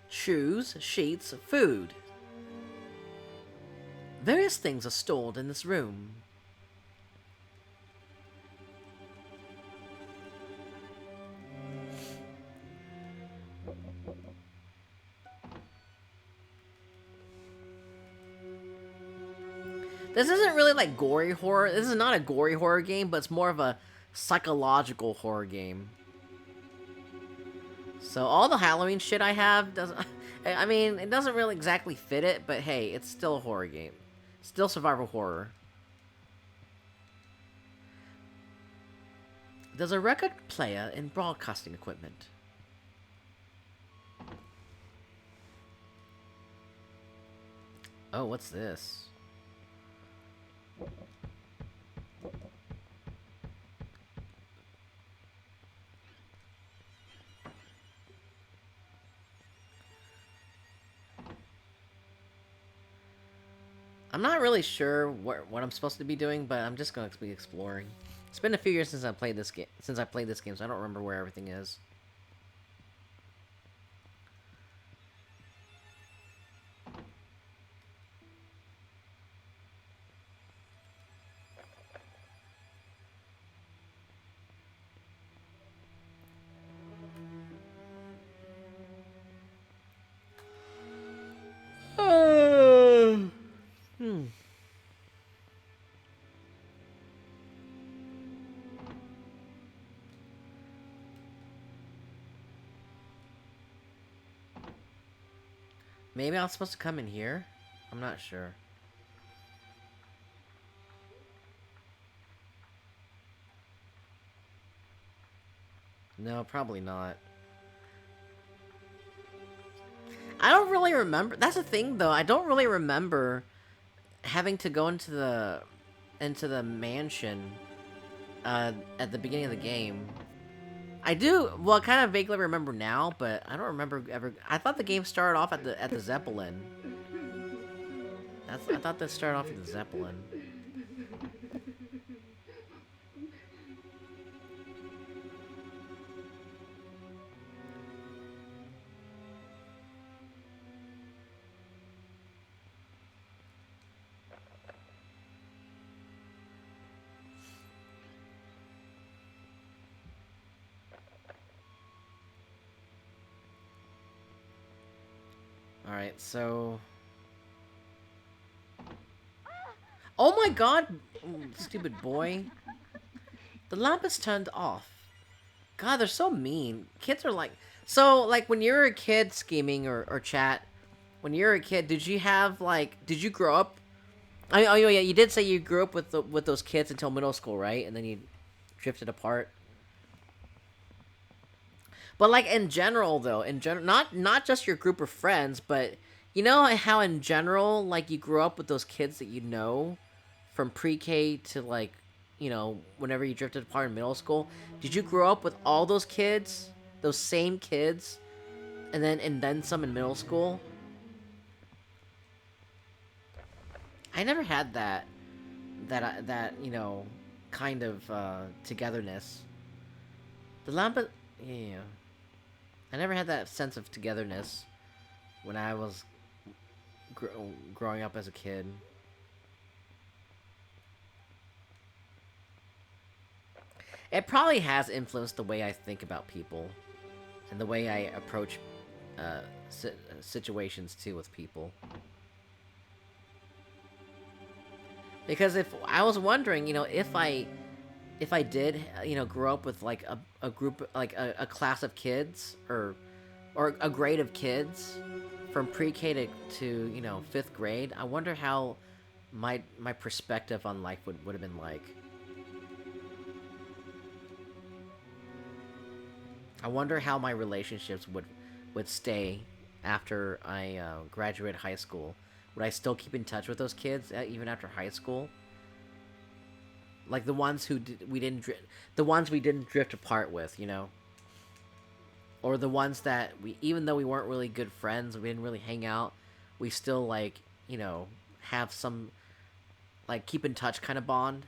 Shoes, sheets, food. Various things are stored in this room. This isn't really like gory horror. This is not a gory horror game, but it's more of a psychological horror game. So all the Halloween shit I have doesn't... I mean, it doesn't really exactly fit it, but hey, it's still a horror game. Still survival horror. There's a record player and broadcasting equipment. Oh, what's this? I'm not really sure what I'm supposed to be doing, but I'm just going to be exploring. It's been a few years since I played this game, so I don't remember where everything is. Maybe I'm supposed to come in here? I'm not sure. No, probably not. I don't really remember. That's the thing, though. I don't really remember having to go into the mansion at the beginning of the game. I do, well, kind of vaguely remember now, but I don't remember ever. I thought the game started off at the Zeppelin. I thought that started off at the Zeppelin. Alright, so... Oh my god! Stupid boy. The lamp is turned off. God, they're so mean. Kids are like... So, like, when you were a kid scheming or chat, when you were a kid, did you have, like... Did you grow up... oh yeah, you did say you grew up with those kids until middle school, right? And then you drifted apart. But, like, in general, though, not just your group of friends, but you know how in general, like, you grew up with those kids that you know from pre-K to, like, you know, whenever you drifted apart in middle school? Did you grow up with all those kids, those same kids, and then some in middle school? I never had that, you know, kind of, togetherness. The lamp... Yeah. I never had that sense of togetherness when I was growing up as a kid. It probably has influenced the way I think about people and the way I approach situations too with people. Because if I was wondering, if I did, grow up with like a group, like a class of kids or a grade of kids from pre-K to 5th grade, I wonder how my perspective on life would have been like. I wonder how my relationships would stay after I graduate high school. Would I still keep in touch with those kids even after high school? Like the ones the ones we didn't drift apart with, or the ones that even though we weren't really good friends, we didn't really hang out, we still like have some like keep in touch kind of bond.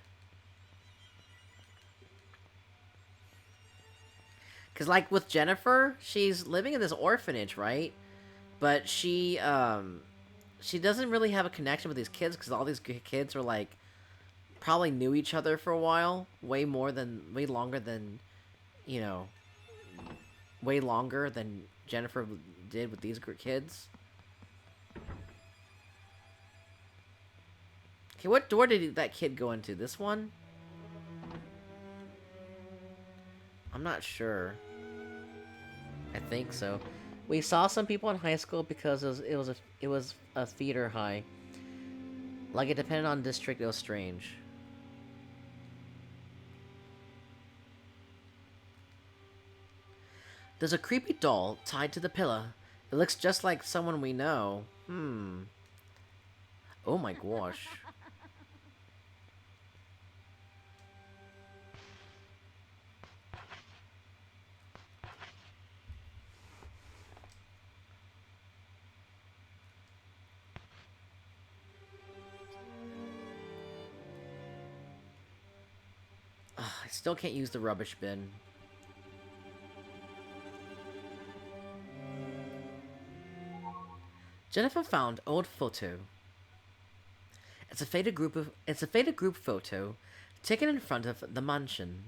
Because, like, with Jennifer, she's living in this orphanage, right? But she doesn't really have a connection with these kids because all these kids are, like, probably knew each other for a while. Way longer than Jennifer did with these kids. Okay, what door did that kid go into? This one? I'm not sure. I think so. We saw some people in high school because it was a theater high. Like it depended on district. It was strange. There's a creepy doll tied to the pillar. It looks just like someone we know. Oh my gosh. I still can't use the rubbish bin. Jennifer found old photo. It's a faded group photo taken in front of the mansion.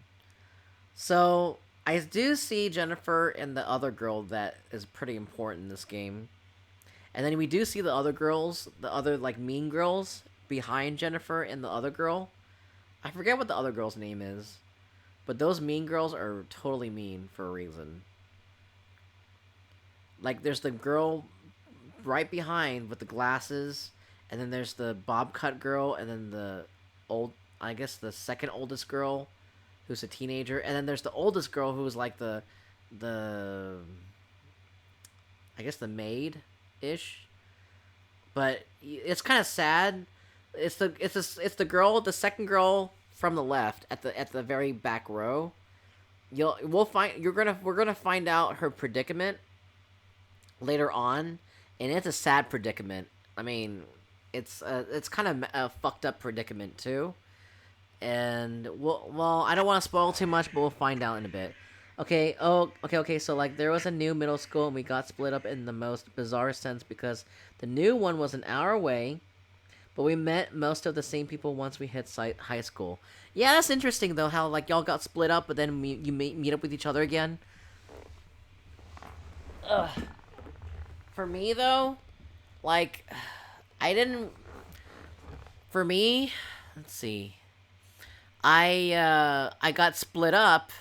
So I do see Jennifer and the other girl that is pretty important in this game. And then we do see the other girls, the other like mean girls behind Jennifer and the other girl. I forget what the other girl's name is, but those mean girls are totally mean for a reason. Like, there's the girl right behind with the glasses, and then there's the bob cut girl, and then the second oldest girl, who's a teenager, and then there's the oldest girl who's like the maid-ish. But it's kind of sad. It's the second girl from the left at the very back row. We're gonna find out her predicament later on, and it's a sad predicament. I mean, it's kind of a fucked up predicament too. And I don't want to spoil too much, but we'll find out in a bit. Okay. Okay. So like, there was a new middle school, and we got split up in the most bizarre sense because the new one was an hour away. But we met most of the same people once we hit high school. Yeah, that's interesting, though, how, like, y'all got split up, but then you meet up with each other again. Ugh. For me, though, like, for me, let's see. I got split up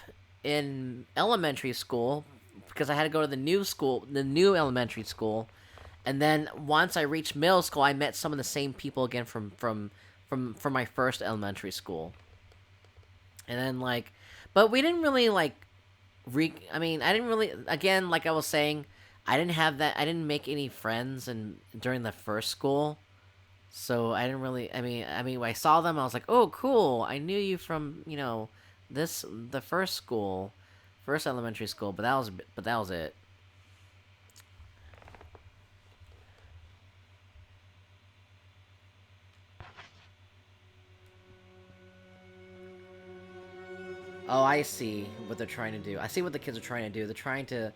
in elementary school because I had to go to the new elementary school. And then once I reached middle school, I met some of the same people again from my first elementary school. And then like, but we didn't really like, I didn't really, again, like I was saying, I didn't make any friends during the first school. So I didn't really, when I saw them, I was like, oh, cool. I knew you from, the first elementary school, but that was it. Oh, I see what they're trying to do. I see what the kids are trying to do. They're trying to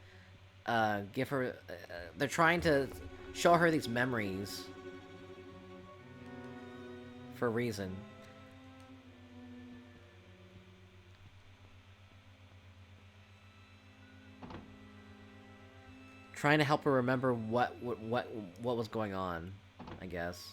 give her. They're trying to show her these memories for a reason. Trying to help her remember what was going on, I guess.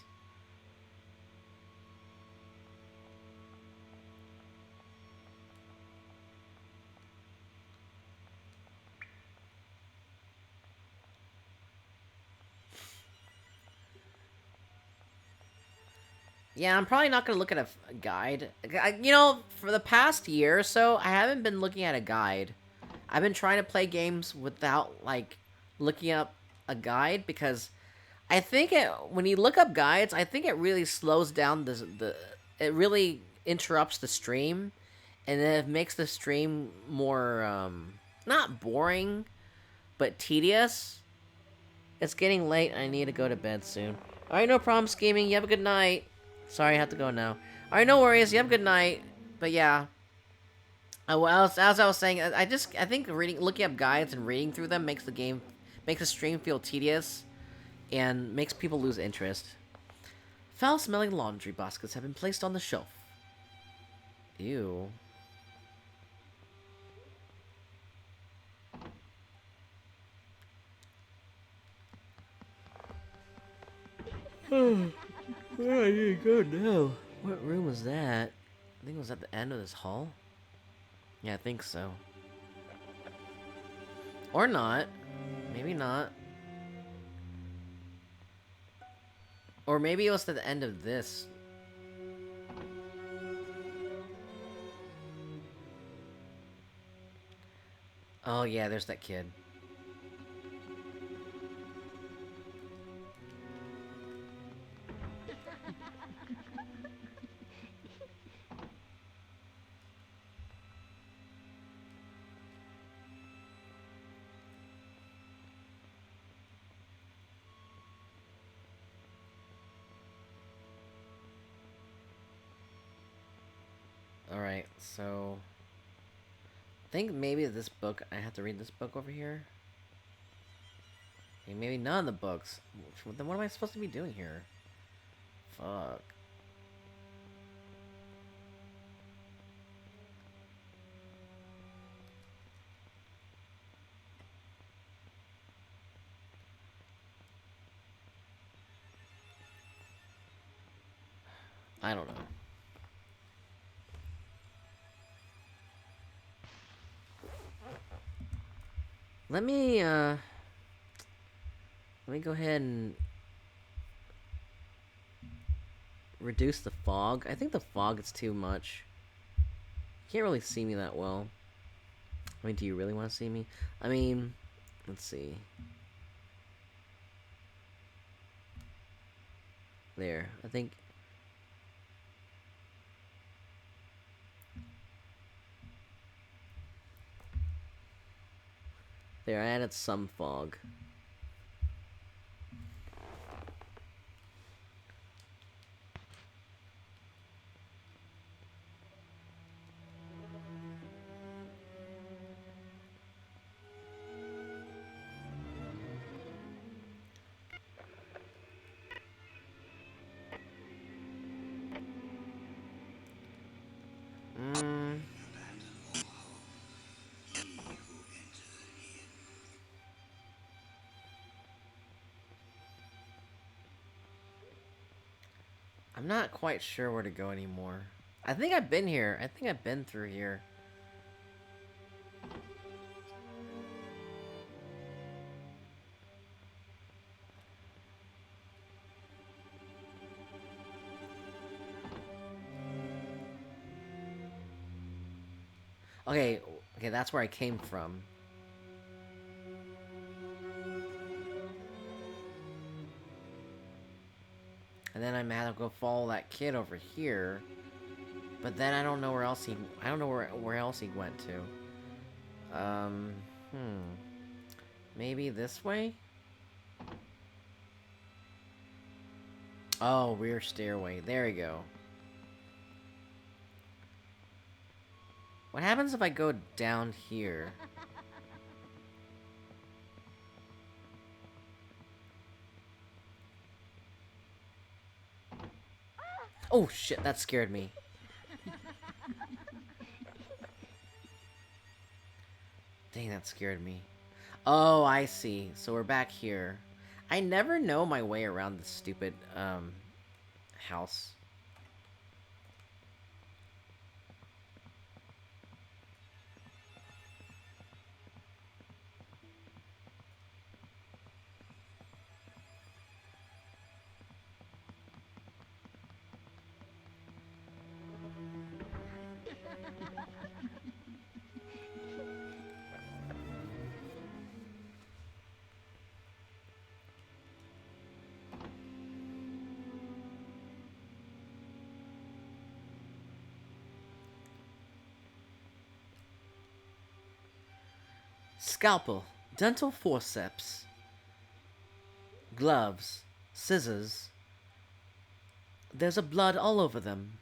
Yeah, I'm probably not going to look at a guide. You know, for the past year or so, I haven't been looking at a guide. I've been trying to play games without, like, looking up a guide, because I think when you look up guides, I think it really slows down it really interrupts the stream, and then it makes the stream more, not boring, but tedious. It's getting late, and I need to go to bed soon. Alright, no problem, Scheming. You have a good night. Sorry, I have to go now. Alright, no worries. You have a good night. But yeah. As I was saying, I think looking up guides and reading through them makes the stream feel tedious, and makes people lose interest. Foul-smelling laundry baskets have been placed on the shelf. Ew. Where are you going now? What room was that? I think it was at the end of this hall. Yeah, I think so. Or not. Maybe not. Or maybe it was to the end of this. Oh yeah, there's that kid. Alright, so I think maybe this book, I have to read this book over here. Okay, maybe none of the books. Then what am I supposed to be doing here? Fuck. I don't know. Let me go ahead and reduce the fog. I think the fog is too much. You can't really see me that well. I mean, do you really want to see me? I mean, let's see. There, I think. There, I added some fog. I'm not quite sure where to go anymore. I think I've been here. I think I've been through here. Okay, that's where I came from. And then I'm gonna have to go follow that kid over here. But then I don't know where else I don't know where else he went to. Maybe this way? Oh, rear stairway. There we go. What happens if I go down here? Oh shit, that scared me. Dang, that scared me. Oh, I see. So we're back here. I never know my way around this stupid, house. Scalpel, dental forceps, gloves, scissors. There's a blood all over them.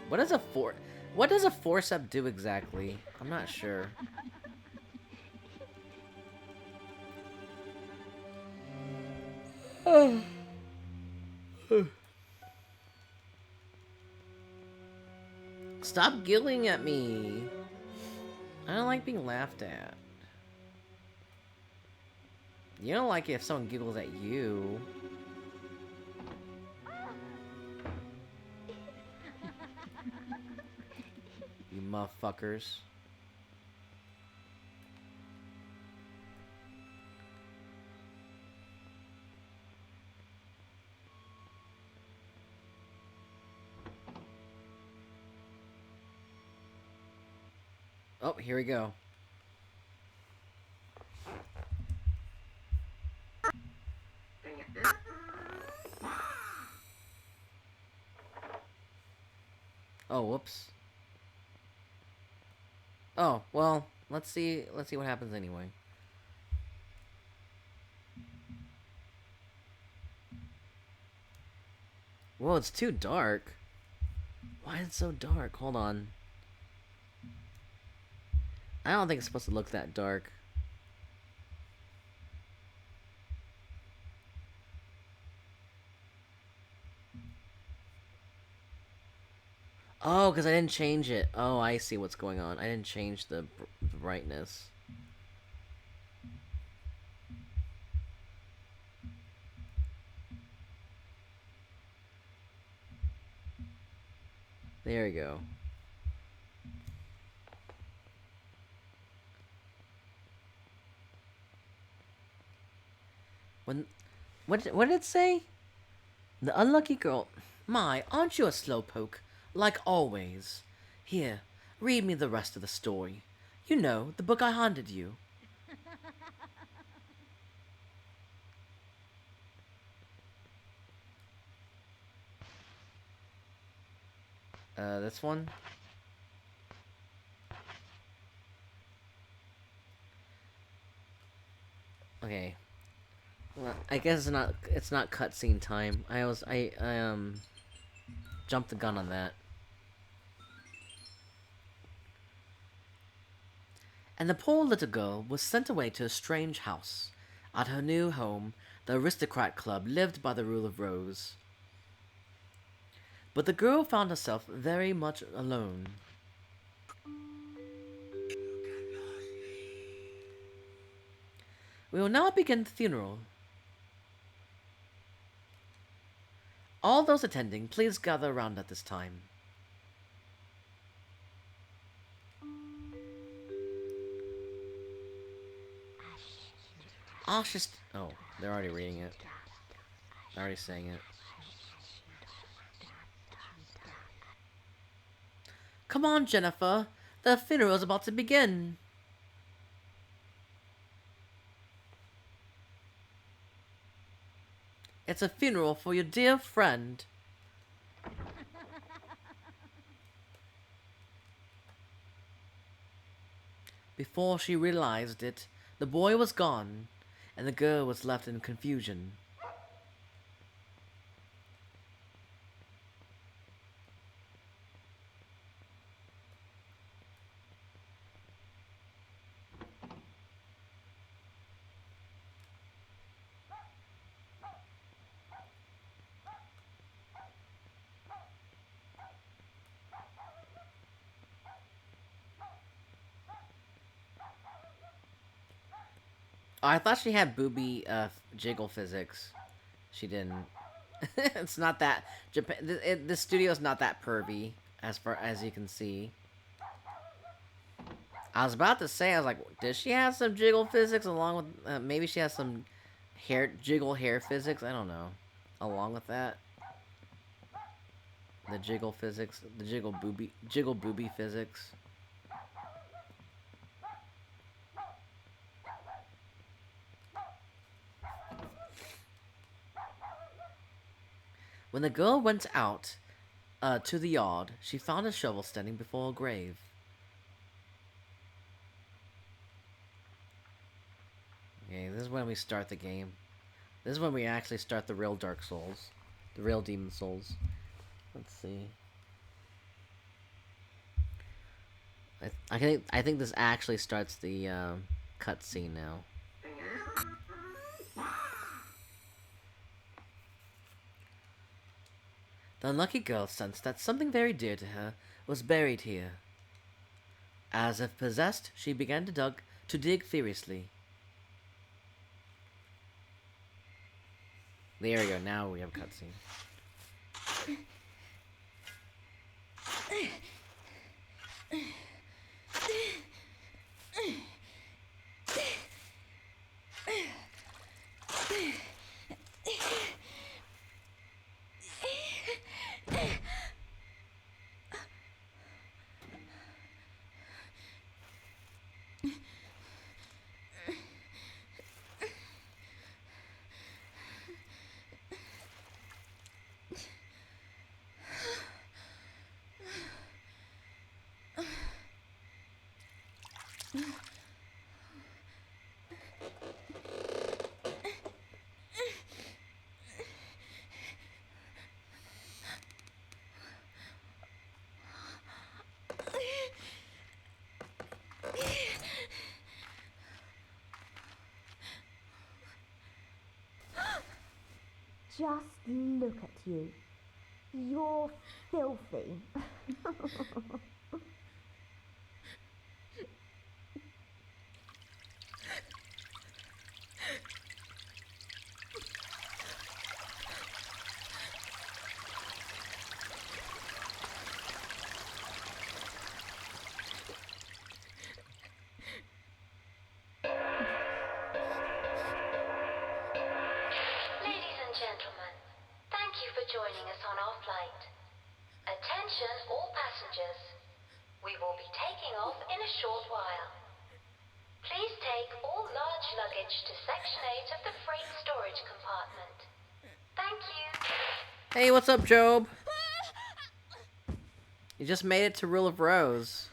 What does a forceps do exactly? I'm not sure. Stop giggling at me. I don't like being laughed at. You don't like it if someone giggles at you. You motherfuckers. Oh, here we go. Oh, whoops. Oh, well, let's see what happens anyway. Whoa, it's too dark. Why is it so dark? Hold on. I don't think it's supposed to look that dark. Oh, because I didn't change it. Oh, I see what's going on. I didn't change the brightness. There we go. What did it say? The unlucky girl. My, aren't you a slowpoke? Like always. Here, read me the rest of the story. You know, the book I handed you. This one? Okay. Well, I guess it's not cutscene time. I jumped the gun on that. And the poor little girl was sent away to a strange house. At her new home, the aristocrat club lived by the rule of Rose. But the girl found herself very much alone. We will now begin the funeral. All those attending, please gather around at this time. Ashes. Oh, they're already reading it. They're already saying it. Come on, Jennifer. The funeral is about to begin. It's a funeral for your dear friend. Before she realized it, the boy was gone, and the girl was left in confusion. Oh, I thought she had booby jiggle physics. She didn't. It's not that Japan. The studio's not that pervy, as far as you can see. I was about to say, I was like, does she have some jiggle physics along with? Maybe she has some jiggle hair physics. I don't know. Along with that, the jiggle physics, the jiggle booby physics. When the girl went out to the yard, she found a shovel standing before a grave. Okay, this is when we start the game. This is when we actually start the real Dark Souls. The real Demon Souls. Let's see. I think this actually starts the cutscene now. The unlucky girl sensed that something very dear to her was buried here. As if possessed, she began to dig furiously. There we go, now we have a cutscene. Just look at you. You're filthy. Ladies and gentlemen, thank you for joining us on our flight. Attention all passengers. We will be taking off in a short while. Please take all large luggage to Section 8 of the freight storage compartment. Thank you. Hey, what's up, Job? You just made it to Rule of Rose.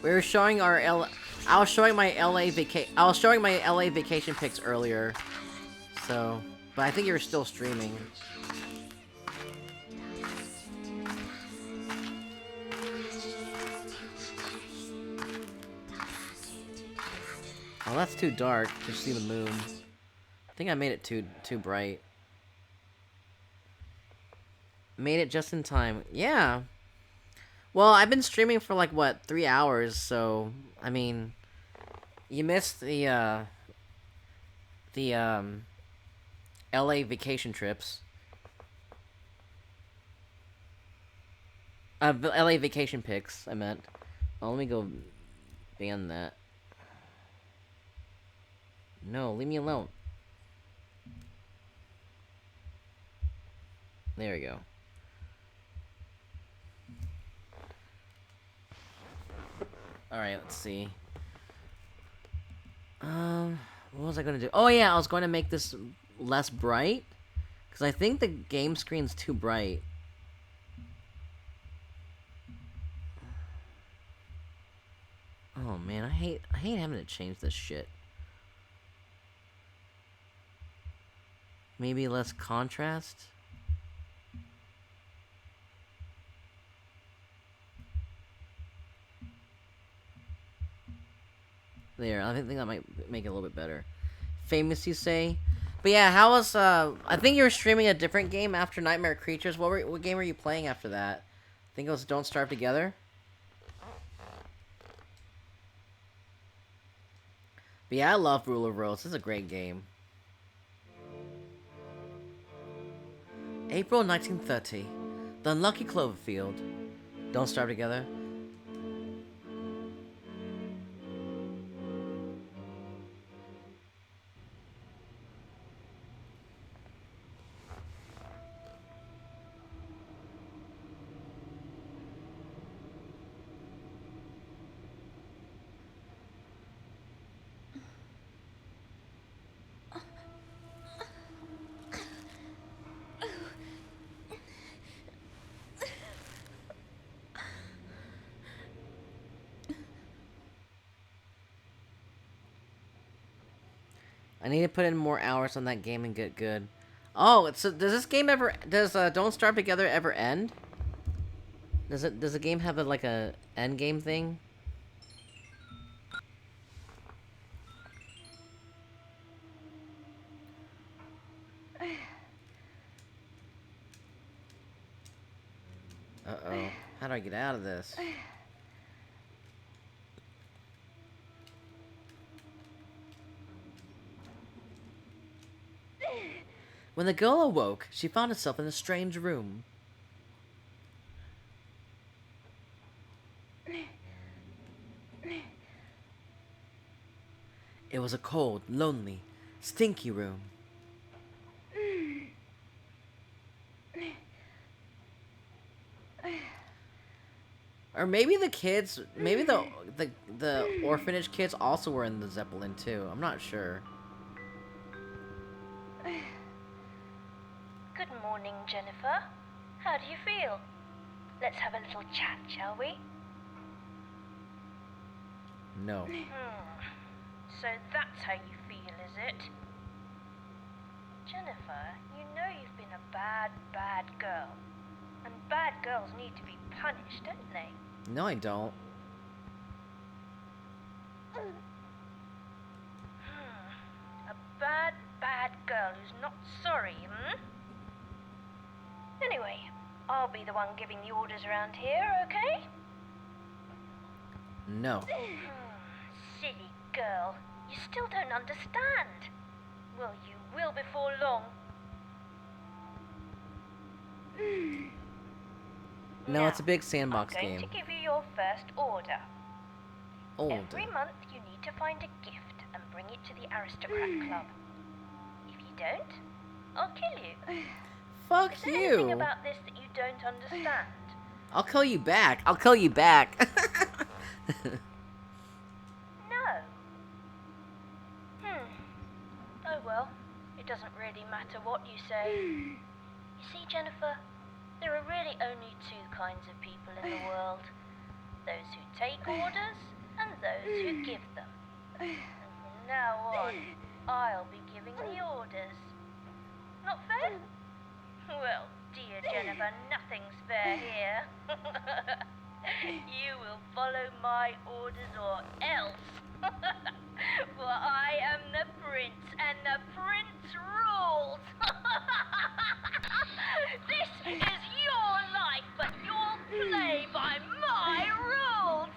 We were showing our I was showing my LA vacation pics earlier. So, but I think you were still streaming. Oh, that's too dark to see the moon. I think I made it too bright. Made it just in time. Yeah. Well, I've been streaming for like what, 3 hours, so I mean, you missed the LA vacation trips. LA vacation pics, I meant. Oh, let me go ban that. No, leave me alone. There we go. Alright, let's see. What was I gonna do? Oh yeah, I was going to make this less bright. Because I think the game screen's too bright. Oh man, I hate having to change this shit. Maybe less contrast? There, I think that might make it a little bit better. Famous, you say? But yeah, how was I think you were streaming a different game after Nightmare Creatures. What game were you playing after that? I think it was Don't Starve Together. But yeah, I love Rule of Rose. It's a great game. April 1930. The Unlucky Cloverfield. Don't Starve Together. I need to put in more hours on that game and get good. Oh, so does this game ever... Does Don't Starve Together ever end? Does the game have like a end game thing? Uh-oh. How do I get out of this? When the girl awoke, she found herself in a strange room. It was a cold, lonely, stinky room. Or maybe the kids, maybe the orphanage kids also were in the Zeppelin too. I'm not sure. Good morning, Jennifer. How do you feel? Let's have a little chat, shall we? No. So that's how you feel, is it? Jennifer, you know you've been a bad, bad girl. And bad girls need to be punished, don't they? No, I don't. A bad, bad girl who's not sorry, Anyway, I'll be the one giving the orders around here, okay? No. Silly girl. You still don't understand. Well, you will before long. No, Now, it's a big sandbox I'm going game. to give you your first order. Old. Every month you need to find a gift and bring it to the Aristocrat Club. If you don't, I'll kill you. Fuck Is there anything you. about this that you don't understand? I'll kill you back. I'll kill you back. No. Oh well, it doesn't really matter what you say. You see, Jennifer, there are really only two kinds of people in the world. Those who take orders and those who give them. And from now on, I'll be giving the orders. Not fair? Well, dear Jennifer, nothing's fair here. You will follow my orders or else. For I am the prince, and the prince rules. This is your life, but you'll play by my rules.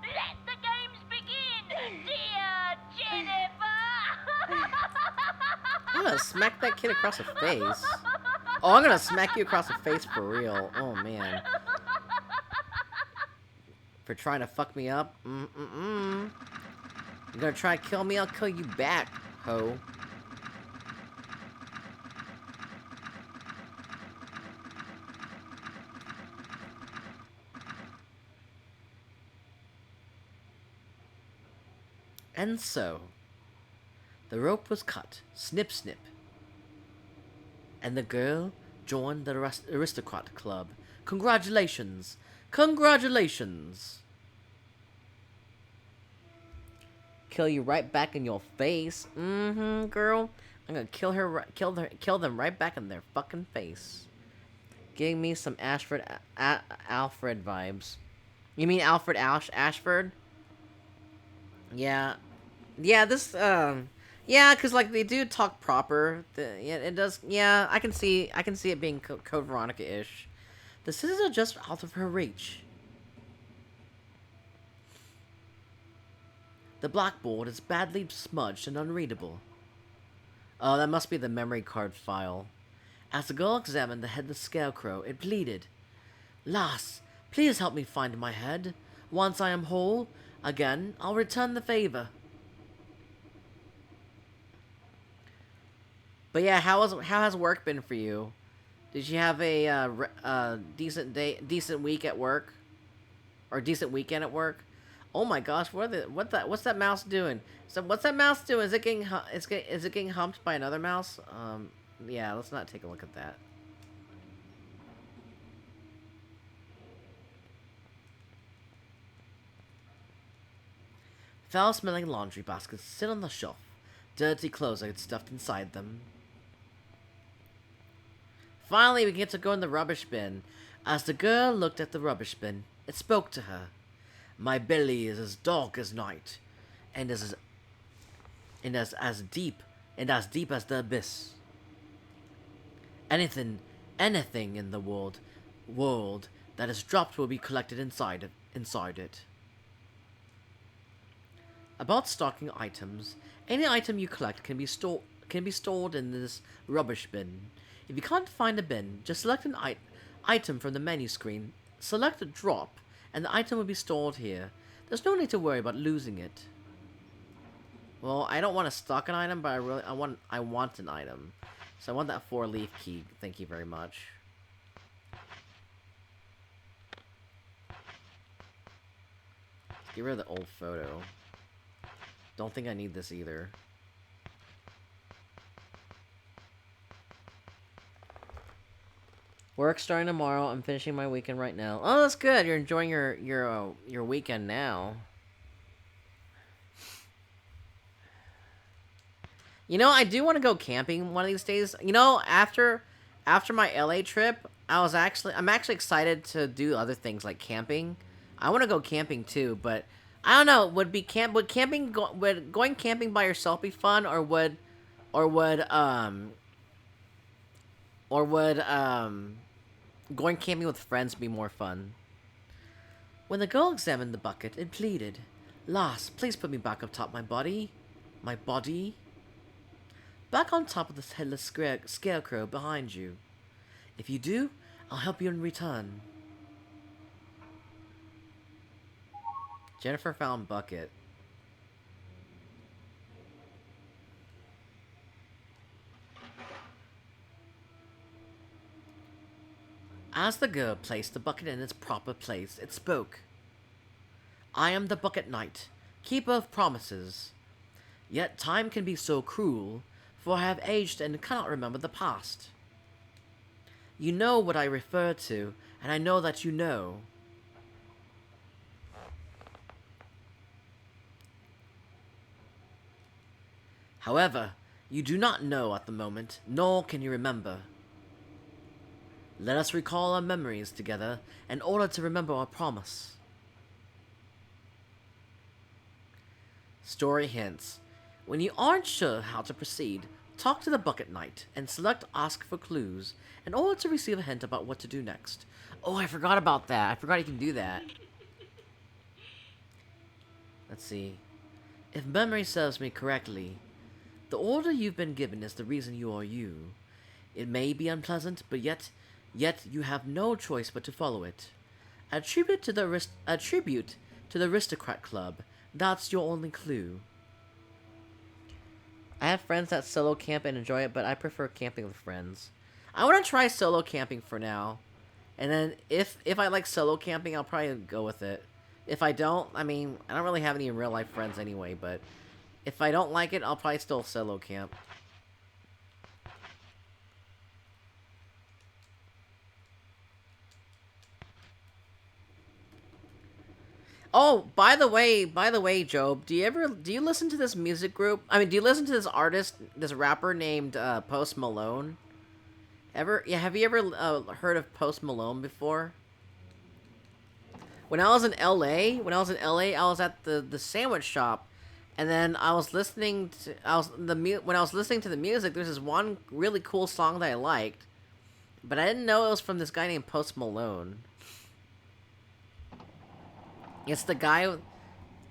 Let the games begin, dear Jennifer. I'm gonna smack that kid across the face. Oh, I'm gonna smack you across the face for real. Oh, man. For trying to fuck me up? You're gonna try to kill me? I'll kill you back, ho. And so, the rope was cut. Snip, snip. And the girl joined the aristocrat club. Congratulations! Congratulations! Kill you right back in your face. Girl. I'm gonna kill them right back in their fucking face. Giving me some Alfred vibes. You mean Alfred Ashford? Yeah. Yeah, this, yeah, because, like, they do talk proper. Yeah, it does, yeah, I can see it being Code Veronica-ish. The scissors are just out of her reach. The blackboard is badly smudged and unreadable. Oh, that must be the memory card file. As the girl examined the headless scarecrow, it pleaded, "Lass, please help me find my head. Once I am whole, again, I'll return the favor." But yeah, how has work been for you? Did you have a decent week at work, or decent weekend at work? Oh my gosh, what's that mouse doing? So what's that mouse doing? Is it getting is it getting humped by another mouse? Yeah, let's not take a look at that. Foul-smelling laundry baskets sit on the shelf. Dirty clothes are stuffed inside them. Finally, we get to go in the rubbish bin. As the girl looked at the rubbish bin, it spoke to her. "My belly is as dark as night, and as deep as the abyss. Anything in the world that is dropped will be collected inside it." About stocking items, any item you collect can be stored in this rubbish bin. If you can't find a bin, just select an item from the menu screen, select a drop, and the item will be stored here. There's no need to worry about losing it. Well, I don't want to stock an item, but I want an item. So I want that 4-leaf key. Thank you very much. Get rid of the old photo. Don't think I need this either. Work starting tomorrow. I'm finishing my weekend right now. Oh, that's good. You're enjoying your weekend now. You know, I do want to go camping one of these days. You know, after my LA trip, I'm actually excited to do other things like camping. I want to go camping too, but I don't know. Would going camping by yourself be fun, or would going camping with friends be more fun? When the girl examined the bucket, it pleaded, "Lass, please put me back up top my body. My body. Back on top of this headless scarecrow behind you. If you do, I'll help you in return." Jennifer found bucket. As the girl placed the bucket in its proper place, it spoke. "I am the Bucket Knight, keeper of promises. Yet time can be so cruel, for I have aged and cannot remember the past. You know what I refer to, and I know that you know. However, you do not know at the moment, nor can you remember. Let us recall our memories together in order to remember our promise." Story hints. When you aren't sure how to proceed, talk to the Bucket Knight and select Ask for Clues in order to receive a hint about what to do next. Oh, I forgot about that. I forgot you can do that. Let's see. If memory serves me correctly, the order you've been given is the reason you are you. It may be unpleasant, but yet you have no choice but to follow it. A tribute to the Aristocrat Club. That's your only clue. I have friends that solo camp and enjoy it, but I prefer camping with friends. I want to try solo camping for now. And then if I like solo camping, I'll probably go with it. If I don't, I mean, I don't really have any real life friends anyway, but if I don't like it, I'll probably still solo camp. Oh, by the way, Job, do you listen to this music group? I mean, do you listen to this artist, this rapper named Post Malone? Have you ever heard of Post Malone before? When I was in LA, I was at the sandwich shop, And then I was listening to when I was listening to the music, there's this one really cool song that I liked, but I didn't know it was from this guy named Post Malone. It's the guy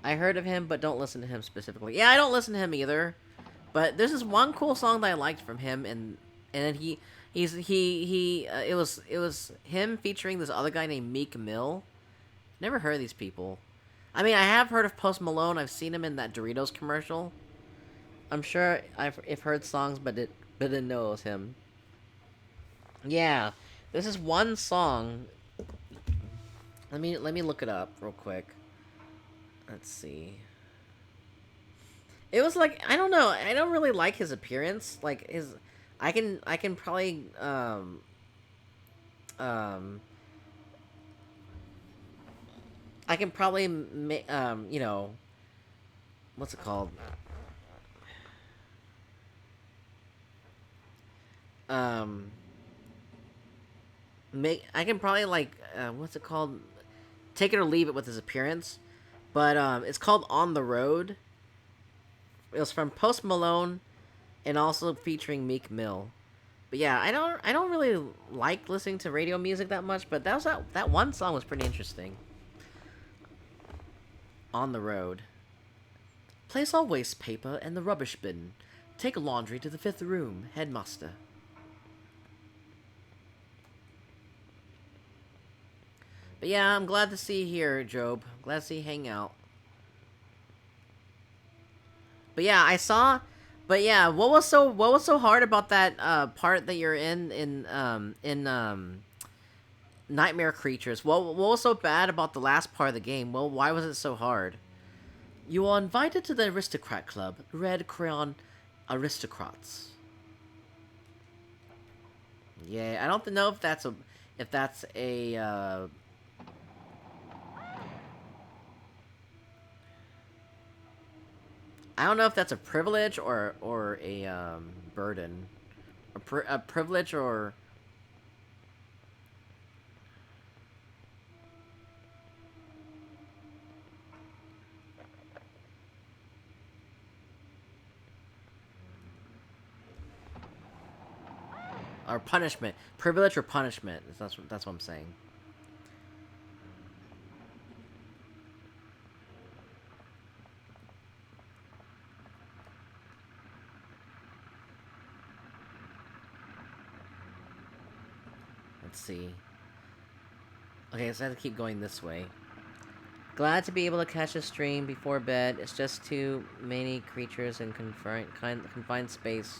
I heard of him, but don't listen to him specifically. Yeah, I don't listen to him either. But there's this one cool song that I liked from him, and then it was him featuring this other guy named Meek Mill. Never heard of these people. I mean, I have heard of Post Malone. I've seen him in that Doritos commercial. I'm sure I've heard songs, but didn't know it was him. Yeah, this is one song. Let me look it up real quick. Let's see. It was like, I don't know. I don't really like his appearance. Like I can probably I can probably you know, what's it called? I can probably like what's it called? Take it or leave it with his appearance. But it's called On the Road. It was from Post Malone and also featuring Meek Mill. But yeah, I don't really like listening to radio music that much, but that one song was pretty interesting. On the Road. Place all waste paper in the rubbish bin. Take laundry to the 5th room, headmaster. But yeah, I'm glad to see you here, Job. Glad to see you hang out. But yeah, I saw. But yeah, what was so hard about that part that you're in Nightmare Creatures? What was so bad about the last part of the game? Well, why was it so hard? You are invited to the Aristocrat Club, Red Crayon Aristocrats. Yeah, I don't know if that's a I don't know if that's a privilege or a burden, a privilege or punishment, privilege or punishment. That's what I'm saying. Let's see. Okay, so I have to keep going this way. Glad to be able to catch a stream before bed. It's just too many creatures in confined space.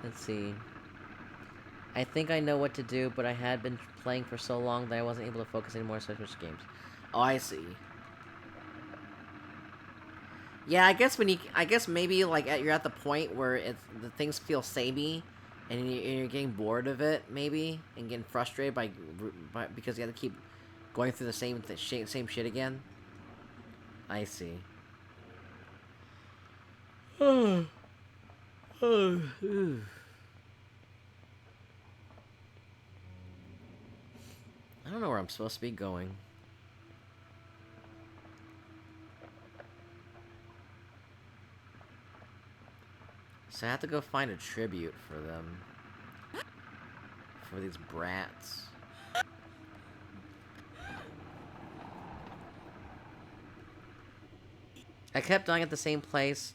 Let's see. I think I know what to do, but I had been playing for so long that I wasn't able to focus anymore on such games. Oh, I see. Yeah, I guess maybe like you're at the point where the things feel samey, and you're getting bored of it, maybe, and getting frustrated by because you have to keep going through the same shit again. I see. I don't know where I'm supposed to be going. So I have to go find a tribute for them. For these brats. I kept dying at the same place,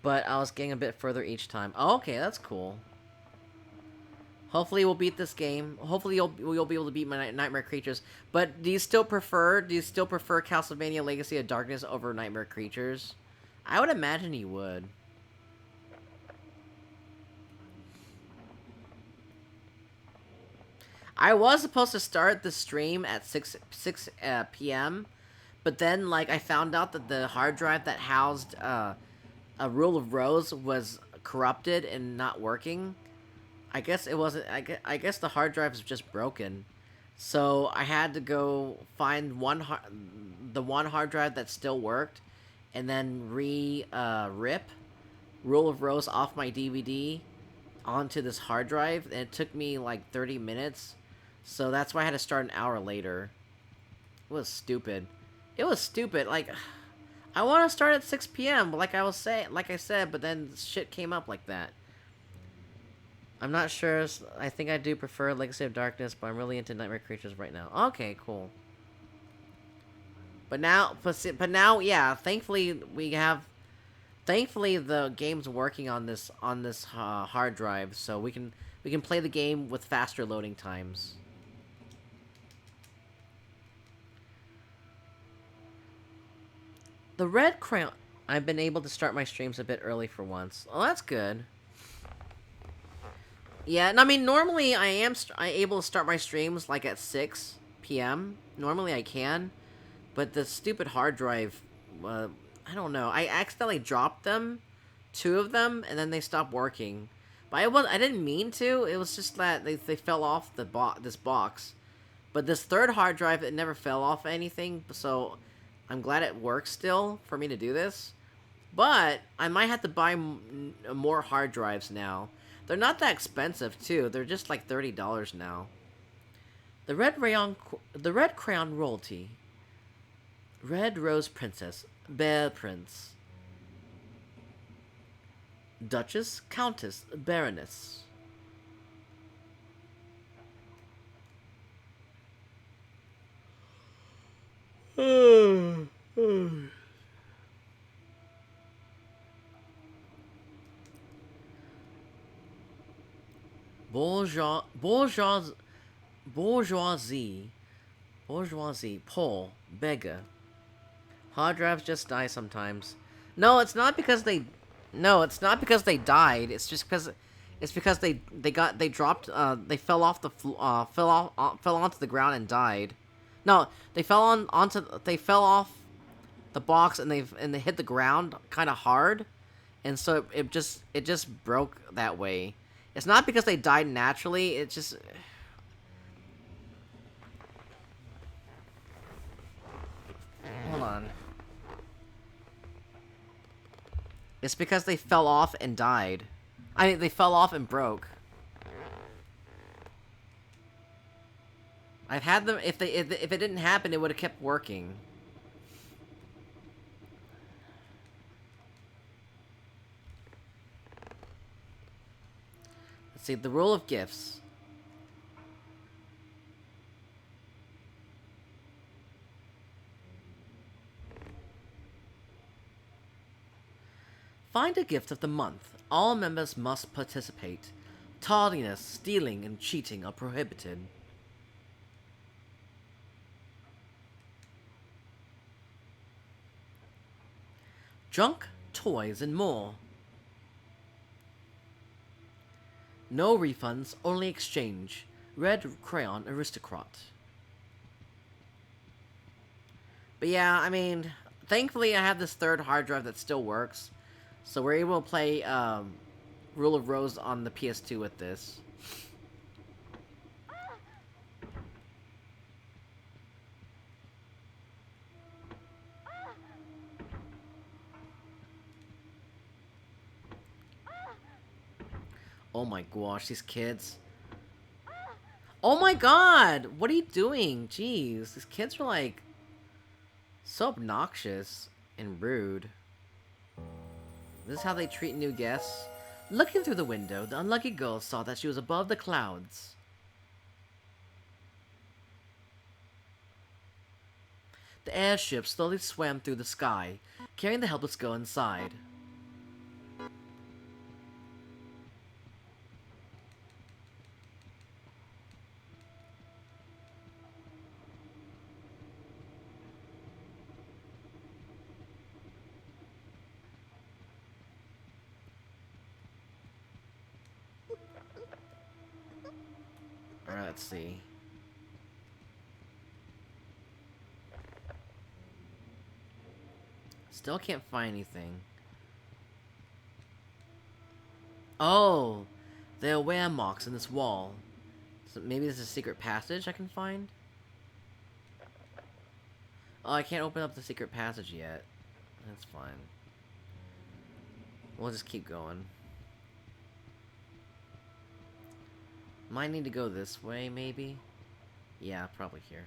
but I was getting a bit further each time. Oh, okay, that's cool. Hopefully we'll beat this game. Hopefully you'll be able to beat my Nightmare Creatures. But do you still prefer Castlevania Legacy of Darkness over Nightmare Creatures? I would imagine you would. I was supposed to start the stream at 6 p.m., but then like I found out that the hard drive that housed a Rule of Rose was corrupted and not working. I guess it wasn't. I guess the hard drive is just broken, so I had to go find the one hard drive that still worked, and then rip Rule of Rose off my DVD onto this hard drive, and it took me like 30 minutes. So that's why I had to start an hour later. It was stupid. It was stupid. Like, I want to start at 6 p.m. Like I said, but then shit came up like that. I'm not sure. I think I do prefer Legacy of Darkness, but I'm really into Nightmare Creatures right now. Okay, cool. But now, yeah. Thankfully, the game's working on this hard drive, so we can play the game with faster loading times. The Red Crayon. I've been able to start my streams a bit early for once. Oh, that's good. Yeah, and I mean, normally I am able to start my streams like at 6 p.m. Normally I can, but the stupid hard drive, I don't know. I accidentally dropped them, 2 of them, and then they stopped working. But I didn't mean to. It was just that they fell off this box. But this third hard drive, it never fell off anything, so I'm glad it works still for me to do this. But I might have to buy more hard drives now. They're not that expensive, too. They're just like $30 now. The Red Crayon Royalty. Red Rose Princess. Bear Prince. Duchess, Countess, Baroness. Bourgeoisie, poor, beggar. Hard drives just die sometimes. No, it's not because they. No, it's not because they died. It's just because. It's because they dropped. They fell off fell onto the ground and died. No, they fell off the box and they hit the ground kind of hard, and so it just broke that way. It's not because they died naturally. It just. Hold on. It's because they fell off and died. I mean, they fell off and broke. I've had them. If it didn't happen, it would have kept working. Let's see, the rule of gifts. Find a gift of the month. All members must participate. Tardiness, stealing, and cheating are prohibited. Junk, toys, and more. No refunds, only exchange. Red Crayon Aristocrat. But yeah, I mean, thankfully I have this third hard drive that still works. So we're able to play Rule of Rose on the PS2 with this. Oh my gosh, these kids. Oh my god! What are you doing? Jeez, these kids are like so obnoxious and rude. This is how they treat new guests. Looking through the window, the unlucky girl saw that she was above the clouds. The airship slowly swam through the sky, carrying the helpless girl inside. Alright, let's see. Still can't find anything. Oh! There are wear marks in this wall. So maybe there's a secret passage I can find? Oh, I can't open up the secret passage yet. That's fine. We'll just keep going. Might need to go this way, maybe? Yeah, probably here.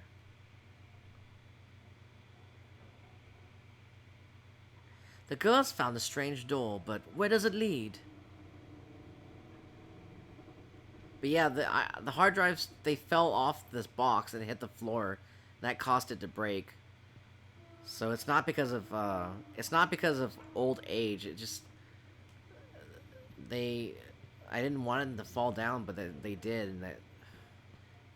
The girls found a strange door, but where does it lead? But yeah, the hard drives, they fell off this box and hit the floor. That caused it to break. So it's not because of old age. It just I didn't want them to fall down, but they did, and that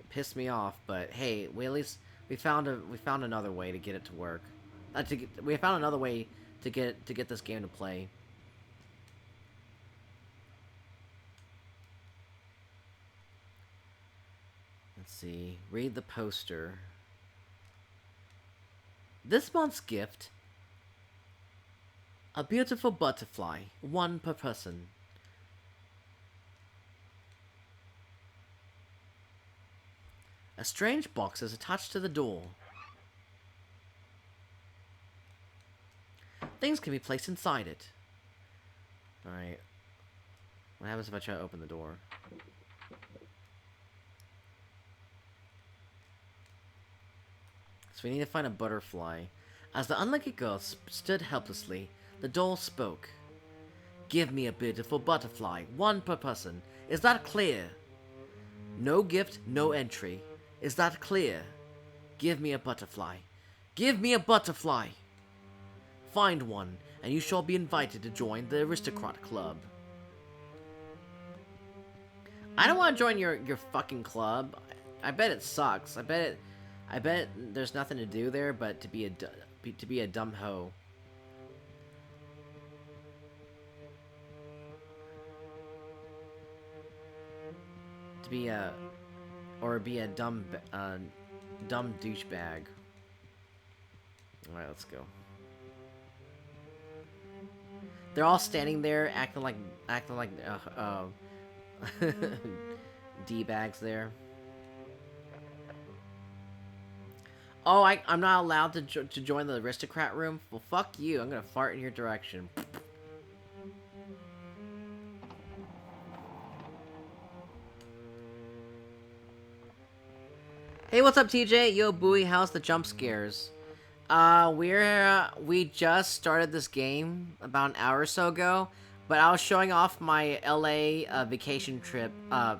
pissed me off. But hey, we at least we found another way to get it to work. We found another way to get this game to play. Let's see. Read the poster. This month's gift: a beautiful butterfly, one per person. A strange box is attached to the door. Things can be placed inside it. Alright. What happens if I try to open the door? So we need to find a butterfly. As the unlucky girl stood helplessly, the doll spoke. Give me a beautiful butterfly, one per person. Is that clear? No gift, no entry. Is that clear? Give me a butterfly. Give me a butterfly! Find one, and you shall be invited to join the Aristocrat Club. I don't want to join your fucking club. I bet it sucks. I bet there's nothing to do there but to be a dumb hoe. To be a dumb douchebag. All right, let's go. They're all standing there acting like D-bags there. Oh, I'm not allowed to join the aristocrat room? Well, fuck you. I'm gonna fart in your direction. Hey, what's up, TJ? Yo, Bowie, how's the jump scares? We just started this game about an hour or so ago, but I was showing off my LA vacation trip. I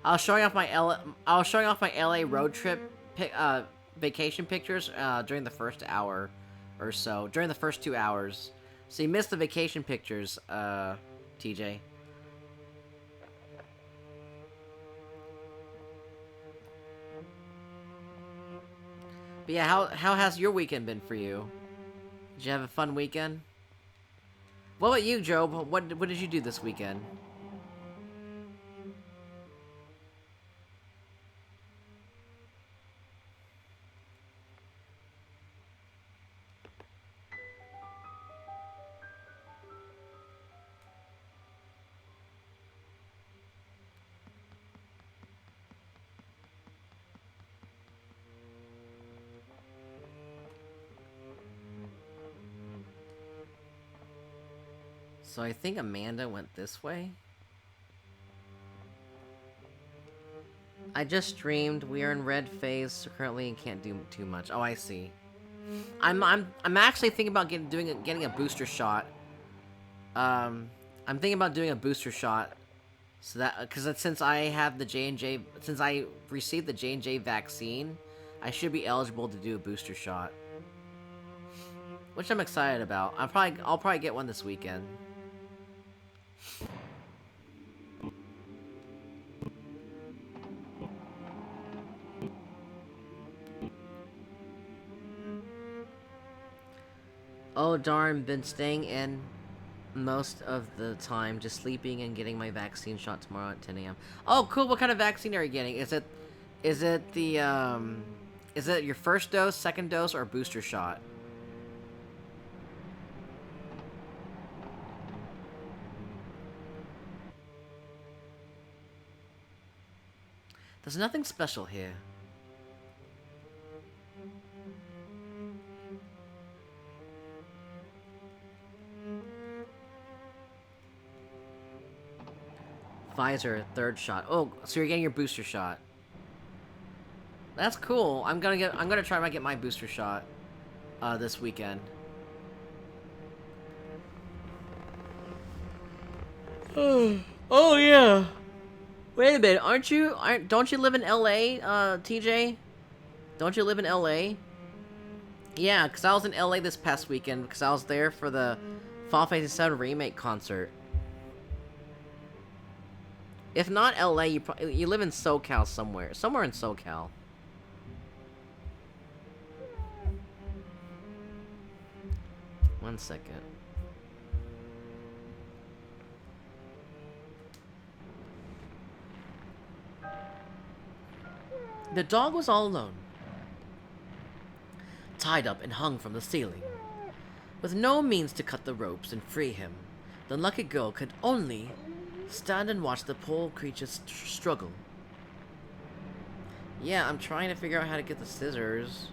was showing off my LA road trip vacation pictures during the first hour or so, during the first 2 hours. So you missed the vacation pictures, TJ. But yeah, how has your weekend been for you? Did you have a fun weekend? What about you, Job? What did you do this weekend? So I think Amanda went this way. I just streamed. We are in red phase so currently and can't do too much. Oh, I see. I'm actually thinking about getting a booster shot. I'm thinking about doing a booster shot, so that because since I have the J&J, since I received the J&J vaccine, I should be eligible to do a booster shot, which I'm excited about. I'll probably get one this weekend. Oh darn, been staying in most of the time, just sleeping and getting my vaccine shot tomorrow at 10 a.m. Oh cool, what kind of vaccine are you getting? Is it your first dose, second dose, or booster shot? There's nothing special here. Pfizer, third shot. Oh, so you're getting your booster shot. That's cool. I'm gonna try to get my booster shot this weekend. Oh yeah. Wait a minute, don't you live in LA, TJ? Don't you live in LA? Yeah, because I was in LA this past weekend because I was there for the Final Fantasy VII Remake concert. If not LA, you live in SoCal somewhere. Somewhere in SoCal. One second. The dog was all alone, tied up and hung from the ceiling. With no means to cut the ropes and free him, the lucky girl could only stand and watch the poor creature struggle. Yeah, I'm trying to figure out how to get the scissors.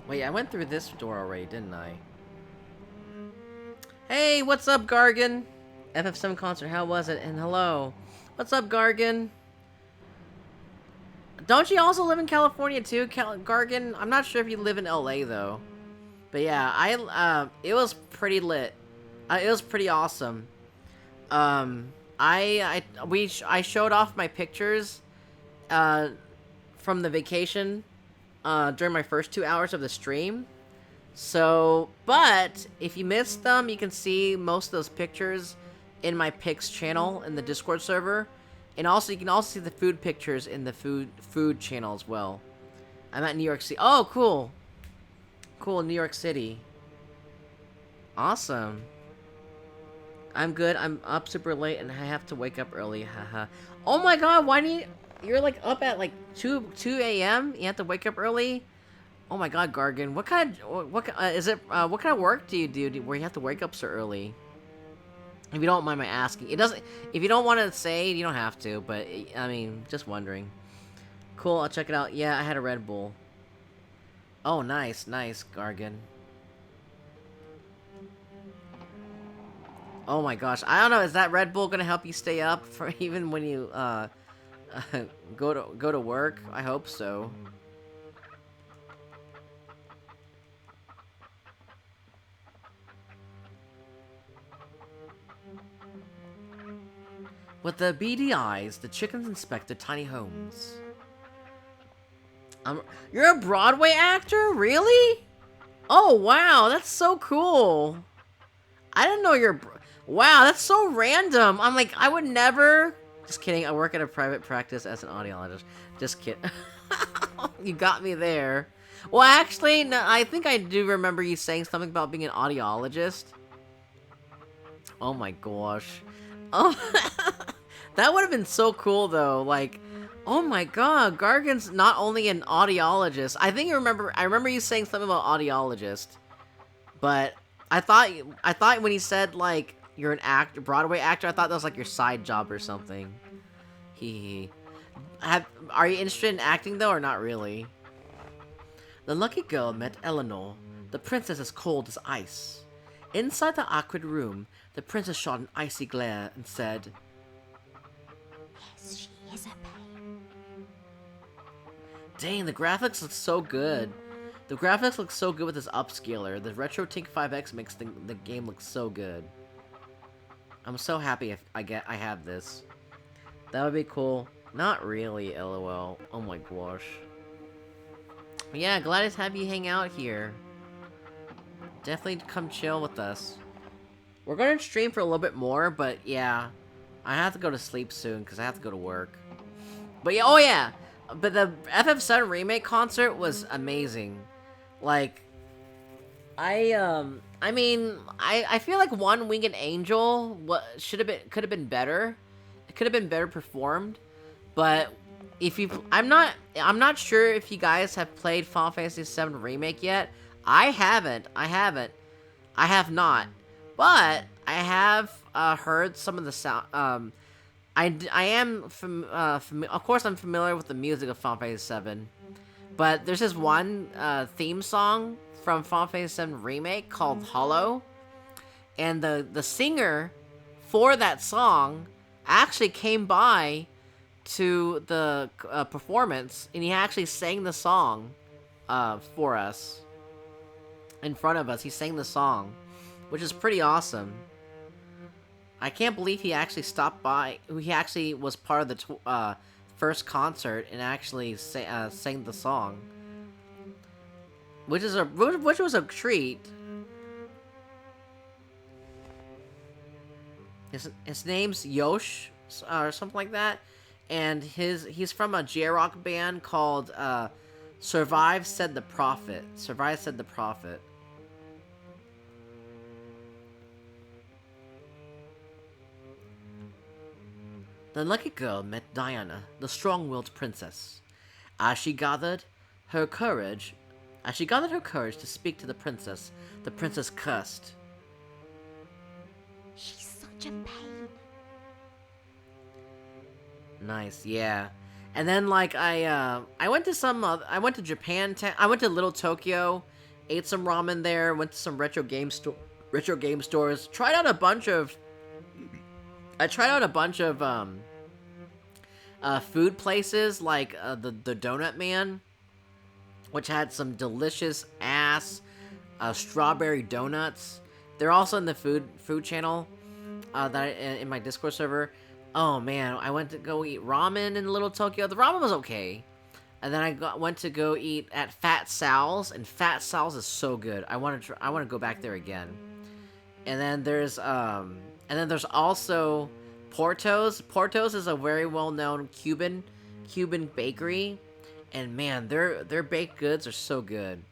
Wait, I went through this door already, didn't I? Hey, what's up, Gargan? FF7 concert, how was it? And hello. What's up, Gargan? Don't you also live in California too, Gargan? I'm not sure if you live in LA though. But yeah, it was pretty lit. It was pretty awesome. I showed off my pictures from the vacation during my first 2 hours of the stream. So, but if you missed them, you can see most of those pictures in my pics channel in the Discord server, and also you can also see the food pictures in the food channel as well. I'm at New York City. Oh, cool, cool, New York City. Awesome. I'm good. I'm up super late and I have to wake up early. Haha. Oh my God, why do you're like up at like 2 a.m. You have to wake up early. Oh my God, Gargan, what kind of work do you do where you have to wake up so early? If you don't mind my asking. It doesn't, if you don't want to say, you don't have to, but I mean, just wondering. Cool, I'll check it out. Yeah, I had a Red Bull. Oh, nice, Gargan. Oh my gosh, I don't know, is that Red Bull gonna help you stay up for even when you go to work? I hope so. With the beady eyes, the chickens inspect the tiny homes. You're a Broadway actor? Really? Oh, wow, that's so cool. I didn't know you're... Wow, that's so random. I'm like, I would never... Just kidding, I work at a private practice as an audiologist. Just kidding. You got me there. Well, actually, no, I think I do remember you saying something about being an audiologist. Oh my gosh. Oh, that would have been so cool though. Like, oh my God, Gargan's not only an audiologist. I remember you saying something about audiologist, but I thought when he said like you're an actor, Broadway actor, I thought that was like your side job or something. Are you interested in acting though, or not really? The lucky girl met Eleanor, the princess as cold as ice. Inside the awkward room, the princess shot an icy glare and said, Yes, she is a pain. Dang, the graphics look so good. The graphics look so good with this upscaler. The Retro Tink 5X makes the game look so good. I'm so happy if I have this. That would be cool. Not really, LOL. Oh my gosh. Yeah, glad to have you hang out here. Definitely come chill with us. We're going to stream for a little bit more, but yeah. I have to go to sleep soon because I have to go to work. But yeah, oh yeah. But the FF7 Remake concert was amazing. Like, I feel like One Winged Angel could have been better. It could have been better performed. But I'm not sure if you guys have played Final Fantasy VII Remake yet. I have not. But I have heard some of the sound. I am of course I'm familiar with the music of Final Fantasy 7, but there's this one theme song from Final Fantasy 7 Remake called Hollow, and the singer for that song actually came by to the performance, and he actually sang the song for us in front of us. He sang the song, which is pretty awesome. I can't believe he actually stopped by. He actually was part of the first concert and actually sang the song, which was a treat. His name's Yosh or something like that, and he's from a J-rock band called Survive Said the Prophet. Survive Said the Prophet. The lucky girl met Diana, the strong-willed princess. As she gathered her courage to speak to the princess cursed. She's such a pain. Nice, yeah. And then like I went to Japan. I went to Little Tokyo, ate some ramen there. Went to some retro game stores. Tried out a bunch of food places like the Donut Man, which had some delicious ass strawberry donuts. They're also in the food channel in my Discord server. Oh man, I went to go eat ramen in Little Tokyo. The ramen was okay, and then I went to go eat at Fat Sal's, and Fat Sal's is so good. I want to go back there again. And then there's also Porto's. Porto's is a very well-known Cuban bakery, and man, their baked goods are so good.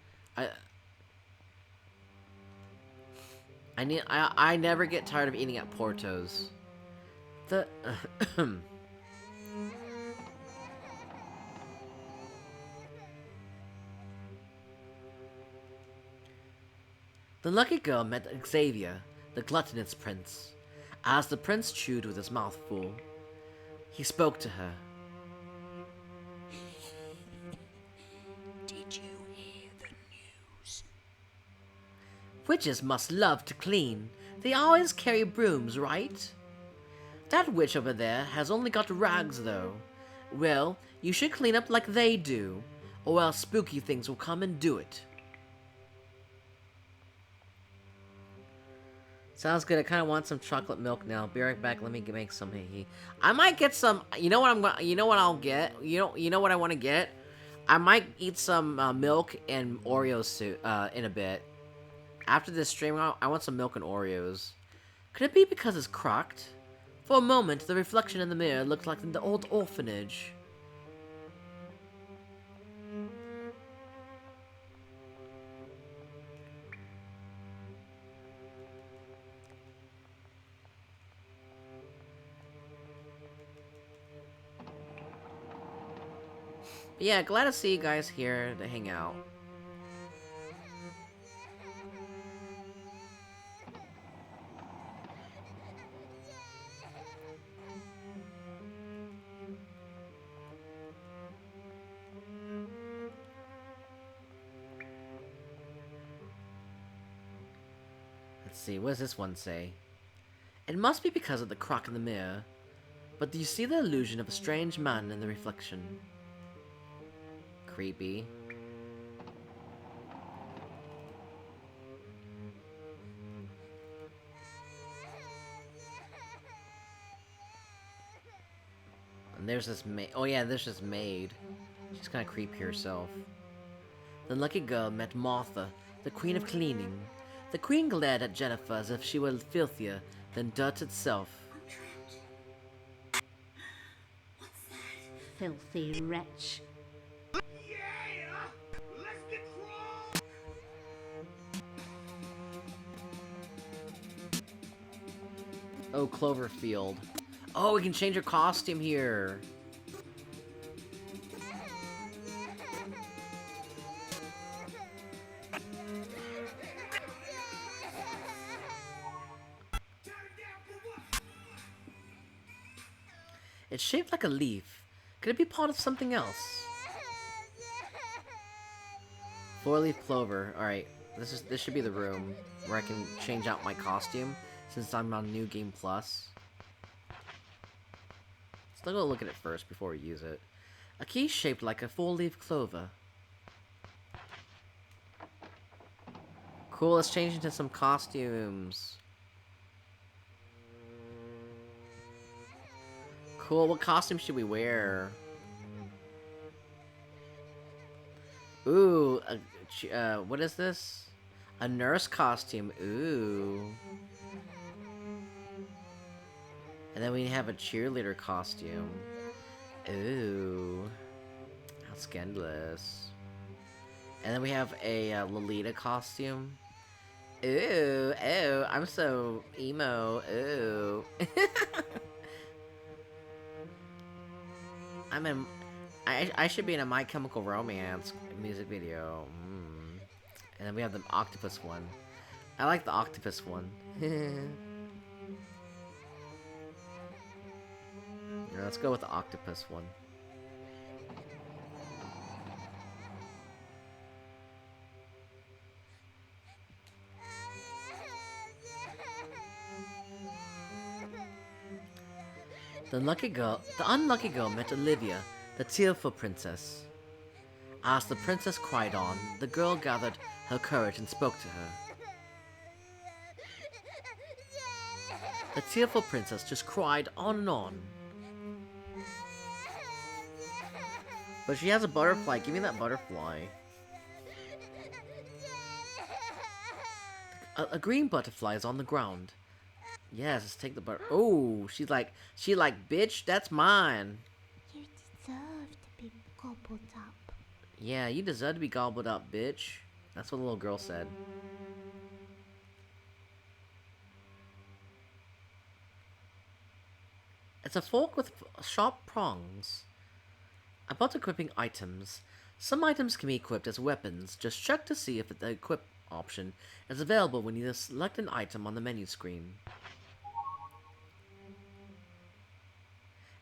I never get tired of eating at Porto's. The The lucky girl met Xavier, the gluttonous prince. As the prince chewed with his mouth full, he spoke to her. Did you hear the news? Witches must love to clean. They always carry brooms, right? That witch over there has only got rags, though. Well, you should clean up like they do, or else spooky things will come and do it. Sounds good. I kind of want some chocolate milk now. Be right back. Let me make some. I might get some. You know what You know what I'll get. You know what I want to get. I might eat some milk and Oreos in a bit. After this stream, I want some milk and Oreos. Could it be because it's cracked? For a moment, the reflection in the mirror looked like the old orphanage. But yeah, glad to see you guys here to hang out. Let's see, what does this one say? It must be because of the crack in the mirror. But do you see the illusion of a strange man in the reflection? Creepy. And there's this maid. Oh yeah, there's this maid. She's kind of creepy herself. The lucky girl met Martha, the queen of cleaning. The queen glared at Jennifer as if she were filthier than dirt itself. What's that? Filthy wretch. Oh, Cloverfield. Oh, we can change her costume here. It's shaped like a leaf. Could it be part of something else? Four-leaf clover. Alright, this should be the room where I can change out my costume since I'm on New Game Plus. Still gotta look at it first before we use it. A key shaped like a four-leaf clover. Cool, let's change into some costumes. Cool, what costume should we wear? Ooh, what is this? A nurse costume, ooh. And then we have a cheerleader costume. Ooh. How scandalous. And then we have a Lolita costume. Ooh, oh, I'm so emo, ooh. I should be in a My Chemical Romance music video. And then we have the octopus one. I like the octopus one. Yeah, let's go with the octopus one. The unlucky girl met Olivia, the tearful princess. As the princess cried on, the girl gathered her courage and spoke to her. The tearful princess just cried on and on. But she has a butterfly. Give me that butterfly. A green butterfly is on the ground. Yes, let's take the butter. Oh, she like, bitch, that's mine. You deserve to be gobbled up. Yeah, you deserve to be gobbled up, bitch. That's what the little girl said. It's a fork with sharp prongs. About equipping items. Some items can be equipped as weapons. Just check to see if the equip option is available when you select an item on the menu screen.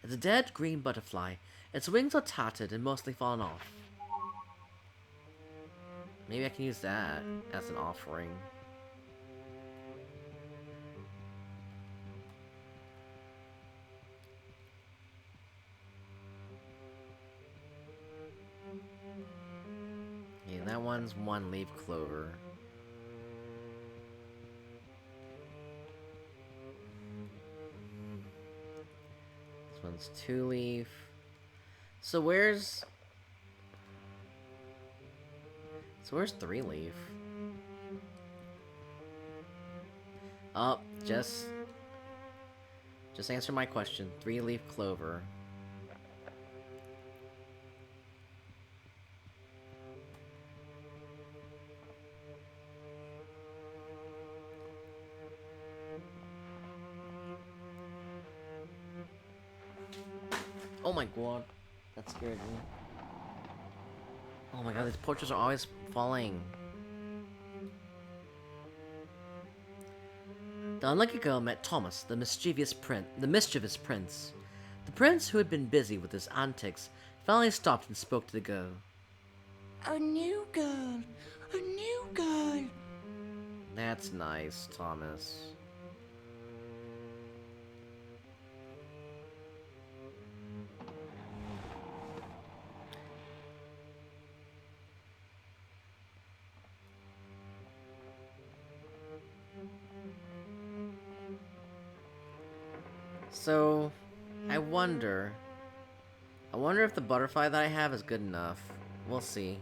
It's a dead green butterfly. Its wings are tattered and mostly fallen off. Maybe I can use that as an offering. Yeah, that one's one leaf clover. This one's two leaf. So where's three leaf? Oh, just answer my question. Three leaf clover. Oh my god, that scared me. Oh my god, these portraits are always falling. The unlucky girl met Thomas, the mischievous prince. The prince, who had been busy with his antics, finally stopped and spoke to the girl. A new girl. A new girl. That's nice, Thomas. So, I wonder if the butterfly that I have is good enough. We'll see.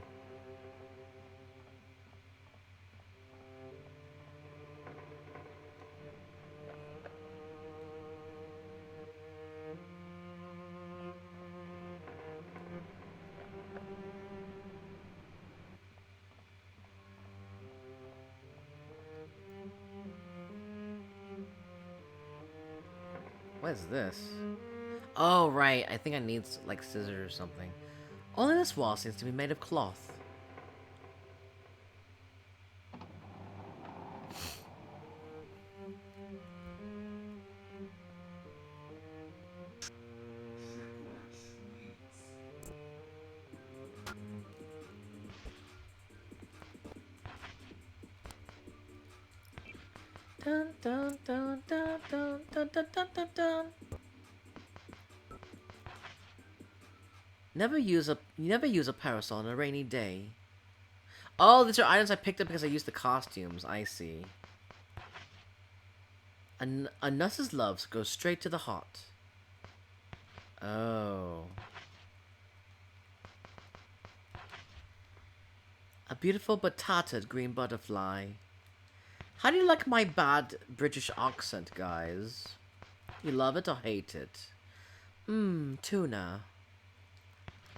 What is this? Oh, right. I think I need, like, scissors or something. Only this wall seems to be made of cloth. Dun, dun, dun, dun, dun, dun, dun, dun, dun, dun. Never use a parasol on a rainy day. Oh, these are items I picked up because I used the costumes. I see. A nuss's loves go straight to the heart. Oh. A beautiful but tattered green butterfly. How do you like my bad British accent, guys? You love it or hate it? Tuna.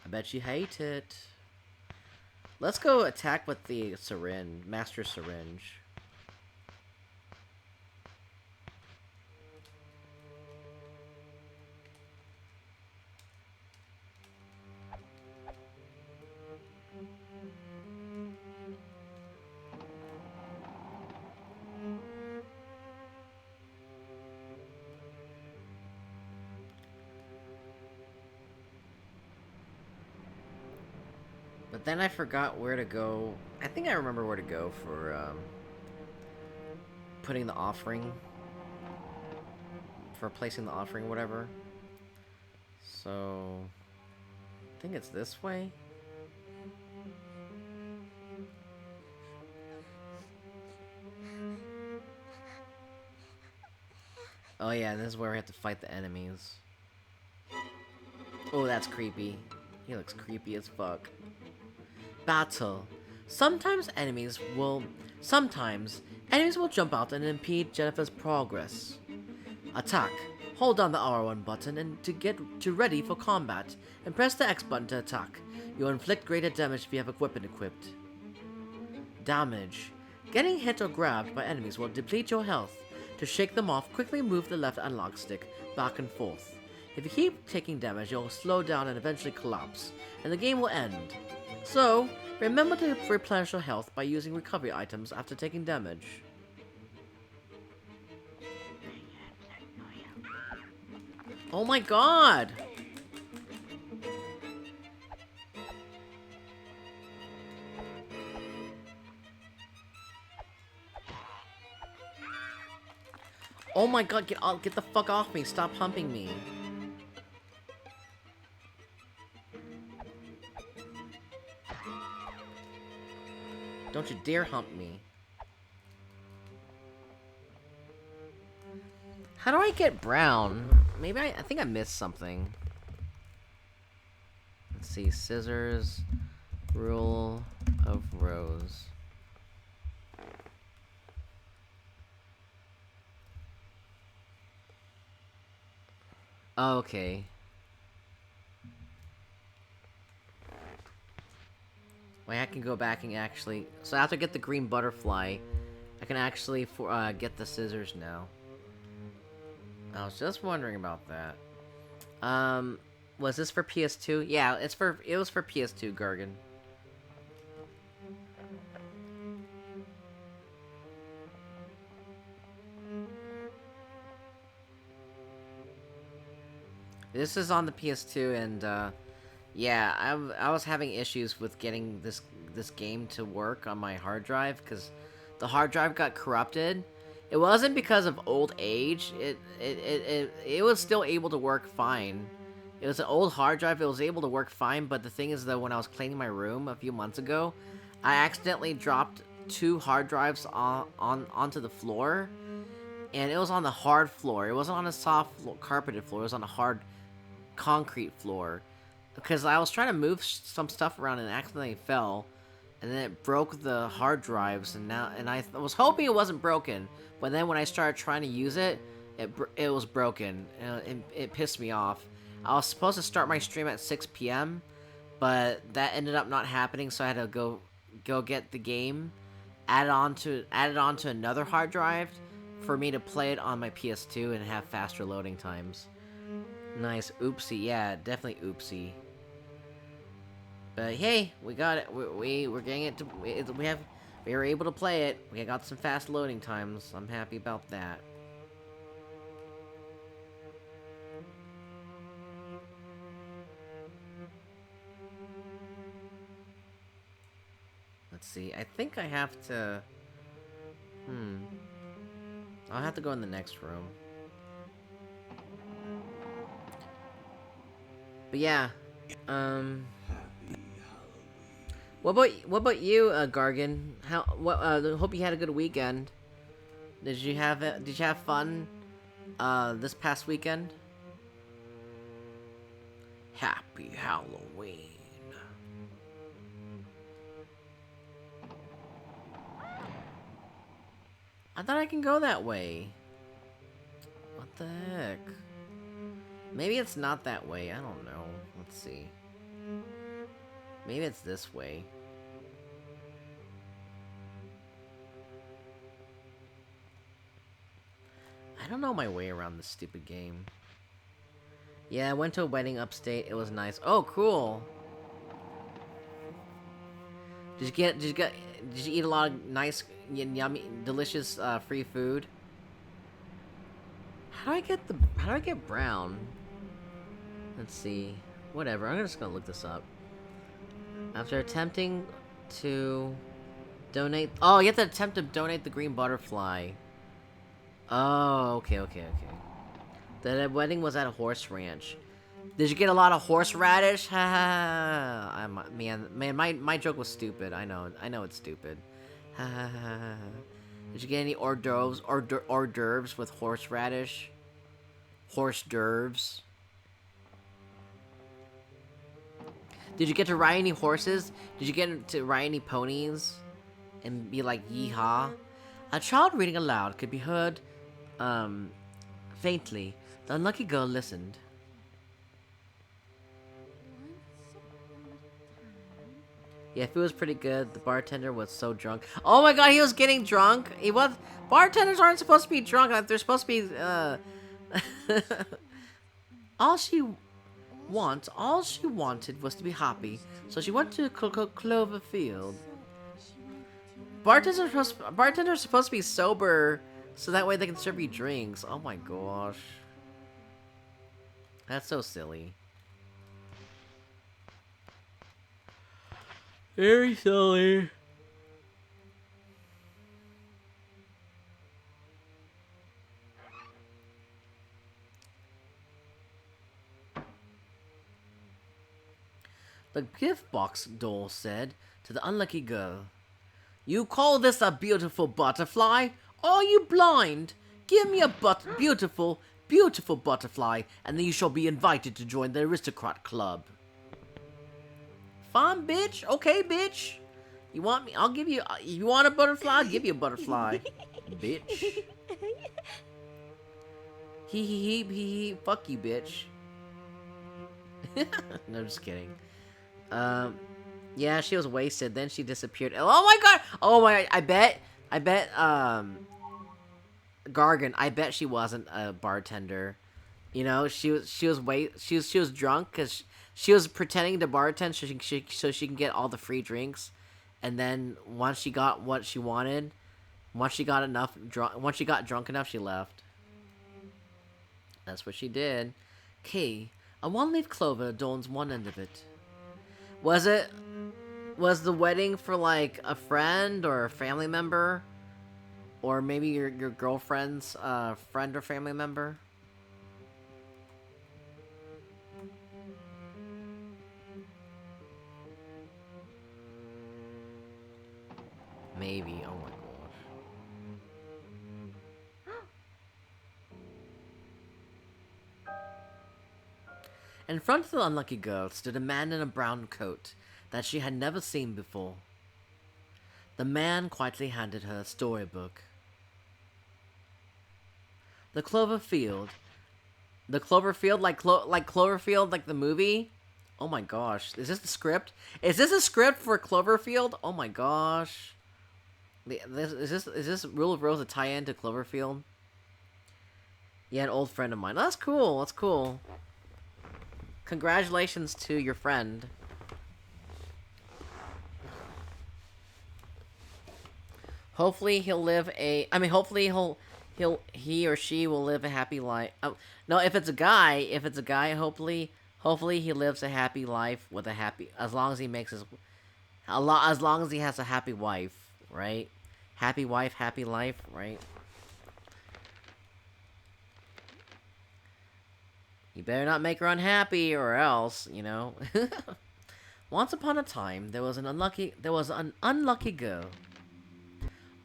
I bet you hate it. Let's go attack with the syringe, master syringe. But then I forgot where to go. I think I remember where to go for putting the offering. For placing the offering, whatever. So, I think it's this way. Oh yeah, this is where we have to fight the enemies. Oh, that's creepy. He looks creepy as fuck. Battle. Sometimes enemies will jump out and impede Jennifer's progress. Attack. Hold down the R1 button and to get to ready for combat, and press the X button to attack. You'll inflict greater damage if you have a weapon equipped. Damage. Getting hit or grabbed by enemies will deplete your health. To shake them off, quickly move the left analog stick back and forth. If you keep taking damage, you'll slow down and eventually collapse, and the game will end. So, remember to replenish your health by using recovery items after taking damage. Oh my god! Oh my god, get the fuck off me, stop humping me. Don't you dare hump me. How do I get brown? Maybe I think I missed something. Let's see, scissors, rule of rose. Okay. Wait, I can go back and actually... So after I get the green butterfly, I can actually get the scissors now. I was just wondering about that. Was this for PS2? Yeah, it was for PS2, Gargan. This is on the PS2, and yeah, I was having issues with getting this game to work on my hard drive because the hard drive got corrupted. It wasn't because of old age. It was still able to work fine. It was an old hard drive. It was able to work fine, but the thing is that when I was cleaning my room a few months ago, I accidentally dropped 2 hard drives onto the floor, and it was on the hard floor. It wasn't on a soft carpeted floor. It was on a hard concrete floor. Because I was trying to move some stuff around and accidentally fell, and then it broke the hard drives, and I was hoping it wasn't broken, but then when I started trying to use it, it was broken, and it pissed me off. I was supposed to start my stream at 6 p.m., but that ended up not happening, so I had to go get the game, add it onto another hard drive for me to play it on my PS2 and have faster loading times. Nice, oopsie, yeah, definitely oopsie. But hey, we got it. We're getting it to. We were able to play it. We got some fast loading times. I'm happy about that. Let's see. I think I have to. I'll have to go in the next room. But yeah, what about you, Gargan? Hope you had a good weekend. Did you have fun, this past weekend? Happy Halloween. I thought I can go that way. What the heck? Maybe it's not that way. I don't know. Let's see. Maybe it's this way. I don't know my way around this stupid game. Yeah, I went to a wedding upstate. It was nice. Oh, cool. Did you eat a lot of nice, yummy, delicious, free food? How do I get brown? Let's see. Whatever, I'm just gonna look this up. After attempting to donate... Oh, you have to attempt to donate the green butterfly. Oh, okay. The wedding was at a horse ranch. Did you get a lot of horseradish? Ha man, my joke was stupid. I know it's stupid. Did you get any hors d'oeuvres with horseradish? Horse d'oeuvres. Did you get to ride any horses? Did you get to ride any ponies? And be like, yeehaw? A child reading aloud could be heard, faintly. The unlucky girl listened. Yeah, food was pretty good. The bartender was so drunk. Oh my god, he was getting drunk? He was... Bartenders aren't supposed to be drunk. They're supposed to be, all she wanted was to be happy. So she went to Cloverfield. Bartenders are supposed to be sober, so that way they can serve you drinks. Oh my gosh. That's so silly. Very silly. The gift box doll said to the unlucky girl, "You call this a beautiful butterfly? Are you blind? Give me a beautiful butterfly, and then you shall be invited to join the aristocrat club." Fine, bitch. Okay, bitch. You want me? I'll give you... You want a butterfly? I'll give you a butterfly. Bitch. He. Fuck you, bitch. No, just kidding. Yeah, she was wasted. Then she disappeared. Oh my god! Oh my... I bet, Gargan, I bet she wasn't a bartender. You know, she was drunk because she was pretending to bartend so she can get all the free drinks, and then once she got what she wanted, once she got drunk enough, she left. That's what she did. Okay, a one-leaf clover adorns one end of it. Was the wedding for like a friend or a family member, or maybe your girlfriend's friend or family member? Maybe. Oh my gosh. In front of the unlucky girl stood a man in a brown coat that she had never seen before. The man quietly handed her a storybook. The Cloverfield, like Cloverfield, like the movie. Oh my gosh, is this the script? Is this a script for Cloverfield? Oh my gosh. Is this Rule of Rose a tie-in to Cloverfield? Yeah, an old friend of mine. Oh, that's cool. That's cool. Congratulations to your friend. Hopefully he'll live a... I mean, hopefully he or she will live a happy life. No, if it's a guy, hopefully he lives a happy life with a happy... As long as he makes his... As long as he has a happy wife, right? Happy wife, happy life, right? You better not make her unhappy, or else, you know. Once upon a time, there was an unlucky girl.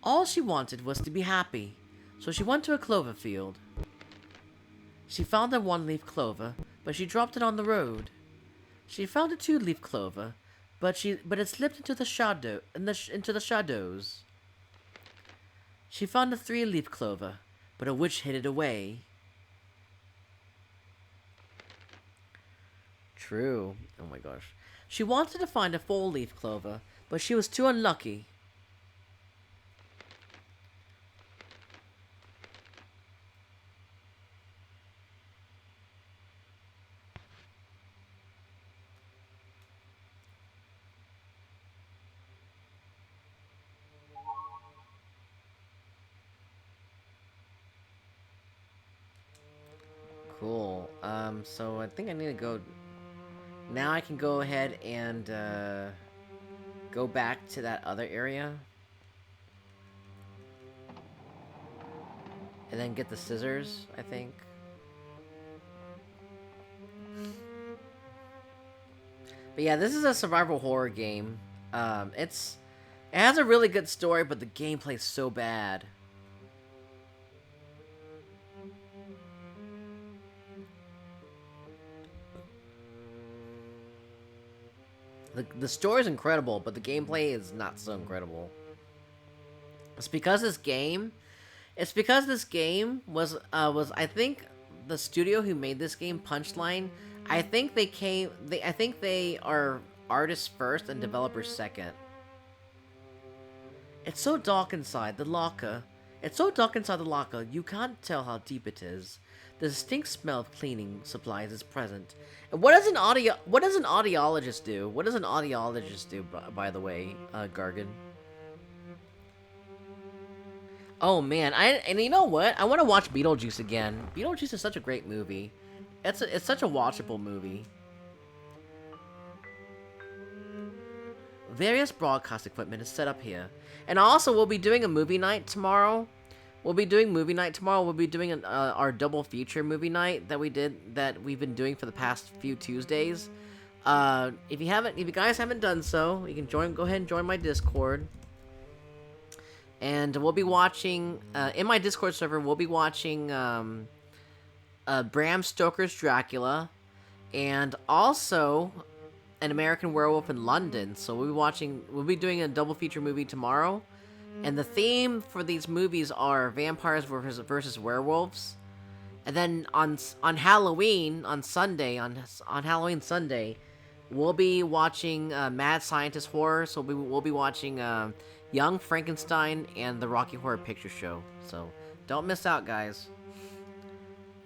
All she wanted was to be happy, so she went to a clover field. She found a one-leaf clover, but she dropped it on the road. She found a two-leaf clover, but it slipped into the shadows. She found a three-leaf clover, but a witch hid it away. True. Oh my gosh. She wanted to find a four-leaf clover, but she was too unlucky. Cool. So I think I need to go... Now I can go ahead and, go back to that other area. And then get the scissors, I think. But yeah, this is a survival horror game. It has a really good story, but the gameplay is so bad. The story is incredible, but the gameplay is not so incredible. It's because this game was I think the studio who made this game, Punchline, I think they are artists first and developers second. It's so dark inside the locker. You can't tell how deep it is. The distinct smell of cleaning supplies is present. And what does an audiologist do? What does an audiologist do, by the way, Gargan? Oh man, and you know what? I want to watch Beetlejuice again. Beetlejuice is such a great movie. It's such a watchable movie. Various broadcast equipment is set up here. And also, we'll be doing a movie night tomorrow. We'll be doing our double feature movie night that we've been doing for the past few Tuesdays. If you guys haven't done so, you can go ahead and join my Discord. And we'll be watching, in my Discord server, we'll be watching, Bram Stoker's Dracula, and also An American Werewolf in London. So we'll be doing a double feature movie tomorrow. And the theme for these movies are vampires versus werewolves. And then on Halloween, on Halloween Sunday, we'll be watching Mad Scientist Horror. So we'll be watching Young Frankenstein and the Rocky Horror Picture Show. So don't miss out, guys.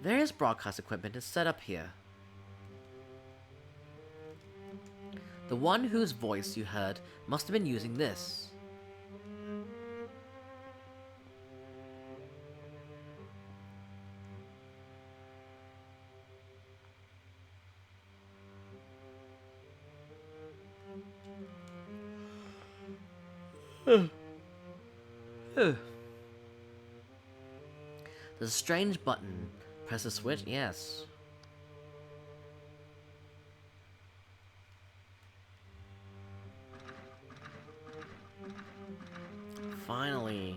Various broadcast equipment is set up here. The one whose voice you heard must have been using this. There's a strange button. Press the switch? Yes. Finally.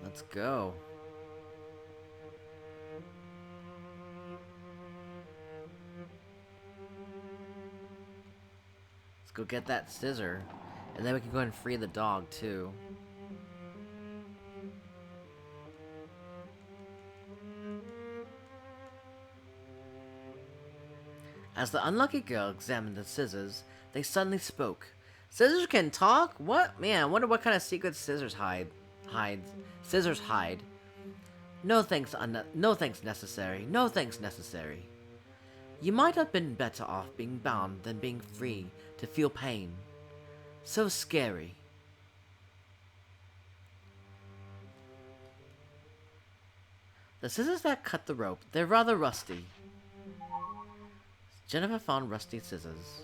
Let's go. Let's go get that scissor. And then we can go ahead and free the dog, too. As the unlucky girl examined the scissors, they suddenly spoke. Scissors can talk? What? Man, I wonder what kind of secrets scissors hide. Scissors hide. No thanks necessary. No thanks necessary. You might have been better off being bound than being free to feel pain. So scary. The scissors that cut the rope, they're rather rusty. Jennifer found rusty scissors.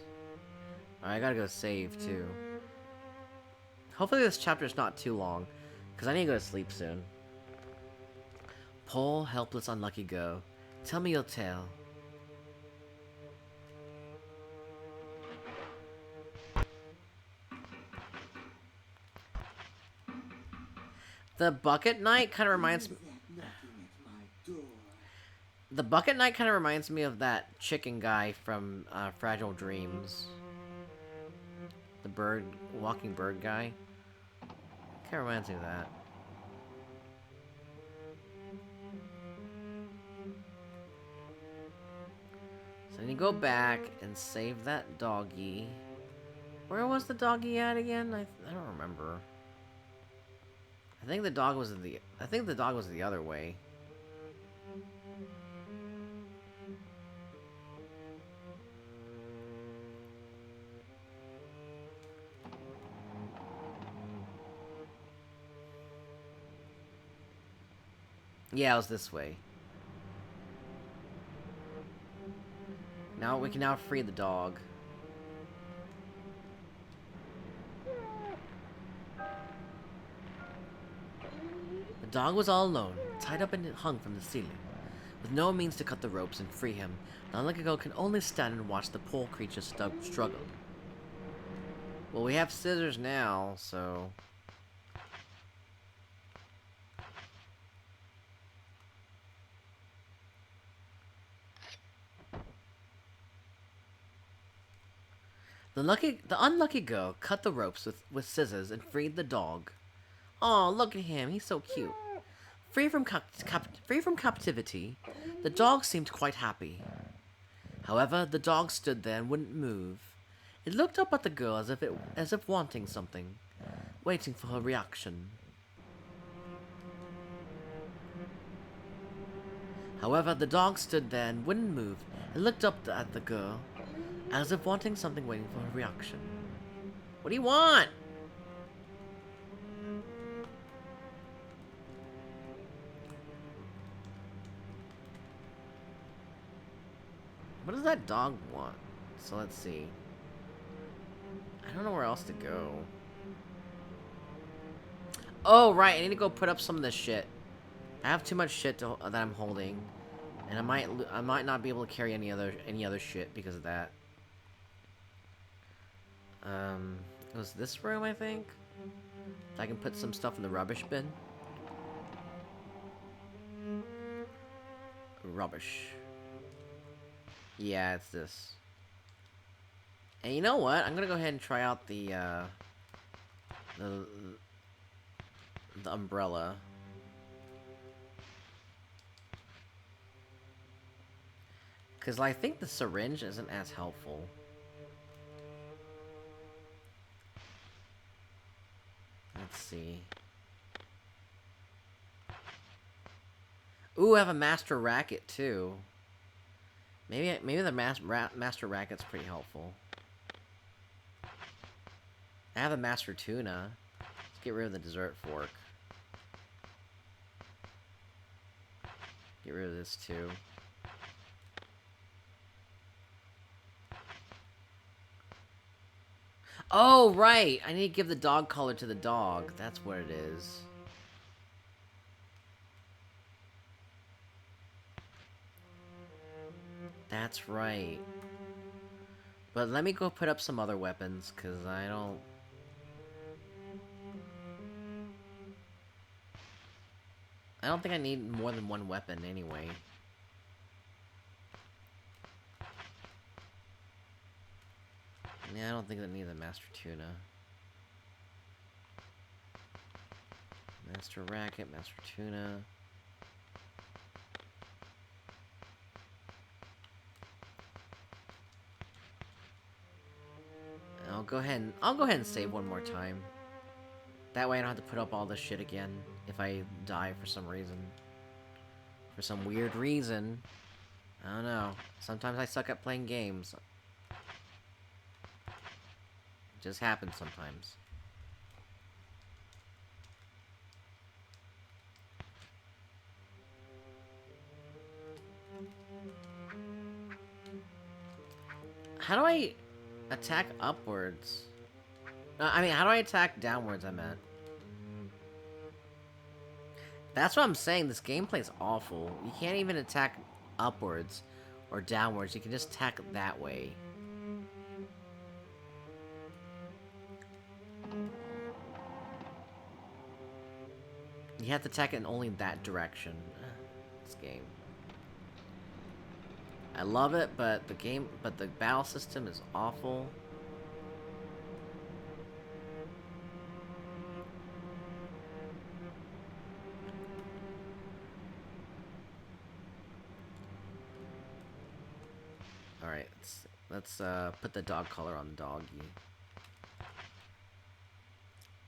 Alright, I gotta go save, too. Hopefully this chapter's not too long, because I need to go to sleep soon. Poor, helpless, unlucky girl. Tell me your tale. The Bucket Knight kind of reminds me... The Bucket Knight kind of reminds me of that chicken guy from Fragile Dreams. The bird, walking bird guy. Kind of reminds me of that. So I need to go back and save that doggy. Where was the doggy at again? I don't remember. I think the dog was the other way. Yeah, it was this way. Now we can now free the dog. The dog was all alone, tied up and hung from the ceiling. With no means to cut the ropes and free him, the unlucky girl can only stand and watch the poor creature struggle. Well, we have scissors now, so... The unlucky girl cut the ropes with scissors and freed the dog. Oh, look at him, he's so cute. Free from captivity, the dog seemed quite happy. However, the dog stood there and wouldn't move. It looked up at the girl as if wanting something, waiting for her reaction. However, the dog stood there and wouldn't move. It looked up at the girl as if wanting something, waiting for her reaction. What do you want? What does that dog want? So let's see. I don't know where else to go. Oh, right. I need to go put up some of this shit. I have too much shit that I'm holding, and I might not be able to carry any other shit because of that. It was this room, I think. I can put some stuff in the rubbish bin. Rubbish. Yeah, it's this. And you know what? I'm gonna go ahead and try out the umbrella. Because I think the syringe isn't as helpful. Let's see. Ooh, I have a master racket too. Maybe the master racket's pretty helpful. I have a master tuna. Let's get rid of the dessert fork. Get rid of this too. Oh, right! I need to give the dog collar to the dog. That's what it is. That's right. But let me go put up some other weapons, because I don't... I don't think I need more than one weapon anyway. Yeah, I don't think I need the master tuna. Master racket, master tuna. I'll go ahead and save one more time. That way I don't have to put up all this shit again if I die for some reason. For some weird reason. I don't know. Sometimes I suck at playing games. It just happens sometimes. How do I attack upwards? I mean, how do I attack downwards, I meant? That's what I'm saying, this gameplay is awful. You can't even attack upwards or downwards, you can just attack that way. You have to attack it in only that direction. This game. I love it, but the battle system is awful. Alright, let's put the dog color on the doggy.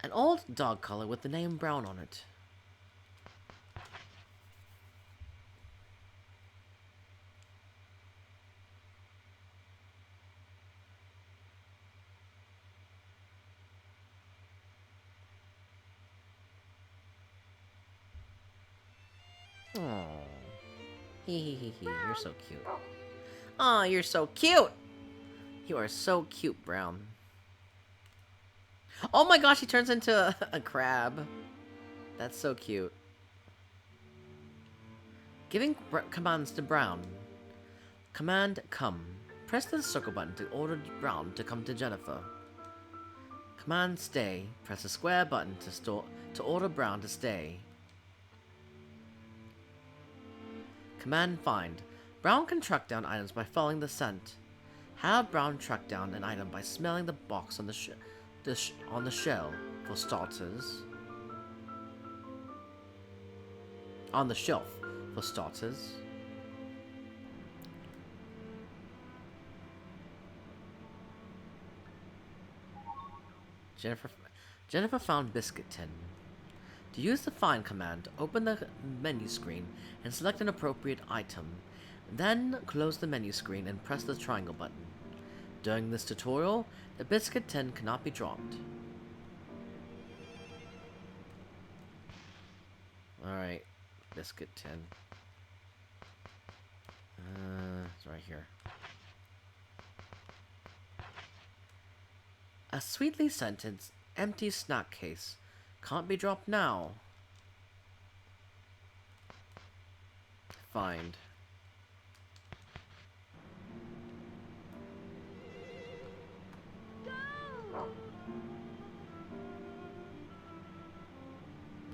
An old dog collar with the name Brown on it. Aww. Hee, you're so cute. Aw, you're so cute! You are so cute, Brown. Oh my gosh, he turns into a crab. That's so cute. Giving commands to Brown. Command come. Press the circle button to order Brown to come to Jennifer. Command stay. Press the square button to order Brown to stay. Command find. Brown can track down items by following the scent. Have Brown track down an item by smelling the box on the shell, for starters. On the shelf, for starters. Jennifer found biscuit tin. To use the find command, open the menu screen and select an appropriate item. Then close the menu screen and press the triangle button. During this tutorial, the biscuit tin cannot be dropped. Alright, biscuit tin. It's right here. A sweetly scented, empty snack case. Can't be dropped now. Find.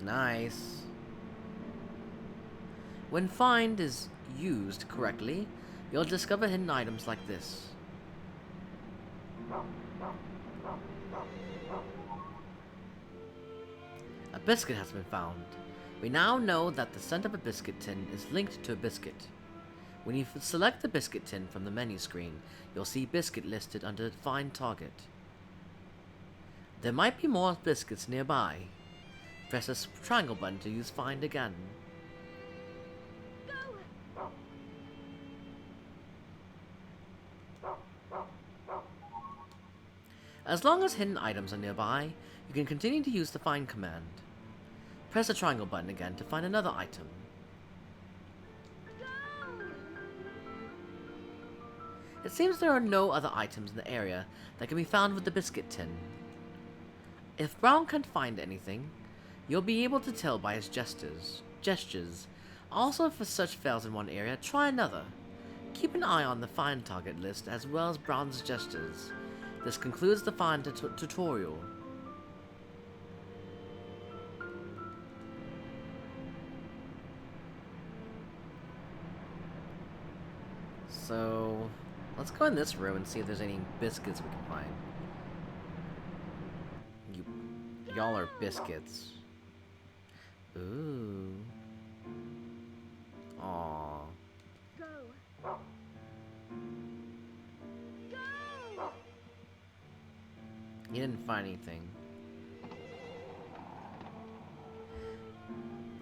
Nice. When find is used correctly, you'll discover hidden items like this. A biscuit has been found. We now know that the scent of a biscuit tin is linked to a biscuit. When you select the biscuit tin from the menu screen, you'll see biscuit listed under Find Target. There might be more biscuits nearby. Press the triangle button to use Find again. As long as hidden items are nearby, you can continue to use the Find command. Press the triangle button again to find another item. It seems there are no other items in the area that can be found with the biscuit tin. If Brown can't find anything, you'll be able to tell by his gestures. Also, if a search fails in one area, try another. Keep an eye on the Find Target list as well as Brown's gestures. This concludes the Find tutorial. So, let's go in this room and see if there's any biscuits we can find. Y'all are biscuits. Ooh. Aww. Go. You didn't find anything.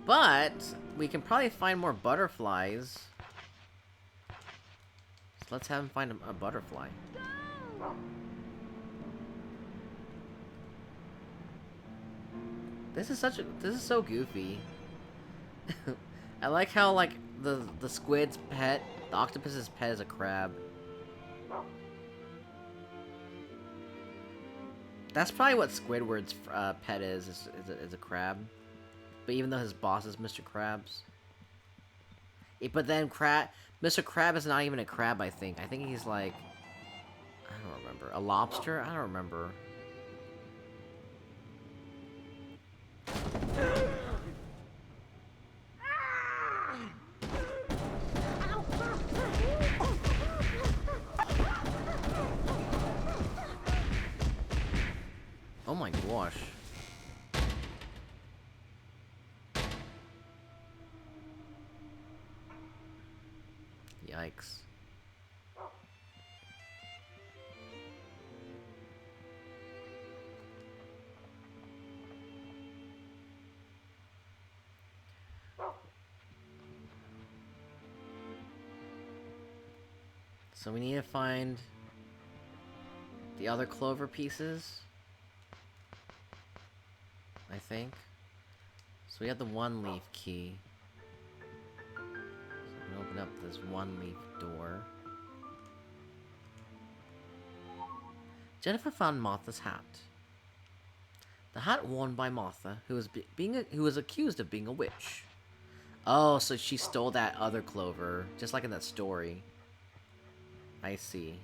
But we can probably find more butterflies. So let's have him find a butterfly. This is so goofy. I like how like the squid's pet, the octopus's pet is a crab. That's probably what Squidward's pet is a crab. But even though his boss is Mr. Krabs. But then Mr. Crab is not even a crab, I think. I think he's like... I don't remember. A lobster? I don't remember. Oh my gosh. Yikes. So we need to find the other clover pieces, I think. So we have the one leaf key. So I'm gonna open up this one leaf door. Jennifer found Martha's hat. The hat worn by Martha, who was accused of being a witch. Oh, so she stole that other clover, just like in that story. I see.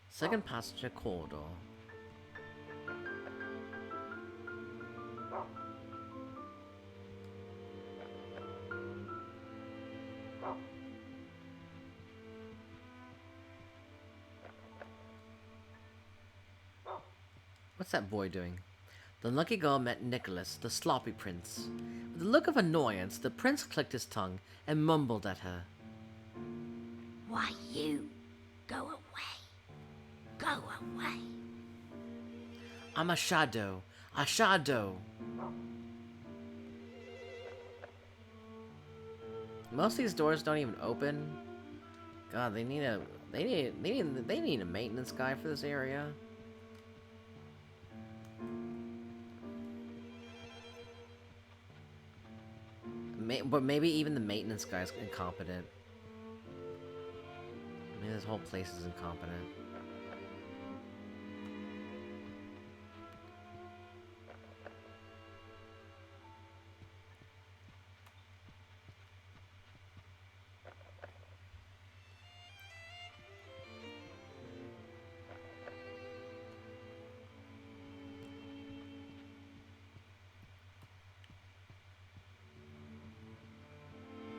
Second passenger corridor. What's that boy doing? The lucky girl met Nicholas, the sloppy prince. With a look of annoyance, the prince clicked his tongue and mumbled at her. Why, you go away. Go away. I'm a shadow. A shadow. Most of these doors don't even open. God, they need a maintenance guy for this area. But maybe even the maintenance guy's incompetent. Maybe this whole place is incompetent.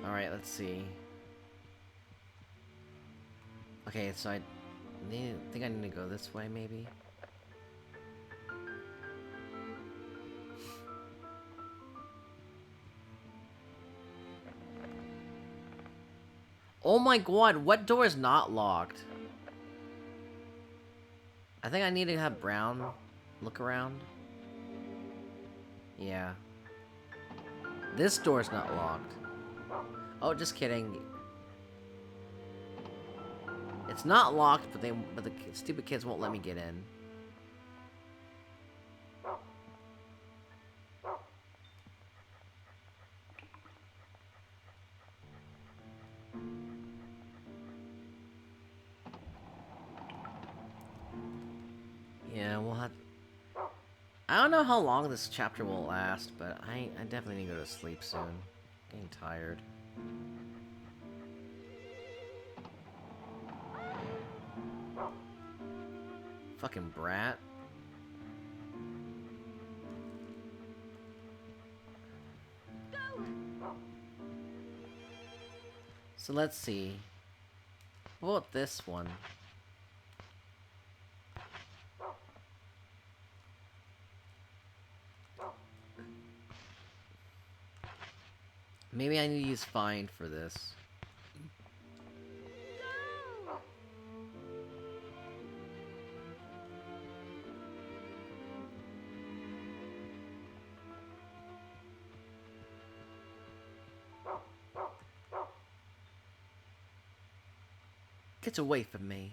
Alright, let's see. Okay, so I think I need to go this way, maybe? Oh my god, what door is not locked? I think I need to have Brown look around. Yeah. This door's not locked. Oh, just kidding. It's not locked, but the stupid kids won't let me get in. Yeah, we'll have... I don't know how long this chapter will last, but I definitely need to go to sleep soon. Getting tired. Fucking brat. So let's see. What about this one? Maybe I need to use find for this. Get away from me.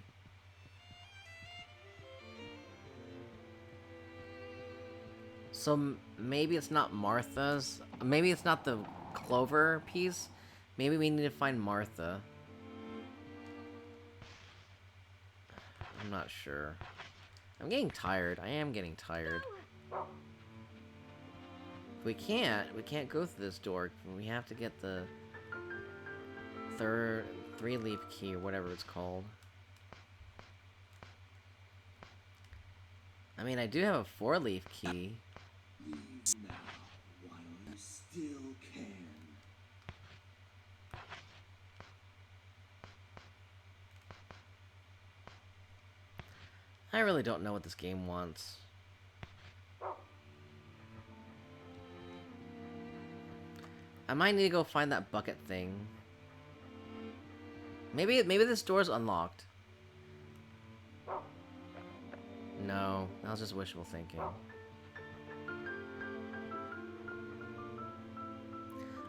So maybe it's not Martha's. Maybe it's not the clover piece. Maybe we need to find Martha. I'm not sure. I'm getting tired. I am getting tired. We can't go through this door. We have to get the third 3-leaf key or whatever it's called. I mean, I do have a 4-leaf key. Leave now while you still can. I really don't know what this game wants. I might need to go find that bucket thing. Maybe this door's unlocked. No, that was just wishful thinking.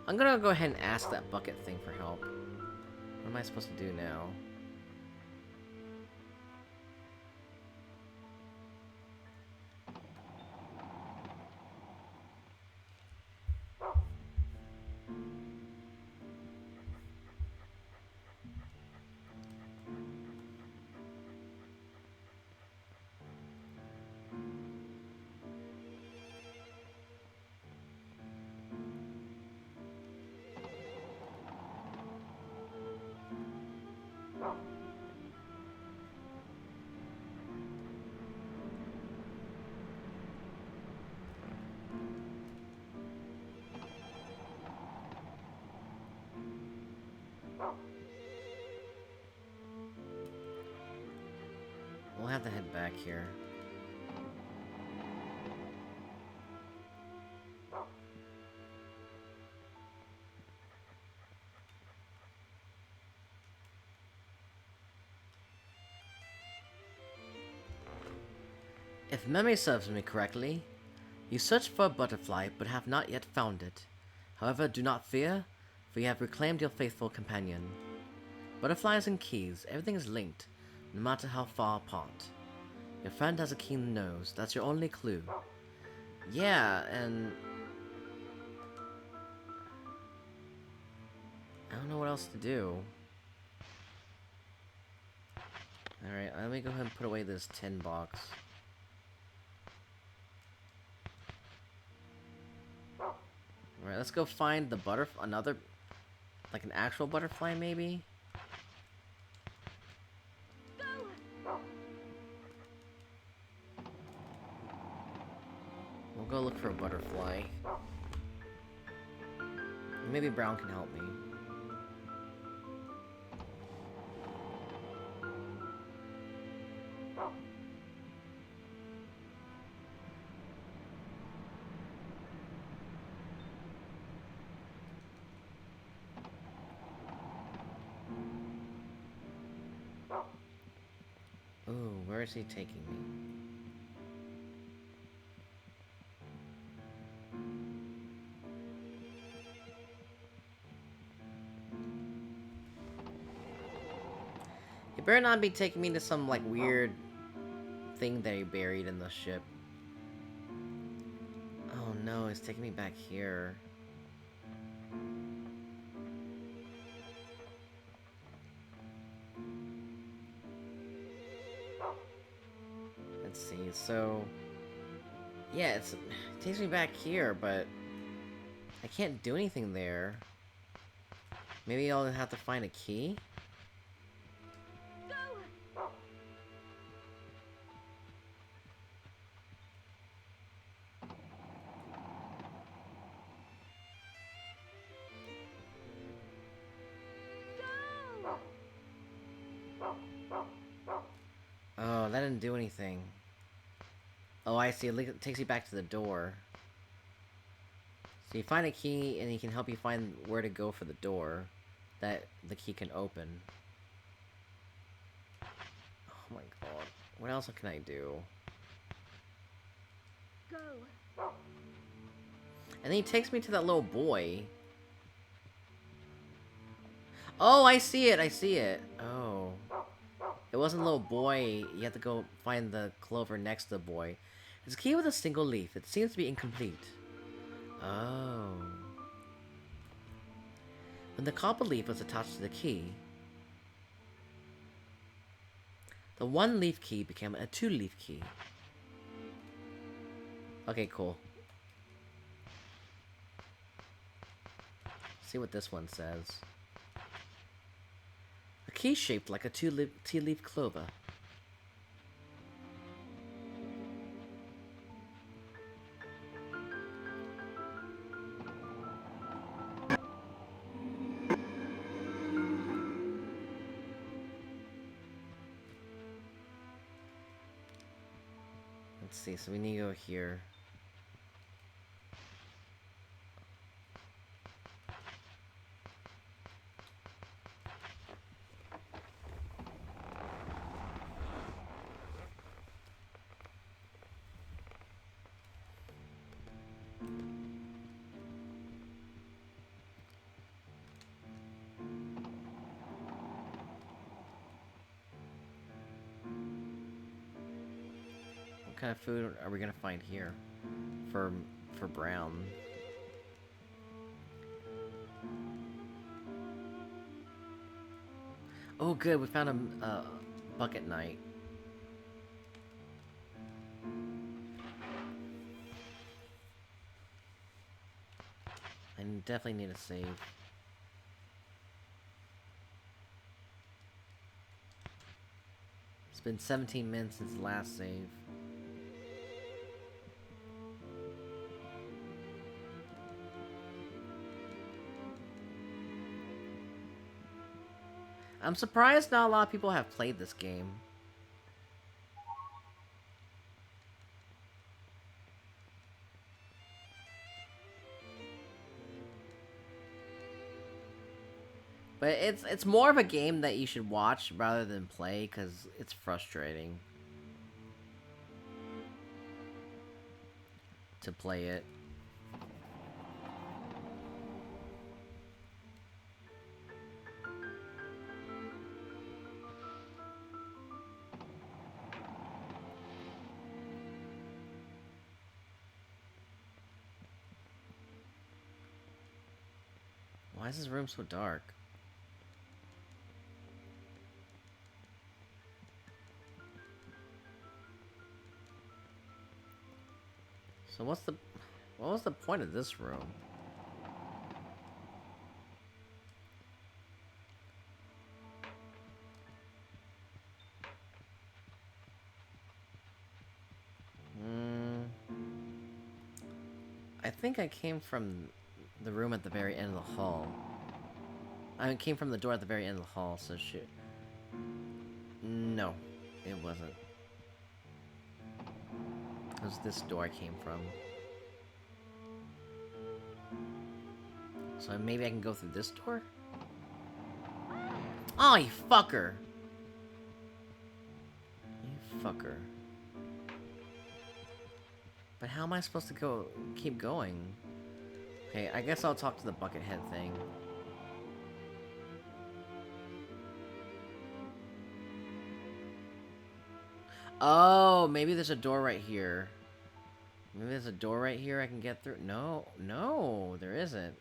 I'm gonna go ahead and ask that bucket thing for help. What am I supposed to do now? We'll have to head back here. If memory serves me correctly, you searched for a butterfly but have not yet found it. However, do not fear, for you have reclaimed your faithful companion. Butterflies and keys, everything is linked, no matter how far apart. Your friend has a keen nose, that's your only clue. Yeah, and... I don't know what else to do. Alright, let me go ahead and put away this tin box. Alright, let's go find the butterfly, another, like an actual butterfly maybe? We'll go look for a butterfly. Maybe Brown can help me. Ooh, where is he taking me? He better not be taking me to some, like, weird thing that he buried in the ship. Oh no, he's taking me back here. Let's see, so... yeah, it takes me back here, but... I can't do anything there. Maybe I'll have to find a key? Oh, that didn't do anything. Oh, I see. It takes you back to the door. So you find a key, and he can help you find where to go for the door that the key can open. Oh my god. What else can I do? Go. And then he takes me to that little boy. Oh, I see it. I see it. Oh. It wasn't a little boy. You have to go find the clover next to the boy. It's a key with a single leaf. It seems to be incomplete. Oh. When the copper leaf was attached to the key, the one-leaf key became a two-leaf key. Okay, cool. See what this one says. A key shaped like a two-leaf clover. Let's see, so we need to go here. What kind of food are we gonna find here for Brown? Oh, good. We found a bucket knight. I definitely need a save. It's been 17 minutes since the last save. I'm surprised not a lot of people have played this game. But it's more of a game that you should watch rather than play, because it's frustrating to play it. Why is this room so dark? So what was the point of this room? I think I came from the room at the very end of the hall. I came from the door at the very end of the hall, so shit. No, it wasn't. It was this door I came from. So maybe I can go through this door? Oh, you fucker! You fucker. But how am I supposed to keep going? Okay, I guess I'll talk to the Buckethead thing. Oh, maybe there's a door right here. Maybe there's a door right here I can get through. No, no, there isn't.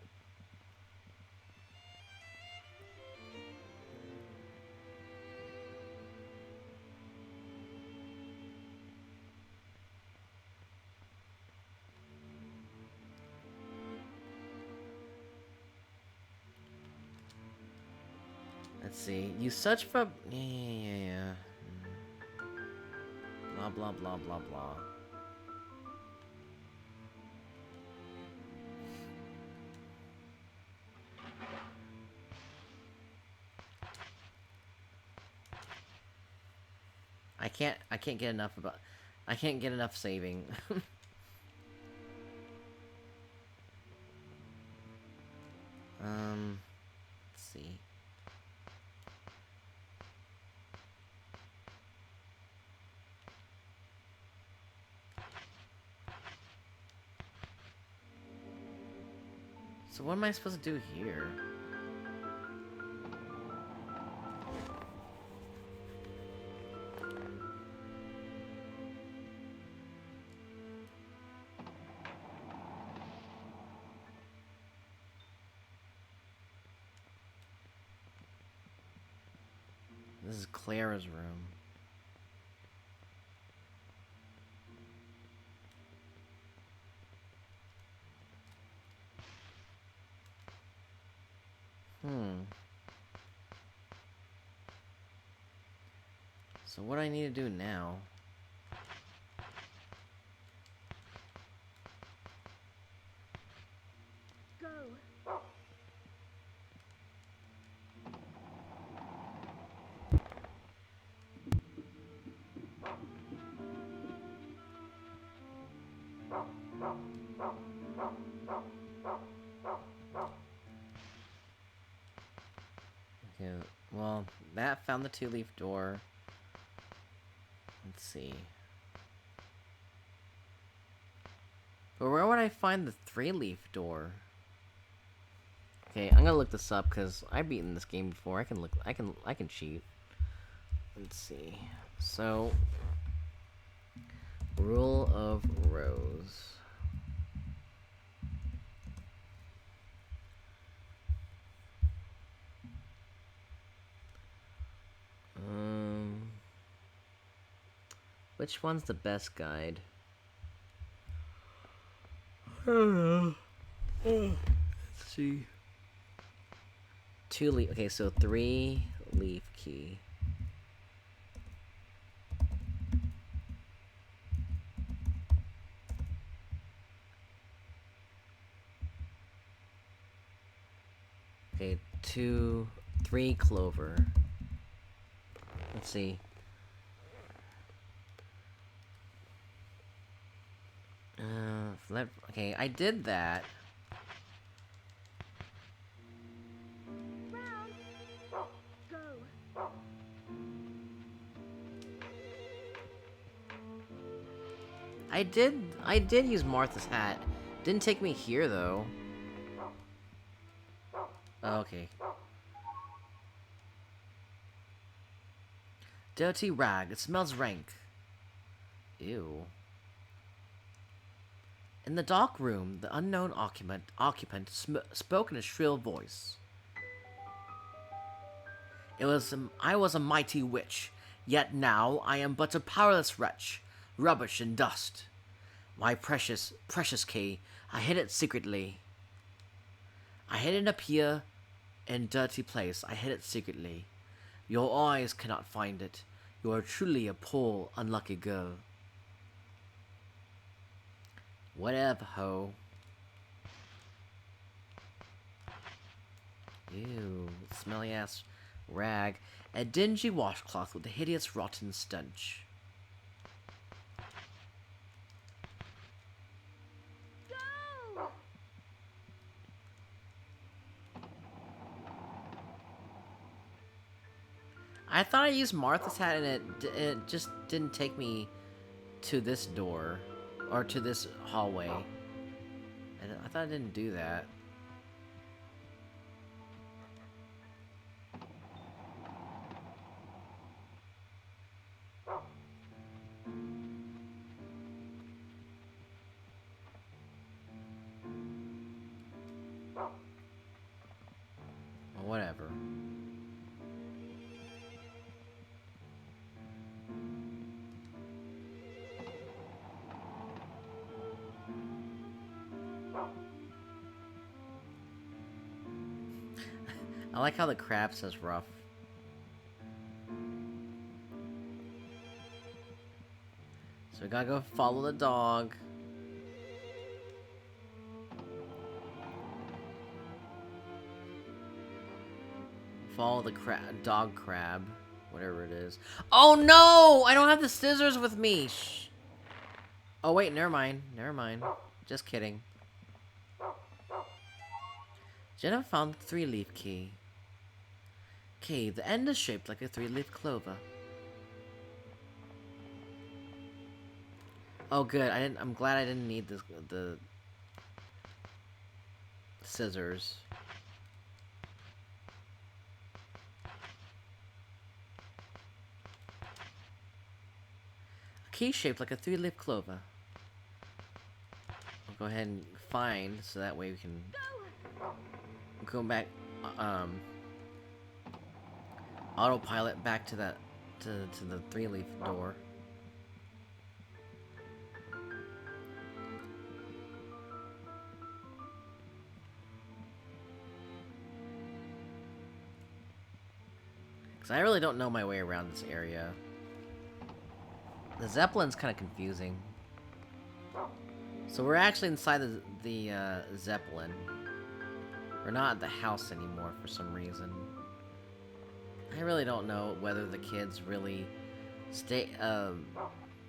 Let's see. You search for... Yeah. Blah, blah, blah, blah, blah. I can't get enough about... I can't get enough saving. Let's see. So what am I supposed to do here? This is Clara's room. So what do I need to do now? Go. Okay, well, that found the 2-leaf door. Let's see. But where would I find the 3-leaf door? Okay, I'm gonna look this up because I've beaten this game before. I can look. I can cheat. Let's see. So, rule of rose. Which one's the best guide? I don't know. Let's see. 2-leaf. Okay, so 3-leaf key. Okay, 3 clover. Let's see. Okay, I did that. Round. Go. I did use Martha's hat. Didn't take me here though. Oh, okay. Dirty rag. It smells rank. Ew. In the dark room, the unknown occupant spoke in a shrill voice. I was a mighty witch, yet now I am but a powerless wretch, rubbish and dust. My precious key, I hid it secretly. I hid it up here in dirty place. I hid it secretly. Your eyes cannot find it. You are truly a poor, unlucky girl. Whatever, ho. Ew, smelly ass rag. A dingy washcloth with a hideous rotten stench. Go. I thought I used Martha's hat and it just didn't take me to this door. Or to this hallway. And I thought I didn't do that. Well, whatever. I like how the crab says rough. So we gotta go follow the dog. Follow the dog crab. Whatever it is. Oh no! I don't have the scissors with me! Shh. Oh wait, never mind. Never mind. Just kidding. Jenna found the 3-leaf key. Okay, the end is shaped like a 3-leaf clover. Oh, good. I'm glad I didn't need the scissors. A key shaped like a 3-leaf clover. I'll go ahead and find so that way we can go back. autopilot back to that to the three-leaf door. Cause I really don't know my way around this area. The Zeppelin's kind of confusing. So we're actually inside the Zeppelin. We're not at the house anymore for some reason. I really don't know whether the kids really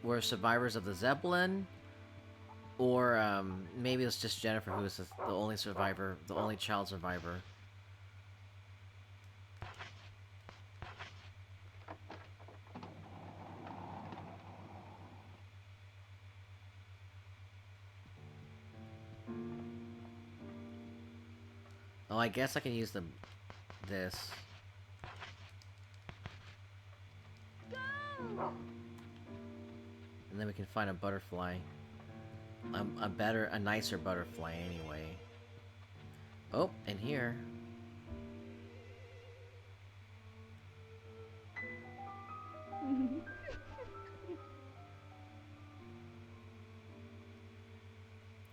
were survivors of the Zeppelin, or maybe it's just Jennifer who is the only survivor, the only child survivor. Oh, I guess I can use this. And then we can find a butterfly. A nicer butterfly anyway. Oh, and here.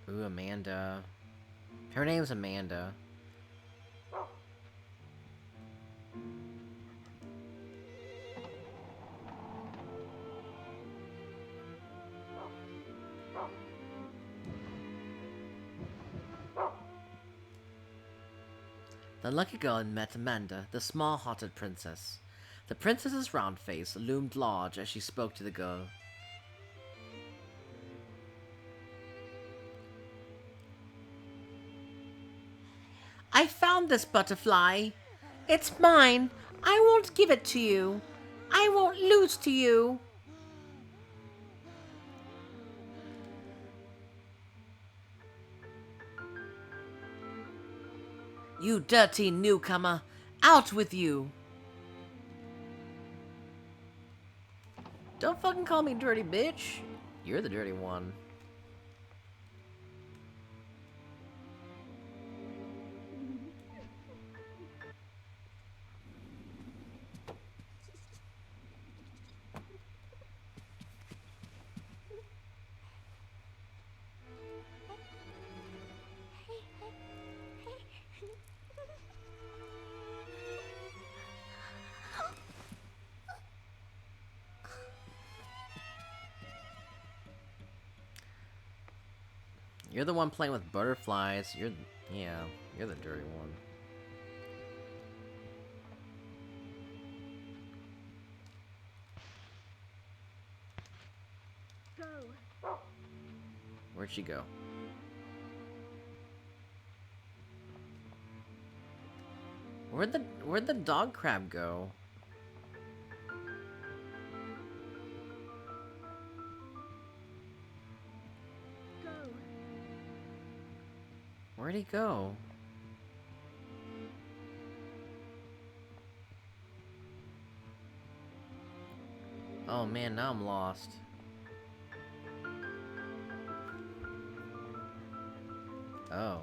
Ooh, Amanda. Her name's Amanda. The lucky girl met Amanda, the small-hearted princess. The princess's round face loomed large as she spoke to the girl. I found this butterfly. It's mine. I won't give it to you. I won't lose to you. You dirty newcomer! Out with you! Don't fucking call me dirty bitch. You're the dirty one. You're the one playing with butterflies. You're the dirty one. Go. Where'd she go? Where'd the dog crab go? Go. Where'd he go? Oh man, now I'm lost. Oh.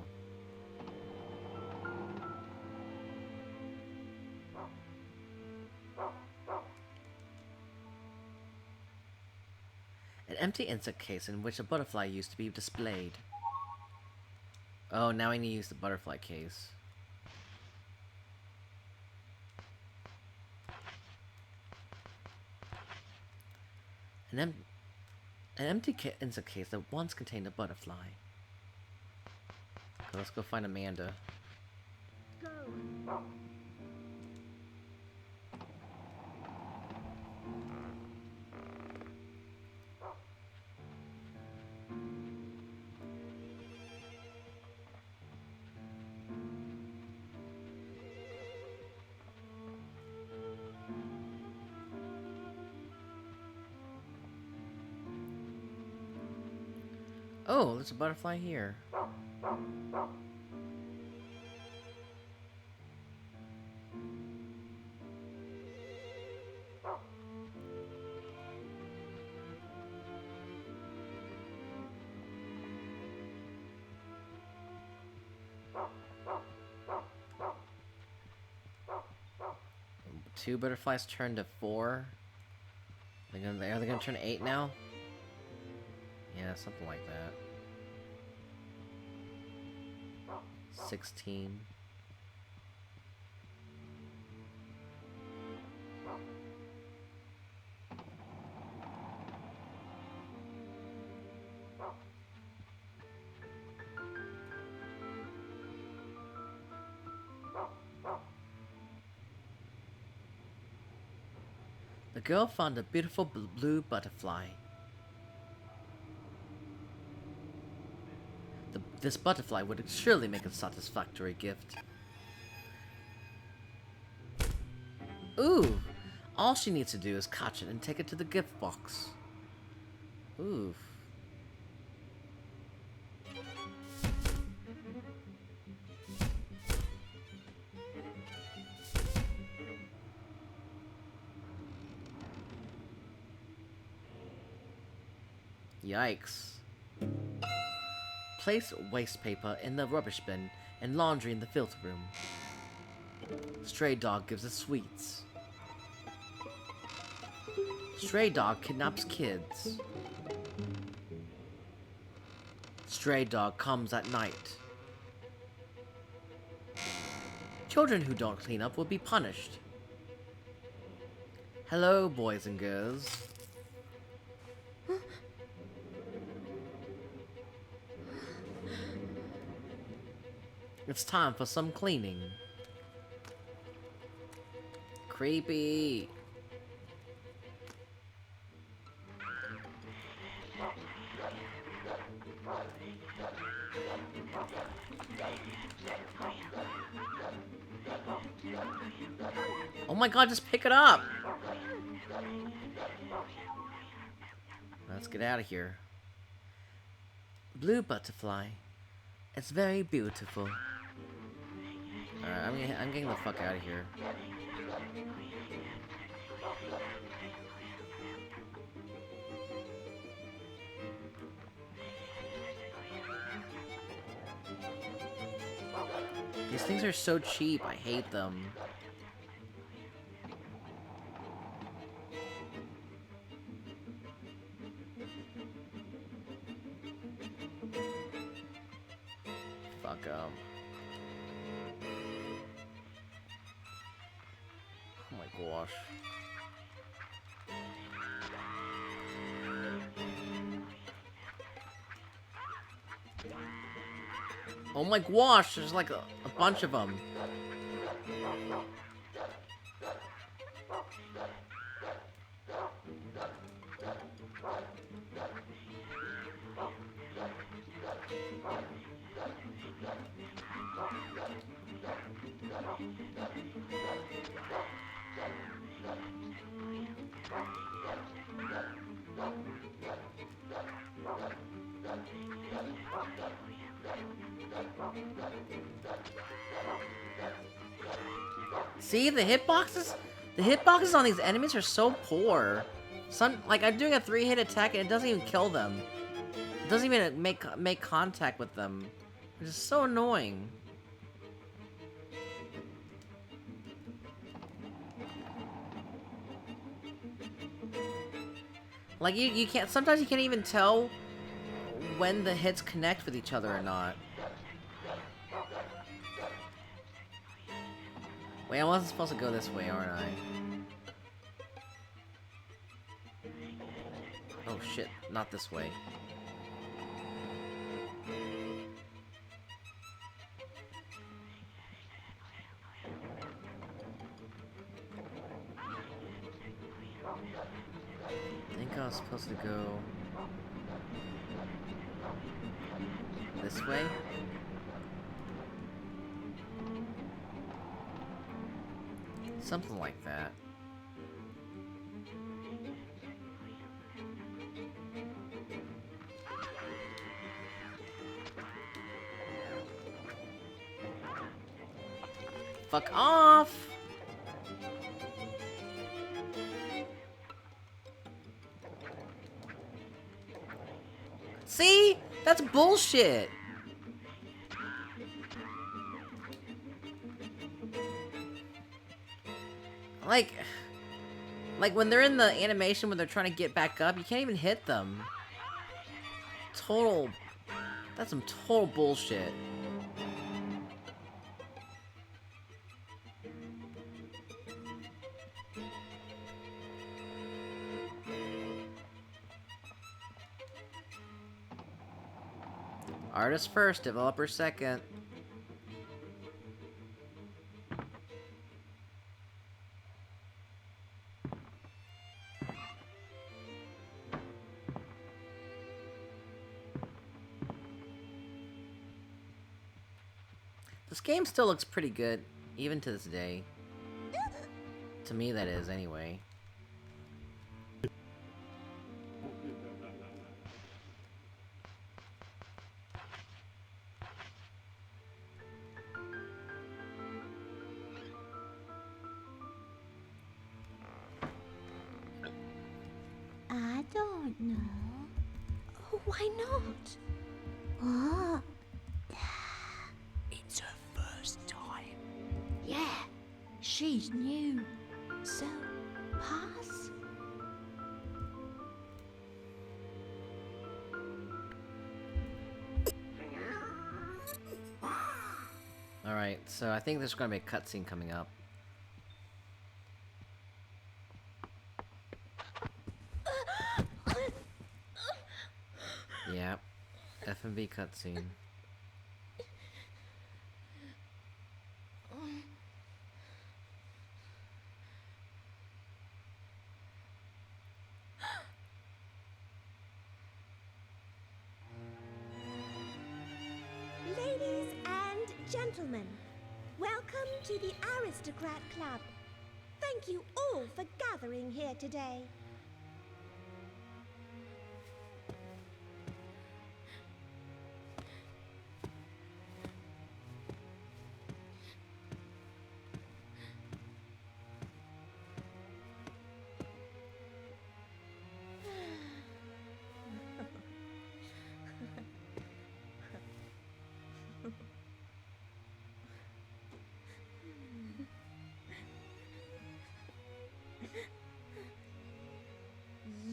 An empty insect case in which a butterfly used to be displayed. Oh, now I need to use the butterfly case. An empty insect case that once contained a butterfly. Okay, let's go find Amanda. Go. Oh, there's a butterfly here. 2 butterflies turned to 4. Are they gonna turn 8 now? Yeah, something like that. 16. The girl found a beautiful blue butterfly. This butterfly would surely make a satisfactory gift. Ooh! All she needs to do is catch it and take it to the gift box. Ooh. Yikes. Place waste paper in the rubbish bin and laundry in the filter room. Stray dog gives us sweets. Stray dog kidnaps kids. Stray dog comes at night. Children who don't clean up will be punished. Hello, boys and girls. It's time for some cleaning. Creepy. Oh my god, just pick it up! Let's get out of here. Blue butterfly. It's very beautiful. Alright, I'm getting the fuck out of here. These things are so cheap, I hate them. Fuck 'em. Oh my gosh. Oh my gosh, there's like a bunch of them. See, the hitboxes? The hitboxes on these enemies are so poor. Like, I'm doing a 3-hit attack and it doesn't even kill them. It doesn't even make contact with them. Which is so annoying. Like, you can't, sometimes you can't even tell when the hits connect with each other or not. Wait, I wasn't supposed to go this way, aren't I? Oh shit, not this way. I think I was supposed to go this way? Something like that. Fuck off! See? That's bullshit! Like when they're in the animation when they're trying to get back up, you can't even hit them. Total... That's some total bullshit. Artist first, developer second. This game still looks pretty good, even to this day. To me, that is, anyway. I don't know. Why not? What? It's her first time. Yeah, she's new. So, pass. Alright, so I think there's gonna be a cutscene coming up. Yep. F&B cutscene. Ladies and gentlemen, welcome to the Aristocrat Club. Thank you all for gathering here today.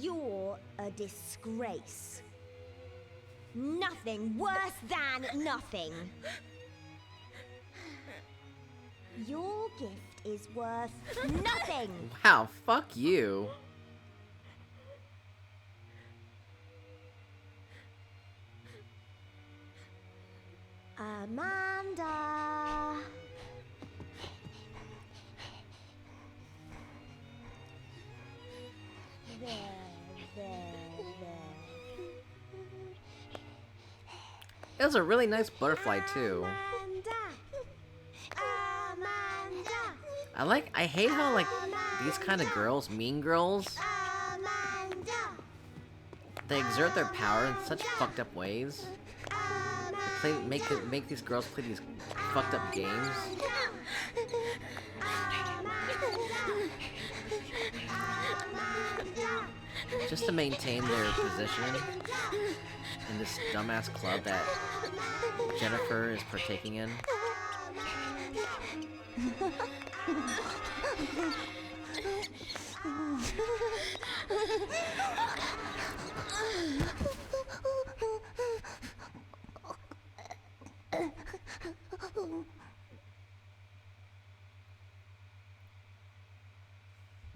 You're a disgrace. Nothing worse than nothing. Your gift is worth nothing. Wow, fuck you. Amanda. There. It was a really nice butterfly, too. I hate how, like, these kind of girls, mean girls, they exert their power in such fucked up ways. They make these girls play these fucked up games. Just to maintain their position in this dumbass club that Jennifer is partaking in.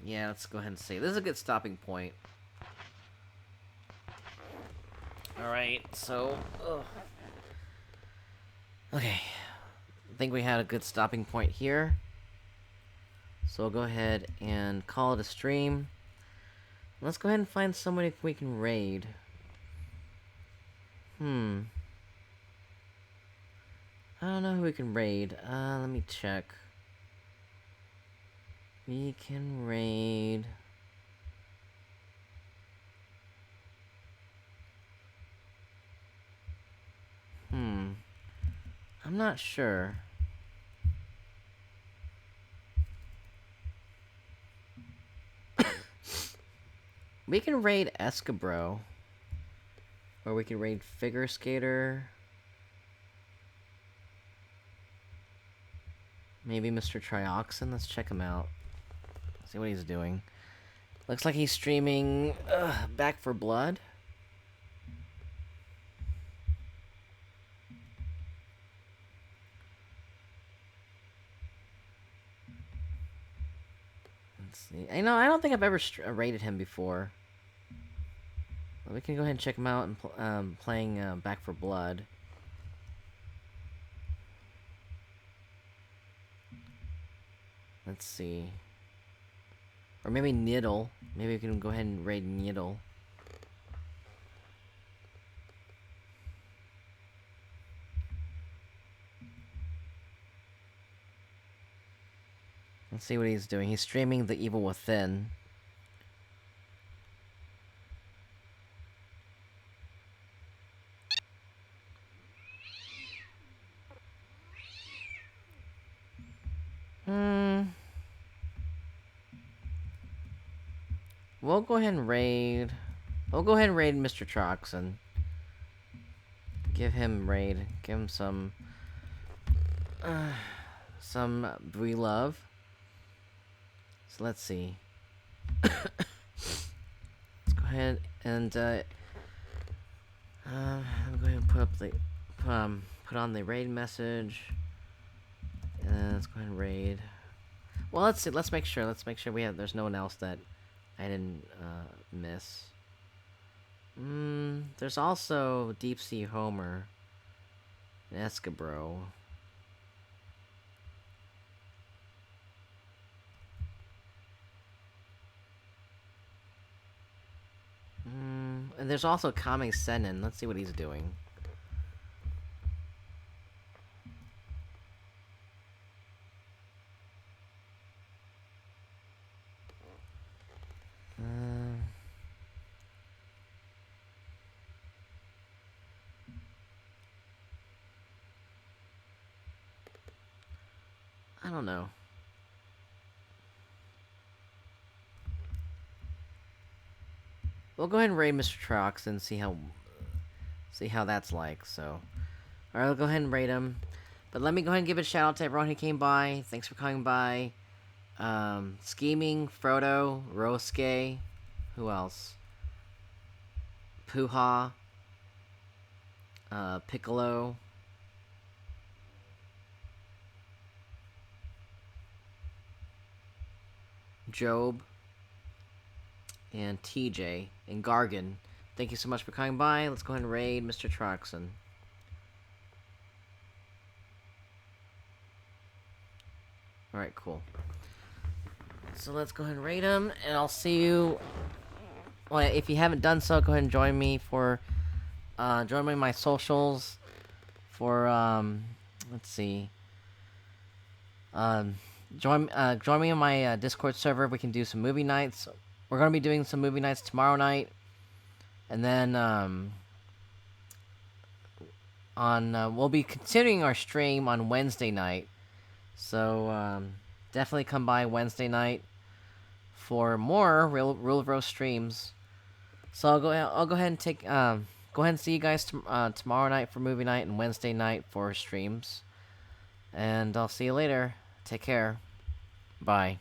Yeah, let's go ahead and see. This is a good stopping point. Alright, so... Okay. I think we had a good stopping point here. So we'll go ahead and call it a stream. Let's go ahead and find somebody we can raid. I don't know who we can raid. Let me check. We can raid... I'm not sure. We can raid Escabro. Or we can raid Figure Skater. Maybe Mr. Trioxin. Let's check him out. See what he's doing. Looks like he's streaming Back for Blood. Let's see. I know I don't think I've ever rated him before. But we can go ahead and check him out and playing Back for Blood. Let's see. Or maybe Niddle. Maybe we can go ahead and raid Niddle. Let's see what he's doing. He's streaming The Evil Within. We'll go ahead and raid. We'll go ahead and raid Mr. Troxon. Give him raid. Give him some Bree love. So let's see. Let's go ahead and I'm going to put up the put on the raid message. And let's go ahead and raid. Well, let's see. Let's make sure. Let's make sure there's no one else that I didn't miss. There's also Deep Sea Homer and Escabro. And there's also Kame Senin. Let's see what he's doing. I don't know. We'll go ahead and raid Mr. Trox and see how that's like. So, alright, I'll go ahead and raid him. But let me go ahead and give a shout out to everyone who came by. Thanks for coming by. Scheming, Frodo, Rosuke, who else? Puha, Piccolo. Job, and TJ, and Gargan. Thank you so much for coming by. Let's go ahead and raid Mr. Troxon. Alright, cool. So let's go ahead and raid him, and I'll see you... Well, if you haven't done so, go ahead and join me for... join me on my socials for, let's see... Join me on my Discord server. We can do some movie nights. We're going to be doing some movie nights tomorrow night. And then, we'll be continuing our stream on Wednesday night. So, definitely come by Wednesday night for more Rule of Rose streams. So I'll go ahead and go ahead and see you guys tomorrow night for movie night and Wednesday night for streams. And I'll see you later. Take care. Bye.